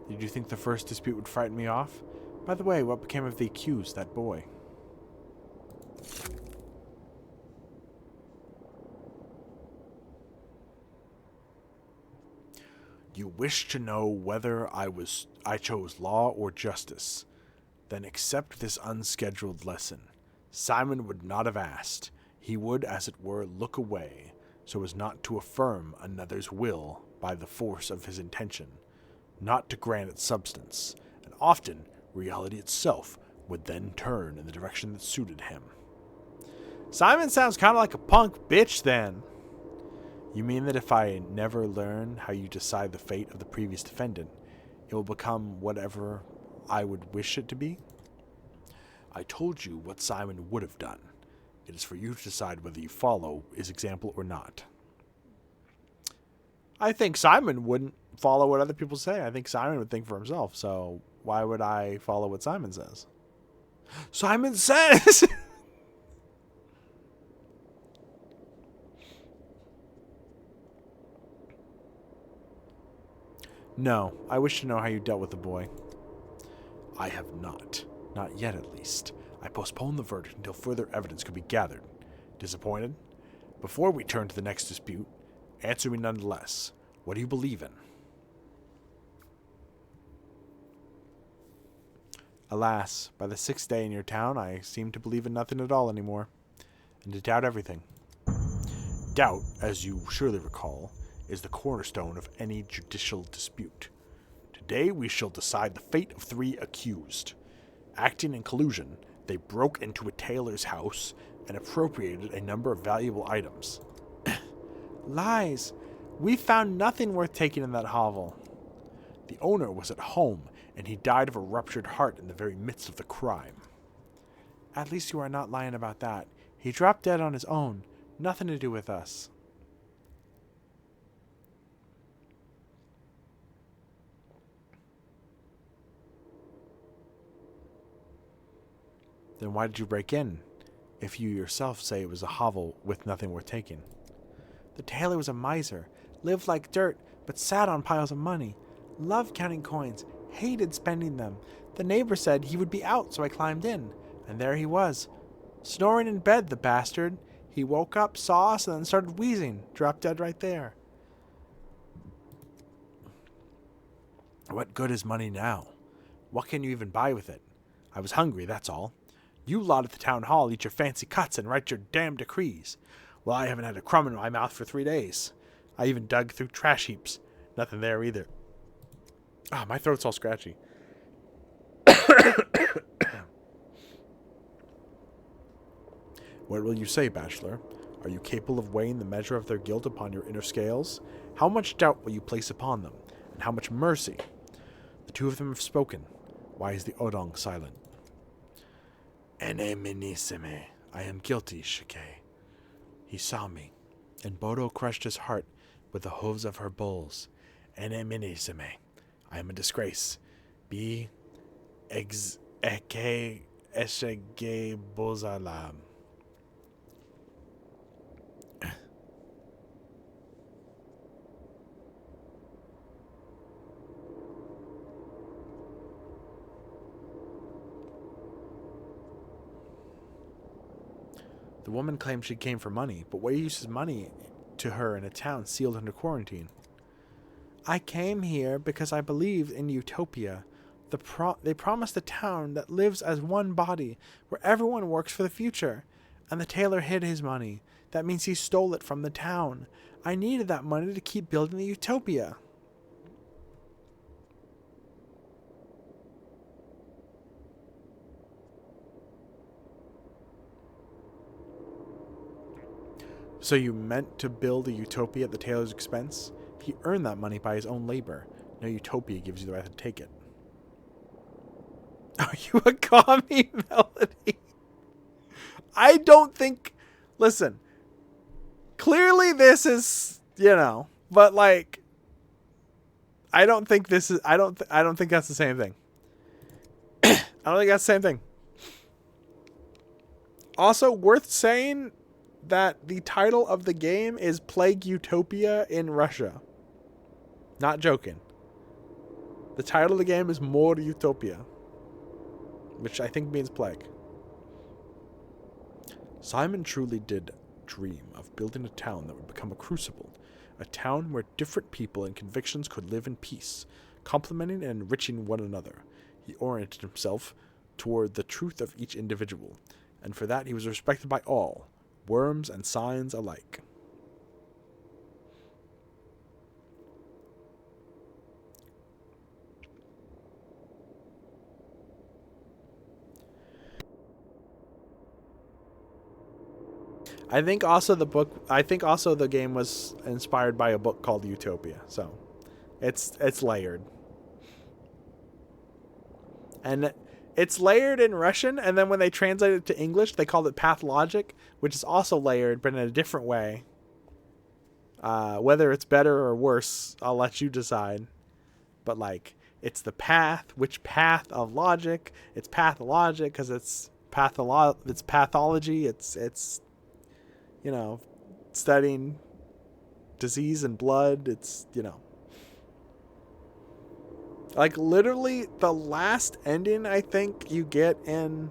Did you think the first dispute would frighten me off? By the way, what became of the accused, that boy? You wish to know whether I chose law or justice. Then accept this unscheduled lesson. Simon would not have asked. He would, as it were, look away, so as not to affirm another's will by the force of his intention, not to grant its substance, and often reality itself would then turn in the direction that suited him. Simon sounds kind of like a punk bitch then. You mean that if I never learn how you decide the fate of the previous defendant, it will become whatever I would wish it to be? I told you what Simon would have done. It is for you to decide whether you follow his example or not. I think Simon wouldn't follow what other people say. I think Simon would think for himself. So why would I follow what Simon says? Simon says! No, I wish to know how you dealt with the boy. I have not. Not yet, at least. I postponed the verdict until further evidence could be gathered. Disappointed? Before we turn to the next dispute, answer me nonetheless. What do you believe in? Alas, by the 6th day in your town, I seem to believe in nothing at all anymore, and to doubt everything. Doubt, as you surely recall, is the cornerstone of any judicial dispute. Today we shall decide the fate of 3 accused. Acting in collusion, they broke into a tailor's house and appropriated a number of valuable items. Lies! We found nothing worth taking in that hovel. The owner was at home, and he died of a ruptured heart in the very midst of the crime. At least you are not lying about that. He dropped dead on his own. Nothing to do with us. Then why did you break in, if you yourself say it was a hovel with nothing worth taking? The tailor was a miser, lived like dirt, but sat on piles of money. Loved counting coins, hated spending them. The neighbor said he would be out, so I climbed in, and there he was, snoring in bed, the bastard. He woke up, saw us, and then started wheezing, dropped dead right there. What good is money now? What can you even buy with it? I was hungry, that's all. You lot at the town hall eat your fancy cuts and write your damn decrees. Well, I haven't had a crumb in my mouth for 3 days. I even dug through trash heaps. Nothing there either. Ah, my throat's all scratchy. What will you say, Bachelor? Are you capable of weighing the measure of their guilt upon your inner scales? How much doubt will you place upon them, and how much mercy? The 2 of them have spoken. Why is the Odong silent? Ene minissime. I am guilty, Shike. He saw me, and Bodo crushed his heart with the hooves of her bulls. Ene minissime. I am a disgrace. Be ex eke eshege bozalam. The woman claimed she came for money, but what use is money to her in a town sealed under quarantine? I came here because I believe in utopia. They promised a town that lives as one body, where everyone works for the future. And the tailor hid his money. That means he stole it from the town. I needed that money to keep building the utopia. So you meant to build a utopia at the tailor's expense? He earned that money by his own labor. No utopia gives you the right to take it. Are you a commie, Melody? I don't think... Listen. Clearly this is, you know, but like... I don't think this is... I don't think that's the same thing. I don't think that's the same thing. Also, worth saying that the title of the game is Plague Utopia in Russia. Not joking. The title of the game is More Utopia, which I think means plague. Simon truly did dream of building a town that would become a crucible, a town where different people and convictions could live in peace, complementing and enriching one another. He oriented himself toward the truth of each individual, and for that he was respected by all, worms and signs alike. I think also the game was inspired by a book called Utopia, so it's layered. And it's layered in Russian, and then when they translate it to English, they called it Pathologic, which is also layered, but in a different way. Whether it's better or worse, I'll let you decide. But like, it's the path, which path of logic? It's pathologic because it's pathology. It's you know, studying disease and blood. It's, you know. Like, literally, the last ending I think you get in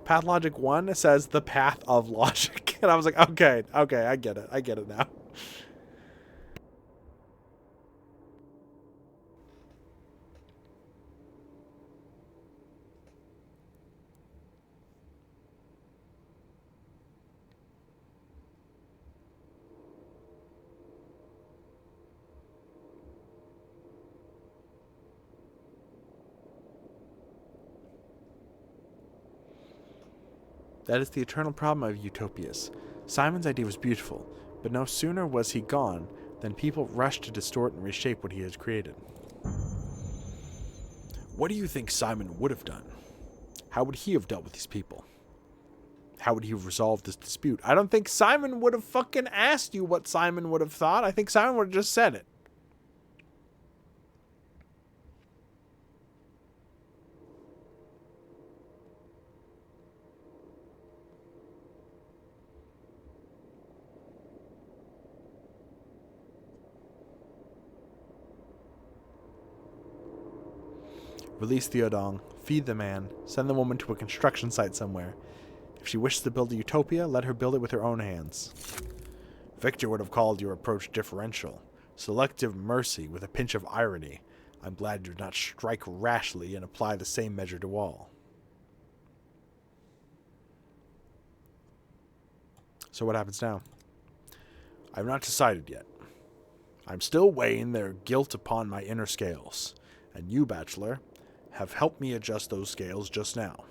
Pathologic 1 says the path of logic. And I was like, okay, I get it now. That is the eternal problem of utopias. Simon's idea was beautiful, but no sooner was he gone than people rushed to distort and reshape what he has created. What do you think Simon would have done? How would he have dealt with these people? How would he have resolved this dispute? I don't think Simon would have fucking asked you what Simon would have thought. I think Simon would have just said it. Release Theodong, feed the man, send the woman to a construction site somewhere. If she wishes to build a utopia, let her build it with her own hands. Victor would have called your approach differential, selective mercy with a pinch of irony. I'm glad you did not strike rashly and apply the same measure to all. So what happens now? I've not decided yet. I'm still weighing their guilt upon my inner scales, and you, Bachelor, have helped me adjust those scales just now.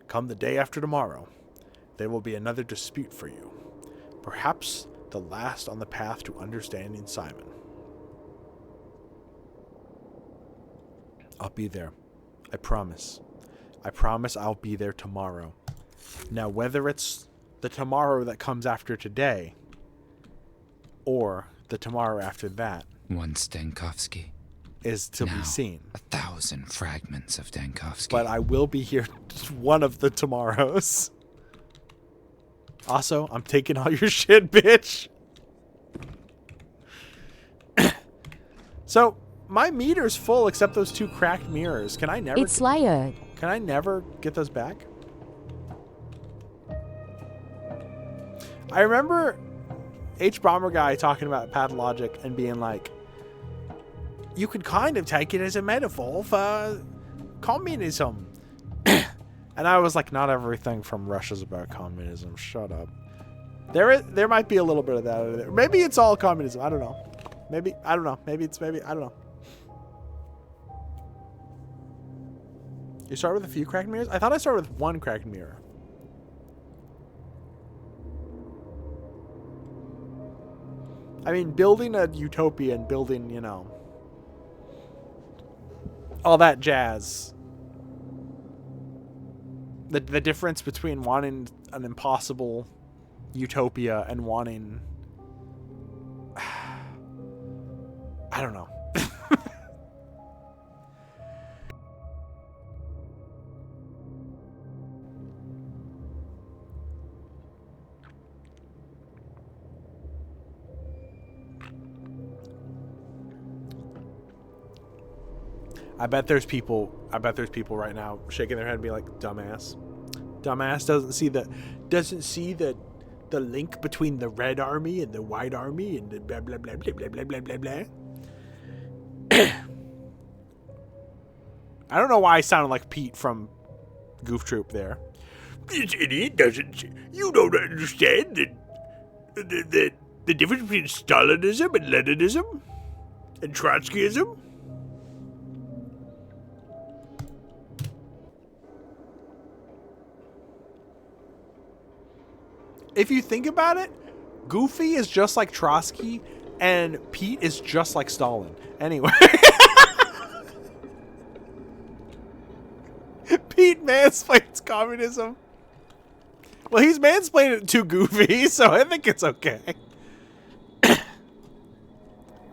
Come the day after tomorrow, there will be another dispute for you. Perhaps the last on the path to understanding Simon. I'll be there. I promise. I promise I'll be there tomorrow. Now, whether it's the tomorrow that comes after today, or the tomorrow after that, One Stankovsky. Is to be seen. 1,000 fragments of Dankovsky. But I will be here one of the tomorrows. Also, I'm taking all your shit, bitch. So, my meter's full except those 2 cracked mirrors. Can I never... It's layered. Can I never get those back? I remember H. Bomber Guy talking about Pathologic and being like, you could kind of take it as a metaphor for communism. And I was like, not everything from Russia's about communism. Shut up. There might be a little bit of that in there. Maybe it's all communism. I don't know. Maybe, I don't know. Maybe, I don't know. You start with a few cracked mirrors? I thought I started with one cracked mirror. I mean, building a utopia and building, you know, all that jazz. The difference between wanting an impossible utopia and wanting... I don't know. I bet there's people right now shaking their head and be like, dumbass. Dumbass doesn't see the link between the red army and the white army and the blah blah blah blah blah blah blah blah blah. I don't know why I sounded like Pete from Goof Troop there. This idiot doesn't. You don't understand the difference between Stalinism and Leninism and Trotskyism. If you think about it, Goofy is just like Trotsky, and Pete is just like Stalin. Anyway. Pete mansplains communism. Well, he's mansplaining it to Goofy, so I think it's okay.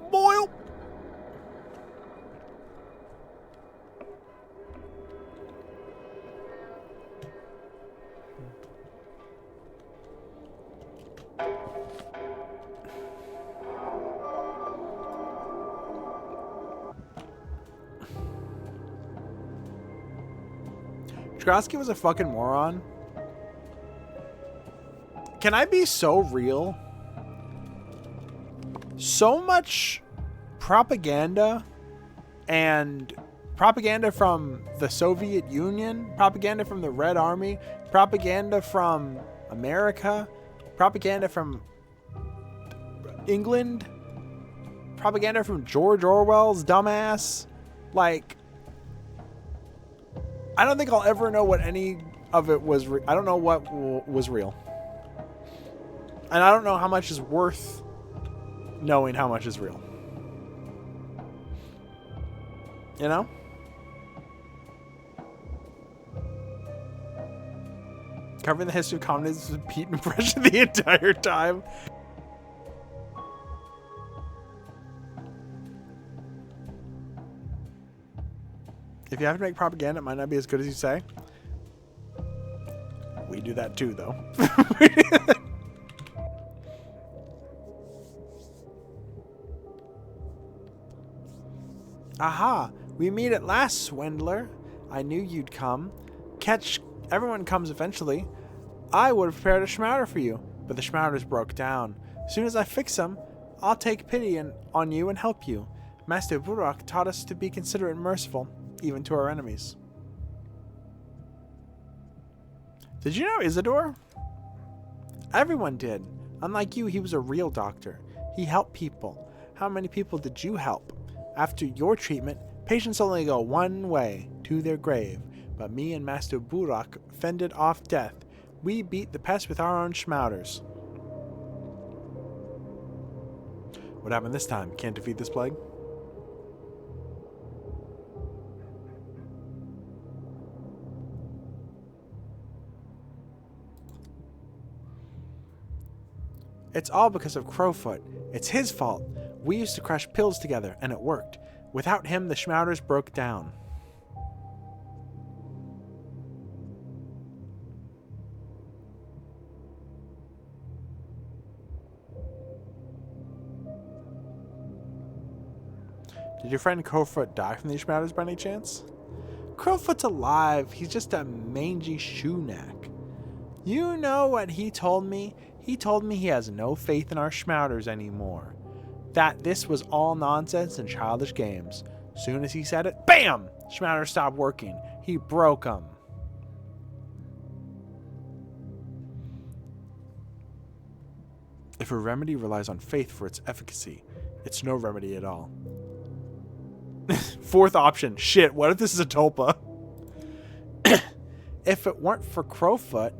Boil. Trotsky was a fucking moron. Can I be so real? So much propaganda, and propaganda from the Soviet Union, propaganda from the Red Army, propaganda from America, propaganda from England, propaganda from George Orwell's dumbass. Like, I don't think I'll ever know what any of it was. I don't know what was real. And I don't know how much is worth knowing how much is real. You know? Covering the history of communism with Pete and impression the entire time. If you have to make propaganda, it might not be as good as you say. We do that too, though. Aha! We meet at last, swindler. I knew you'd come. Everyone comes eventually. I would have prepared a schmouder for you, but the schmouders broke down. As soon as I fix them, I'll take pity on you and help you. Master Burak taught us to be considerate and merciful, even to our enemies. Did you know Isidore? Everyone did. Unlike you, he was a real doctor. He helped people. How many people did you help? After your treatment, patients only go one way, to their grave. But me and Master Burak fended off death. We beat the pest with our own schmouders. What happened this time? Can't defeat this plague? It's all because of Crowfoot. It's his fault. We used to crush pills together, and it worked. Without him, the schmouders broke down. Did your friend Crowfoot die from these schmouders by any chance? Crowfoot's alive. He's just a mangy shoe-neck. You know what he told me? He told me he has no faith in our schmouders anymore. That this was all nonsense and childish games. Soon as he said it, BAM! Schmouders stopped working. He broke them. If a remedy relies on faith for its efficacy, it's no remedy at all. Fourth option. Shit, what if this is a tulpa? If it weren't for Crowfoot,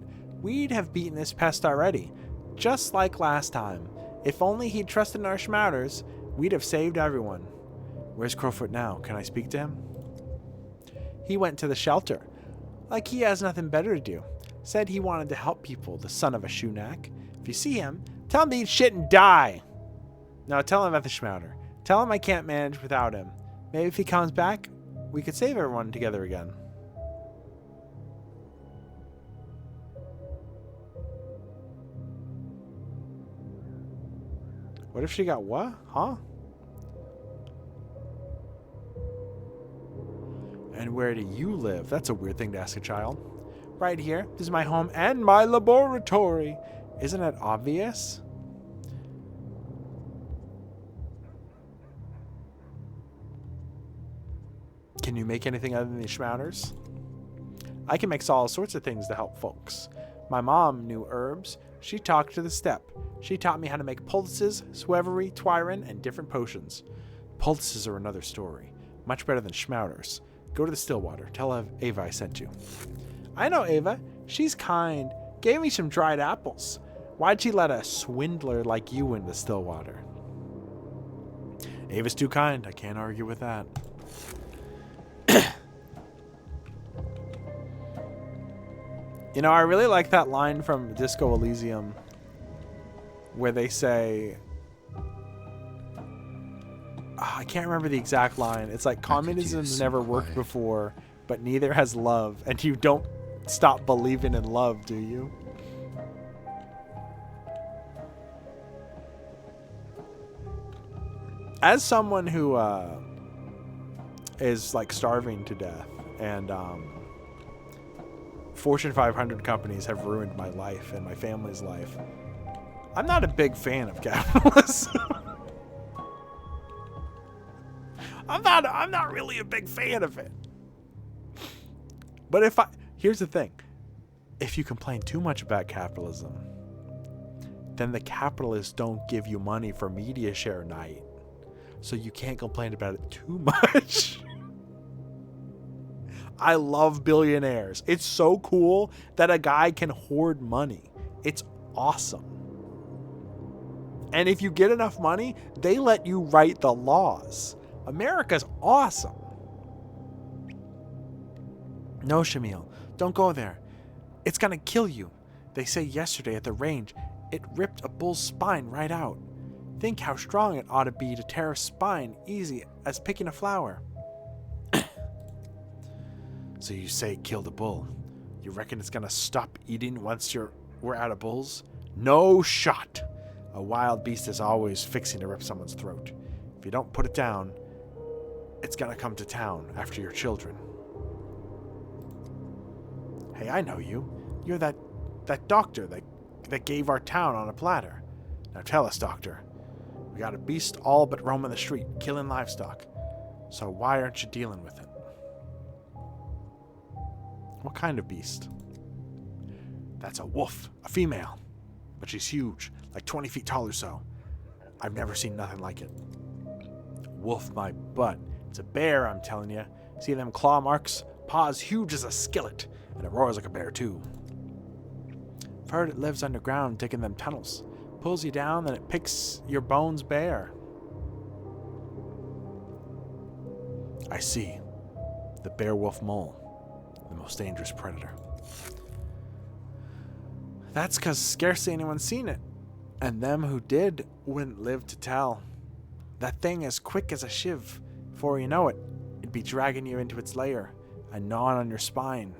we'd have beaten this pest already. Just like last time. If only he'd trusted in our schmouters, we'd have saved everyone. Where's Crowfoot now? Can I speak to him? He went to the shelter. Like he has nothing better to do. Said he wanted to help people, the son of a shoenack. If you see him, tell him to eat shit and die. No, tell him about the schmouter. Tell him I can't manage without him. Maybe if he comes back, we could save everyone together again. What if she got what? Huh? And where do you live? That's a weird thing to ask a child. Right here. This is my home and my laboratory. Isn't it obvious? Can you make anything other than these schmouters? I can mix all sorts of things to help folks. My mom knew herbs. She talked to the steppe. She taught me how to make poultices, swevery, twirin, and different potions. Poultices are another story. Much better than schmouters. Go to the Stillwater. Tell Ava I sent you. I know Ava. She's kind. Gave me some dried apples. Why'd she let a swindler like you into Stillwater? Ava's too kind. I can't argue with that. You know, I really like that line from Disco Elysium where they say, I can't remember the exact line. It's like, communism's never worked before, but neither has love. And you don't stop believing in love, do you? As someone who is like starving to death and Fortune 500 companies have ruined my life and my family's life, I'm not a big fan of capitalism. I'm not really a big fan of it. But here's the thing. If you complain too much about capitalism, then the capitalists don't give you money for media share night. So you can't complain about it too much. I love billionaires. It's so cool that a guy can hoard money. It's awesome. And if you get enough money, they let you write the laws. America's awesome. No, Shamil, don't go there. It's gonna kill you. They say yesterday at the range, it ripped a bull's spine right out. Think how strong it ought to be to tear a spine easy as picking a flower. So you say kill the bull. You reckon it's gonna stop eating once we're out of bulls? No shot. A wild beast is always fixing to rip someone's throat. If you don't put it down, it's gonna come to town after your children. Hey, I know you. You're that doctor that gave our town on a platter. Now tell us, doctor. We got a beast all but roaming the street, killing livestock. So why aren't you dealing with it? What kind of beast? That's a wolf, a female. But she's huge, like 20 feet tall or so. I've never seen nothing like it. Wolf my butt. It's a bear, I'm telling you. See them claw marks? Paws huge as a skillet. And it roars like a bear, too. I've heard it lives underground digging them tunnels. Pulls you down, then it picks your bones bare. I see. The bear-wolf mole. The most dangerous predator. That's because scarcely anyone's seen it. And them who did wouldn't live to tell. That thing as quick as a shiv. Before you know it, it'd be dragging you into its lair and gnawing on your spine.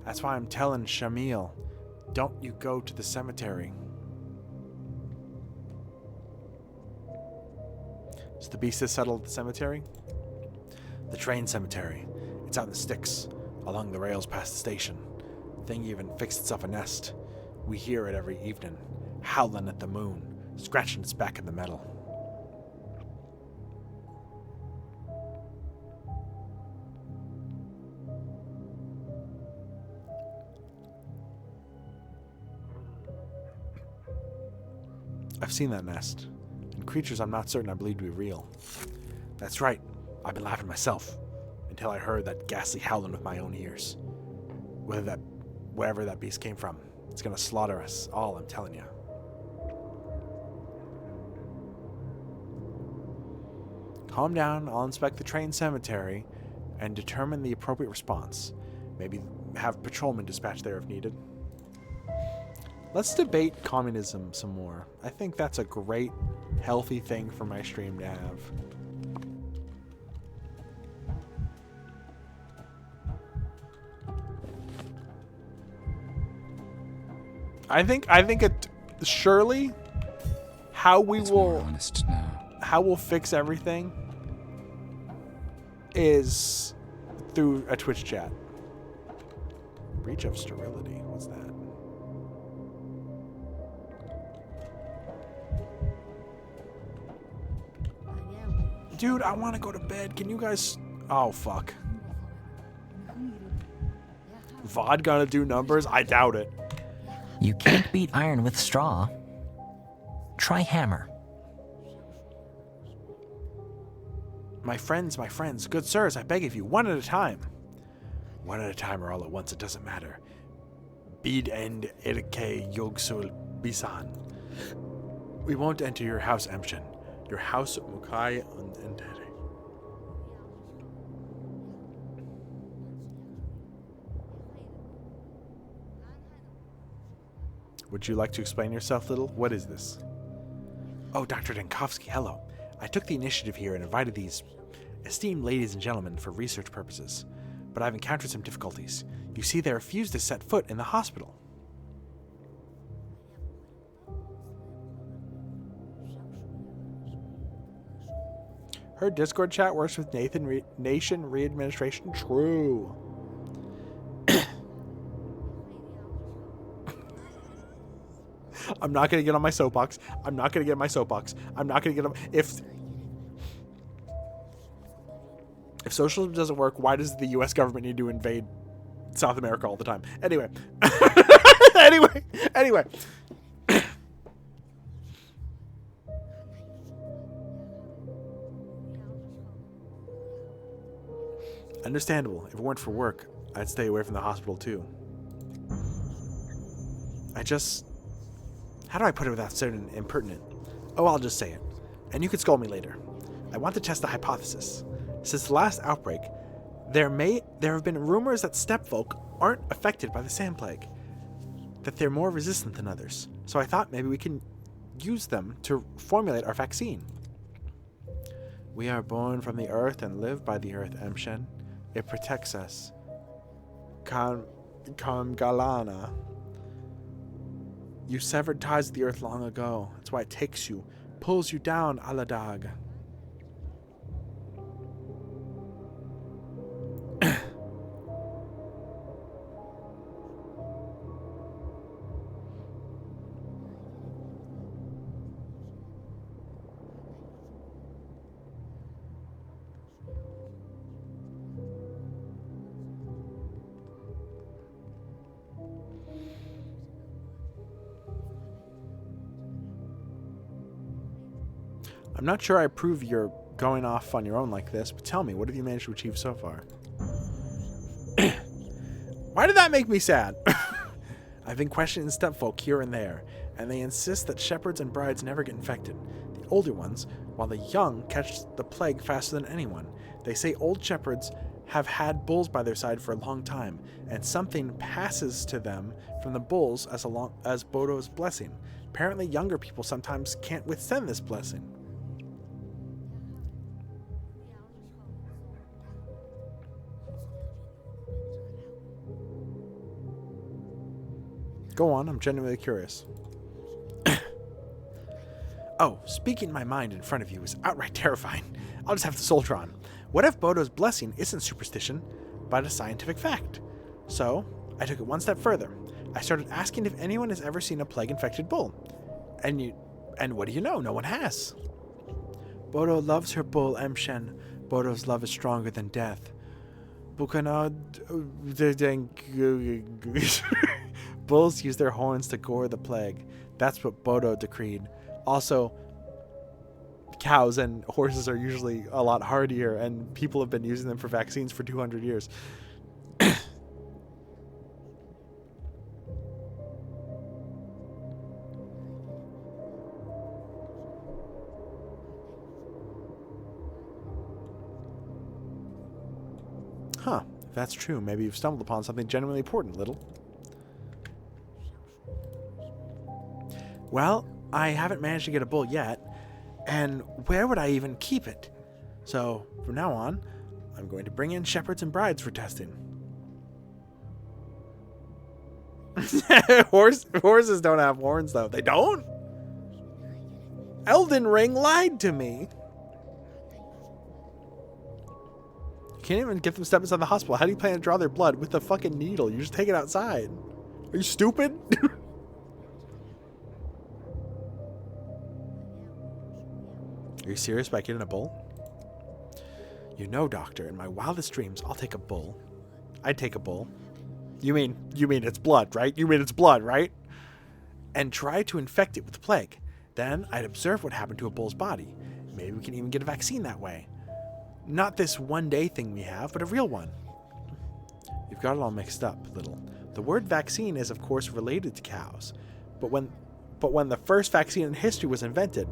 That's why I'm telling Shamil, don't you go to the cemetery. Is the beast that's settled at the cemetery? The train cemetery. It's out in the sticks, along the rails past the station. The thing even fixed itself a nest. We hear it every evening, howling at the moon, scratching its back in the metal. I've seen that nest. And creatures I'm not certain I believe to be real. That's right. I've been laughing myself. Until I heard that ghastly howling with my own ears. Wherever that beast came from. It's gonna slaughter us all, I'm telling you. Calm down, I'll inspect the train cemetery and determine the appropriate response. Maybe have patrolmen dispatched there if needed. Let's debate communism some more. I think that's a great, healthy thing for my stream to have. I think it surely how we'll fix everything is through a Twitch chat. Breach of sterility. What's that? Dude, I want to go to bed. Can you guys... Oh, fuck. VOD gonna do numbers? I doubt it. You can't beat iron with straw. Try hammer. My friends, good sirs, I beg of you, one at a time. One at a time or all at once, it doesn't matter. Bid end irke yogsul bisan. We won't enter your house, emshen. Your house mukai unentere. Would you like to explain yourself, little? What is this? Oh, Dr. Denkovsky, hello. I took the initiative here and invited these esteemed ladies and gentlemen for research purposes, but I've encountered some difficulties. You see, they refuse to set foot in the hospital. Her Discord chat works with Nation Readministration? True. I'm not going to get on my soapbox. I'm not going to get on my soapbox. I'm not going to get on... If socialism doesn't work, why does the U.S. government need to invade South America all the time? Anyway. Anyway. Understandable. If it weren't for work, I'd stay away from the hospital too. How do I put it without sounding impertinent? Oh, I'll just say it. And you can scold me later. I want to test a hypothesis. Since the last outbreak, there have been rumors that steppe folk aren't affected by the sand plague. That they're more resistant than others. So I thought maybe we can use them to formulate our vaccine. We are born from the earth and live by the earth, emshen. It protects us. Kamgalana. You severed ties with the earth long ago. That's why it takes you, pulls you down, Aladag. I'm not sure I approve your going off on your own like this, but tell me, what have you managed to achieve so far? Why did that make me sad? I've been questioning stepfolk here and there, and they insist that shepherds and brides never get infected. The older ones, while the young catch the plague faster than anyone. They say old shepherds have had bulls by their side for a long time, and something passes to them from the bulls as Bodo's blessing. Apparently younger people sometimes can't withstand this blessing. Go on, I'm genuinely curious. Oh, speaking my mind in front of you is outright terrifying. I'll just have to soldier on. What if Bodo's blessing isn't superstition, but a scientific fact? So, I took it one step further. I started asking if anyone has ever seen a plague-infected bull. And what do you know? No one has. Bodo loves her bull, emshen. Bodo's love is stronger than death. Bulls use their horns to gore the plague. That's what Bodo decreed. Also, cows and horses are usually a lot hardier, and people have been using them for vaccines for 200 years. Huh, if that's true, maybe you've stumbled upon something genuinely important, Little. Well, I haven't managed to get a bull yet, and where would I even keep it? So, from now on, I'm going to bring in shepherds and brides for testing. Horses don't have horns, though. They don't? Elden Ring lied to me. You can't even get them stepped inside the hospital. How do you plan to draw their blood with a fucking needle? You just take it outside. Are you stupid? Are you serious about getting a bull? You know, Doctor, in my wildest dreams, I'll take a bull. I'd take a bull. You mean it's blood, right? You mean it's blood, right? And try to infect it with the plague. Then I'd observe what happened to a bull's body. Maybe we can even get a vaccine that way. Not this one-day thing we have, but a real one. You've got it all mixed up, Little. The word vaccine is, of course, related to cows. But when the first vaccine in history was invented,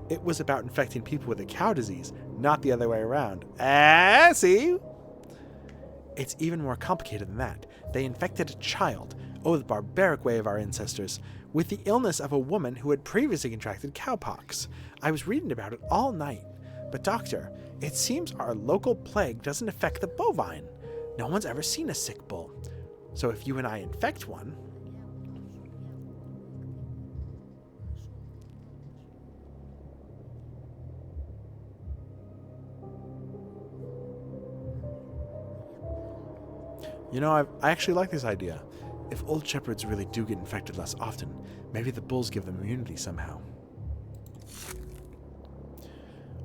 it was about infecting people with a cow disease, not the other way around. See? It's even more complicated than that. They infected a child, the barbaric way of our ancestors, with the illness of a woman who had previously contracted cowpox. I was reading about it all night. But Doctor, it seems our local plague doesn't affect the bovine. No one's ever seen a sick bull. So if you and I infect one... You know, I actually like this idea. If old shepherds really do get infected less often, maybe the bulls give them immunity somehow.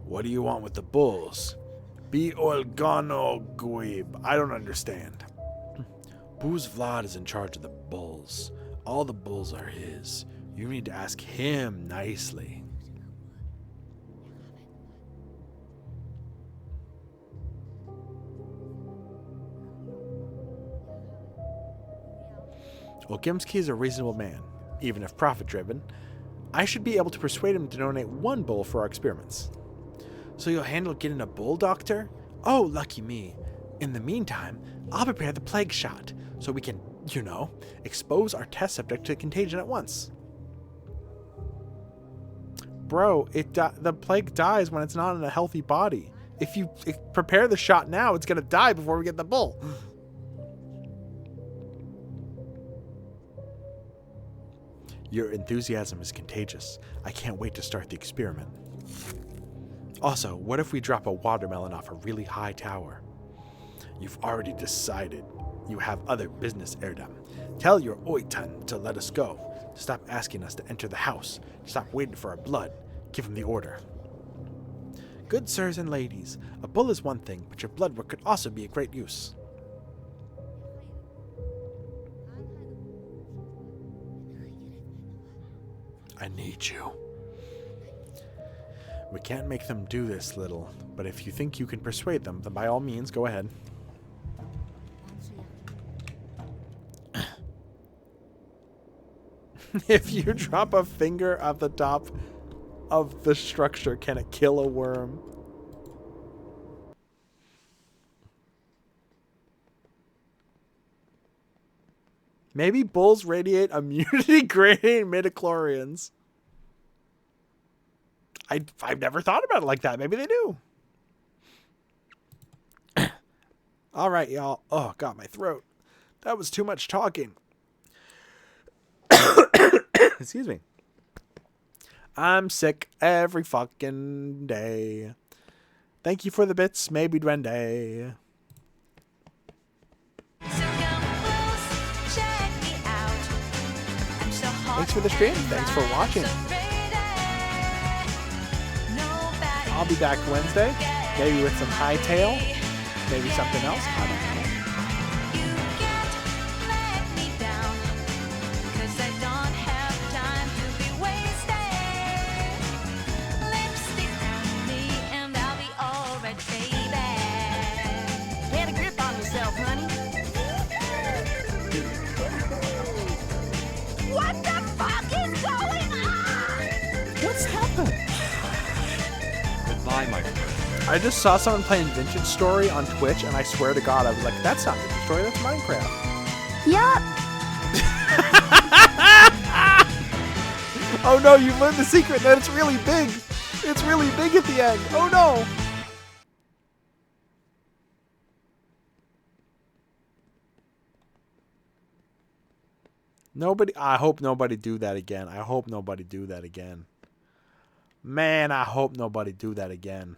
What do you want with the bulls? Be Olgano Guib. I don't understand. Booz Vlad is in charge of the bulls. All the bulls are his. You need to ask him nicely. Well, Gimsky is a reasonable man, even if profit-driven. I should be able to persuade him to donate one bull for our experiments. So you'll handle getting a bull, Doctor? Oh, lucky me. In the meantime, I'll prepare the plague shot, so we can, you know, expose our test subject to contagion at once. Bro, the plague dies when it's not in a healthy body. If you prepare the shot now, it's gonna die before we get the bull. Your enthusiasm is contagious. I can't wait to start the experiment. Also, what if we drop a watermelon off a really high tower? You've already decided. You have other business, Erdem. Tell your Oitan to let us go. To stop asking us to enter the house. To stop waiting for our blood. Give him the order. Good sirs and ladies, a bull is one thing, but your blood work could also be of great use. I need you. We can't make them do this, Little, but if you think you can persuade them, then by all means, go ahead. If you drop a finger at the top of the structure, can it kill a worm? Maybe bulls radiate immunity-grading midichlorians. I've never thought about it like that. Maybe they do. All right, y'all. Oh, got my throat. That was too much talking. Excuse me. I'm sick every fucking day. Thank you for the bits, maybe Duende. Thanks for the stream. Thanks for watching. I'll be back Wednesday, maybe with some hightail, maybe something else. I don't know. I just saw someone playing Vintage Story on Twitch, and I swear to God, I was like, that's not Vintage Story, that's Minecraft. Yup. Oh no, you learned the secret that it's really big. It's really big at the end. Oh no. I hope nobody do that again. I hope nobody do that again. Man, I hope nobody do that again.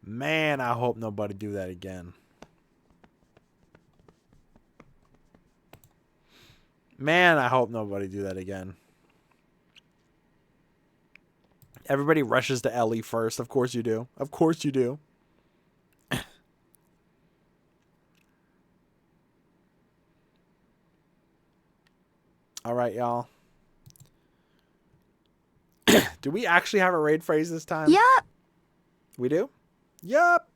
Man, I hope nobody do that again. Man, I hope nobody do that again. Everybody rushes to Ellie first. Of course you do. Of course you do. All right, y'all. Do we actually have a raid phrase this time? Yup. We do? Yup.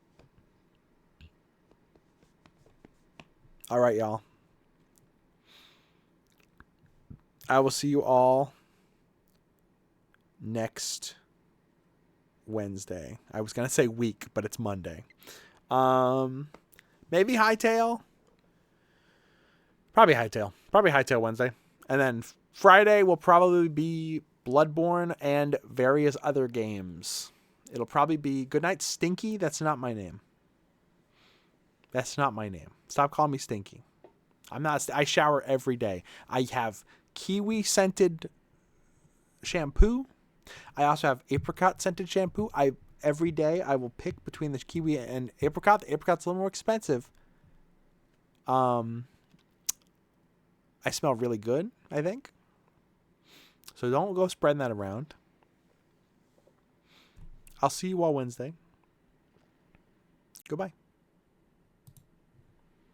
All right, y'all. I will see you all next Wednesday. I was going to say week, but it's Monday. Maybe Hightail. Probably Hightail. Probably Hightail Wednesday. And then Friday will probably be Bloodborne and various other games. It'll probably be Goodnight Stinky. That's not my name. That's not my name. Stop calling me Stinky. I'm not. I shower every day. I have kiwi scented shampoo. I also have apricot scented shampoo. Every day I will pick between the kiwi and apricot. The apricot's a little more expensive. I smell really good, I think. So don't go spreading that around. I'll see you all Wednesday. Goodbye.